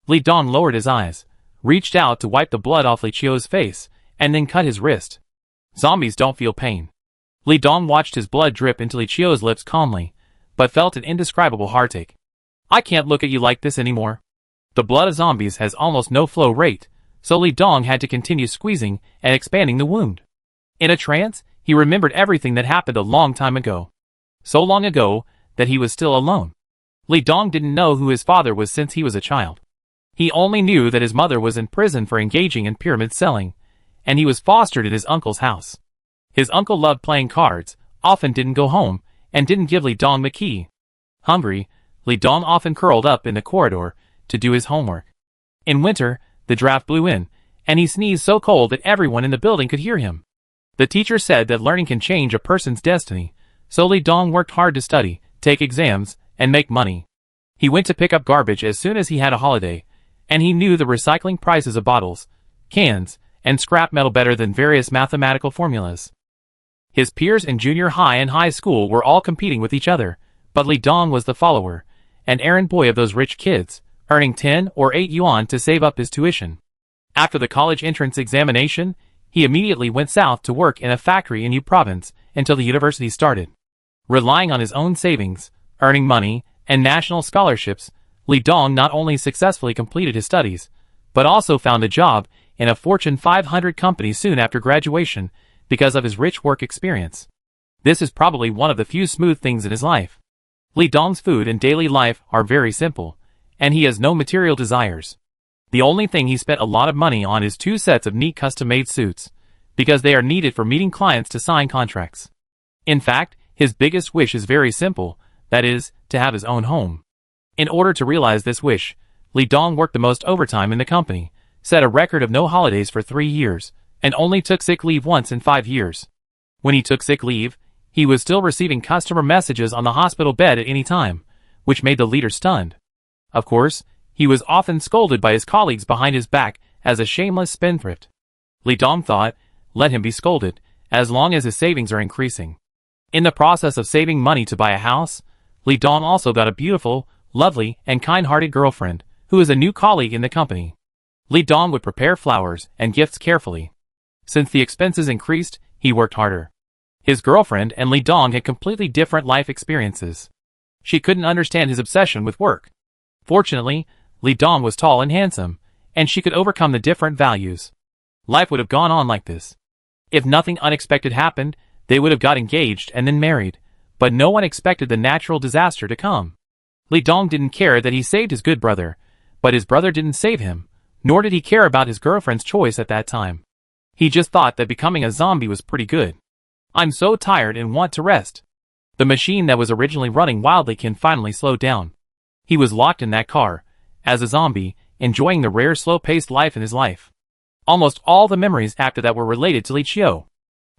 Li Dong lowered his eyes, reached out to wipe the blood off Li Qiu's face, and then cut his wrist. Zombies don't feel pain. Li Dong watched his blood drip into Li Qiu's lips calmly, but felt an indescribable heartache. "I can't look at you like this anymore." The blood of zombies has almost no flow rate, so Li Dong had to continue squeezing and expanding the wound. In a trance, he remembered everything that happened a long time ago. So long ago that he was still alone. Li Dong didn't know who his father was since he was a child. He only knew that his mother was in prison for engaging in pyramid selling, and he was fostered at his uncle's house. His uncle loved playing cards, often didn't go home, and didn't give Li Dong the key. Hungry, Li Dong often curled up in the corridor to do his homework. In winter, the draft blew in, and he sneezed so cold that everyone in the building could hear him. The teacher said that learning can change a person's destiny, so Li Dong worked hard to study, take exams, and make money. He went to pick up garbage as soon as he had a holiday, and he knew the recycling prices of bottles, cans, and scrap metal better than various mathematical formulas. His peers in junior high and high school were all competing with each other, but Li Dong was the follower, an errand boy of those rich kids, earning 10 or 8 yuan to save up his tuition. After the college entrance examination, he immediately went south to work in a factory in Yu Province until the university started. Relying on his own savings, earning money, and national scholarships, Li Dong not only successfully completed his studies, but also found a job in a Fortune 500 company soon after graduation because of his rich work experience. This is probably one of the few smooth things in his life. Li Dong's food and daily life are very simple, and he has no material desires. The only thing he spent a lot of money on is 2 sets of neat custom-made suits, because they are needed for meeting clients to sign contracts. In fact, his biggest wish is very simple, that is, to have his own home. In order to realize this wish, Li Dong worked the most overtime in the company, set a record of no holidays for 3 years, and only took sick leave once in 5 years. When he took sick leave, he was still receiving customer messages on the hospital bed at any time, which made the leader stunned. Of course, he was often scolded by his colleagues behind his back as a shameless spendthrift. Li Dong thought, let him be scolded, as long as his savings are increasing. In the process of saving money to buy a house, Li Dong also got a beautiful, lovely, and kind-hearted girlfriend, who is a new colleague in the company. Li Dong would prepare flowers and gifts carefully. Since the expenses increased, he worked harder. His girlfriend and Li Dong had completely different life experiences. She couldn't understand his obsession with work. Fortunately, Li Dong was tall and handsome, and she could overcome the different values. Life would have gone on like this. If nothing unexpected happened, they would have got engaged and then married, but no one expected the natural disaster to come. Li Dong didn't care that he saved his good brother, but his brother didn't save him, nor did he care about his girlfriend's choice at that time. He just thought that becoming a zombie was pretty good. I'm so tired and want to rest. The machine that was originally running wildly can finally slow down. He was locked in that car, as a zombie, enjoying the rare slow-paced life in his life. Almost all the memories after that were related to Li Chiu.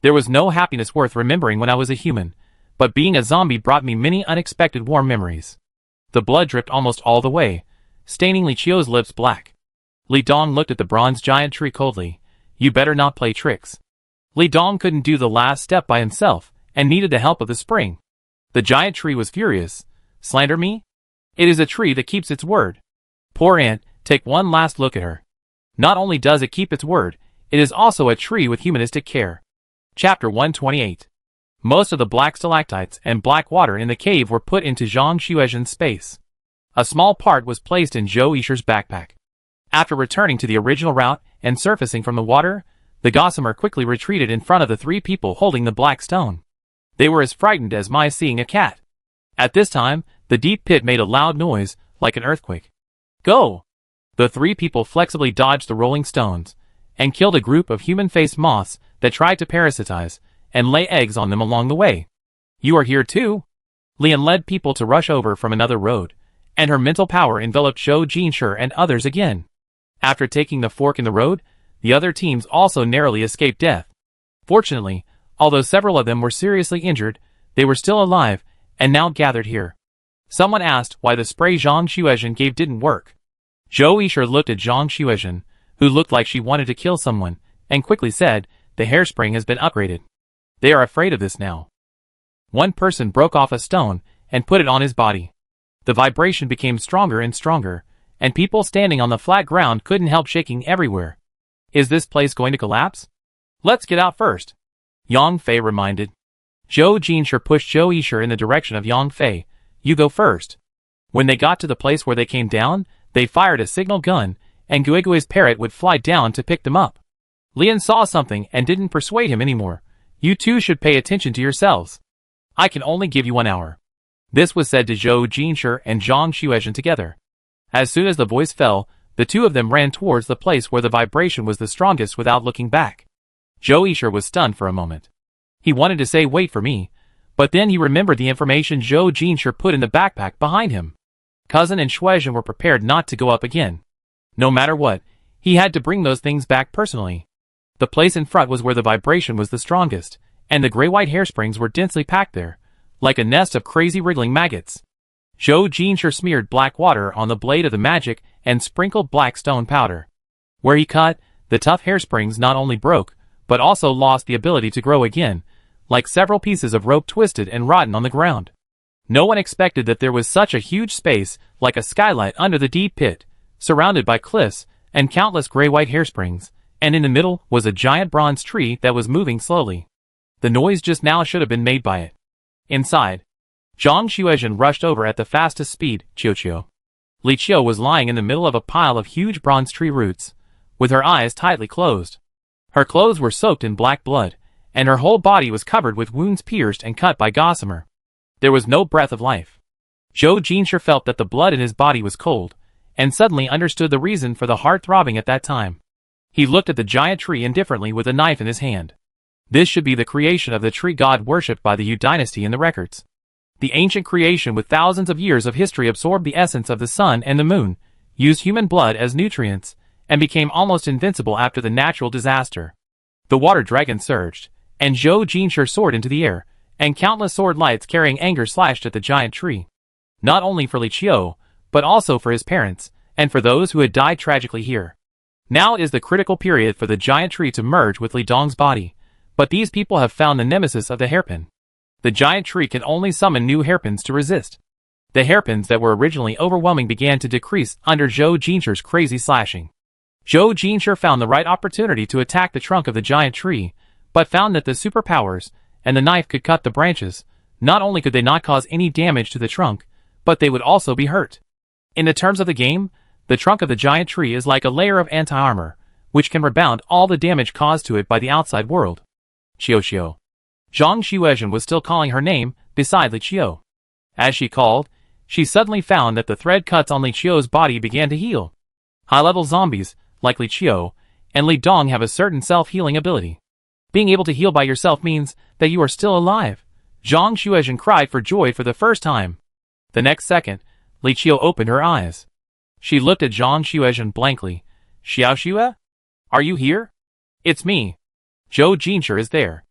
There was no happiness worth remembering when I was a human, but being a zombie brought me many unexpected warm memories. The blood dripped almost all the way, staining Li Chiu's lips black. Li Dong looked at the bronze giant tree coldly. You better not play tricks. Li Dong couldn't do the last step by himself, and needed the help of the spring. The giant tree was furious. Slander me? It is a tree that keeps its word. Poor ant, take one last look at her. Not only does it keep its word, it is also a tree with humanistic care. Chapter 128. Most of the black stalactites and black water in the cave were put into Zhang Xuezhen's space. A small part was placed in Zhou Yisher's backpack. After returning to the original route and surfacing from the water, the gossamer quickly retreated in front of the 3 people holding the black stone. They were as frightened as mice seeing a cat. At this time, the deep pit made a loud noise, like an earthquake. Go! The 3 people flexibly dodged the rolling stones, and killed a group of human-faced moths that tried to parasitize and lay eggs on them along the way. You are here too? Lian led people to rush over from another road, and her mental power enveloped Zhou Jinshi and others again. After taking the fork in the road, the other teams also narrowly escaped death. Fortunately, although several of them were seriously injured, they were still alive, and now gathered here. Someone asked why the spray Zhang Xuezhen gave didn't work. Zhou Yisher looked at Zhang Xuezhen, who looked like she wanted to kill someone, and quickly said, the hairspring has been upgraded. They are afraid of this now. One person broke off a stone and put it on his body. The vibration became stronger and stronger, and people standing on the flat ground couldn't help shaking everywhere. Is this place going to collapse? Let's get out first. Yang Fei reminded. Zhou Jinshi pushed Zhou Yisher in the direction of Yang Fei. You go first. When they got to the place where they came down, they fired a signal gun, and Guigui's parrot would fly down to pick them up. Lian saw something and didn't persuade him anymore. You two should pay attention to yourselves. I can only give you 1 hour. This was said to Zhou Jinshi and Zhang Xuezhen together. As soon as the voice fell, the two of them ran towards the place where the vibration was the strongest without looking back. Zhou Yishe was stunned for a moment. He wanted to say wait for me, but then he remembered the information Zhou Jinshi put in the backpack behind him. Cousin and Xuezhen were prepared not to go up again. No matter what, he had to bring those things back personally. The place in front was where the vibration was the strongest, and the gray-white hairsprings were densely packed there, like a nest of crazy wriggling maggots. Zhou Jinshi smeared black water on the blade of the magic and sprinkled black stone powder. Where he cut, the tough hairsprings not only broke, but also lost the ability to grow again, like several pieces of rope twisted and rotten on the ground. No one expected that there was such a huge space, like a skylight under the deep pit, surrounded by cliffs and countless gray-white hairsprings, and in the middle was a giant bronze tree that was moving slowly. The noise just now should have been made by it. Inside, Zhang Xuezhen rushed over at the fastest speed. Qiu. Li Qiu was lying in the middle of a pile of huge bronze tree roots, with her eyes tightly closed. Her clothes were soaked in black blood, and her whole body was covered with wounds pierced and cut by gossamer. There was no breath of life. Zhou Jinshi felt that the blood in his body was cold, and suddenly understood the reason for the heart throbbing at that time. He looked at the giant tree indifferently with a knife in his hand. This should be the creation of the tree god worshipped by the Yu dynasty in the records. The ancient creation with thousands of years of history absorbed the essence of the sun and the moon, used human blood as nutrients, and became almost invincible after the natural disaster. The water dragon surged, and Zhou Jinshi soared into the air, and countless sword lights carrying anger slashed at the giant tree. Not only for Li Qiu, but also for his parents, and for those who had died tragically here. Now is the critical period for the giant tree to merge with Li Dong's body, but these people have found the nemesis of the hairpin. The giant tree can only summon new hairpins to resist. The hairpins that were originally overwhelming began to decrease under Zhou Jinshi's crazy slashing. Zhou Jinshi found the right opportunity to attack the trunk of the giant tree, but found that the superpowers and the knife could cut the branches. Not only could they not cause any damage to the trunk, but they would also be hurt. In the terms of the game, the trunk of the giant tree is like a layer of anti-armor, which can rebound all the damage caused to it by the outside world. Qiu. Zhang Xuezhen was still calling her name beside Li Qiu. As she called, she suddenly found that the thread cuts on Li Qiu's body began to heal. High-level zombies, like Li Qiu and Li Dong, have a certain self-healing ability. Being able to heal by yourself means that you are still alive. Zhang Xuezhen cried for joy for the first time. The next second, Li Qiu opened her eyes. She looked at Zhang Xuezhen blankly. Xiaoxue? Are you here? It's me. Zhou Jinshi is there.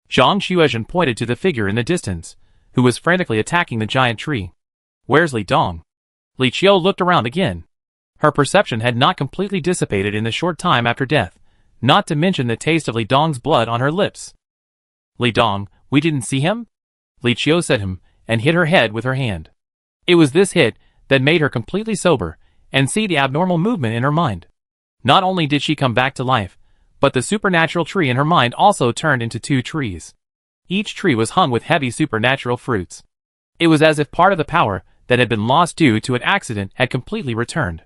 Zhang Xuezhen pointed to the figure in the distance, who was frantically attacking the giant tree. Where's Li Dong? Li Qiu looked around again. Her perception had not completely dissipated in the short time after death, not to mention the taste of Li Dong's blood on her lips. Li Dong, we didn't see him? Li Qiu said him, and hit her head with her hand. It was this hit that made her completely sober, and see the abnormal movement in her mind. Not only did she come back to life, but the supernatural tree in her mind also turned into two trees. Each tree was hung with heavy supernatural fruits. It was as if part of the power that had been lost due to an accident had completely returned.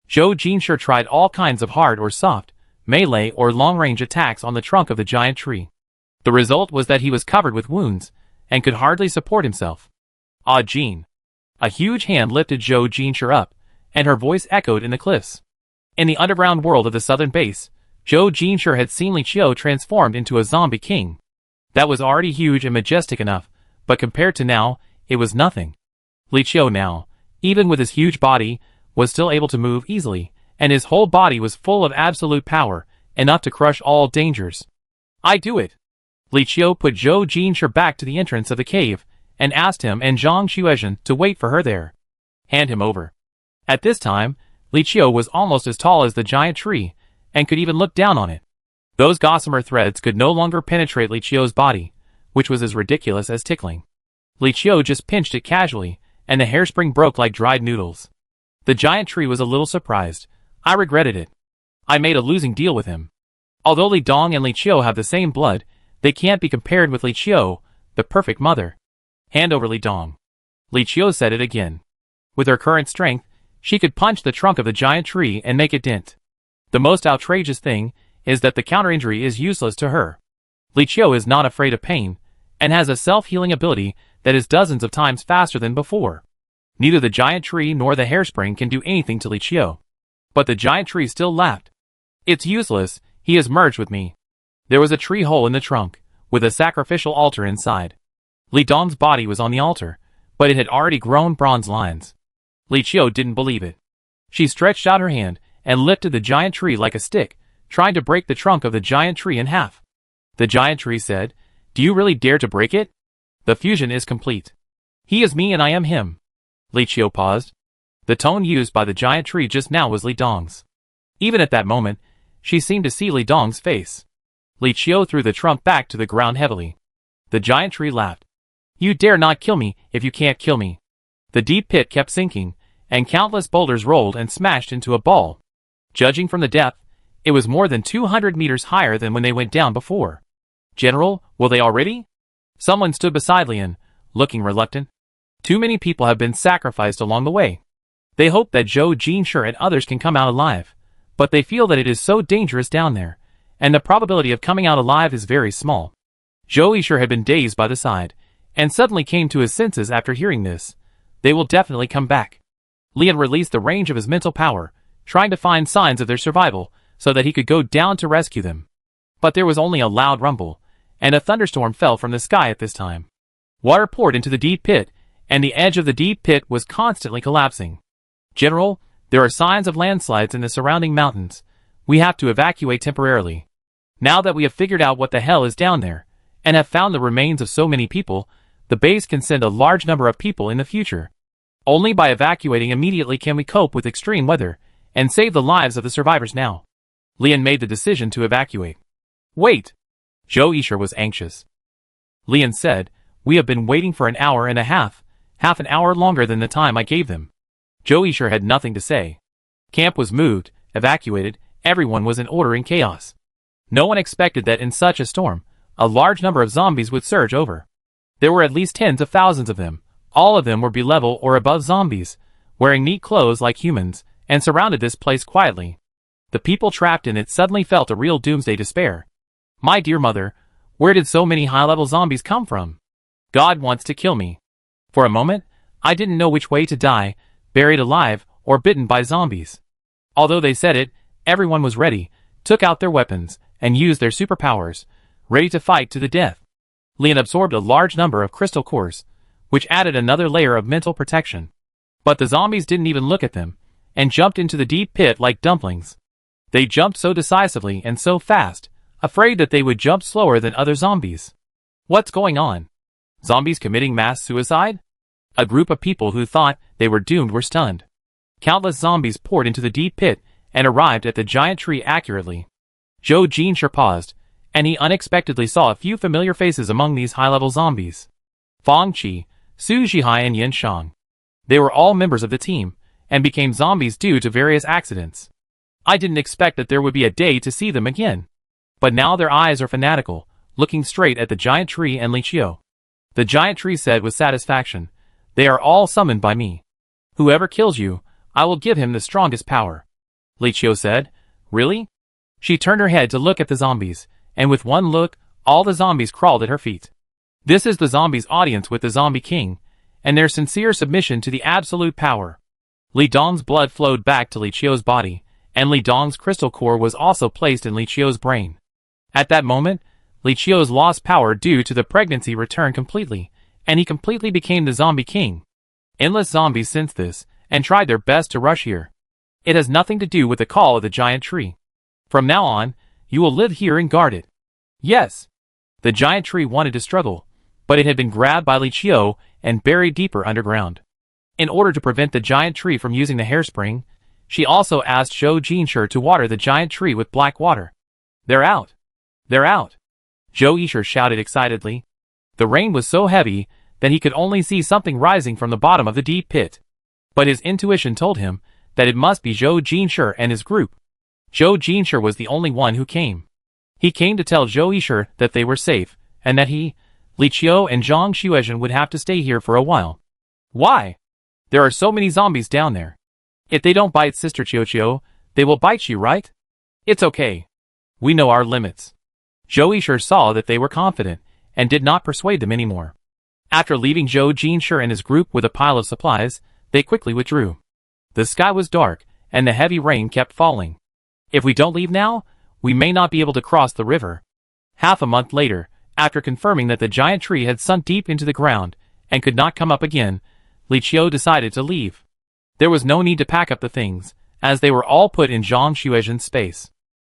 Zhou Jinshi tried all kinds of hard or soft, melee or long-range attacks on the trunk of the giant tree. The result was that he was covered with wounds, and could hardly support himself. Ah Jin. A huge hand lifted Zhou Jinshi up, and her voice echoed in the cliffs. In the underground world of the southern base, Zhou Jinshi had seen Li Qiu transformed into a zombie king. That was already huge and majestic enough, but compared to now, it was nothing. Li Qiu now, even with his huge body, was still able to move easily, and his whole body was full of absolute power, enough to crush all dangers. I do it. Li Qiu put Zhou Jinshi back to the entrance of the cave, and asked him and Zhang Xuezhen to wait for her there. Hand him over. At this time, Li Qiu was almost as tall as the giant tree, and could even look down on it. Those gossamer threads could no longer penetrate Li Qiu's body, which was as ridiculous as tickling. Li Qiu just pinched it casually, and the hairspring broke like dried noodles. The giant tree was a little surprised. I regretted it. I made a losing deal with him. Although Li Dong and Li Qiu have the same blood, they can't be compared with Li Qiu, the perfect mother. Hand over Li Dong. Li Qiu said it again. With her current strength, she could punch the trunk of the giant tree and make it dent. The most outrageous thing is that the counter-injury is useless to her. Li Qiu is not afraid of pain, and has a self-healing ability that is dozens of times faster than before. Neither the giant tree nor the hairspring can do anything to Li Qiu. But the giant tree still laughed. It's useless, he has merged with me. There was a tree hole in the trunk, with a sacrificial altar inside. Li Dong's body was on the altar, but it had already grown bronze lines. Li Qiu didn't believe it. She stretched out her hand and lifted the giant tree like a stick, trying to break the trunk of the giant tree in half. The giant tree said, "Do you really dare to break it? The fusion is complete. He is me and I am him." Li Qiu paused. The tone used by the giant tree just now was Li Dong's. Even at that moment, she seemed to see Li Dong's face. Li Qiu threw the trunk back to the ground heavily. The giant tree laughed. "You dare not kill me if you can't kill me." The deep pit kept sinking, and countless boulders rolled and smashed into a ball. Judging from the depth, it was more than 200 meters higher than when they went down before. "General, will they already?" Someone stood beside Lian, looking reluctant. Too many people have been sacrificed along the way. They hope that Zhou Jinshi and others can come out alive, but they feel that it is so dangerous down there, and the probability of coming out alive is very small. Zhou Jinshi had been dazed by the side, and suddenly came to his senses after hearing this. They will definitely come back. Lian released the range of his mental power, trying to find signs of their survival, so that he could go down to rescue them. But there was only a loud rumble, and a thunderstorm fell from the sky at this time. Water poured into the deep pit, and the edge of the deep pit was constantly collapsing. "General, there are signs of landslides in the surrounding mountains. We have to evacuate temporarily. Now that we have figured out what the hell is down there, and have found the remains of so many people, the base can send a large number of people in the future. Only by evacuating immediately can we cope with extreme weather, and save the lives of the survivors now." Lian made the decision to evacuate. "Wait!" Zhou Jinshi was anxious. Lian said, "We have been waiting for an hour and a half an hour longer than the time I gave them." Zhou Jinshi had nothing to say. Camp was moved, evacuated, everyone was in order in chaos. No one expected that in such a storm, a large number of zombies would surge over. There were at least tens of thousands of them. All of them were below or above zombies, wearing neat clothes like humans, and surrounded this place quietly. The people trapped in it suddenly felt a real doomsday despair. "My dear mother, where did so many high-level zombies come from? God wants to kill me." For a moment, I didn't know which way to die, buried alive, or bitten by zombies. Although they said it, everyone was ready, took out their weapons, and used their superpowers, ready to fight to the death. Lian absorbed a large number of crystal cores, which added another layer of mental protection. But the zombies didn't even look at them, and jumped into the deep pit like dumplings. They jumped so decisively and so fast, afraid that they would jump slower than other zombies. What's going on? Zombies committing mass suicide? A group of people who thought they were doomed were stunned. Countless zombies poured into the deep pit and arrived at the giant tree accurately. Zhou Jinshi paused, and he unexpectedly saw a few familiar faces among these high-level zombies. Fang Qi, Su Zhihai and Yin Shang. They were all members of the team, and became zombies due to various accidents. I didn't expect that there would be a day to see them again. But now their eyes are fanatical, looking straight at the giant tree and Li Qiu. The giant tree said with satisfaction, "They are all summoned by me. Whoever kills you, I will give him the strongest power." Li Qiu said, "Really?" She turned her head to look at the zombies, and with one look, all the zombies crawled at her feet. This is the zombies' audience with the zombie king, and their sincere submission to the absolute power. Li Dong's blood flowed back to Li Qiu's body, and Li Dong's crystal core was also placed in Li Qiu's brain. At that moment, Li Qiu's lost power due to the pregnancy returned completely, and he completely became the zombie king. Endless zombies sensed this, and tried their best to rush here. It has nothing to do with the call of the giant tree. From now on, you will live here and guard it. Yes. The giant tree wanted to struggle, but it had been grabbed by Li Qiu and buried deeper underground. In order to prevent the giant tree from using the hairspring, she also asked Zhou Jinshi to water the giant tree with black water. "They're out! They're out!" Zhou Jinshi shouted excitedly. The rain was so heavy that he could only see something rising from the bottom of the deep pit. But his intuition told him that it must be Zhou Jinshi and his group. Zhou Jinshi was the only one who came. He came to tell Zhou Jinshi that they were safe, and that he, Li Qiu and Zhang Xuezhen would have to stay here for a while. "Why? There are so many zombies down there. If they don't bite Sister Qiu, they will bite you, right? It's okay. We know our limits." Zhou Jinshi saw that they were confident, and did not persuade them anymore. After leaving Zhou Jinshi and his group with a pile of supplies, they quickly withdrew. The sky was dark, and the heavy rain kept falling. If we don't leave now, we may not be able to cross the river. Half a month later, after confirming that the giant tree had sunk deep into the ground and could not come up again, Li Qiu decided to leave. There was no need to pack up the things, as they were all put in Zhang Xuezhen's space.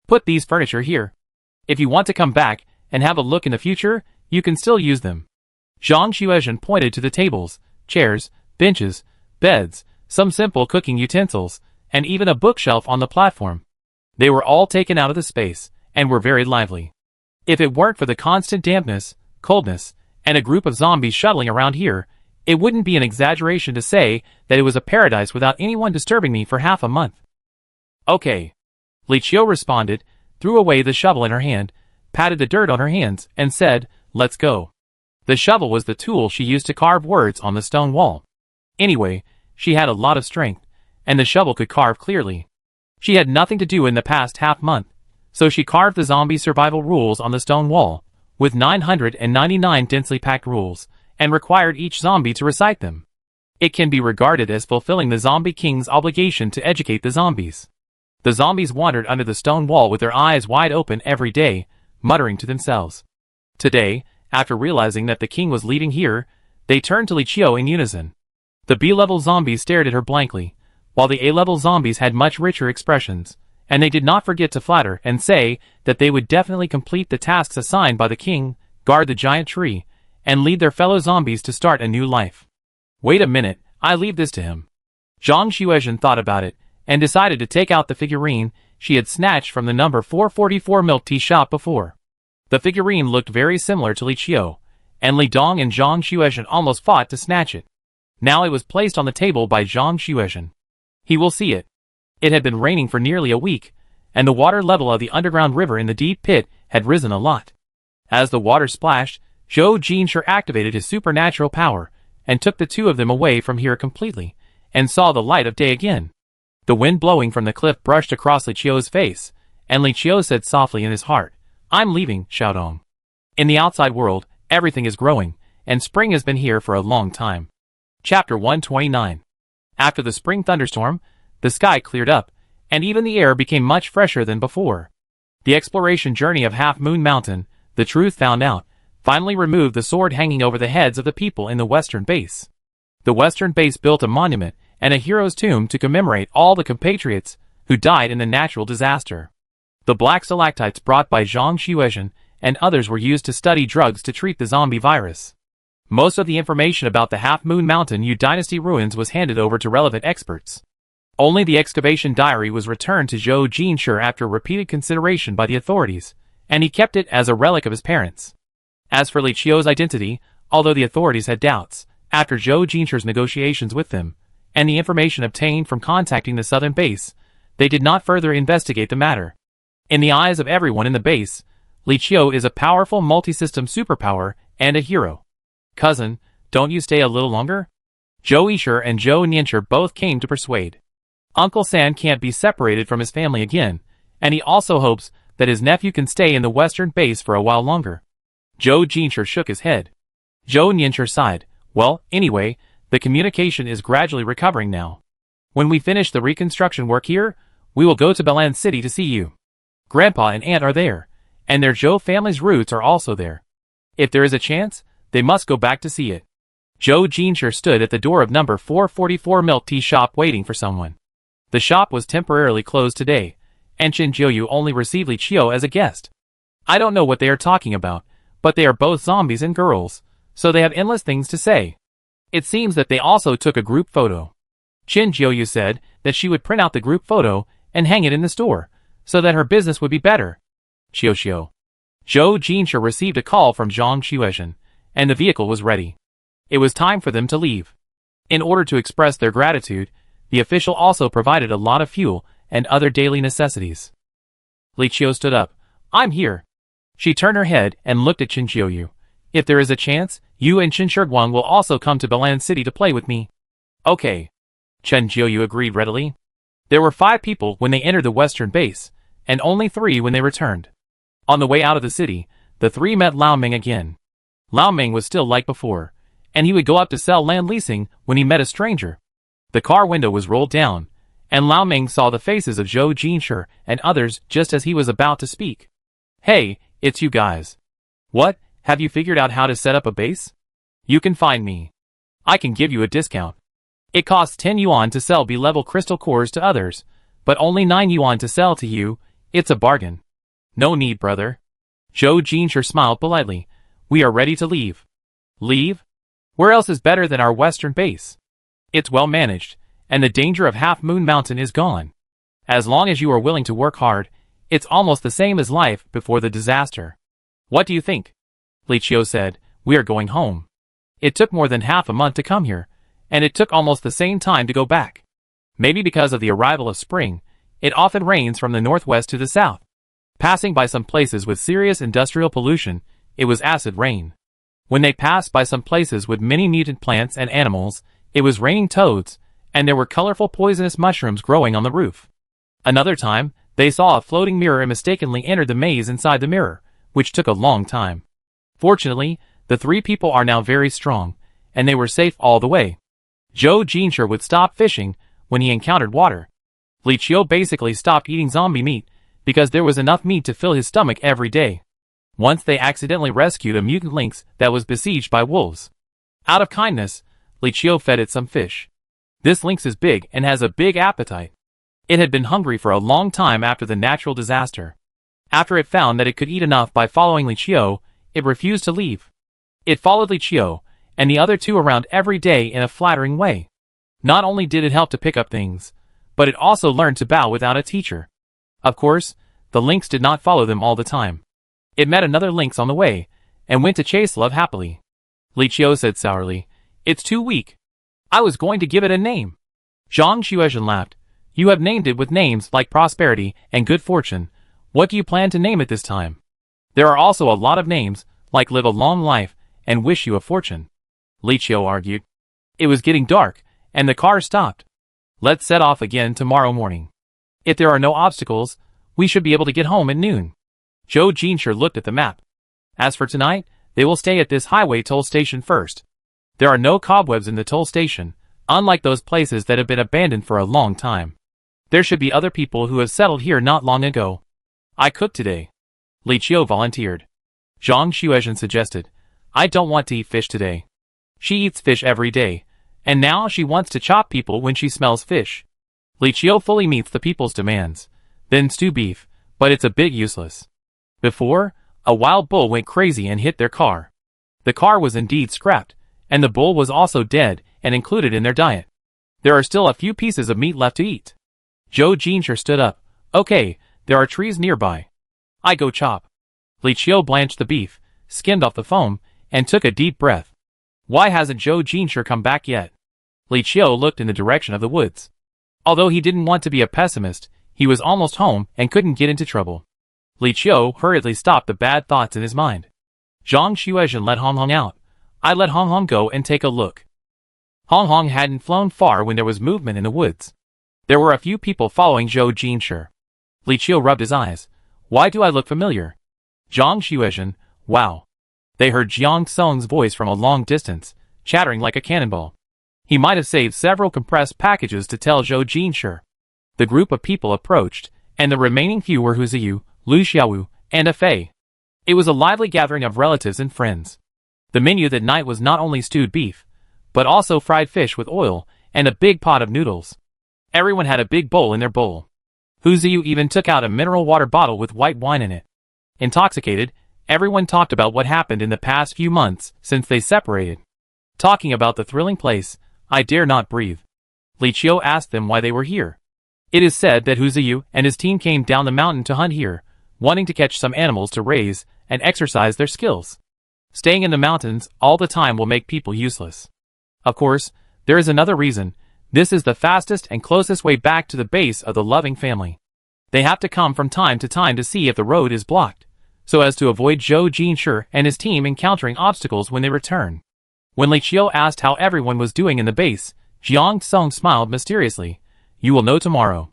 Put these furniture here. If you want to come back and have a look in the future, you can still use them. Zhang Xuezhen pointed to the tables, chairs, benches, beds, some simple cooking utensils, and even a bookshelf on the platform. They were all taken out of the space, and were very lively. If it weren't for the constant dampness, coldness, and a group of zombies shuttling around here, it wouldn't be an exaggeration to say that it was a paradise without anyone disturbing me for half a month. Okay. Li Qiu responded, threw away the shovel in her hand, patted the dirt on her hands, and said, "Let's go." The shovel was the tool she used to carve words on the stone wall. Anyway, she had a lot of strength, and the shovel could carve clearly. She had nothing to do in the past half-month, so she carved the zombie survival rules on the stone wall, with 999 densely packed rules, and required each zombie to recite them. It can be regarded as fulfilling the Zombie King's obligation to educate the zombies. The zombies wandered under the stone wall with their eyes wide open every day, muttering to themselves. Today, after realizing that the king was leaving here, they turned to Li Qiu in unison. The B-level zombies stared at her blankly, while the A-level zombies had much richer expressions, and they did not forget to flatter and say that they would definitely complete the tasks assigned by the king, guard the giant tree, and lead their fellow zombies to start a new life. Wait a minute, I leave this to him. Zhang Xuezhen thought about it, and decided to take out the figurine she had snatched from the number 444 milk tea shop before. The figurine looked very similar to Li Qiu, and Li Dong and Zhang Xuezhen almost fought to snatch it. Now it was placed on the table by Zhang Xuezhen. He will see it. It had been raining for nearly a week, and the water level of the underground river in the deep pit had risen a lot. As the water splashed, Zhou Jinshi activated his supernatural power, and took the two of them away from here completely, and saw the light of day again. The wind blowing from the cliff brushed across Li Qiu's face, and Li Qiu said softly in his heart, "I'm leaving, Xiaodong." In the outside world, everything is growing, and spring has been here for a long time. Chapter 129. After the spring thunderstorm, the sky cleared up, and even the air became much fresher than before. The exploration journey of Half Moon Mountain, the truth found out, finally removed the sword hanging over the heads of the people in the western base. The western base built a monument and a hero's tomb to commemorate all the compatriots who died in the natural disaster. The black stalactites brought by Zhang Xuezhen and others were used to study drugs to treat the zombie virus. Most of the information about the Half Moon Mountain Yu Dynasty ruins was handed over to relevant experts. Only the excavation diary was returned to Zhou Jinshi after repeated consideration by the authorities, and he kept it as a relic of his parents. As for Li Qiu's identity, although the authorities had doubts, after Zhou Jinshi's negotiations with them, and the information obtained from contacting the southern base, they did not further investigate the matter. In the eyes of everyone in the base, Li Qiu is a powerful multi-system superpower and a hero. Cousin, don't you stay a little longer? Zhou Yishir and Zhou Nianshi both came to persuade. Uncle San can't be separated from his family again, and he also hopes that his nephew can stay in the western base for a while longer. Zhou Jinshi shook his head. Zhou Nianshi sighed. Well, anyway, the communication is gradually recovering now. When we finish the reconstruction work here, we will go to Belan City to see you. Grandpa and Aunt are there, and their Zhou family's roots are also there. If there is a chance, they must go back to see it. Zhou Jinshi stood at the door of number 444 milk tea shop waiting for someone. The shop was temporarily closed today, and Chen Jiuyu only received Li Qiu as a guest. I don't know what they are talking about, but they are both zombies and girls, so they have endless things to say. It seems that they also took a group photo. Chen Jiuyu said that she would print out the group photo and hang it in the store, so that her business would be better. Xiu. Zhou Jinshi received a call from Zhang Xuezhen, and the vehicle was ready. It was time for them to leave. In order to express their gratitude, the official also provided a lot of fuel and other daily necessities. Li Qiu stood up. I'm here. She turned her head and looked at Chen Jiuyu. If there is a chance, you and Chen Shiguang will also come to Belan City to play with me. Okay. Chen Jiuyu agreed readily. There were 5 people when they entered the western base, and only 3 when they returned. On the way out of the city, the 3 met Lao Ming again. Lao Ming was still like before, and he would go up to sell land leasing when he met a stranger. The car window was rolled down, and Lao Ming saw the faces of Zhou Jinshi and others just as he was about to speak. "Hey, it's you guys. What, have you figured out how to set up a base? You can find me. I can give you a discount. It costs 10 yuan to sell B-level crystal cores to others, but only 9 yuan to sell to you. It's a bargain." "No need, brother." Zhou Jinshi smiled politely. "We are ready to leave." "Leave? Where else is better than our western base? It's well managed, and the danger of Half Moon Mountain is gone. As long as you are willing to work hard, it's almost the same as life before the disaster. What do you think?" Li Qiu said. "We are going home. It took more than half a month to come here, and it took almost the same time to go back. Maybe because of the arrival of spring, it often rains from the northwest to the south. Passing by some places with serious industrial pollution, it was acid rain. When they passed by some places with many mutant plants and animals, it was raining toads, and there were colorful poisonous mushrooms growing on the roof. Another time, they saw a floating mirror and mistakenly entered the maze inside the mirror, which took a long time. Fortunately, the 3 people are now very strong, and they were safe all the way. Zhou Jinshi would stop fishing when he encountered water. Li Qiu basically stopped eating zombie meat because there was enough meat to fill his stomach every day. Once they accidentally rescued a mutant lynx that was besieged by wolves. Out of kindness, Li Qiu fed it some fish. This lynx is big and has a big appetite. It had been hungry for a long time after the natural disaster. After it found that it could eat enough by following Li Qiu, it refused to leave. It followed Li Qiu and the other 2 around every day in a flattering way. Not only did it help to pick up things, but it also learned to bow without a teacher. Of course, the lynx did not follow them all the time. It met another lynx on the way, and went to chase love happily. Li Qiu said sourly, "It's too weak. I was going to give it a name." Zhang Xuezhen laughed. "You have named it with names like prosperity and good fortune. What do you plan to name it this time? There are also a lot of names, like live a long life and wish you a fortune." Li Qiu argued. It was getting dark, and the car stopped. "Let's set off again tomorrow morning. If there are no obstacles, we should be able to get home at noon." Zhou Jinshi looked at the map. "As for tonight, they will stay at this highway toll station first. There are no cobwebs in the toll station, unlike those places that have been abandoned for a long time. There should be other people who have settled here not long ago. I cooked today." Li Qiu volunteered. Zhang Xuezhen suggested, "I don't want to eat fish today. She eats fish every day, and now she wants to chop people when she smells fish." Li Qiu fully meets the people's demands, then stew beef, but it's a bit useless. Before, a wild bull went crazy and hit their car. The car was indeed scrapped, and the bull was also dead and included in their diet. There are still a few pieces of meat left to eat. Zhou Jinshi stood up. "Okay, there are trees nearby. I go chop." Li Qiu blanched the beef, skimmed off the foam, and took a deep breath. Why hasn't Zhou Jinshi come back yet? Li Qiu looked in the direction of the woods. Although he didn't want to be a pessimist, he was almost home and couldn't get into trouble. Li Qiu hurriedly stopped the bad thoughts in his mind. Zhang Xuezhen let Hong Hong out. "I let Hong Hong go and take a look." Hong Hong hadn't flown far when there was movement in the woods. There were a few people following Zhou Jinshi. Li Qiu rubbed his eyes. "Why do I look familiar?" Zhang Xuezhen, "Wow." They heard Jiang Song's voice from a long distance, chattering like a cannonball. He might have saved several compressed packages to tell Zhou Jinshi. The group of people approached, and the remaining few were Hu Ziyu, Lu Xiaowu, and a Fei. It was a lively gathering of relatives and friends. The menu that night was not only stewed beef, but also fried fish with oil, and a big pot of noodles. Everyone had a big bowl in their bowl. Hu Ziyu even took out a mineral water bottle with white wine in it. Intoxicated, everyone talked about what happened in the past few months since they separated. Talking about the thrilling place, I dare not breathe. Li Qiu asked them why they were here. It is said that Hu Ziyu and his team came down the mountain to hunt here, wanting to catch some animals to raise and exercise their skills. Staying in the mountains all the time will make people useless. Of course, there is another reason. This is the fastest and closest way back to the base of the loving family. They have to come from time to time to see if the road is blocked, so as to avoid Zhou Jinshi and his team encountering obstacles when they return. When Li Qiu asked how everyone was doing in the base, Jiang Song smiled mysteriously. "You will know tomorrow."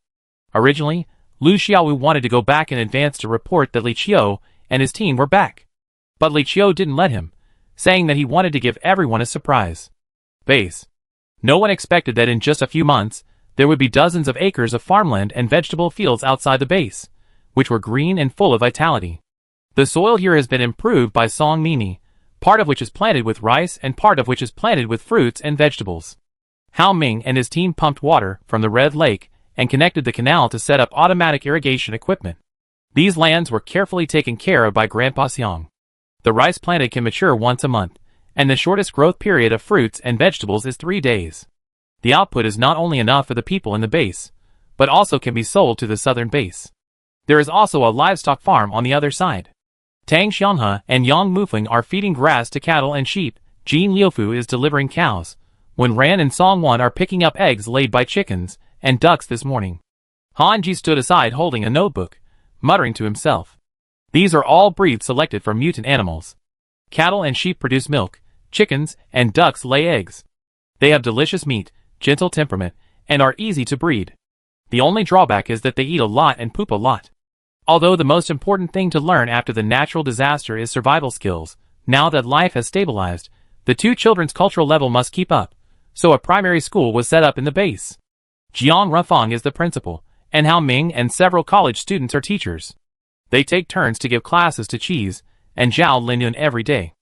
Originally, Lu Xiaowu wanted to go back in advance to report that Li Qiu and his team were back. But Li Qiu didn't let him, saying that he wanted to give everyone a surprise. Base. No one expected that in just a few months, there would be dozens of acres of farmland and vegetable fields outside the base, which were green and full of vitality. The soil here has been improved by Song Mimi, part of which is planted with rice and part of which is planted with fruits and vegetables. Hao Ming and his team pumped water from the Red Lake and connected the canal to set up automatic irrigation equipment. These lands were carefully taken care of by Grandpa Xiang. The rice planted can mature once a month, and the shortest growth period of fruits and vegetables is 3 days. The output is not only enough for the people in the base, but also can be sold to the southern base. There is also a livestock farm on the other side. Tang Xianghe and Yang Mufeng are feeding grass to cattle and sheep. Jin Liufu is delivering cows, when Ran and Songwan are picking up eggs laid by chickens and ducks this morning. Han Ji stood aside holding a notebook, muttering to himself. These are all breeds selected from mutant animals. Cattle and sheep produce milk, chickens and ducks lay eggs. They have delicious meat, gentle temperament, and are easy to breed. The only drawback is that they eat a lot and poop a lot. Although the most important thing to learn after the natural disaster is survival skills, now that life has stabilized, the two children's cultural level must keep up, so a primary school was set up in the base. Jiang Rufang is the principal, and Hao Ming and several college students are teachers. They take turns to give classes to Cheese and Zhao Linyun every day.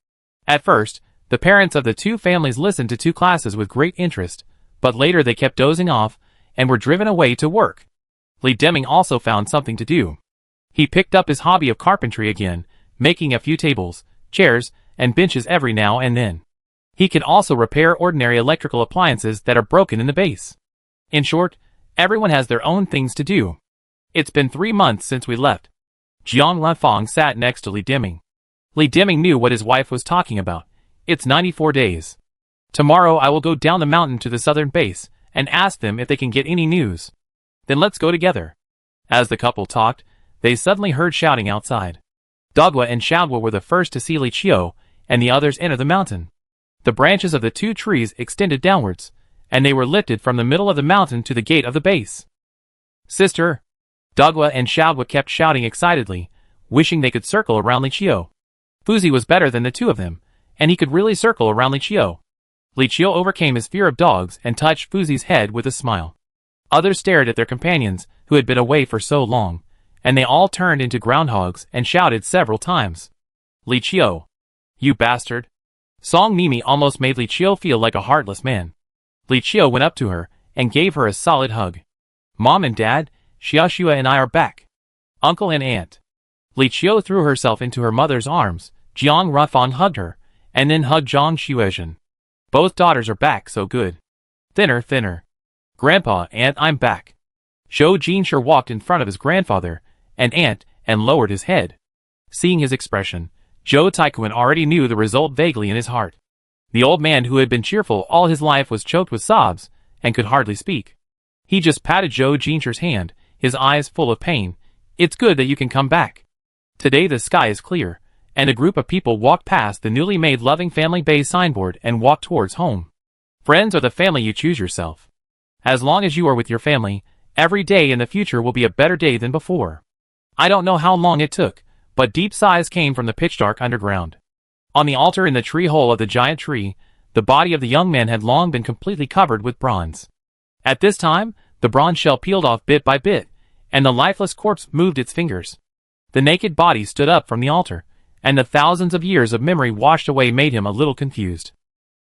At first, the parents of the two families listened to 2 classes with great interest, but later they kept dozing off and were driven away to work. Li Deming also found something to do. He picked up his hobby of carpentry again, making a few tables, chairs, and benches every now and then. He can also repair ordinary electrical appliances that are broken in the base. In short, everyone has their own things to do. It's been 3 months since we left. Jiang Lanfang sat next to Li Deming. Li Deming knew what his wife was talking about. It's 94 days. Tomorrow I will go down the mountain to the southern base and ask them if they can get any news. Then let's go together. As the couple talked, they suddenly heard shouting outside. Dogwa and Shaodwa were the first to see Li Qiu and the others enter the mountain. The branches of the 2 trees extended downwards, and they were lifted from the middle of the mountain to the gate of the base. Sister! Dogwa and Shaodwa kept shouting excitedly, wishing they could circle around Li Qiu. Fuzi was better than the 2 of them, and he could really circle around Li Qiu. Li Qiu overcame his fear of dogs and touched Fuzi's head with a smile. Others stared at their companions, who had been away for so long, and they all turned into groundhogs and shouted several times. Li Qiu! You bastard! Song Mimi almost made Li Qiu feel like a heartless man. Li Qiu went up to her and gave her a solid hug. Mom and Dad, Xiaoxua and I are back. Uncle and Aunt. Li Qiu threw herself into her mother's arms. Jiang Rufang hugged her, and then hugged Zhang Xuezhen. Both daughters are back, so good. Thinner. Grandpa, Aunt, I'm back. Zhou Jinshi walked in front of his grandfather and aunt and lowered his head. Seeing his expression, Zhou Taikuan already knew the result vaguely in his heart. The old man who had been cheerful all his life was choked with sobs and could hardly speak. He just patted Zhou Jinshi's hand, his eyes full of pain. It's good that you can come back. Today the sky is clear, and a group of people walked past the newly made Loving Family Bay signboard and walked towards home. Friends are the family you choose yourself. As long as you are with your family, every day in the future will be a better day than before. I don't know how long it took, but deep sighs came from the pitch-dark underground. On the altar in the tree hole of the giant tree, the body of the young man had long been completely covered with bronze. At this time, the bronze shell peeled off bit by bit, and the lifeless corpse moved its fingers. The naked body stood up from the altar, and the thousands of years of memory washed away made him a little confused.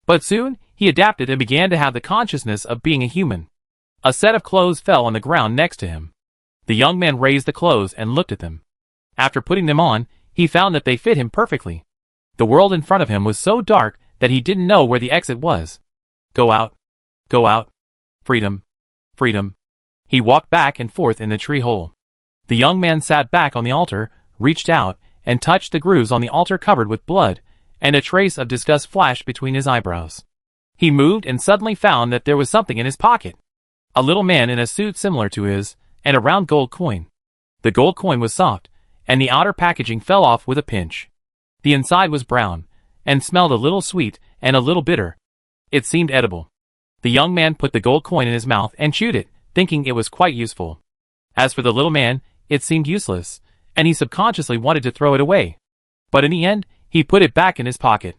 But soon, he adapted and began to have the consciousness of being a human. A set of clothes fell on the ground next to him. The young man raised the clothes and looked at them. After putting them on, he found that they fit him perfectly. The world in front of him was so dark that he didn't know where the exit was. Go out. Go out. Freedom. Freedom. He walked back and forth in the tree hole. The young man sat back on the altar, reached out, and touched the grooves on the altar covered with blood, and a trace of disgust flashed between his eyebrows. He moved and suddenly found that there was something in his pocket. A little man in a suit similar to his, and a round gold coin. The gold coin was soft, and the outer packaging fell off with a pinch. The inside was brown, and smelled a little sweet and a little bitter. It seemed edible. The young man put the gold coin in his mouth and chewed it, thinking it was quite useful. As for the little man, it seemed useless, and he subconsciously wanted to throw it away. But in the end, he put it back in his pocket.